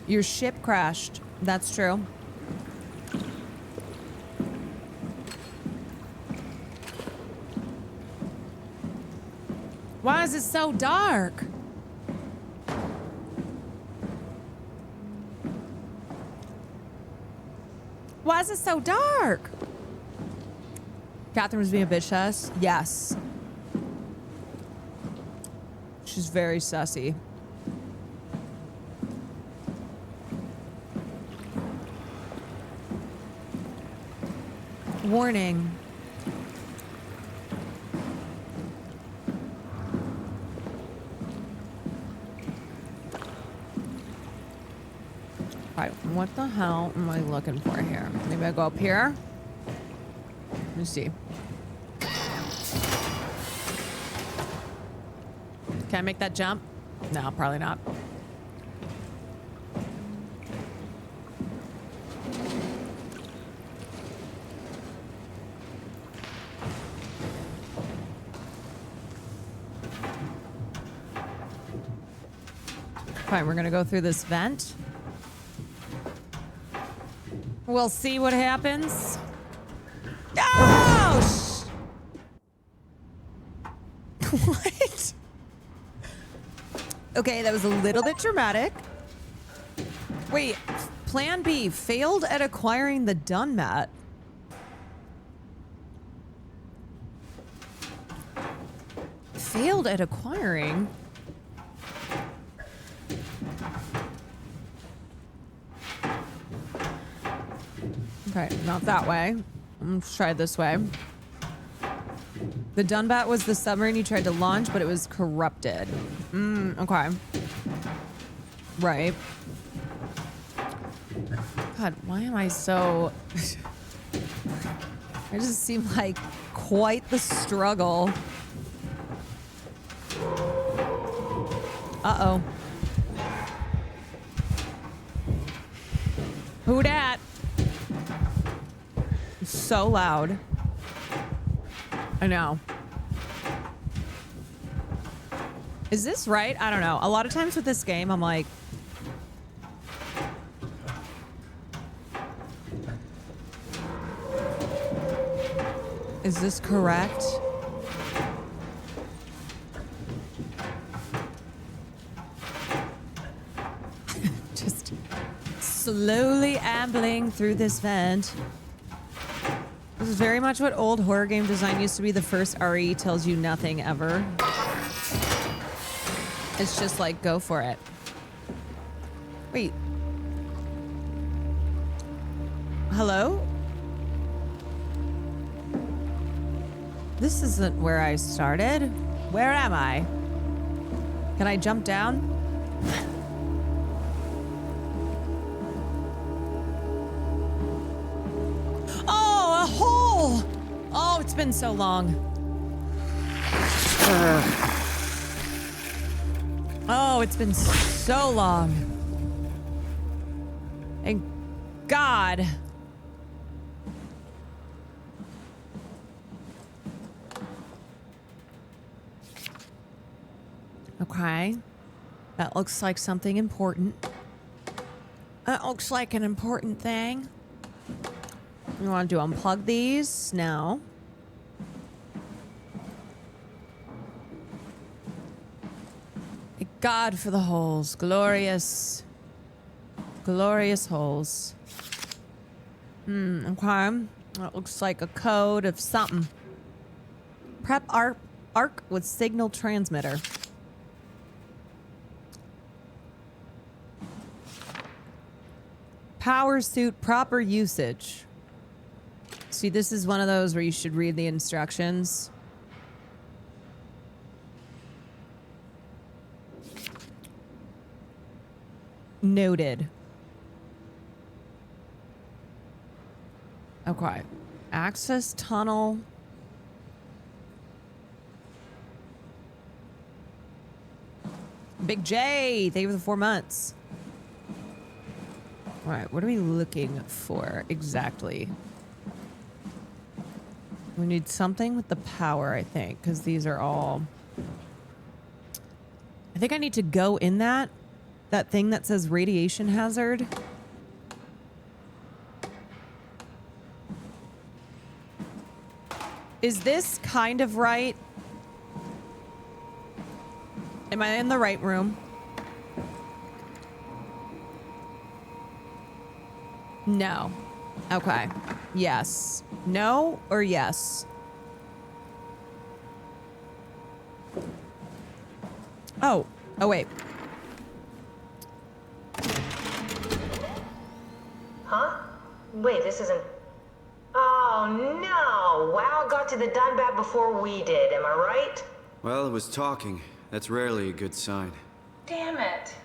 Your ship crashed. That's true. Why is it so dark? Why is it so dark? Catherine was being a bitch to us? Yes. She's very sussy. Warning. Alright, what the hell am I looking for here? Maybe I go up here? Let me see. Can I make that jump? No, probably not. Fine, we're gonna go through this vent. We'll see what happens. Oh! What? Okay, that was a little bit dramatic. Wait, Plan B, failed at acquiring the dun mat. Failed at acquiring? Okay, not that way. Let's try it this way. The Dunbat was the submarine you tried to launch, but it was corrupted. Okay. Right. God, why am I so... I just seem like quite the struggle. Uh-oh. Who dat? So loud. I know. Is this right? I don't know. A lot of times with this game, I'm like... Is this correct? Just slowly ambling through this vent. This is very much what old horror game design used to be. The first RE tells you nothing ever. It's just like, go for it. Wait. Hello? This isn't where I started. Where am I? Can I jump down? Oh, a hole! Oh, it's been so long. Oh, it's been so long. Thank God. Okay. That looks like something important. That looks like an important thing. You want to unplug these? No. Thank God for the holes. Glorious. Glorious holes. Okay. That looks like a code of something. Prep arc with signal transmitter. Power suit proper usage. See, this is one of those where you should read the instructions. Noted. Okay. Access tunnel. Big J, thank you for the 4 months. All right, what are we looking for exactly? We need something with the power, I think, because these are all... I think I need to go in that thing that says radiation hazard. Is this kind of right? Am I in the right room? No. Okay. Yes. No or yes? Oh. Oh, wait. Huh? Wait, this isn't... Oh, no! WoW got to the Dunbat before we did, am I right? Well, it was talking. That's rarely a good sign. Damn it.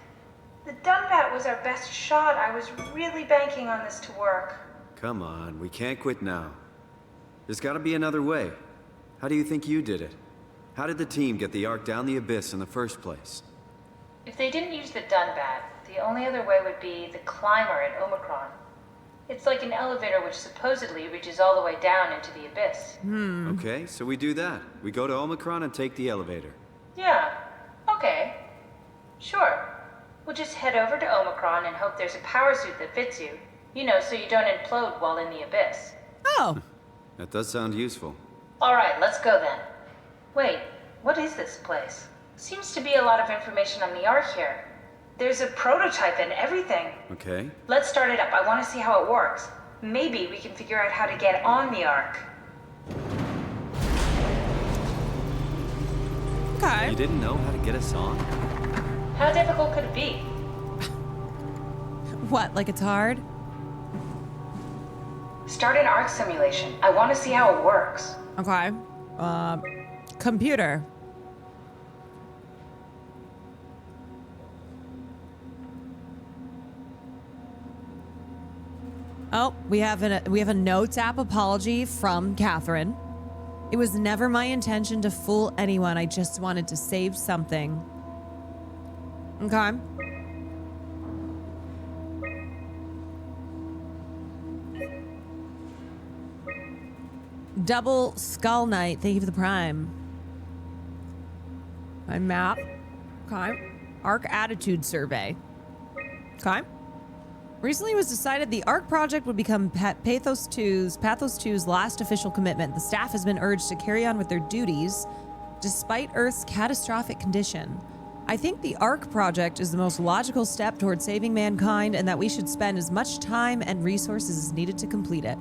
The Dunbat was our best shot. I was really banking on this to work. Come on, we can't quit now. There's gotta be another way. How do you think you did it? How did the team get the Ark down the Abyss in the first place? If they didn't use the Dunbat, the only other way would be the climber at Omicron. It's like an elevator which supposedly reaches all the way down into the Abyss. Okay, so we do that. We go to Omicron and take the elevator. Yeah, okay. Sure. We'll just head over to Omicron and hope there's a power suit that fits you. You know, so you don't implode while in the Abyss. Oh. That does sound useful. Alright, let's go then. Wait, what is this place? Seems to be a lot of information on the Ark here. There's a prototype and everything. Okay. Let's start it up. I want to see how it works. Maybe we can figure out how to get on the Ark. Okay. You didn't know how to get us on? How difficult could it be? What, like it's hard? Start an Ark simulation. I want to see how it works. Okay. Computer. Oh, we have a notes app apology from Catherine. It was never my intention to fool anyone. I just wanted to save something. Okay. Double Skull Knight, thank you for the prime. My map. Okay. Arc Attitude Survey. Okay. Recently it was decided the ARC project would become Pathos 2's last official commitment. The staff has been urged to carry on with their duties despite Earth's catastrophic condition. I think the ARC project is the most logical step toward saving mankind and that we should spend as much time and resources as needed to complete it.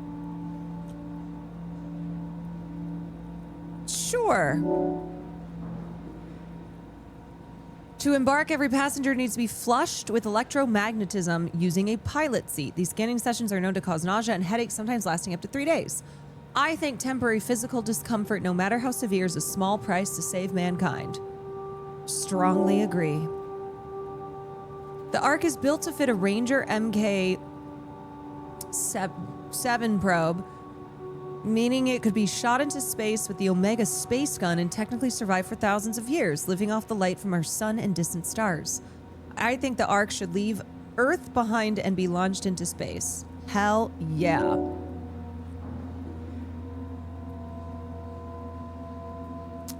Sure. To embark, every passenger needs to be flushed with electromagnetism using a pilot seat. These scanning sessions are known to cause nausea and headaches, sometimes lasting up to 3 days. I think temporary physical discomfort, no matter how severe, is a small price to save mankind. Strongly agree. The Ark is built to fit a Ranger MK7 probe, meaning it could be shot into space with the Omega space gun and technically survive for thousands of years, living off the light from our sun and distant stars. I think the Ark should leave Earth behind and be launched into space. Hell yeah.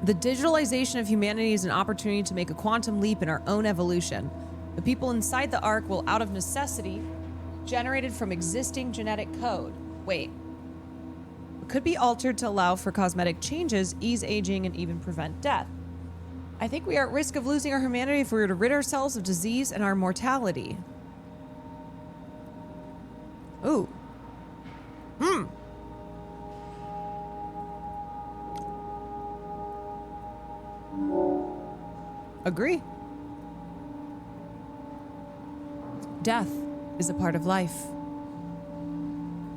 The digitalization of humanity is an opportunity to make a quantum leap in our own evolution. The people inside the Ark will, out of necessity, generated from existing genetic code. Wait. Could be altered to allow for cosmetic changes, ease aging, and even prevent death. I think we are at risk of losing our humanity if we were to rid ourselves of disease and our mortality. Ooh. Agree. Death is a part of life.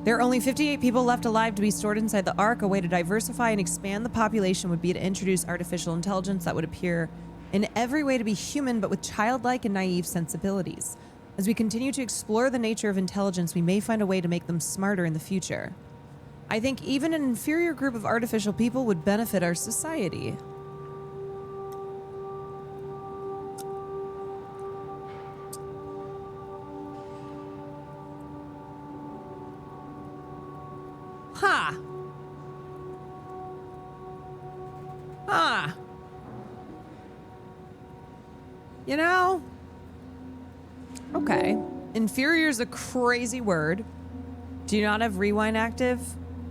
There are only 58 people left alive to be stored inside the Ark. A way to diversify and expand the population would be to introduce artificial intelligence that would appear in every way to be human, but with childlike and naive sensibilities. As we continue to explore the nature of intelligence, we may find a way to make them smarter in the future. I think even an inferior group of artificial people would benefit our society. You know? Okay. Inferior is a crazy word. Do you not have rewind active?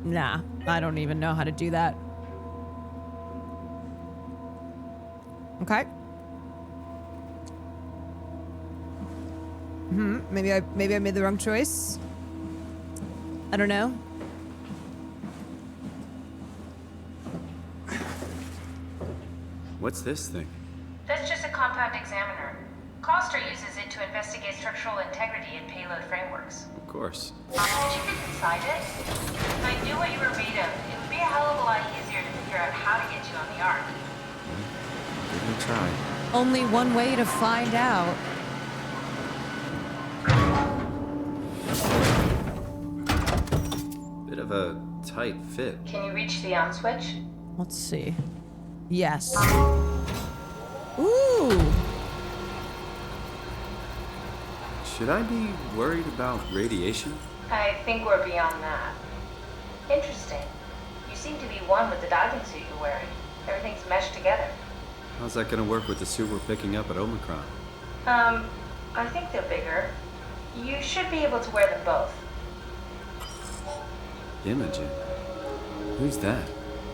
Nah, I don't even know how to do that. Okay. Maybe I made the wrong choice. I don't know. What's this thing? That's just a compound examiner. Coster uses it to investigate structural integrity in payload frameworks. Of course. Did you get inside it? If I knew what you were made of, it would be a hell of a lot easier to figure out how to get you on the Ark. Give it a try. Only one way to find out. Bit of a tight fit. Can you reach the on switch? Let's see. Yes. Ooh. Should I be worried about radiation? I think we're beyond that. Interesting. You seem to be one with the diving suit you're wearing. Everything's meshed together. How's that gonna work with the suit we're picking up at Omicron? I think they're bigger. You should be able to wear them both. Imogen? Who's that?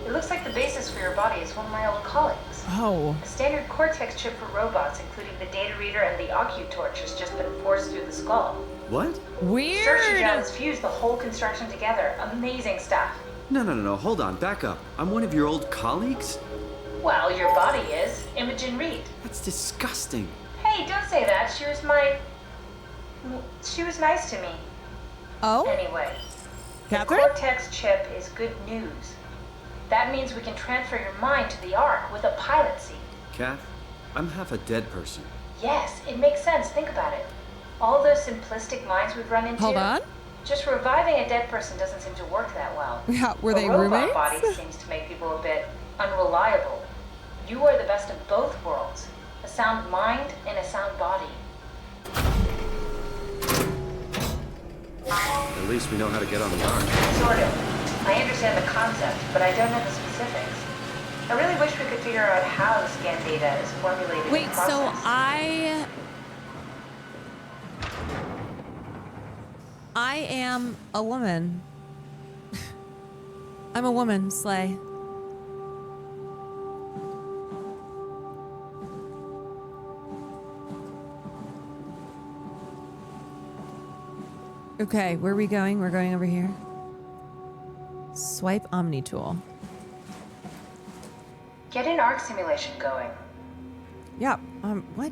It looks like the basis for your body is one of my old colleagues. Oh. A standard Cortex chip for robots, including the data reader and the OcuTorch, has just been forced through the skull. What? Weird. Surgeon has fused the whole construction together. Amazing stuff. No. Hold on. Back up. I'm one of your old colleagues? Well, your body is. Imogen Reed. That's disgusting. Hey, don't say that. She was nice to me. Oh? Anyway, Catherine? the Cortex chip is good news. That means we can transfer your mind to the Ark with a pilot seat. Kath, I'm half a dead person. Yes, it makes sense. Think about it. All those simplistic minds we've run into. Hold on. Just reviving a dead person doesn't seem to work that well. Yeah, were they a robot roommates? body seems to make people a bit unreliable. You are the best of both worlds. A sound mind and a sound body. At least we know how to get on the Ark. Sort of. I understand the concept, but I don't know the specifics. I really wish we could figure out how the scan data is formulated Wait, and so processed. I am a woman. I'm a woman, Slay. Okay, where are we going? We're going over here. Swipe Omni tool. Get an Ark simulation going. Yeah, what?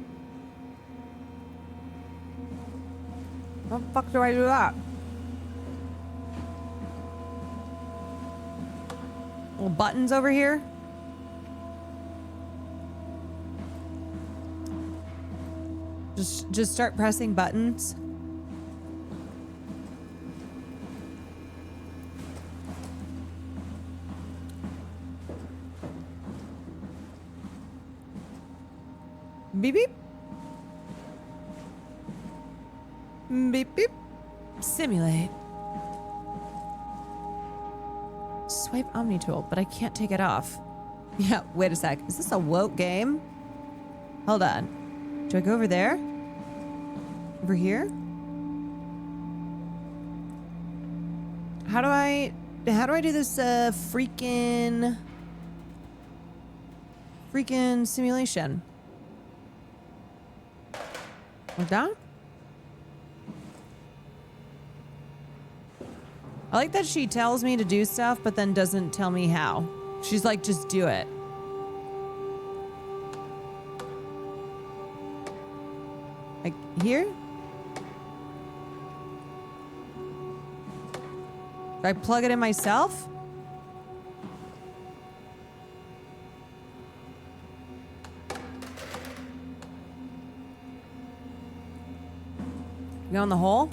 How the fuck do I do that? Little buttons over here. Just start pressing buttons. Beep beep. Beep beep. Simulate. Swipe Omni tool, but I can't take it off. Yeah, wait a sec. Is this a woke game? Hold on. Do I go over there? Over here? How do I do this freaking simulation? Like that? I like that she tells me to do stuff, but then doesn't tell me how. She's like, just do it. Like here? Do I plug it in myself? Go in the hole?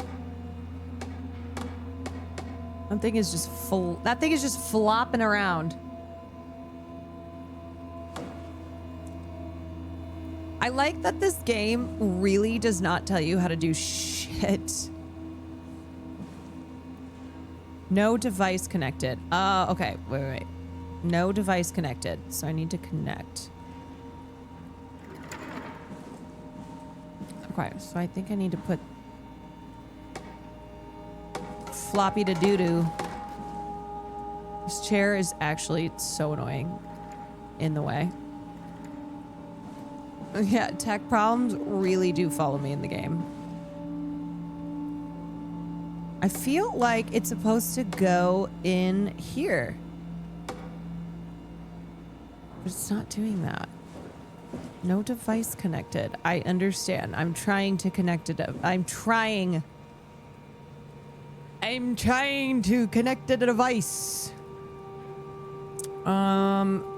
That thing is just full. That thing is just flopping around. I like that this game really does not tell you how to do shit. No device connected. Okay. Wait. No device connected. So I need to connect. Okay. So I think I need to put floppy to doo-doo. This chair is actually so annoying in the way. Yeah, tech problems really do follow me in the game. I feel like it's supposed to go in here. But it's not doing that. No device connected. I understand. I'm trying to connect it up. I'm trying to connect a device.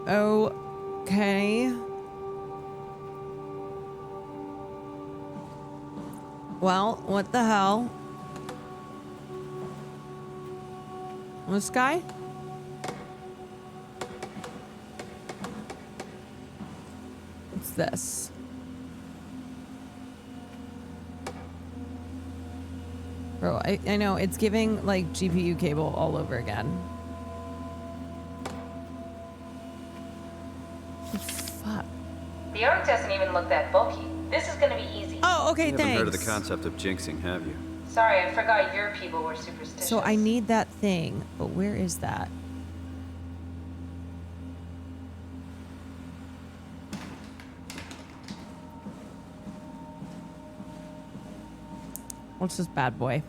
Okay. Well, what the hell? This guy? What's this? Bro, I know, it's giving, like, GPU cable all over again. Fuck. The arc doesn't even look that bulky. This is gonna be easy. Oh, okay, You thanks. haven't heard of the concept of jinxing, have you? Sorry, I forgot your people were superstitious. So I need that thing, but where is that? What's this bad boy?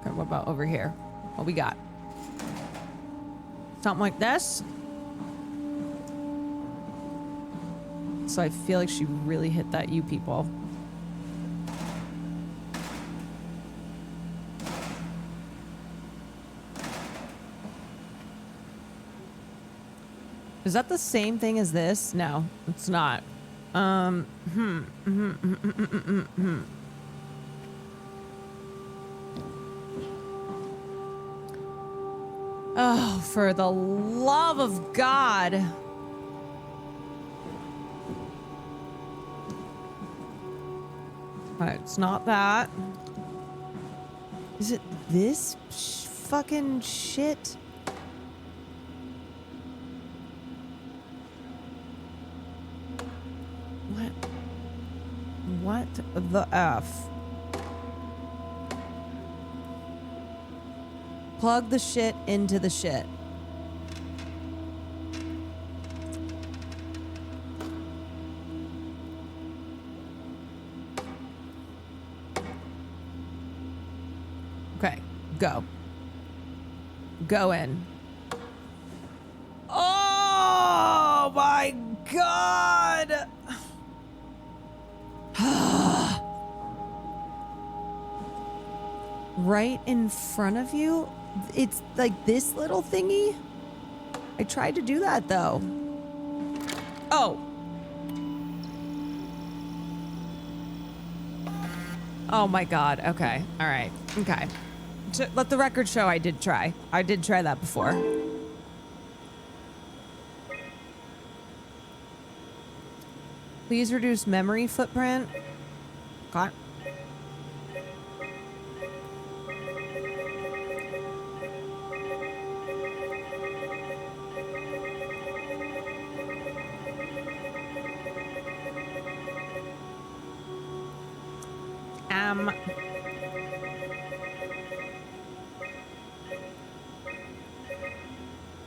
Okay, what about over here? What we got? Something like this? So I feel like she really hit that, you people. Is that the same thing as this? No, it's not. Oh, for the love of God. Alright, it's not that. Is it this fucking shit? What the F? Plug the shit into the shit. Okay, go. Go in. Oh my God! Right in front of you? It's like this little thingy? I tried to do that though. Oh. Oh my God. Okay. All right. Okay. Let the record show I did try. I did try that before. Please reduce memory footprint. Okay.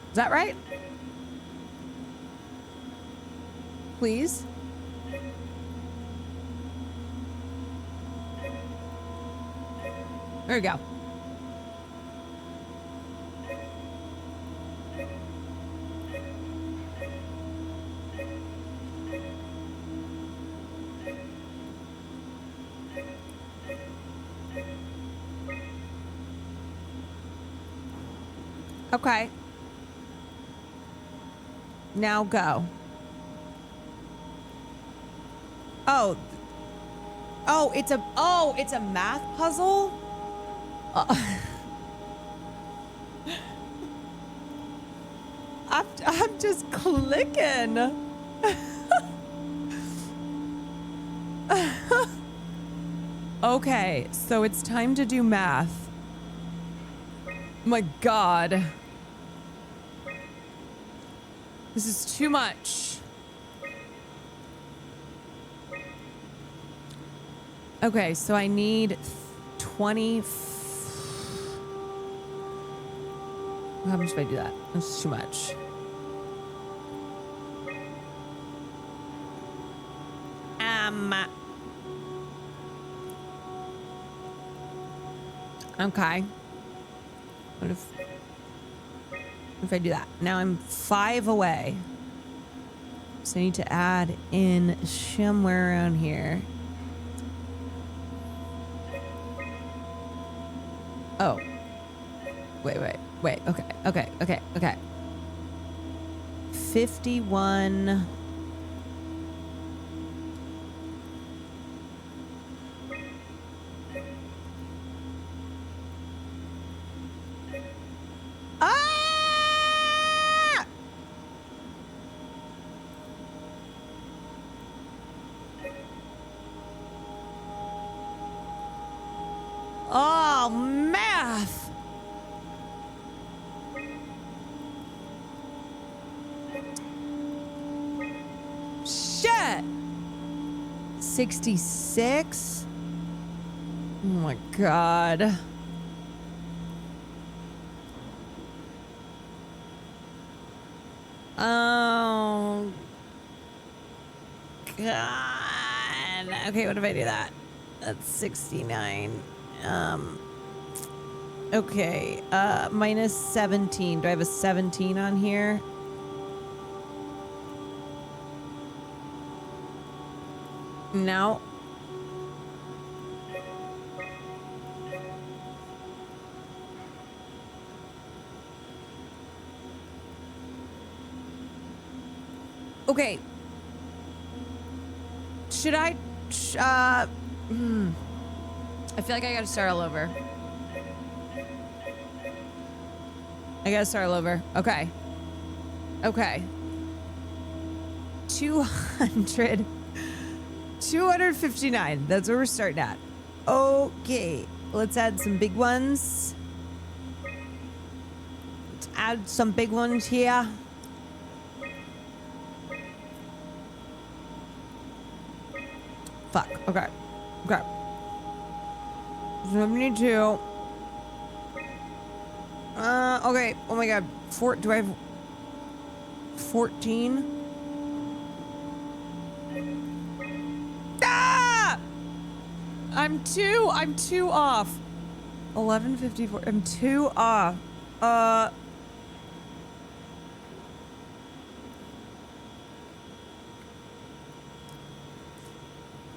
Is that right? Please? There we go. Okay. Now go. Oh. Oh, it's a math puzzle? I'm just clicking. Okay, so it's time to do math. My God. This is too much. Okay, so I need 20. How much if I do that? That's too much. Okay. What if I do that? Now I'm 5 away. So I need to add in somewhere around here. Oh. Wait. Okay. 51. Ah! Oh, math. Shit. 66. Oh my God. Oh God. Okay, what if I do that? That's 69. Okay, minus 17. Do I have a 17 on here? No. Okay. Should I I feel like I gotta start all over. I gotta start all over. Okay. 259. That's where we're starting at. Okay. Let's add some big ones. Let's add some big ones here. Fuck. Okay. 72. Okay. Oh my God. Do I have 14? Ah! I'm two off. 11:54. I'm 2 off.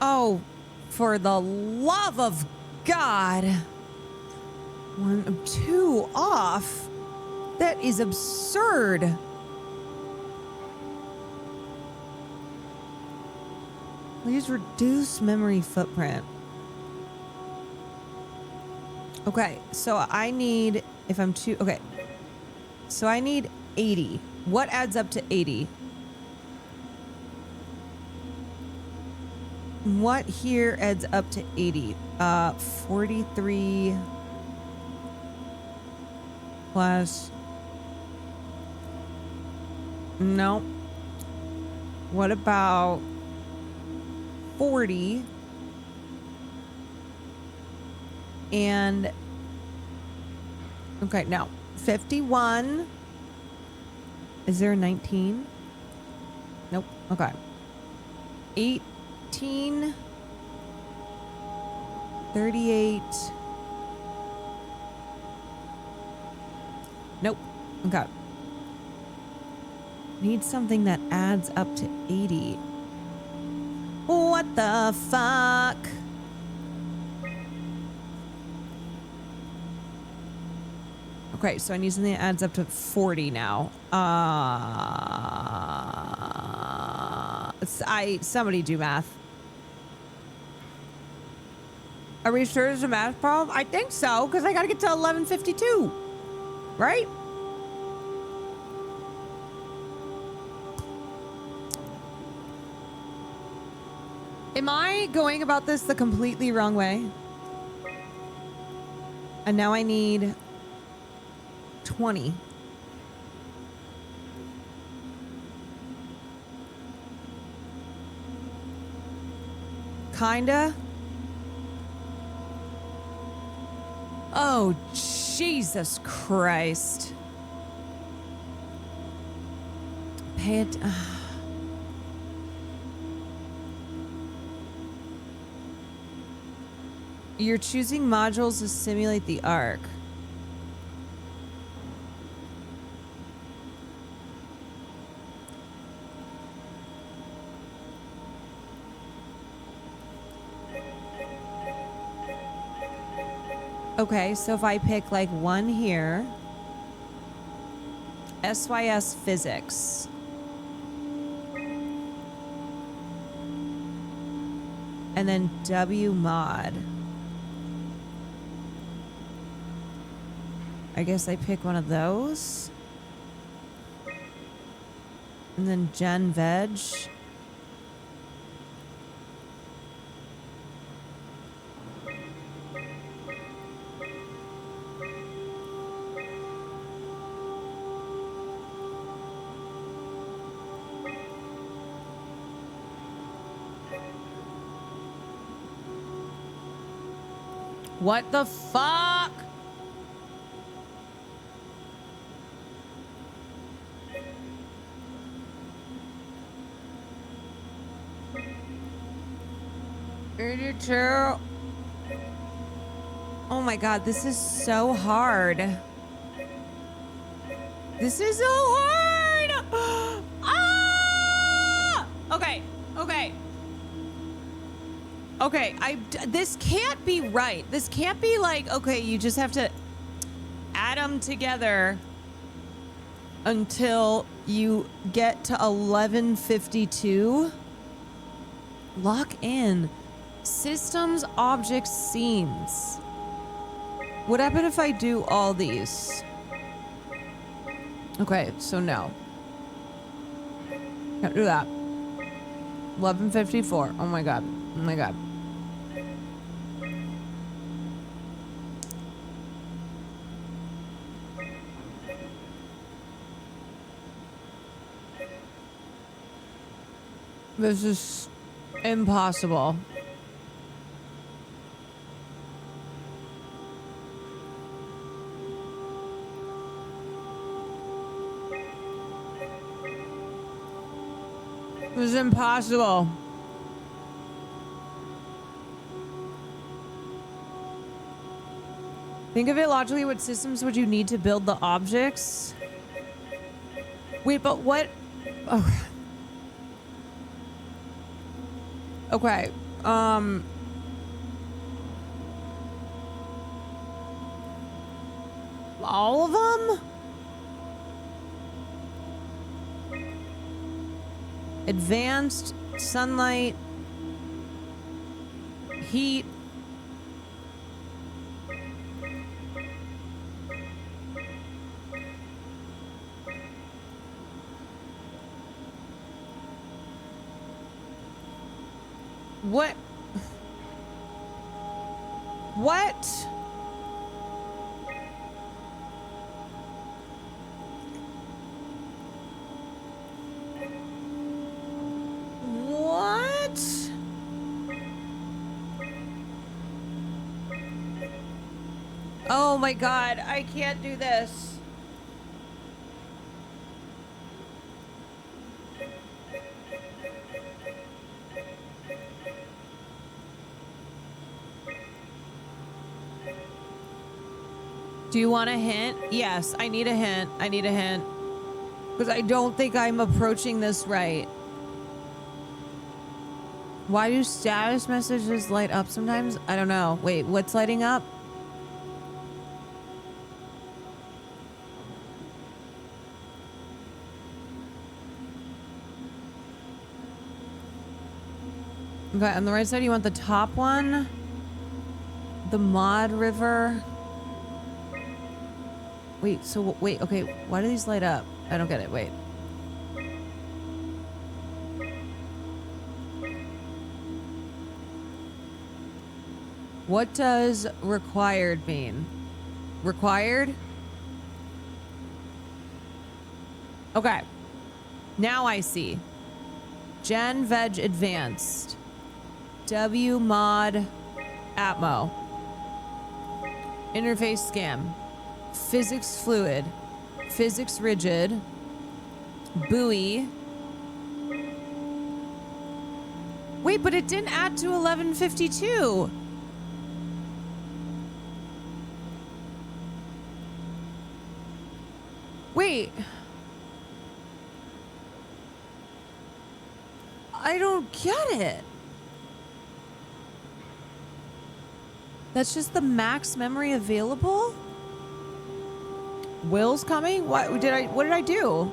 Oh, for the love of God. 2 off? That is absurd. Please reduce memory footprint. Okay, so I need, if I'm okay. So I need 80. What adds up to 80? What here adds up to 80? 43 plus. No. What about 40 and okay, no. 51. Is there a 19? Nope. Okay. 18, 38. Nope. Okay. Need something that adds up to 80. What the fuck? Okay, so I need something that adds up to 40 now. Somebody do math. Are we sure there's a math problem? I think so, because I gotta get to 11:52. Right? Am I going about this the completely wrong way? And now I need 20. Kinda. Oh, Jesus Christ. Pay it. You're choosing modules to simulate the arc. Okay, so if I pick like one here, SYS physics. And then W mod. I guess I pick one of those. And then Gen Veg. What the fuck? Oh my god, this is so hard. This is so hard. Ah! Okay, okay. Okay, this can't be right. This can't be like, okay, you just have to add them together until you get to 1152. Lock in. Systems, objects, scenes. What happened if I do all these? Okay, so no. Can't do that. 1154. Oh my god. Oh my god. This is impossible. This is impossible. Think of it logically. What systems would you need to build the objects? Wait, but what? Oh. Okay. All of them? Advanced, sunlight, heat. What? What? What? Oh my god, I can't do this. Do you want a hint? Yes, I need a hint. I need a hint. Because I don't think I'm approaching this right. Why do status messages light up sometimes? I don't know. Wait, what's lighting up? Okay, on the right side, you want the top one? The mod river. Wait, so wait, okay, why do these light up? I don't get it, wait. What does required mean? Required? Okay. Now I see. Gen Veg Advanced. W mod Atmo. Interface Scam. Physics Fluid. Physics Rigid. Buoy. Wait, but it didn't add to 1152. Wait. I don't get it. That's just the max memory available? Will's coming? What did I do?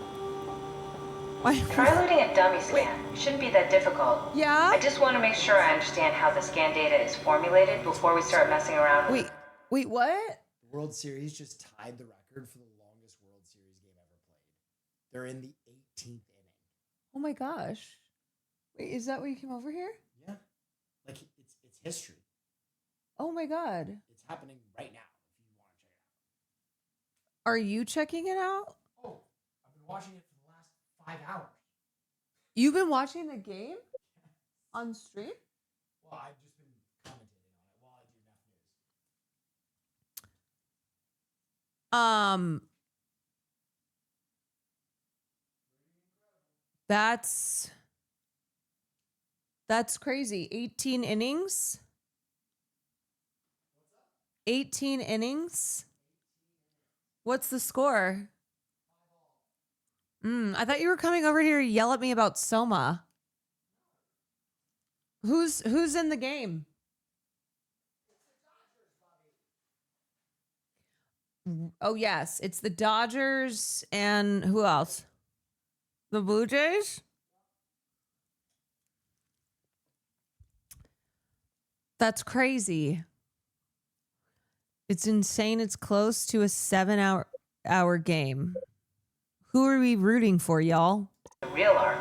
Why? Try loading a dummy scan. It shouldn't be that difficult. Yeah? I just want to make sure I understand how the scan data is formulated before we start messing around with. Wait, what? The World Series just tied the record for the longest World Series game ever played. They're in the 18th inning. Oh my gosh. Wait, is that why you came over here? Yeah. Like it's history. Oh my god. It's happening right now if you want to check it out. Are you checking it out? Oh, I've been watching it for the last 5 hours. You've been watching the game on stream? Well, I've just been commentating on it while I do enough news. That's crazy. 18 innings? 18 innings? What's the score? I thought you were coming over here to yell at me about Soma. Who's in the game? Oh, yes. It's the Dodgers and who else? The Blue Jays? That's crazy. It's insane. It's close to a 7-hour game. Who are we rooting for, y'all? The real arc.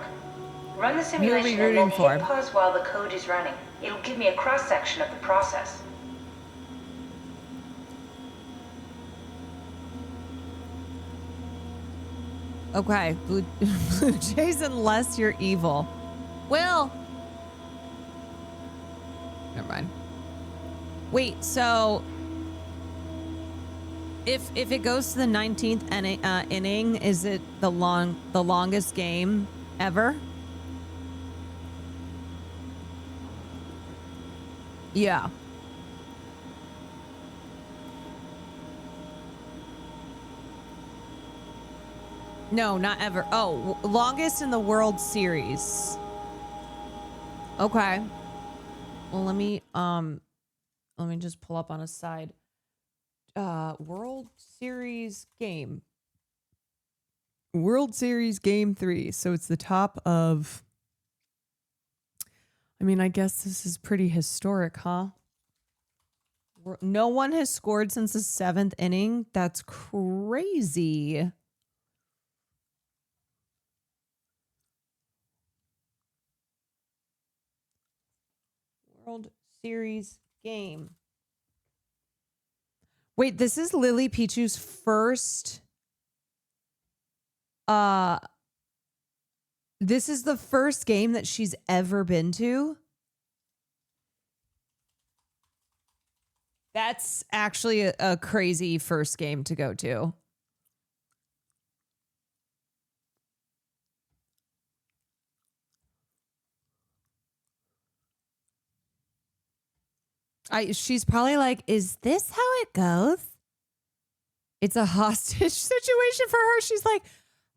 Run the simulation and then hit pause while the code is running. It'll give me a cross-section of the process. Okay, Blue Jays, unless you're evil. Will. Never mind. Wait, so if it goes to the 19th inning, is it the longest game ever? Yeah. No, not ever. Oh, longest in the World Series. Okay. Well, let me just pull up on a side. World Series game. World Series game 3. So it's the top of, I mean, I guess this is pretty historic, huh? No one has scored since the 7th inning. That's crazy. World Series game. Wait, this is Lily Pichu's first. This is the first game that she's ever been to. That's actually a crazy first game to go to. She's probably like, is this how it goes? It's a hostage situation for her. She's like,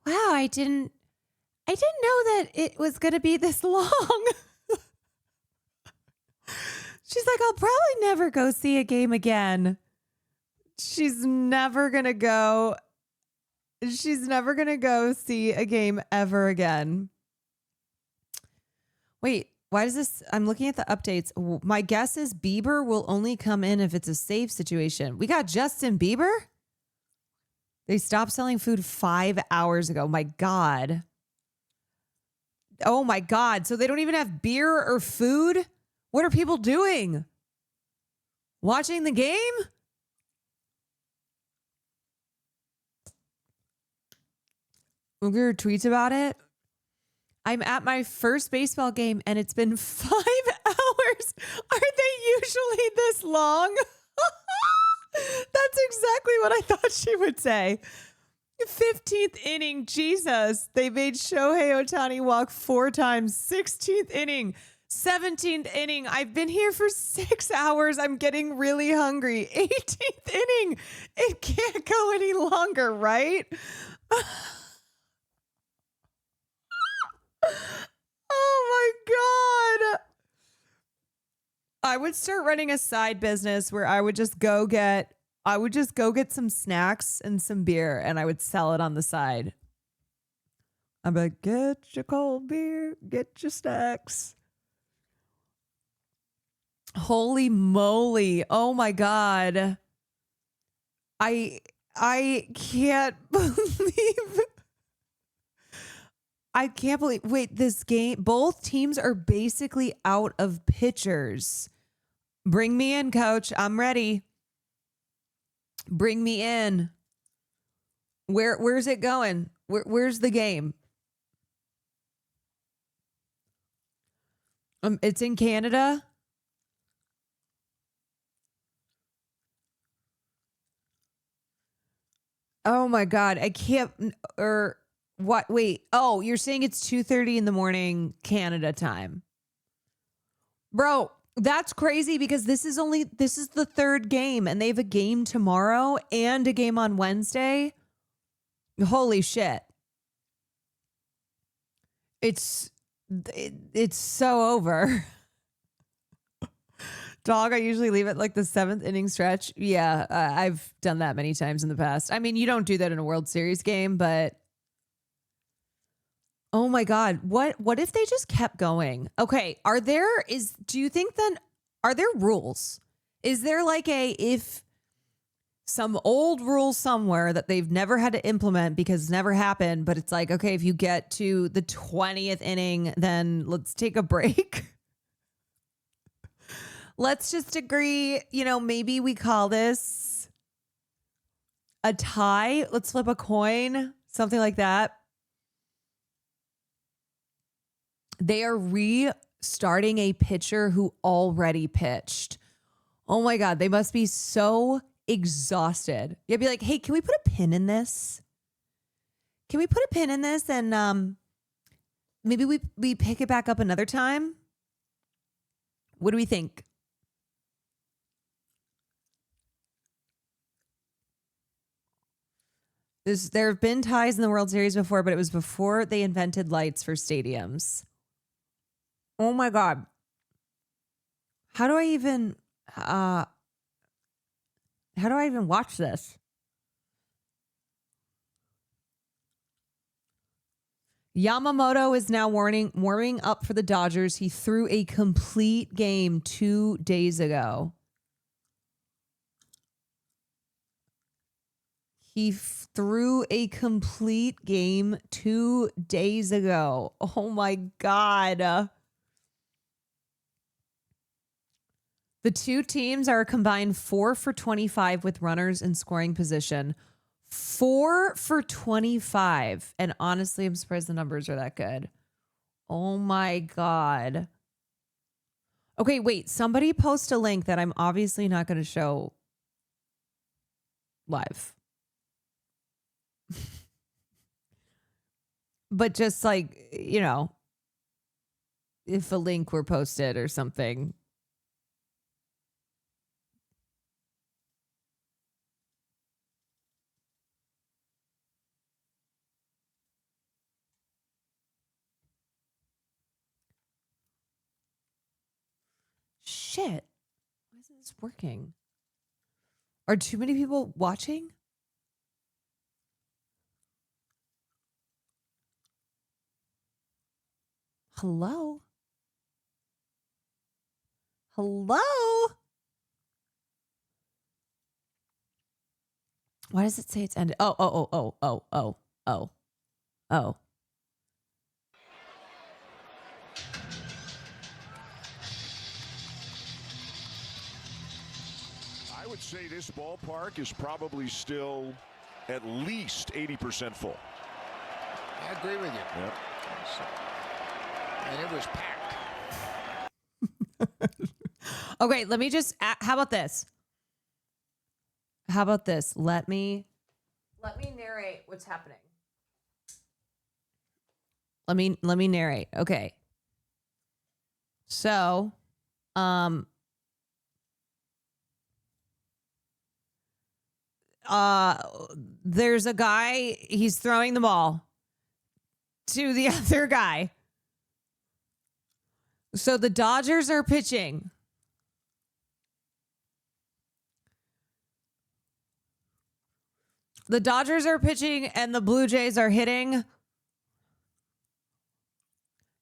wow, I didn't know that it was going to be this long. She's like, I'll probably never go see a game again. She's never going to go see a game ever again. Wait. Why does this? I'm looking at the updates. My guess is Bieber will only come in if it's a safe situation. We got Justin Bieber? They stopped selling food 5 hours ago. My God. Oh my God. So they don't even have beer or food? What are people doing? Watching the game? Look at your tweets about it. I'm at my first baseball game and it's been 5 hours. Aren't they usually this long? That's exactly what I thought she would say. 15th inning, Jesus. They made Shohei Ohtani walk 4 times. 16th inning. 17th inning. I've been here for 6 hours. I'm getting really hungry. 18th inning. It can't go any longer, right? Oh my God. I would start running a side business where I would just go get some snacks and some beer and I would sell it on the side. I'm like, get your cold beer, get your snacks. Holy moly. Oh my God. I can't believe wait, this game, both teams are basically out of pitchers. Bring me in, coach. I'm ready. Bring me in. Where's it going? Where's the game? It's in Canada. Oh my God. I can't, or what? Wait. Oh, you're saying it's 2:30 in the morning, Canada time. Bro, that's crazy because this is the third game and they have a game tomorrow and a game on Wednesday. Holy shit. It's so over. Dog, I usually leave it like the 7th inning stretch. Yeah, I've done that many times in the past. I mean, you don't do that in a World Series game, but oh my God, what if they just kept going? Okay, do you think then, are there rules? Is there like if some old rule somewhere that they've never had to implement because it's never happened, but it's like, okay, if you get to the 20th inning, then let's take a break. Let's just agree, maybe we call this a tie. Let's flip a coin, something like that. They are restarting a pitcher who already pitched. Oh my God, they must be so exhausted. You'd be like, hey, can we put a pin in this? Can we put a pin in this and maybe we pick it back up another time? What do we think? There have been ties in the World Series before, but it was before they invented lights for stadiums. Oh my God. How do I even watch this? Yamamoto is now warming up for the Dodgers. He threw a complete game 2 days ago. He threw a complete game 2 days ago. Oh my God. The two teams are a combined 4 for 25 with runners in scoring position. 4 for 25. And honestly, I'm surprised the numbers are that good. Oh my God. Okay, wait. Somebody post a link that I'm obviously not going to show live. But just like, if a link were posted or something. Shit. Why isn't this working? Are too many people watching? Hello? Hello? Why does it say it's ended? Oh. I would say this ballpark is probably still at least 80% full. I agree with you. Yep. And it was packed. Okay, let me just, how about this? How about this? Let me narrate what's happening. Let me narrate. Okay. So, there's a guy, he's throwing the ball to the other guy. So the Dodgers are pitching. The Dodgers are pitching and the Blue Jays are hitting.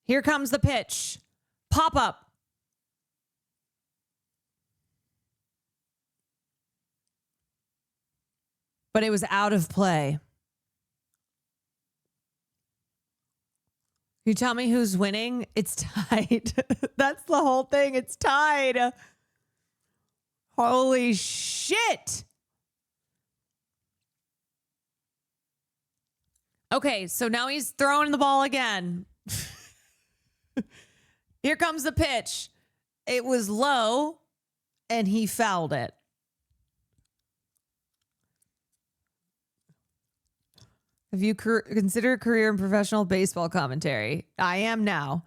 Here comes the pitch. Pop up. But it was out of play. You tell me who's winning? It's tied. That's the whole thing. It's tied. Holy shit. Okay, so now he's throwing the ball again. Here comes the pitch. It was low, and he fouled it. Have you considered a career in professional baseball commentary? I am now.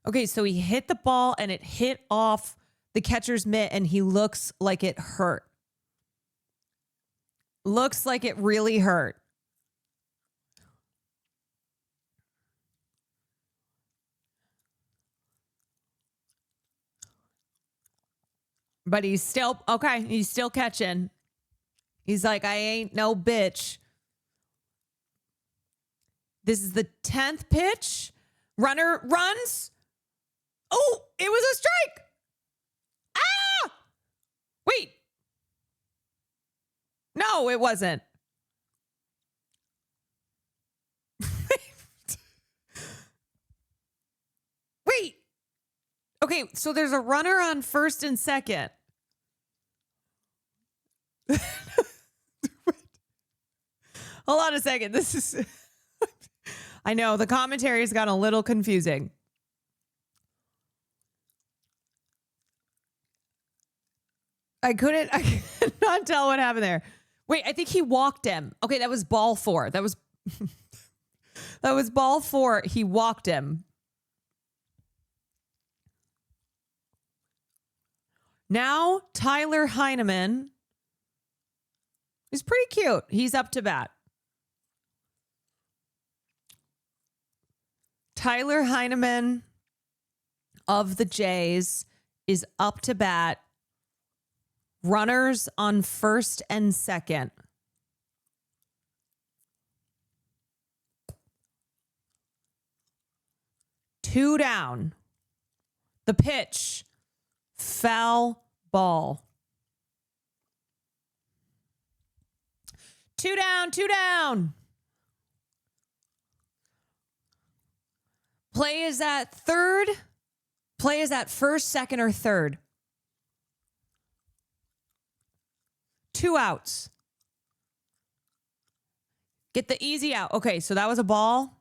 Okay, so he hit the ball, and it hit off the catcher's mitt, and he looks like it hurt. Looks like it really hurt. But he's still, okay, he's still catching. He's like, I ain't no bitch. This is the 10th pitch. Runner runs. Oh, it was a strike. Ah! Wait. No, it wasn't. Wait. Okay, so there's a runner on first and second. Hold on a second. This is... I know, the commentary's got a little confusing. I could not tell what happened there. Wait, I think he walked him. Okay, that was ball 4. That was that was ball 4. He walked him. Now, Tyler Heineman is pretty cute. He's up to bat. Tyler Heineman of the Jays is up to bat. Runners on first and second. Two down. The pitch. Foul ball. Two down, two down. Play is at third. Play is at first, second, or third. 2 outs. Get the easy out. Okay, so that was a ball.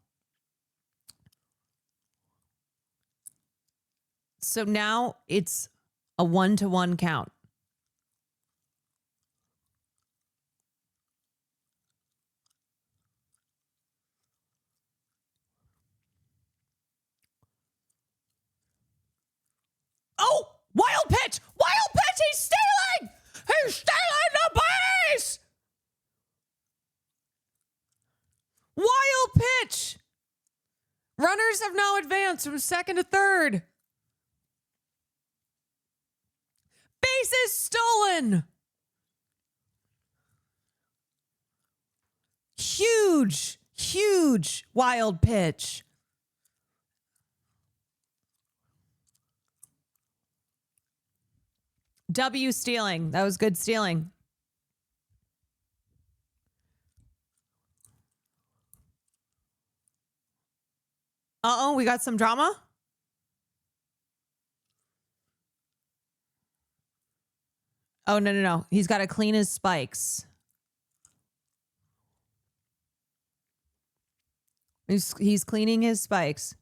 So now it's a 1-1 count. Oh, wild pitch. Wild pitch. He's stealing. He's stealing the base. Wild pitch. Runners have now advanced from second to third. Base is stolen. Huge, huge wild pitch. W stealing. That was good stealing. Uh-oh, we got some drama? Oh, no. He's got to clean his spikes. He's cleaning his spikes.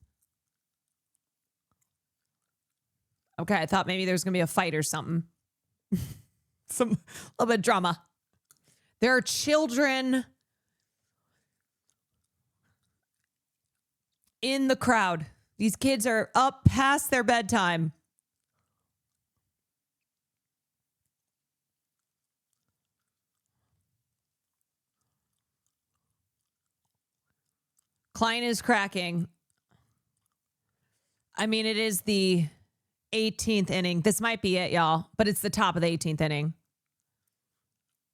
Okay, I thought maybe there was going to be a fight or something. A little bit of drama. There are children in the crowd. These kids are up past their bedtime. Klein is cracking. I mean, it is the 18th inning. This might be it, y'all, but it's the top of the 18th inning.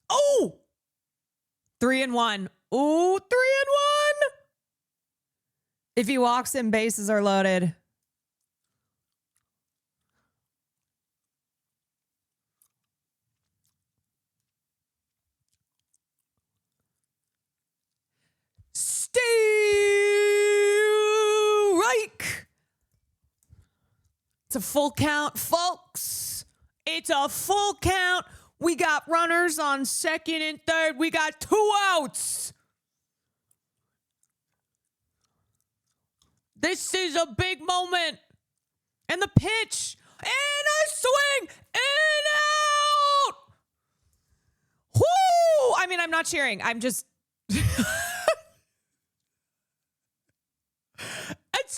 Oh! 3-1. Ooh, 3-1. If he walks in, bases are loaded. Steve Reich. It's a full count, folks. It's a full count. We got runners on second and third. We got 2 outs. This is a big moment. And the pitch. And a swing. And out. Whoo! I mean, I'm not cheering. I'm just... It's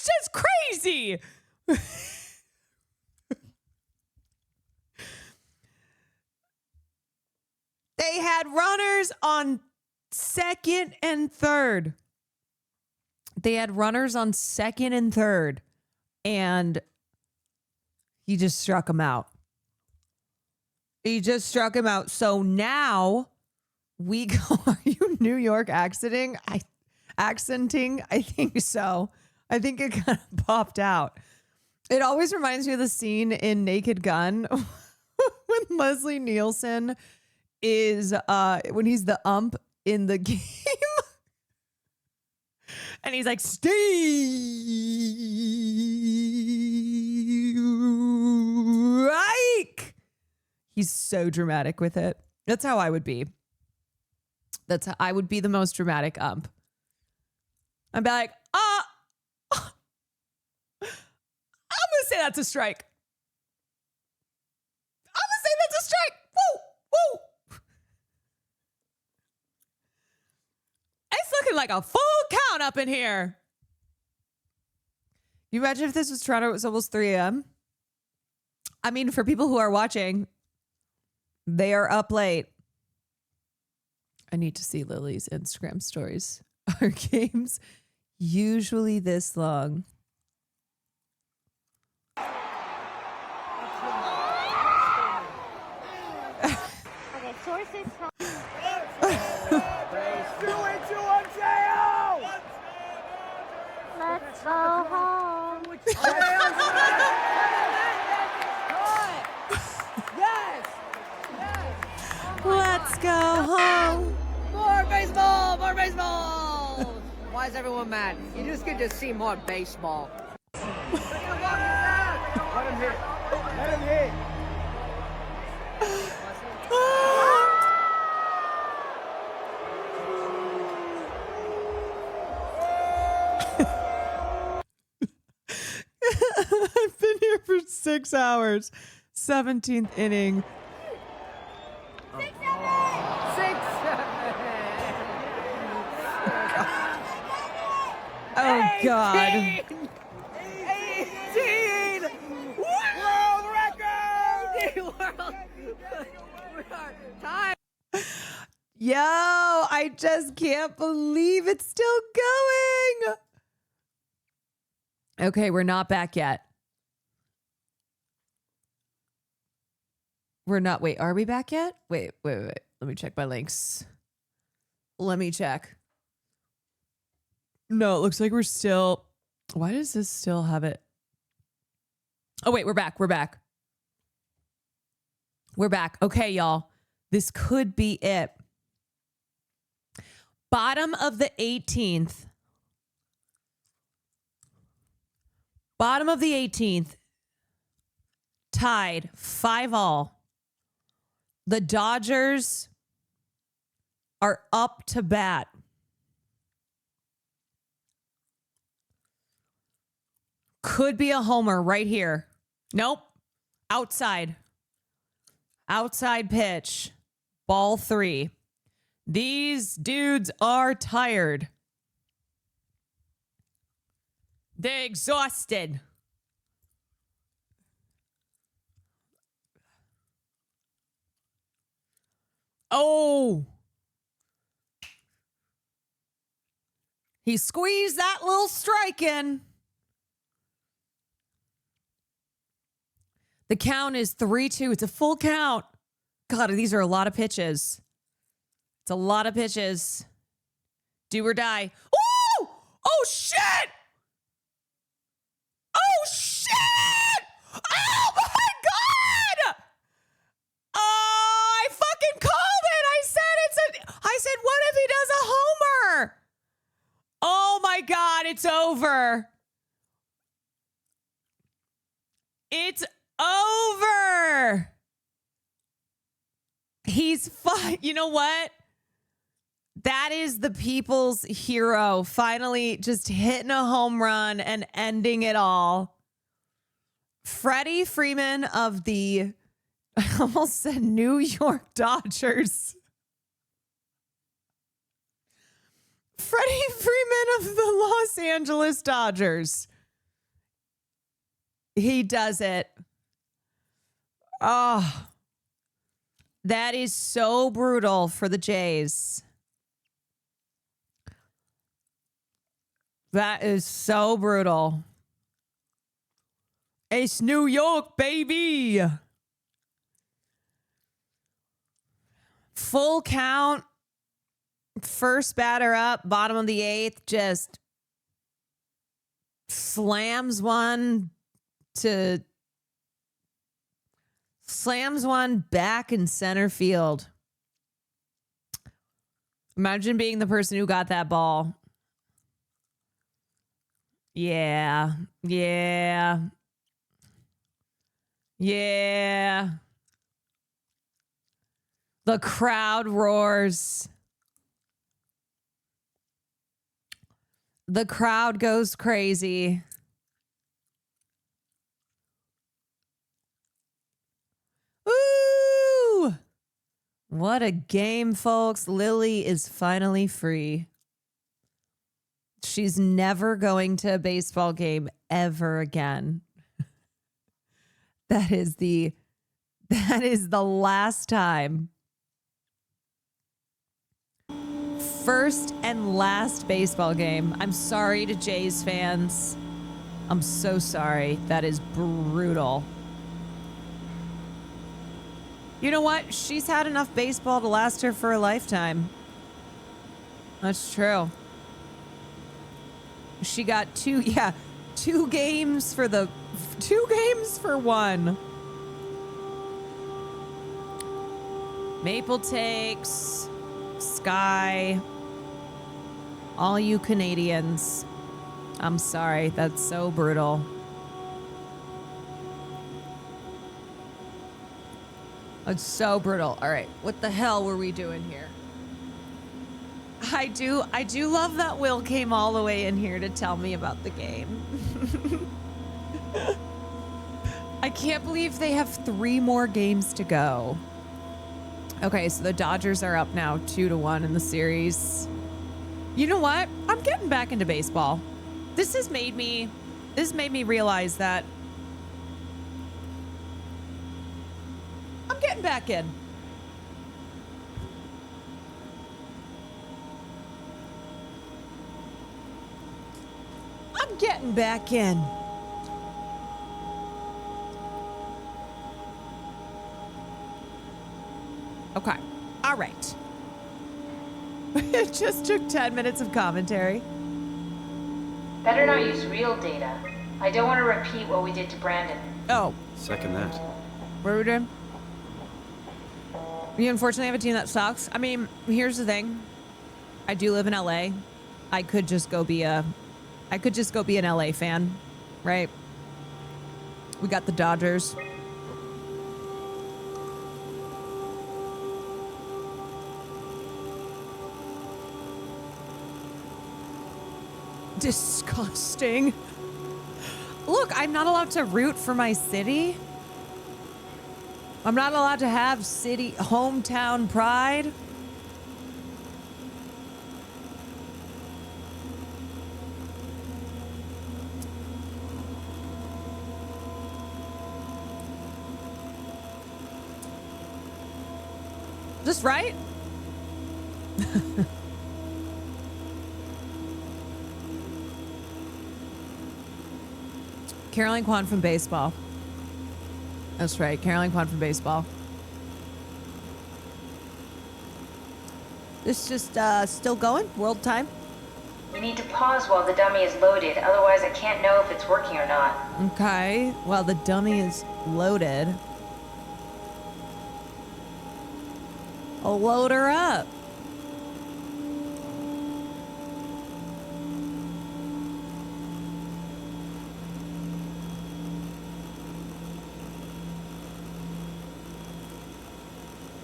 just crazy. They had runners on second and third. And he just struck him out. So now we go. Are you New York accenting? Accenting? I think so. I think it kind of popped out. It always reminds me of the scene in Naked Gun when Leslie Nielsen is when he's the ump in the game. And he's like, Steve Reich. He's so dramatic with it. That's how I would be. That's how I would be, the most dramatic ump. I'd be like, I'm going to say that's a strike. Woo, woo. It's looking like a full count up in here. You imagine if this was Toronto, it was almost 3 a.m. I mean, for people who are watching, they are up late. I need to see Lily's Instagram stories. Our games usually this long. Okay, sources. Let's go home. Yes! Let's go home. More baseball! More baseball! Why is everyone mad? You just get to see more baseball. Let him hit. Let him hit. 6 hours. 17th inning. Oh, God. 18! World record! World. We are tied. Yo, I just can't believe it's still going. Okay, we're not back yet. We're not. Wait, are we back yet? Wait. Let me check my links. Let me check. No, it looks like we're still. Why does this still have it? Oh, wait, we're back. We're back. We're back. Okay, y'all. This could be it. Bottom of the 18th. Bottom of the 18th. Tied 5-all. The Dodgers are up to bat. Could be a homer right here. Nope. Outside. Outside pitch. Ball 3. These dudes are tired. They're exhausted. Oh. He squeezed that little strike in. The count is 3-2. It's a full count. God, these are a lot of pitches. It's a lot of pitches. Do or die. Ooh! Oh, shit! Oh, shit! Oh, my God! Oh, I fucking called it. I said, what if he does a homer? Oh, my God, it's over. It's over. He's fine. You know what? That is the people's hero. Finally, just hitting a home run and ending it all. Freddie Freeman of the, I almost said New York Dodgers. Freddie Freeman of the Los Angeles Dodgers. He does it. Oh, that is so brutal for the Jays. That is so brutal. It's New York, baby. Full count. First batter up, bottom of the eighth, just slams one back in center field. Imagine being the person who got that ball. Yeah. Yeah. Yeah. The crowd roars. The crowd goes crazy. Woo! What a game, folks. Lily is finally free. She's never going to a baseball game ever again. That is the last time. First and last baseball game. I'm sorry to Jays fans. I'm so sorry. That is brutal. You know what? She's had enough baseball to last her for a lifetime. That's true. She got two games for one. Maple takes, Sky, all you Canadians. I'm sorry, that's so brutal. It's so brutal. All right, what the hell were we doing here? I do love that Will came all the way in here to tell me about the game. I can't believe they have 3 more games to go. Okay, so the Dodgers are up now 2-1 in the series. You know what? I'm getting back into baseball. This has made me realize that I'm getting back in. I'm getting back in. Okay. All right. It just took 10 minutes of commentary. Better not use real data. I don't want to repeat what we did to Brandon. Oh. Second that. What are we doing? We unfortunately have a team that sucks. I mean, here's the thing. I do live in LA. I could just go be an LA fan, right? We got the Dodgers. Disgusting. Look, I'm not allowed to root for my city. I'm not allowed to have city hometown pride. this right? Caroline Kwan from baseball. That's right, Caroline Kwan from baseball. This just still going? World time? You need to pause while the dummy is loaded, otherwise I can't know if it's working or not. Okay, well, the dummy is loaded. I'll load her up.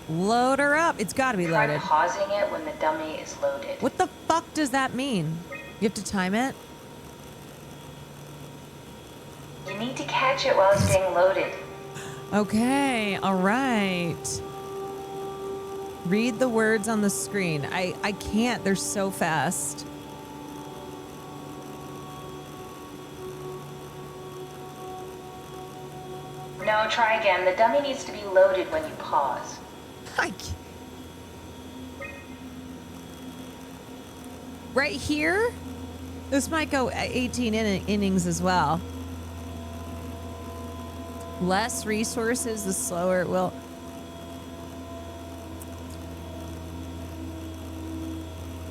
Load her up. It's got to be Try loaded. pausing it when the dummy is loaded. What the fuck does that mean? You have to time it? You need to catch it while it's being loaded. Okay, all right. Read the words on the screen. I can't. They're so fast. No, try again. The dummy needs to be loaded when you pause. Right here? This might go 18 innings as well. Less resources, the slower it will.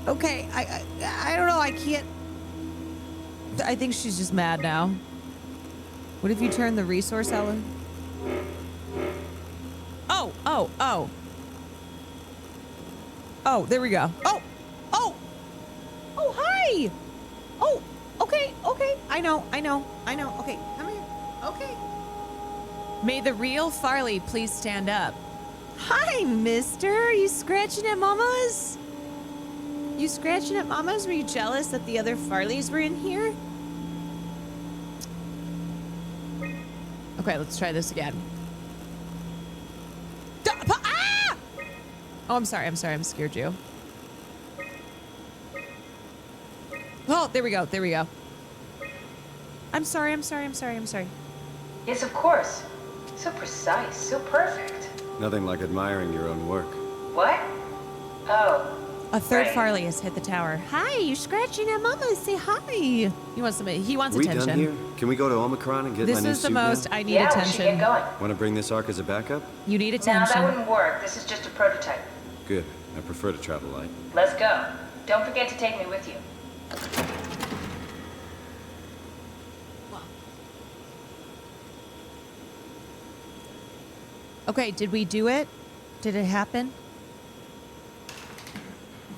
Okay, I don't know. I can't. I think she's just mad now. What if you turn the resource element? Oh. Oh, there we go. Oh, hi. Oh, okay. I know. Okay, come here. Okay. May the real Farley please stand up. Hi, mister. Are you scratching at Mama's? You scratching at Mama's? Were you jealous that the other Farleys were in here? Okay, let's try this again. Ah! Oh, I'm sorry. I scared you. Oh, there we go. I'm sorry. Yes, of course. So precise, so perfect. Nothing like admiring your own work. What? Oh. A third right. Farley has hit the tower. Hi, you're scratching at Mama. Say hi. He wants We attention. done here? Can we go to Omicron and get This my new is the suit most now? I need Yeah, we should attention. get going. Want to bring this arc as a backup? You need No, attention. that wouldn't work. This is just a prototype. Good. I prefer to travel light. Let's go. Don't forget to take me with you. Okay, did we do it? Did it happen?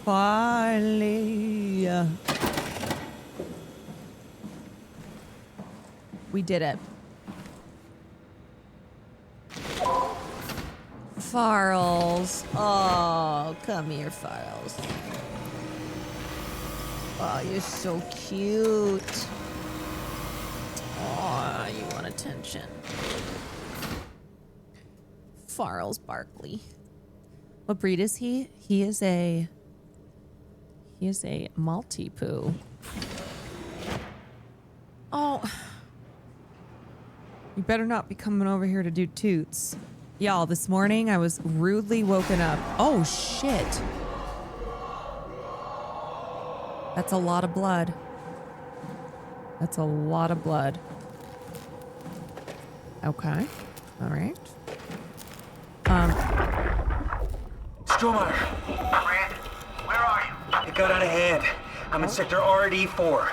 Farley. We did it. Farls. Oh, come here, Farls. Oh, you're so cute. Oh, you want attention. Farls Barkley. What breed is he? He is a Maltipoo. Oh. You better not be coming over here to do toots. Y'all, this morning I was rudely woken up. Oh, shit. That's a lot of blood. That's a lot of blood. Okay. All right. Stromer. Brandon, where are you? It got out of hand. I'm in sector RD4.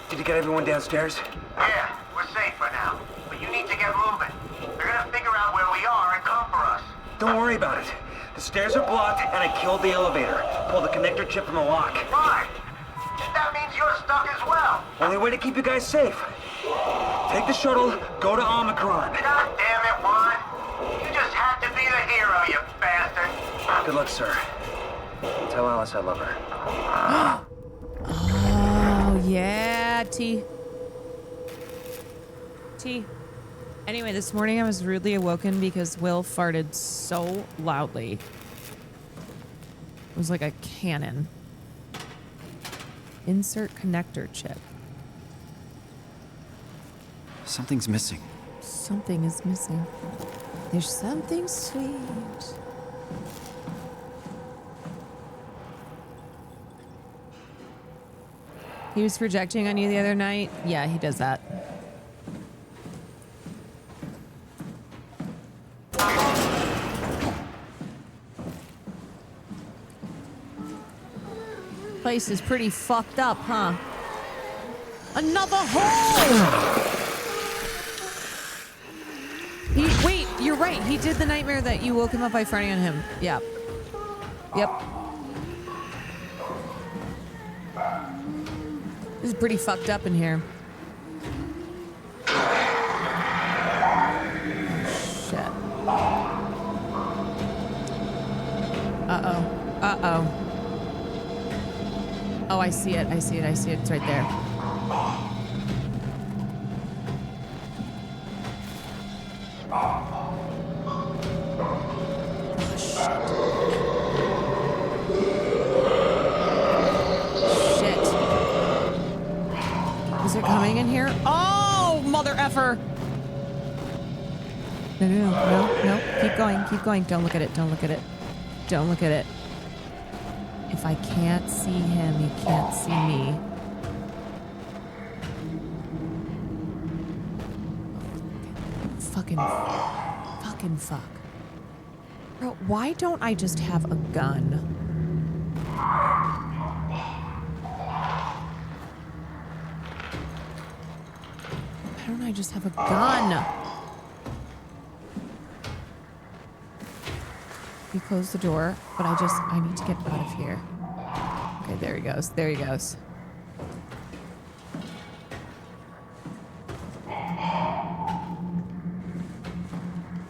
Did you get everyone downstairs? Yeah, we're safe for now. But you need to get moving. They're gonna figure out where we are and come for us. Don't worry about it. The stairs are blocked and I killed the elevator. Pulled the connector chip from the lock. Right. That means you're stuck as well. Only way to keep you guys safe. Take the shuttle, go to Omicron. God damn it, Juan. You just had to be the hero, you bastard. Good luck, sir. Tell Alice I love her. Oh, yeah, T. Anyway, this morning I was rudely awoken because Will farted so loudly. It was like a cannon. Insert connector chip. Something's missing. Something is missing. There's something sweet. He was projecting on you the other night. Yeah, he does that. Place is pretty fucked up, huh? Another hole! Wait, you're right. He did the nightmare that you woke him up by farting on him. Yeah. Yep. This is pretty fucked up in here. Shit. Uh-oh. Uh-oh. Oh, I see it. I see it. I see it. It's right there. Shit. Is it coming in here? Oh, mother effer. No. Keep going. Keep going. Don't look at it. Don't look at it. Don't look at it. If I can't see him, he can't see me. Fucking fuck. Bro, why don't I just have a gun? Why don't I just have a gun? He closed the door, but I need to get out of here. Okay, there he goes. There he goes.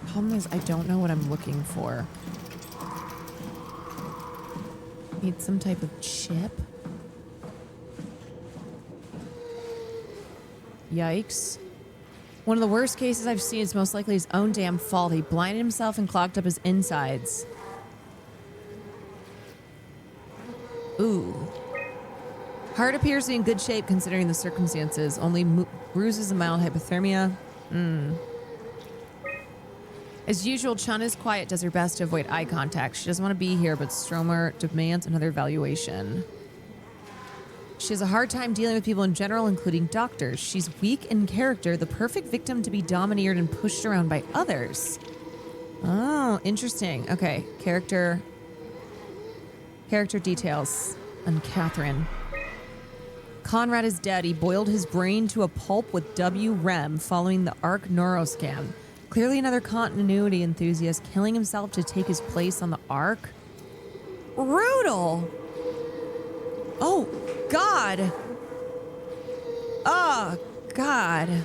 Problem is, I don't know what I'm looking for. Need some type of chip. Yikes. One of the worst cases I've seen is most likely his own damn fault. He blinded himself and clogged up his insides. Ooh. Heart appears to be in good shape considering the circumstances. Only bruises and mild hypothermia. As usual, Chun is quiet, does her best to avoid eye contact. She doesn't want to be here, but Stromer demands another evaluation. She has a hard time dealing with people in general, including doctors. She's weak in character, the perfect victim to be domineered and pushed around by others. Oh, interesting. Okay, character details on Catherine. Conrad is dead. He boiled his brain to a pulp with WREM following the ARC neuroscan. Clearly another continuity enthusiast killing himself to take his place on the ARC. Brutal. Oh, God. Oh, God. I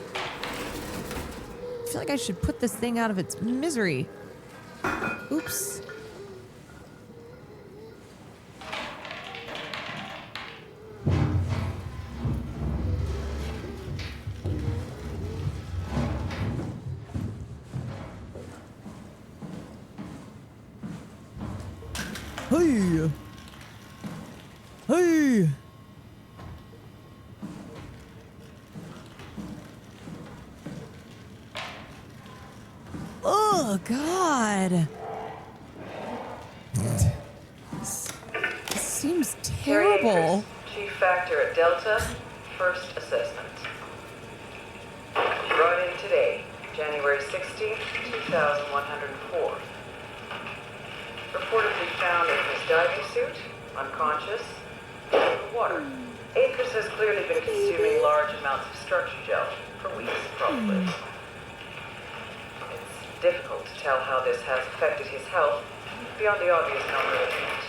feel like I should put this thing out of its misery. Oops. Hey! Hey! Oh, God. This seems terrible. Chief factor at Delta, first assessment. Brought in today, January 16th, 2104. Reportedly found in his diving suit, unconscious, in the water. Akers has clearly been consuming large amounts of structure gel for weeks, probably. It's difficult to tell how this has affected his health beyond the obvious number of things.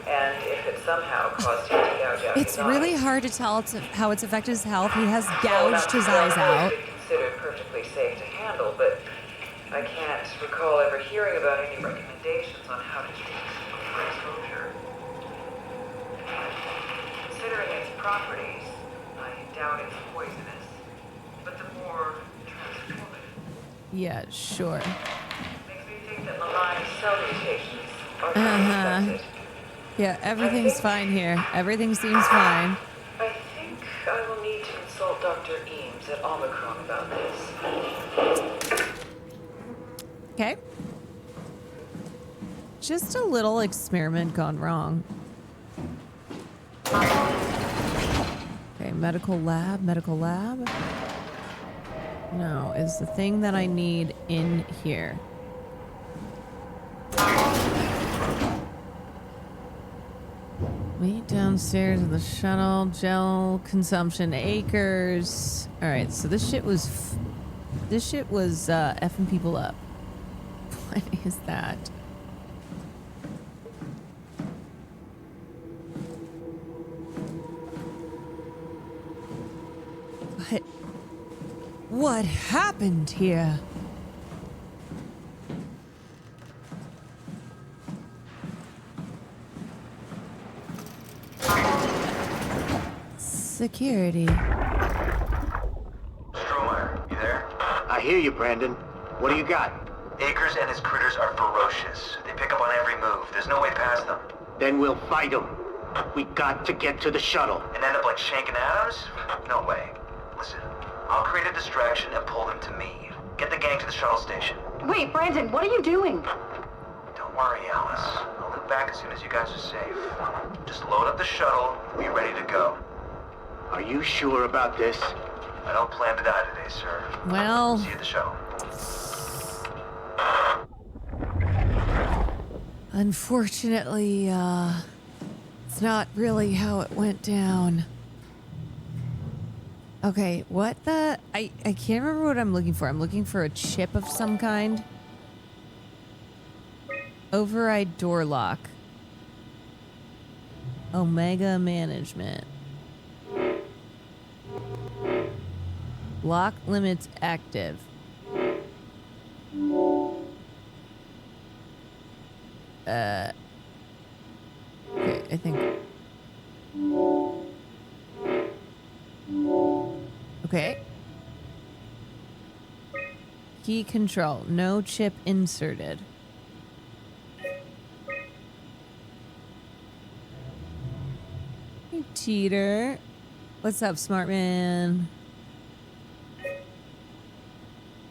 And if it somehow caused him to gouge out It's his really eyes. hard to tell how it's affected his health. He has gouged his eyes out. Considered perfectly safe to handle, but I can't recall ever hearing about any recommendations on how to treat for exposure. Considering its properties, I doubt it's poisonous, but the more transformative. Yeah, sure. Makes me think that malign cell mutations are Uh-huh. Yeah, everything's fine here. Everything seems fine. I think I will need to consult Dr. Eames at Omicron about this. Okay. Just a little experiment gone wrong. Okay, medical lab, medical lab. No, is the thing that I need in here. Meet downstairs with the shuttle, gel consumption acres. All right, so this shit was effing people up. What is that? What happened here? Security. Strohmeyer, you there? I hear you, Brandon. What do you got? Akers and his critters are ferocious. They pick up on every move. There's no way past them. Then we'll fight them. We got to get to the shuttle. And end up like Shank and Adams? No way. Listen, I'll create a distraction and pull them to me. Get the gang to the shuttle station. Wait, Brandon, what are you doing? Don't worry, Alice. I'll look back as soon as you guys are safe. Just load up the shuttle and be ready to go. Are you sure about this? I don't plan to die today, sir. Well... See you at the shuttle. Unfortunately, it's not really how it went down. Okay, what the... I can't remember what I'm looking for. I'm looking for a chip of some kind. Override door lock. Omega management. Lock limits active. Okay, I think... Okay. Key control. No chip inserted. Hey, Teeter. What's up, smart man?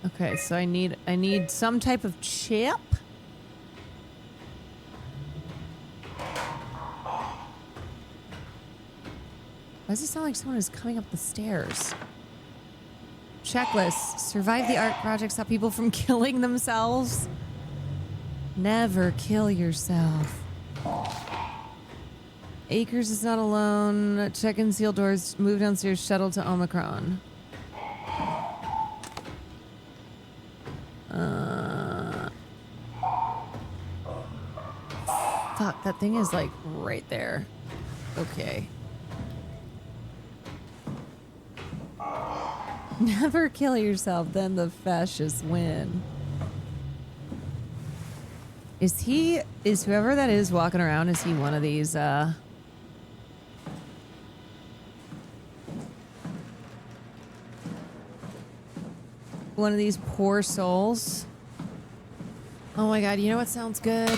Okay, so I need some type of chip. Why does it sound like someone is coming up the stairs? Checklist. Survive the art project. Stop people from killing themselves. Never kill yourself. Akers is not alone. Check in seal doors. Move downstairs. Shuttle to Omicron. Fuck, that thing is like right there. Okay. Never kill yourself, then the fascists win. Is whoever that is walking around, is he one of these, one of these poor souls? Oh my god, you know what sounds good?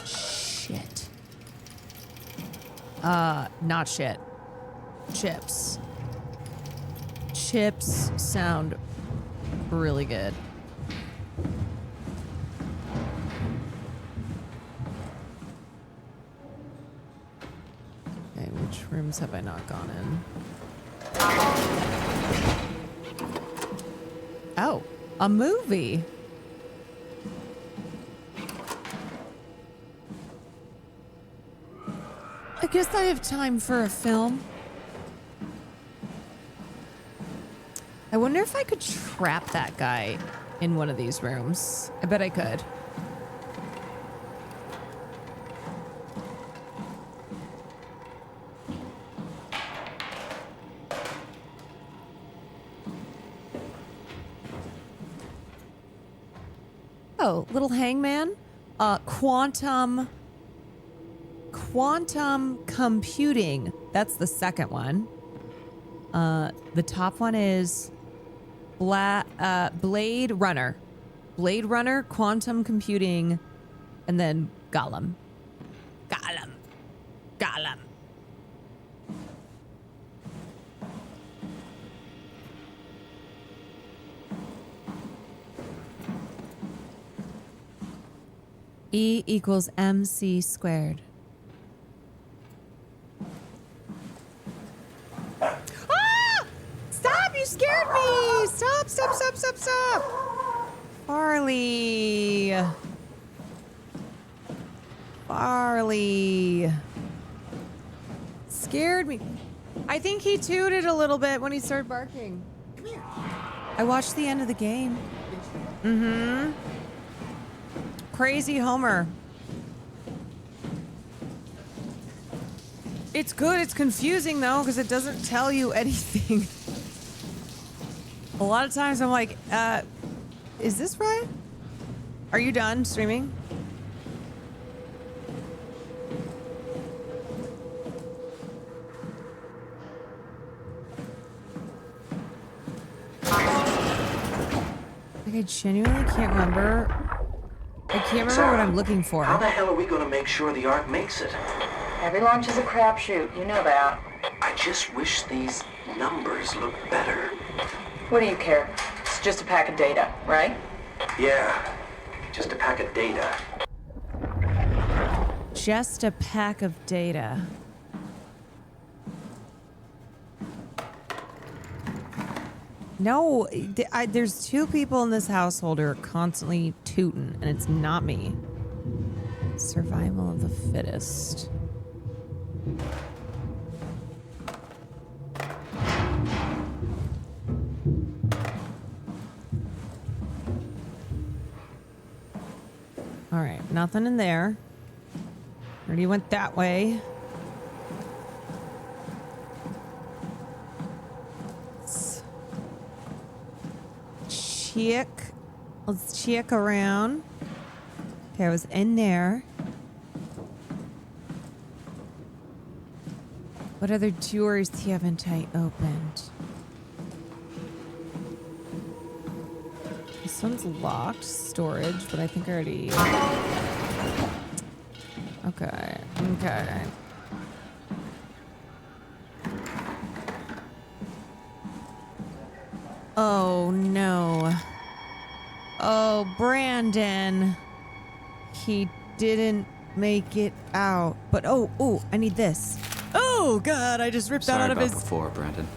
Shit. Not shit. Chips. Chips sound really good. Okay, which rooms have I not gone in? Oh, a movie. I guess I have time for a film. I wonder if I could trap that guy in one of these rooms. I bet I could. Oh, little hangman. Quantum computing. That's the second one. The top one is Blade Runner. Blade Runner, quantum computing, and then Gollum. Gollum. E equals MC squared. Ah! Stop! Stop! Stop! Stop! Stop! Farley. Farley. Scared me. I think he tooted a little bit when he started barking. Come here. I watched the end of the game. Mm-hmm. Crazy Homer. It's good. It's confusing, though, because it doesn't tell you anything. A lot of times I'm like, is this right? Are you done streaming? Like, I genuinely can't remember. I can't remember what I'm looking for. How the hell are we going to make sure the Ark makes it? Every launch is a crapshoot, you know that. I just wish these numbers looked better. What do you care? It's just a pack of data, right? Yeah, just a pack of data. Just a pack of data. No, there's two people in this household who are constantly tooting, and it's not me. Survival of the fittest. All right, nothing in there. Already went that way. Let's check around. Okay, I was in there. What other doors haven't I opened? This one's locked. Storage, but I think I already... Okay. Okay. Oh, no. Oh, Brandon. He didn't make it out. But, oh, I need this. Oh, God, I just ripped that out of his before, Brandon.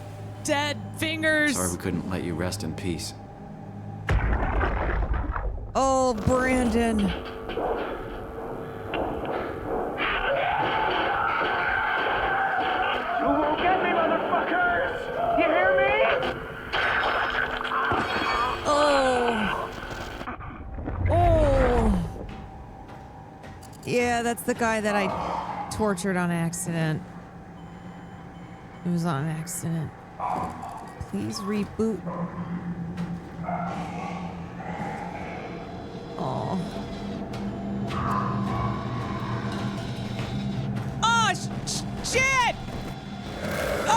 dead fingers. Sorry we couldn't let you rest in peace. Oh, Brandon. You won't get me, motherfuckers! You hear me? Oh. Oh. Yeah, that's the guy that I tortured on accident. It was on accident. Please reboot. Oh. Oh, shit! Oh!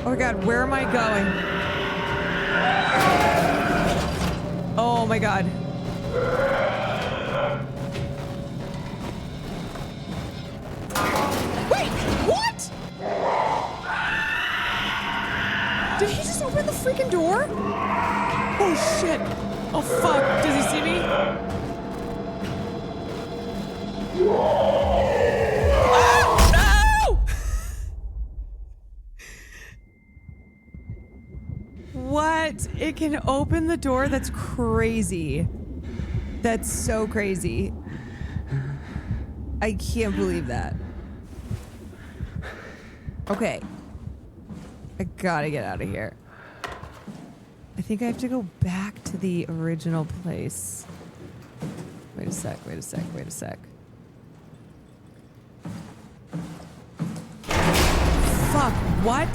Oh my God, where am I going? Oh my God. Wait, what? Did he just open the freaking door? Oh shit. Oh fuck, does he see me? What? It can open the door? That's crazy. That's so crazy. I can't believe that. Okay. I gotta get out of here. I think I have to go back to the original place. Wait a sec, wait a sec, wait a sec. Fuck, what?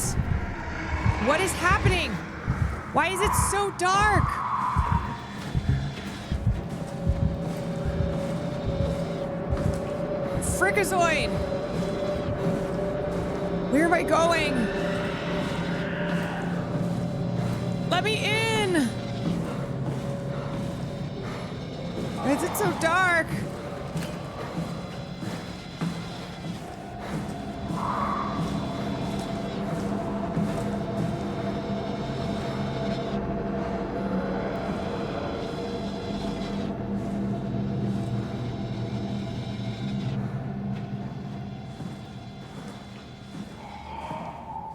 What is happening? Why is it so dark? Frikazoid! Where am I going? Let me in! is it so dark?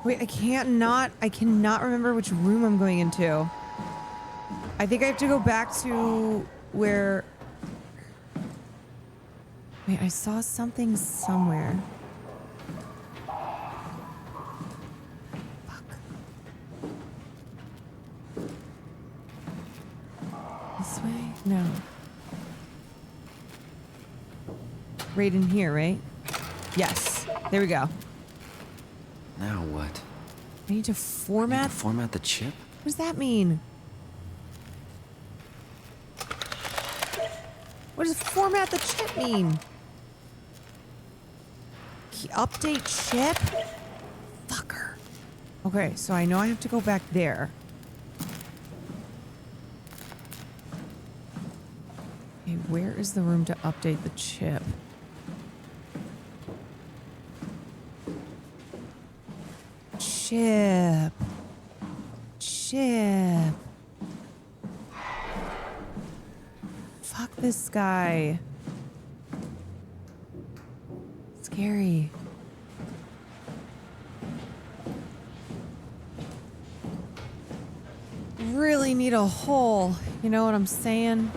Wait, I cannot remember which room I'm going into. I think I have to go back to where... Wait, I saw something somewhere. Fuck. This way? No. Right in here, right? Yes. There we go. Now what? I need to format... Format the chip? What does that mean? What does format the chip mean? Update chip? Fucker. Okay, so I know I have to go back there. Okay, where is the room to update the chip? Chip. Chip. Fuck this guy. Scary. Really need a hole. You know what I'm saying?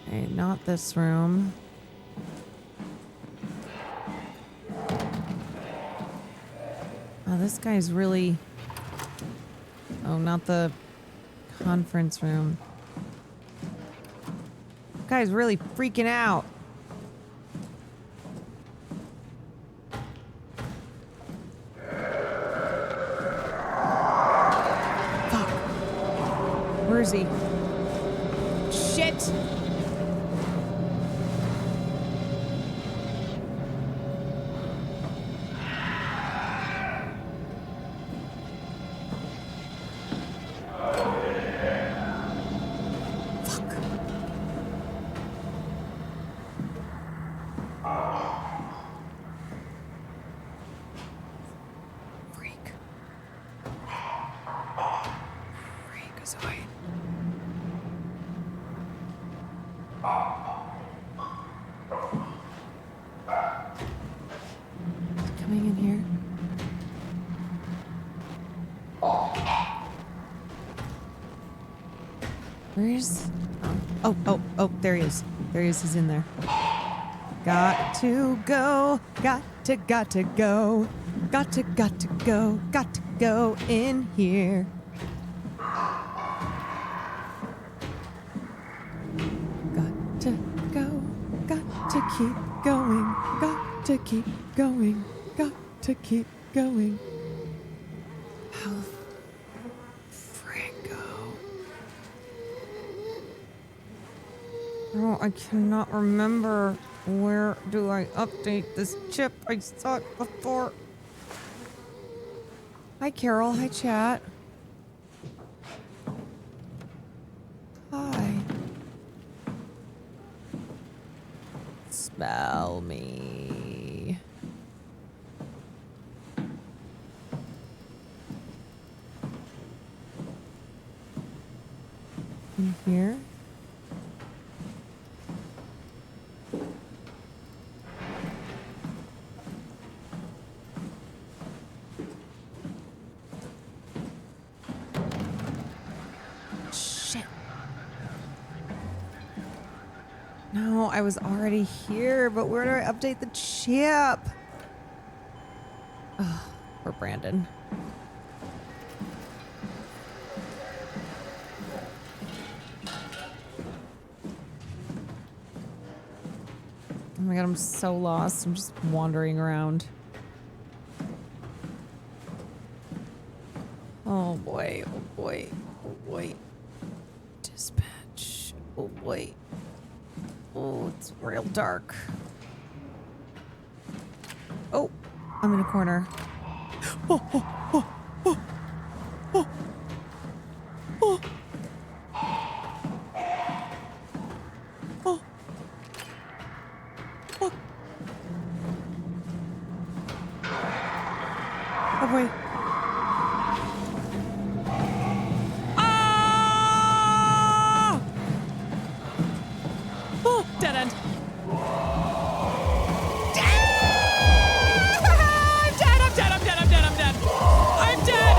Okay, not this room. Oh, this guy's really... Oh, not the conference room. This guy's really freaking out. Fuck. Where is he? Shit! Coming in here. Where's... Oh, there he is. There he is, he's in there. Got to go, got to go. Got to go in here. Got to go, got to keep going, got to keep going, got to keep going. How Franco. Oh, I cannot remember. Where do I update this chip? I saw it before. Hi, Carol. Hi, chat. Hi. Smell me. In here. No, I was already here, but where do I update the chip? Oh, poor Brandon. Oh my god, I'm so lost. I'm just wandering around. Oh boy, oh boy, oh boy. Dispatch. Oh boy. Oh, it's real dark. Oh, I'm in a corner. Oh, oh, oh, oh, oh, oh. Oh. Oh. Oh boy. Ah! Oh, dead end. I'm dead!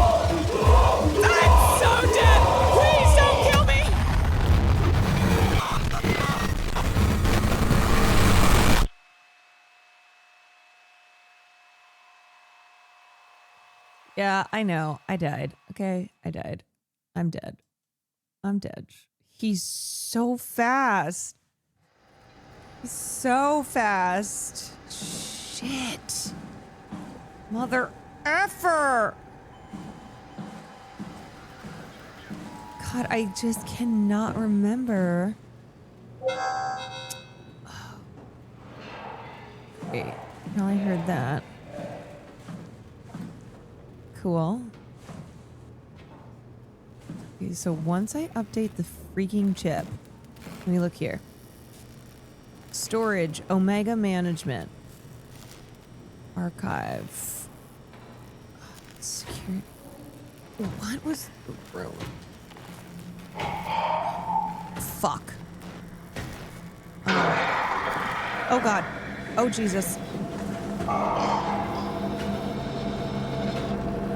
I'm so dead! Please don't kill me! Yeah, I know. I died. Okay, I died. I'm dead. I'm dead. He's so fast. He's so fast. Shit. Mother effer! God, I just cannot remember. Wait, now I heard that. Cool. Okay, so once I update the freaking chip, let me look here. Storage, Omega Management, Archive, Security. What was the road? Fuck. Oh God. Oh Jesus.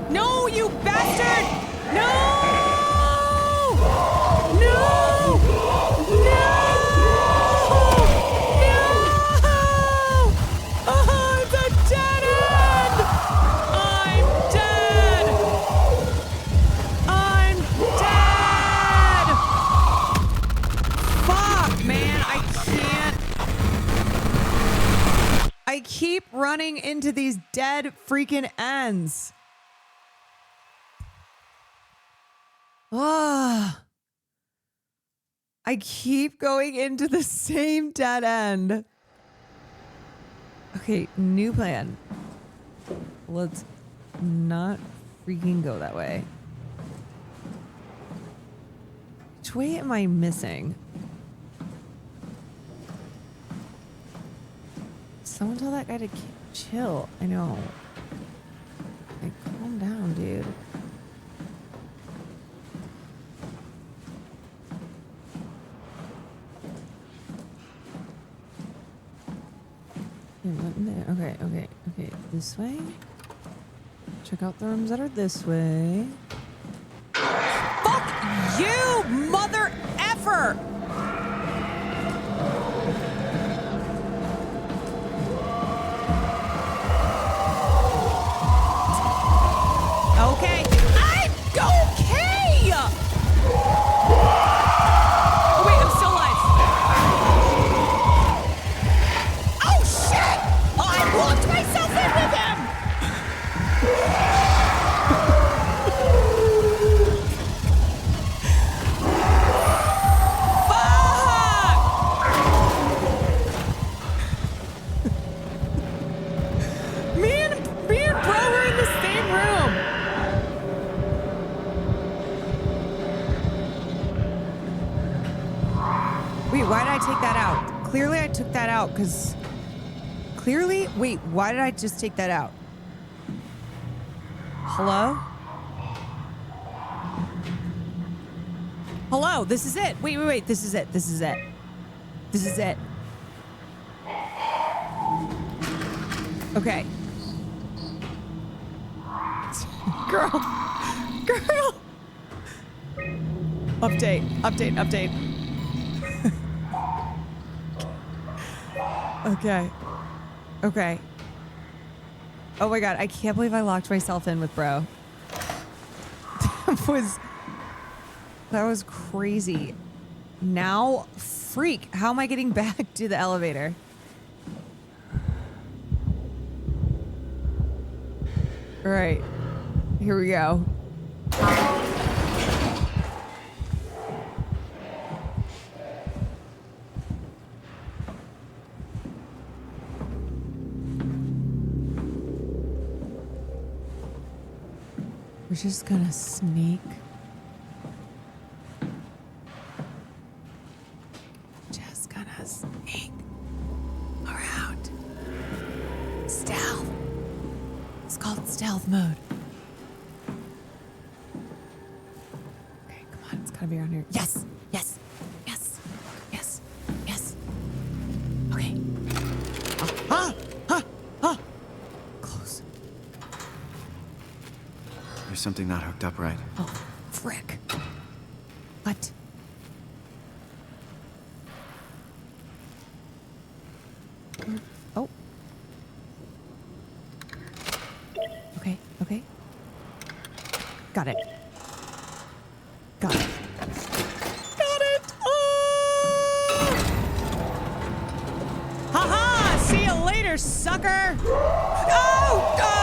No, you bastard! No! No! No! No! Oh, it's a dead end! I'm dead! I'm dead! Fuck, man, I can't. I keep running into these dead freaking ends. Ah. I keep going into the same dead end. Okay, new plan. Let's not freaking go that way. Which way am I missing? Someone tell that guy to chill. I know. Like, calm down, dude. Okay, okay, okay. This way. Check out the rooms that are this way. Fuck you, mother effer! Okay. I'm okay! Oh wait, I'm still alive. Oh shit! Oh, I locked myself in with him! Fuck! Me and bro were in the same room. Wait, why did I take that out? Clearly I took that out because... Clearly? Wait, why did I just take that out? Hello? Hello, this is it. Wait, wait, wait. This is it. This is it. This is it. Okay. Girl. Girl. Update. Update. Update. Okay. Okay. Oh my God. I can't believe I locked myself in with bro. That was crazy. Now, freak. How am I getting back to the elevator? All right. Here we go. We're just gonna sneak. Just gonna sneak around. Stealth. It's called stealth mode. Okay, come on. It's gotta be around here. Yes! Yes! Yes! Yes! Yes! Okay. Close. There's something not hooked up right. Oh, frick. What? Oh. Okay, okay. Got it. Got it. Got it! Oh! Ha-ha! See you later, sucker! Oh! Close!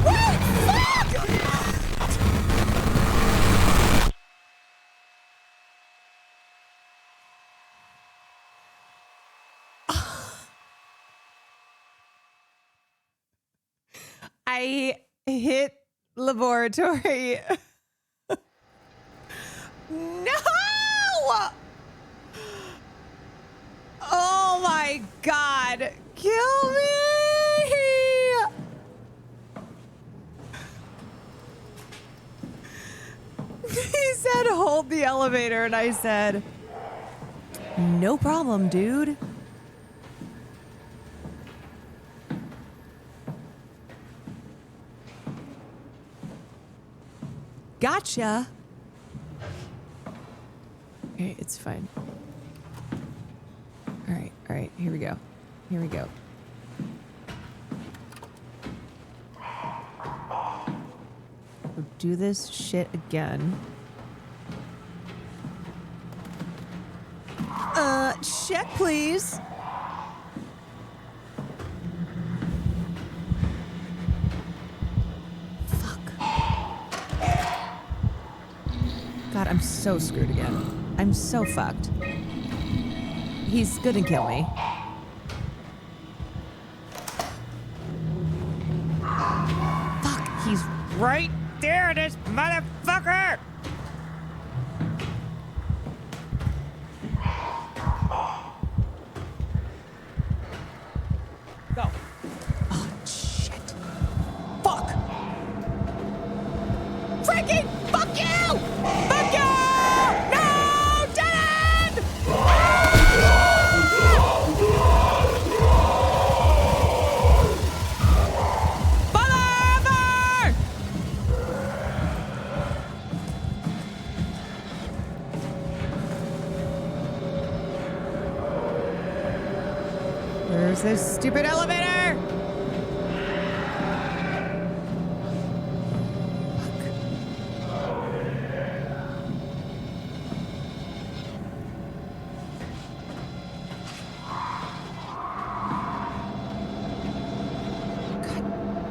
Wait! Fuck! I hit laboratory. No! Oh my God. Kill me! He said, hold the elevator. And I said, no problem, dude. Gotcha. Okay, it's fine. All right, here we go. Here we go. We'll do this shit again. Check, please. God, I'm so screwed again. I'm so fucked. He's gonna kill me. Fuck, he's right there, this motherfucker! Go. Oh, shit. Fuck! Freaking fuck you! Fuck you! No! Dead! Forever! Where's this stupid elevator?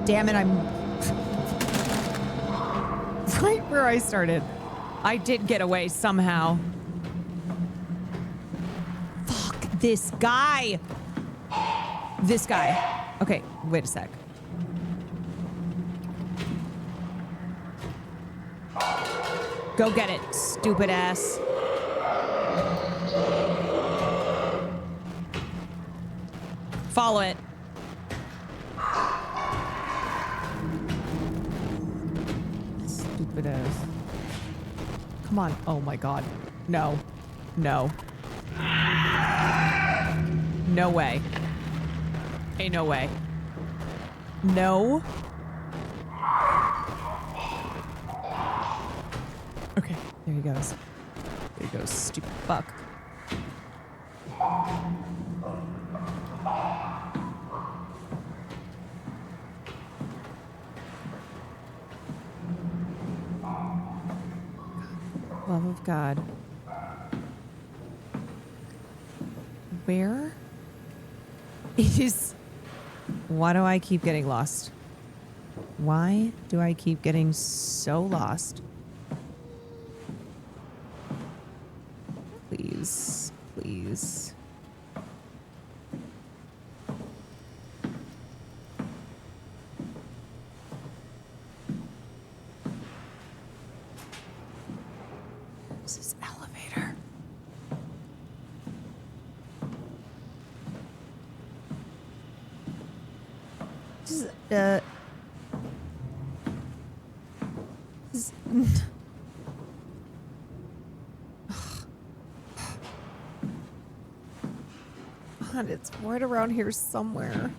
Damn it, I'm right where I started. I did get away somehow. Fuck this guy. This guy. Okay, wait a sec. Go get it, stupid ass. Follow it. Stupid ass. Come on. Oh my God. No. No. No way. Ain't no way. No. Okay, there he goes. There he goes, stupid fuck. Love of God. Where is... Why do I keep getting lost? Why do I keep getting so lost? Please, please. This is elevator. This is, this is, God, it's right around here somewhere.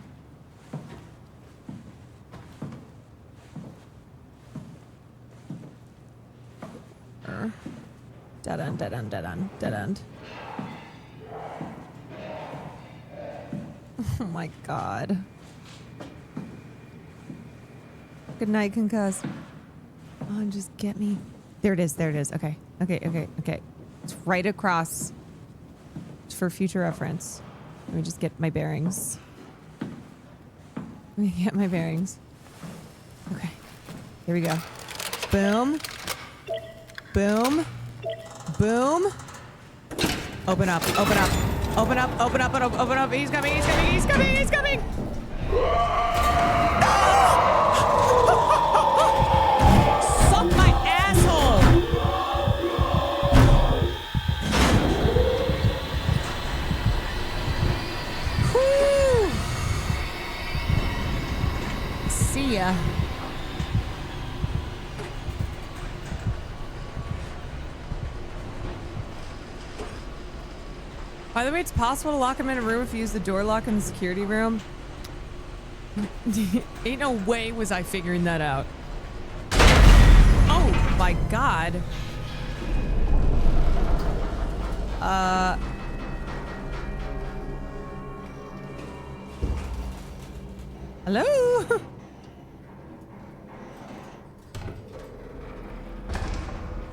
Dead end, dead end, dead end, dead end. Oh my God. Good night, concuss. Oh, just get me. There it is, there it is. Okay, okay, okay, okay. It's right across. It's for future reference. Let me just get my bearings. Let me get my bearings. Okay, here we go. Boom. Boom. Boom. Open up, open up, open up, open up, open up. He's coming, he's coming, he's coming, he's coming. Suck my asshole. Whew. See ya. By the way, it's possible to lock him in a room if you use the door lock in the security room. Ain't no way was I figuring that out. Oh my God. Hello?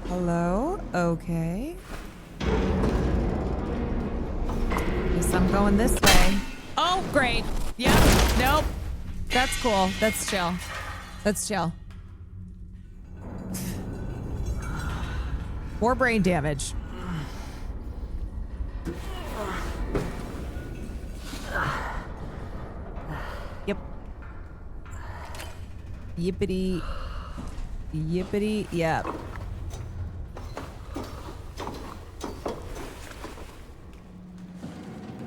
Hello? Okay. Guess I'm going this way. Oh, great. Yep. Nope. That's cool. That's chill. That's chill. More brain damage. Yep. Yippity. Yippity. Yep.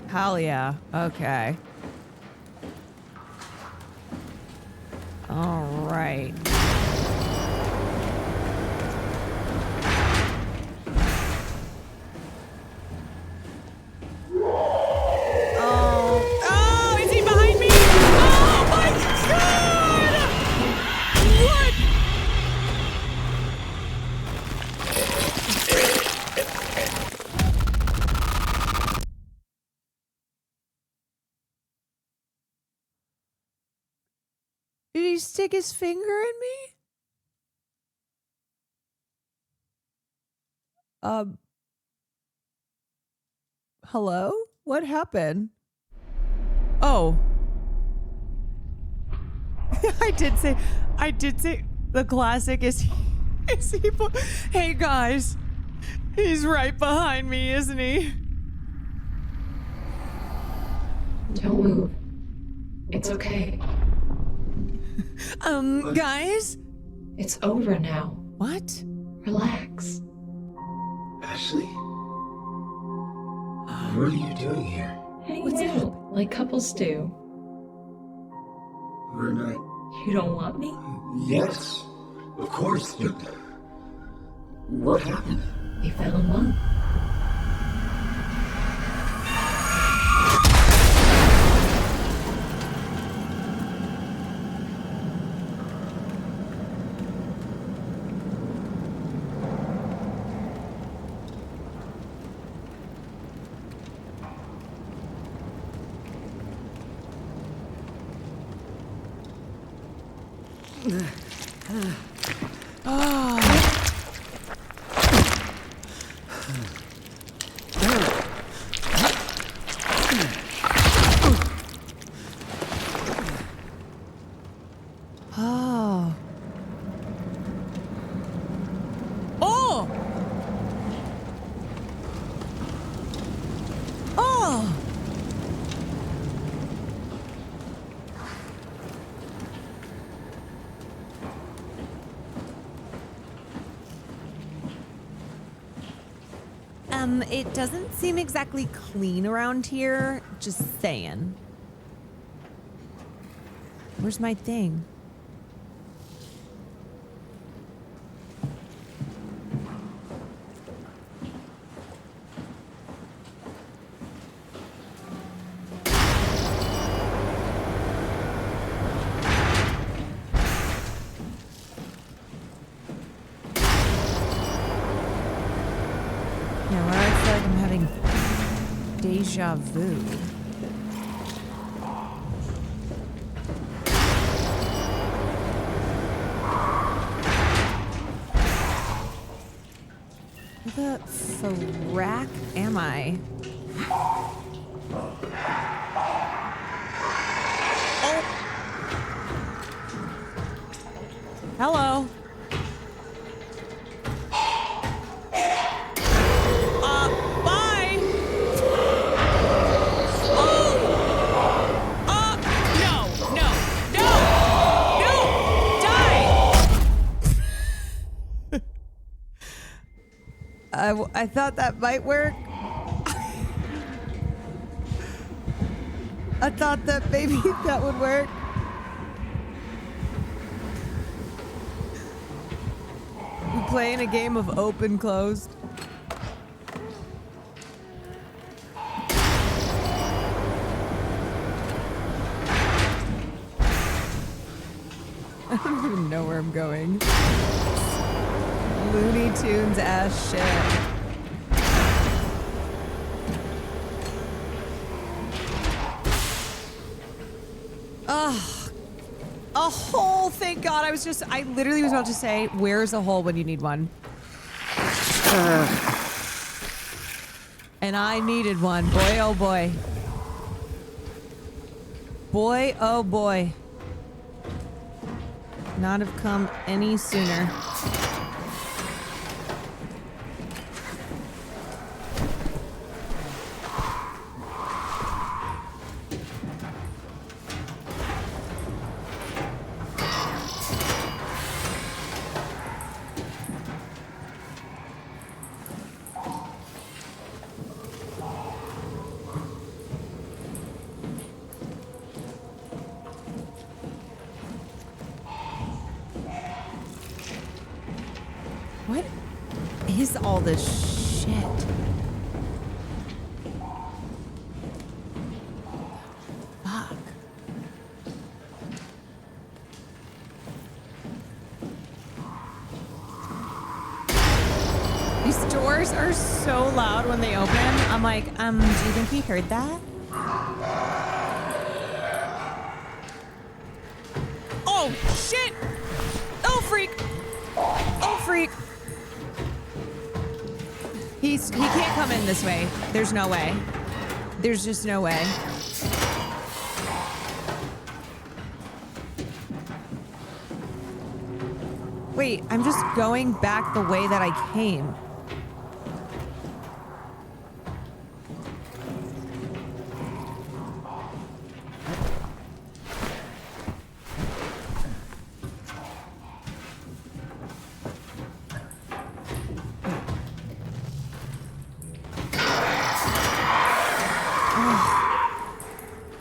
Hell yeah. Okay. All right. Oh, is he behind me? Oh my God! What? Did he stick his finger in me? Hello? What happened? Oh. I did say the classic is he, hey guys, he's right behind me, isn't he? Don't move. It's okay. Guys? It's over now. What? Relax. Ashley? What are you doing here? Hanging out like couples do. We're not... You don't want me? Yes, of course, but... What happened? We fell in love. It doesn't seem exactly clean around here. Just saying. Where's my thing? Deja vu. Where the frack am I? Oh. Hello. I thought that might work. I thought that maybe that would work. We playing a game of open closed. I don't even know where I'm going. Looney Tunes ass shit. Ugh. A hole, thank God. I literally was about to say, where's a hole when you need one? And I needed one. Boy, oh boy. Boy, oh boy. Not have come any sooner. What is all this shit? Fuck. These doors are so loud when they open. I'm like, do you think he heard that? Oh, shit! Oh, freak! Oh, freak! He can't come in this way. There's no way. There's just no way. Wait, I'm just going back the way that I came.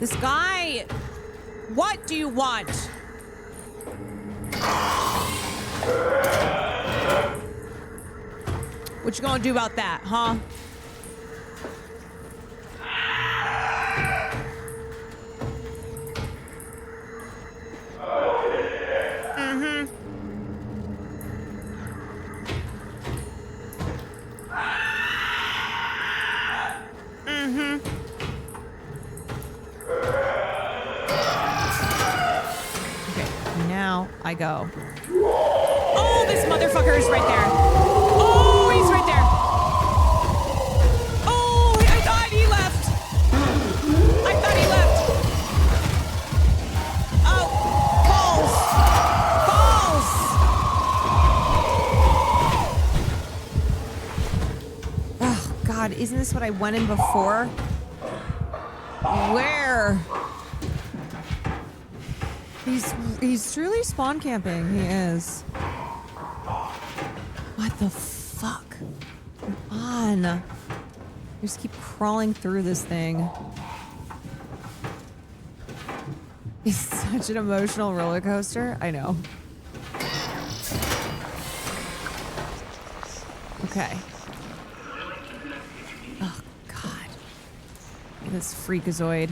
This guy, what do you want? What you gonna do about that, huh? Mm-hmm. Mm-hmm. Now I go. Oh, this motherfucker is right there. Oh, he's right there. Oh, I thought he left. I thought he left. Oh, balls. Balls. Oh, God, isn't this what I went in before? Where? He's truly spawn camping. He is. What the fuck? Come on. Just keep crawling through this thing. It's such an emotional roller coaster. I know. Okay. Oh, God. This freakazoid.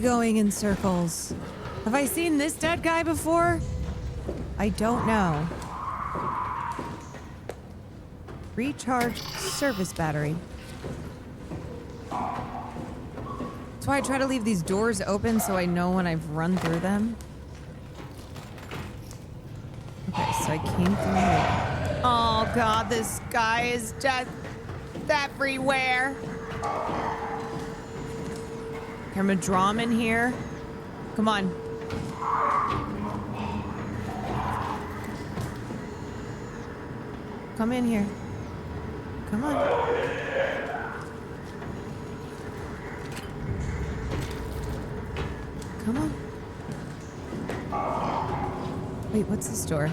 Going in circles. Have I seen this dead guy before? I don't know. Recharge service battery. That's why I try to leave these doors open so I know when I've run through them. Okay, so I came through here. Oh God, this guy is just everywhere. I'm gonna draw him in here. Come on. Come in here. Come on. Come on. Wait, what's this door?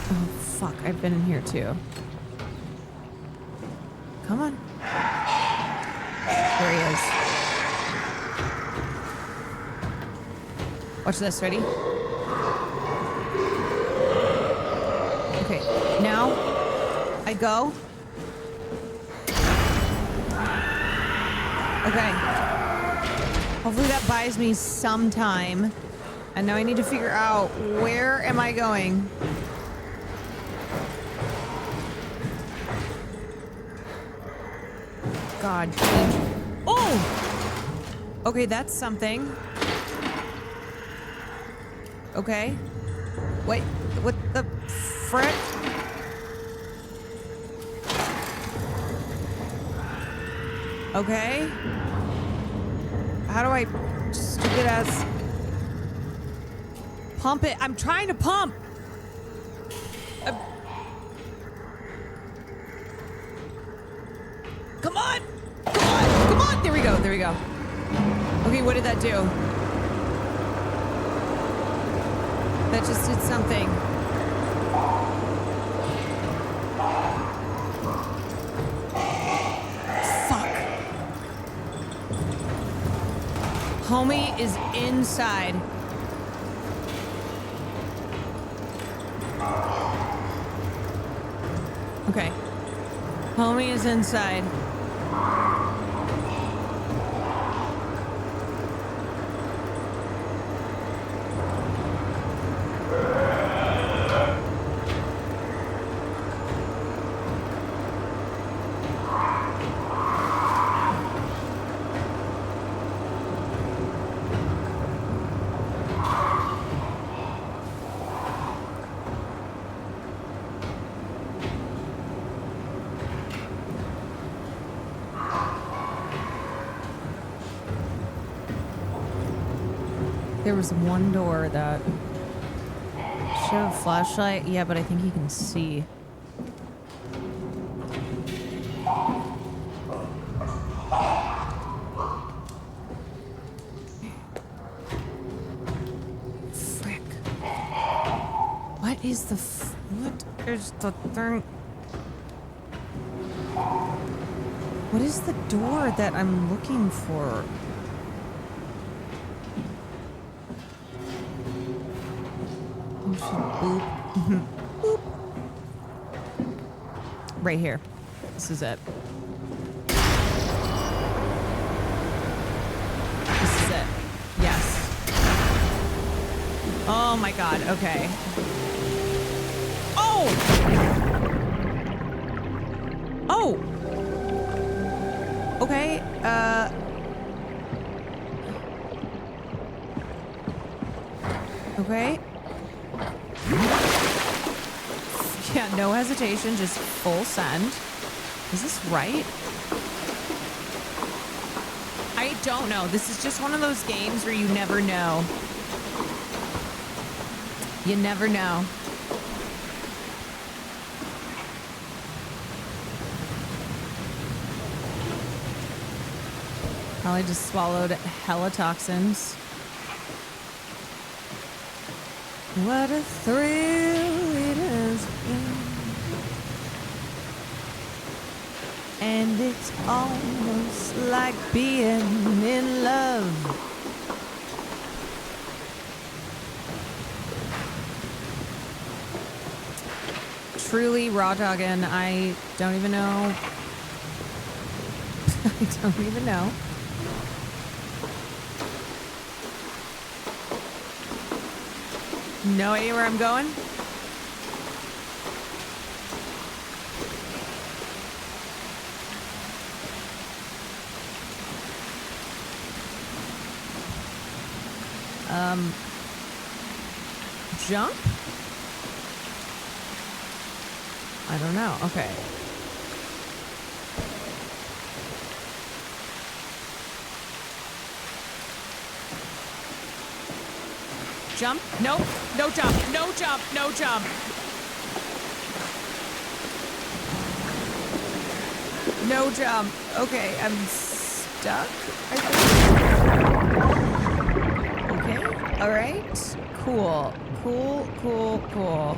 Oh, fuck. I've been in here too. Come on. There he is. Watch this. Ready? Okay. Now, I go. Okay. Hopefully that buys me some time. And now I need to figure out where am I going? God. Oh! Okay, that's something. Okay. Wait, what the frick? Okay. How do I stupid ass pump it? I'm trying to pump. Come on! Come on! Come on! There we go. There we go. Okay, what did that do? That just did something. Fuck. Homie is inside. Okay. Homie is inside. There was one door that showed a flashlight. Yeah, but I think he can see. Frick. What is the what is the thing? What is the door that I'm looking for? Boop. Boop. Right here. This is it. This is it. Yes. Oh my god, okay. Oh! Oh! Okay, okay. Yeah, no hesitation, just full send. Is this right? I don't know. This is just one of those games where you never know. You never know. Probably just swallowed hella toxins. What a thrill it has been. And it's almost like being in love. Truly raw dogging. I don't even know. I don't even know. No idea where I'm going. Jump? I don't know. Okay. Jump? Nope. No jump. No jump. No jump. No jump. Okay, I'm stuck, I think. Okay. All right. Cool. Cool, cool, cool.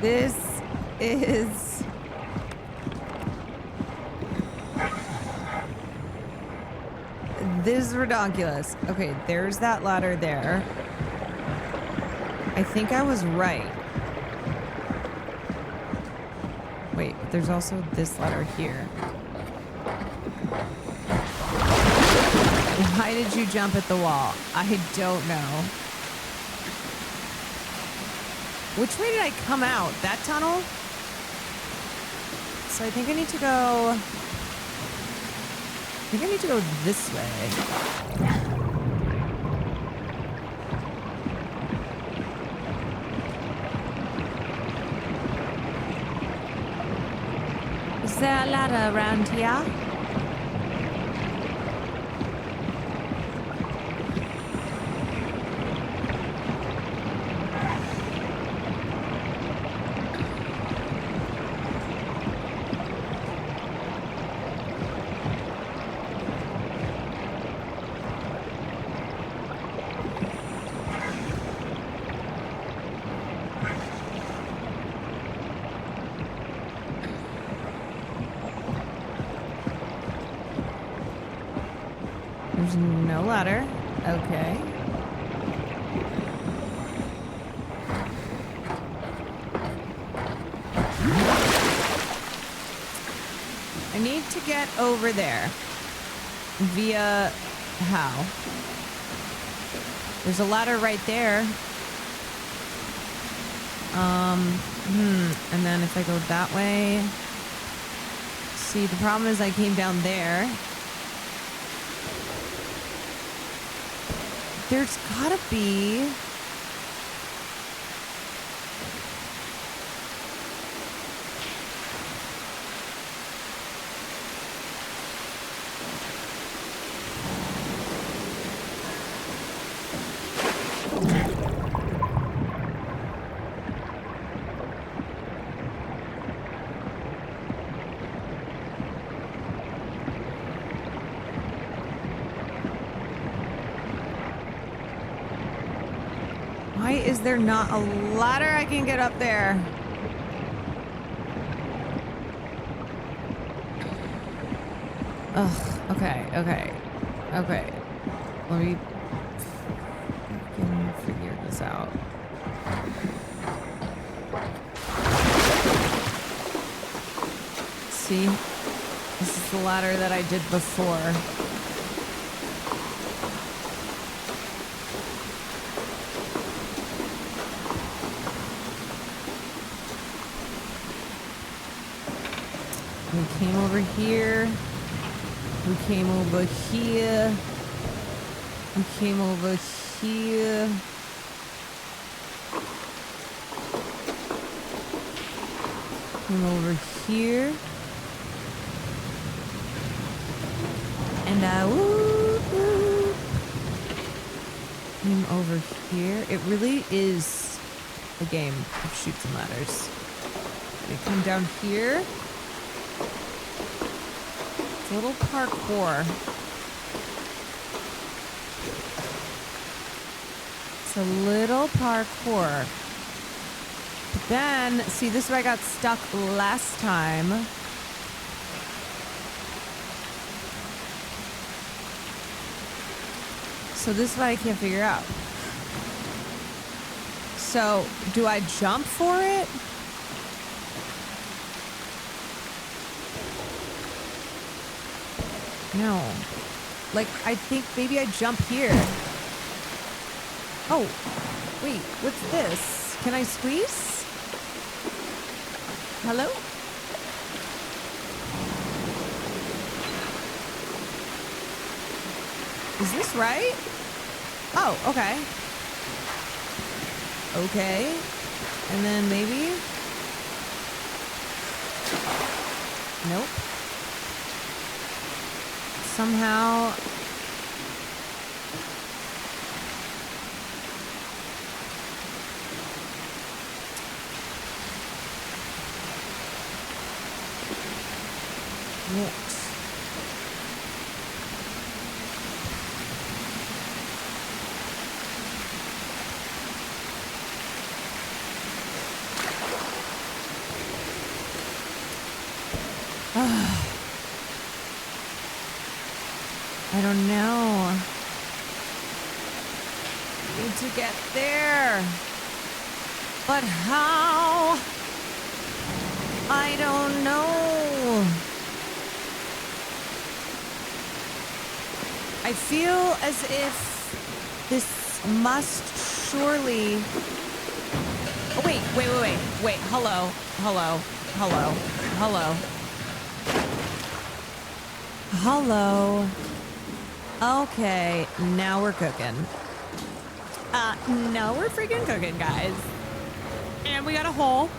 This is... This is ridiculous. Okay, there's that ladder there. I think I was right. Wait, there's also this ladder here. Why did you jump at the wall? I don't know. Which way did I come out? That tunnel? So I think I need to go... I think I need to go this way. Is there a ladder around here? There's no ladder. Okay. I need to get over there. Via how? There's a ladder right there. And then if I go that way. See, the problem is I came down there. There's gotta be... Why is there not a ladder I can get up there? Ugh, okay. Let me figure this out. See? This is the ladder that I did before. came over here. We came over here. We came over here. Came over here. And came over here. It really is a game of shoots and ladders. We come down here. It's a little parkour. It's a little parkour. But then, see, this is where I got stuck last time. So this is what I can't figure out. So, do I jump for it? No. Like, I think maybe I jump here. Oh, wait, what's this? Can I squeeze? Hello? Is this right? Oh, okay. Okay. And then maybe? Nope. Somehow... What? I don't know. I need to get there. But how? I don't know. I feel as if this must surely... Oh, wait. Hello. Okay, now we're cooking. Now we're freaking cooking, guys. And we got a hole.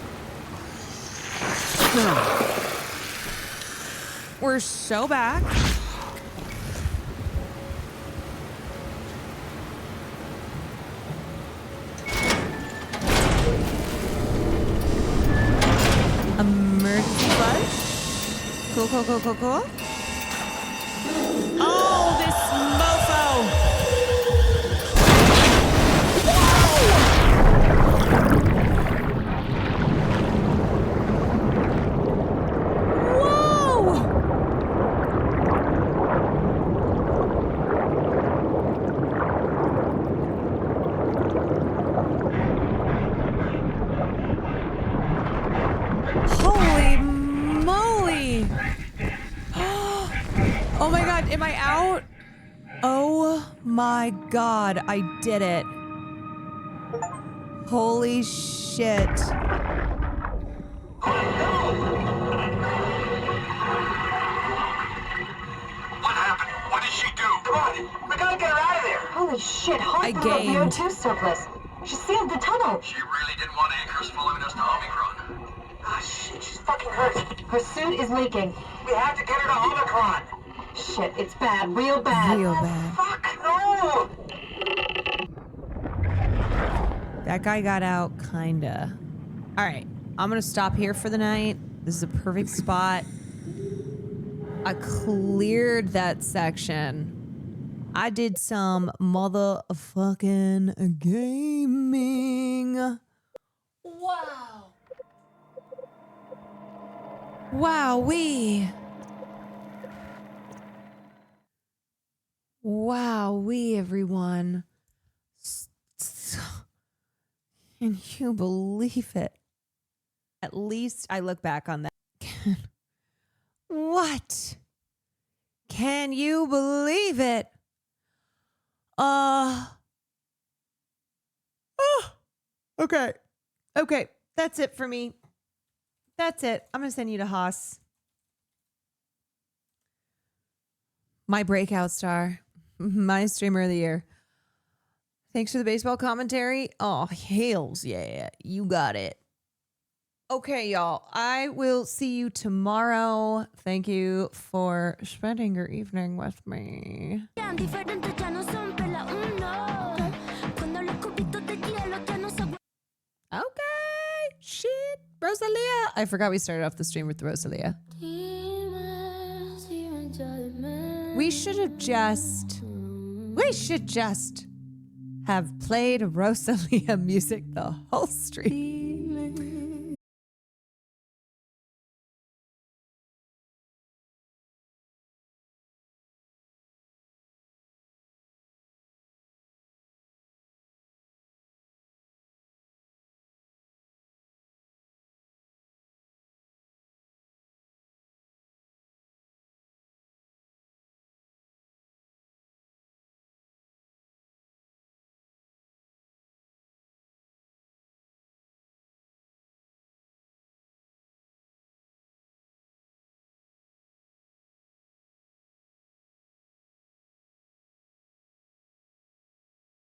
We're so back. Emergency flush. Cool. Oh, this mofo! Holy moly! Oh my god, am I out? Oh my god, I did it. Holy shit. What happened? What did she do? Come on, we gotta get her out of there. Holy shit, I gamed. VO2 surplus. She sealed the tunnel. She really didn't want Acres following us to Omicron. Ah, shit, she's fucking hurt. Her suit is leaking. We have to get her to Omicron. Shit, it's bad, real bad. Real bad. Fuck, no! That guy got out, kinda. All right, I'm gonna stop here for the night. This is a perfect spot. I cleared that section. I did some motherfucking gaming. Wow. Wowee. Wowee, everyone. Can you believe it? At least I look back on that. What? Can you believe it? Okay. Okay. That's it for me. That's it. I'm going to send you to Haas. My breakout star. My streamer of the year. Thanks for the baseball commentary. Oh, hails. Yeah, you got it. Okay, y'all. I will see you tomorrow. Thank you for spending your evening with me. Okay. Shit. Rosalia. I forgot we started off the stream with Rosalia. We should just have played Rosalia music the whole stream.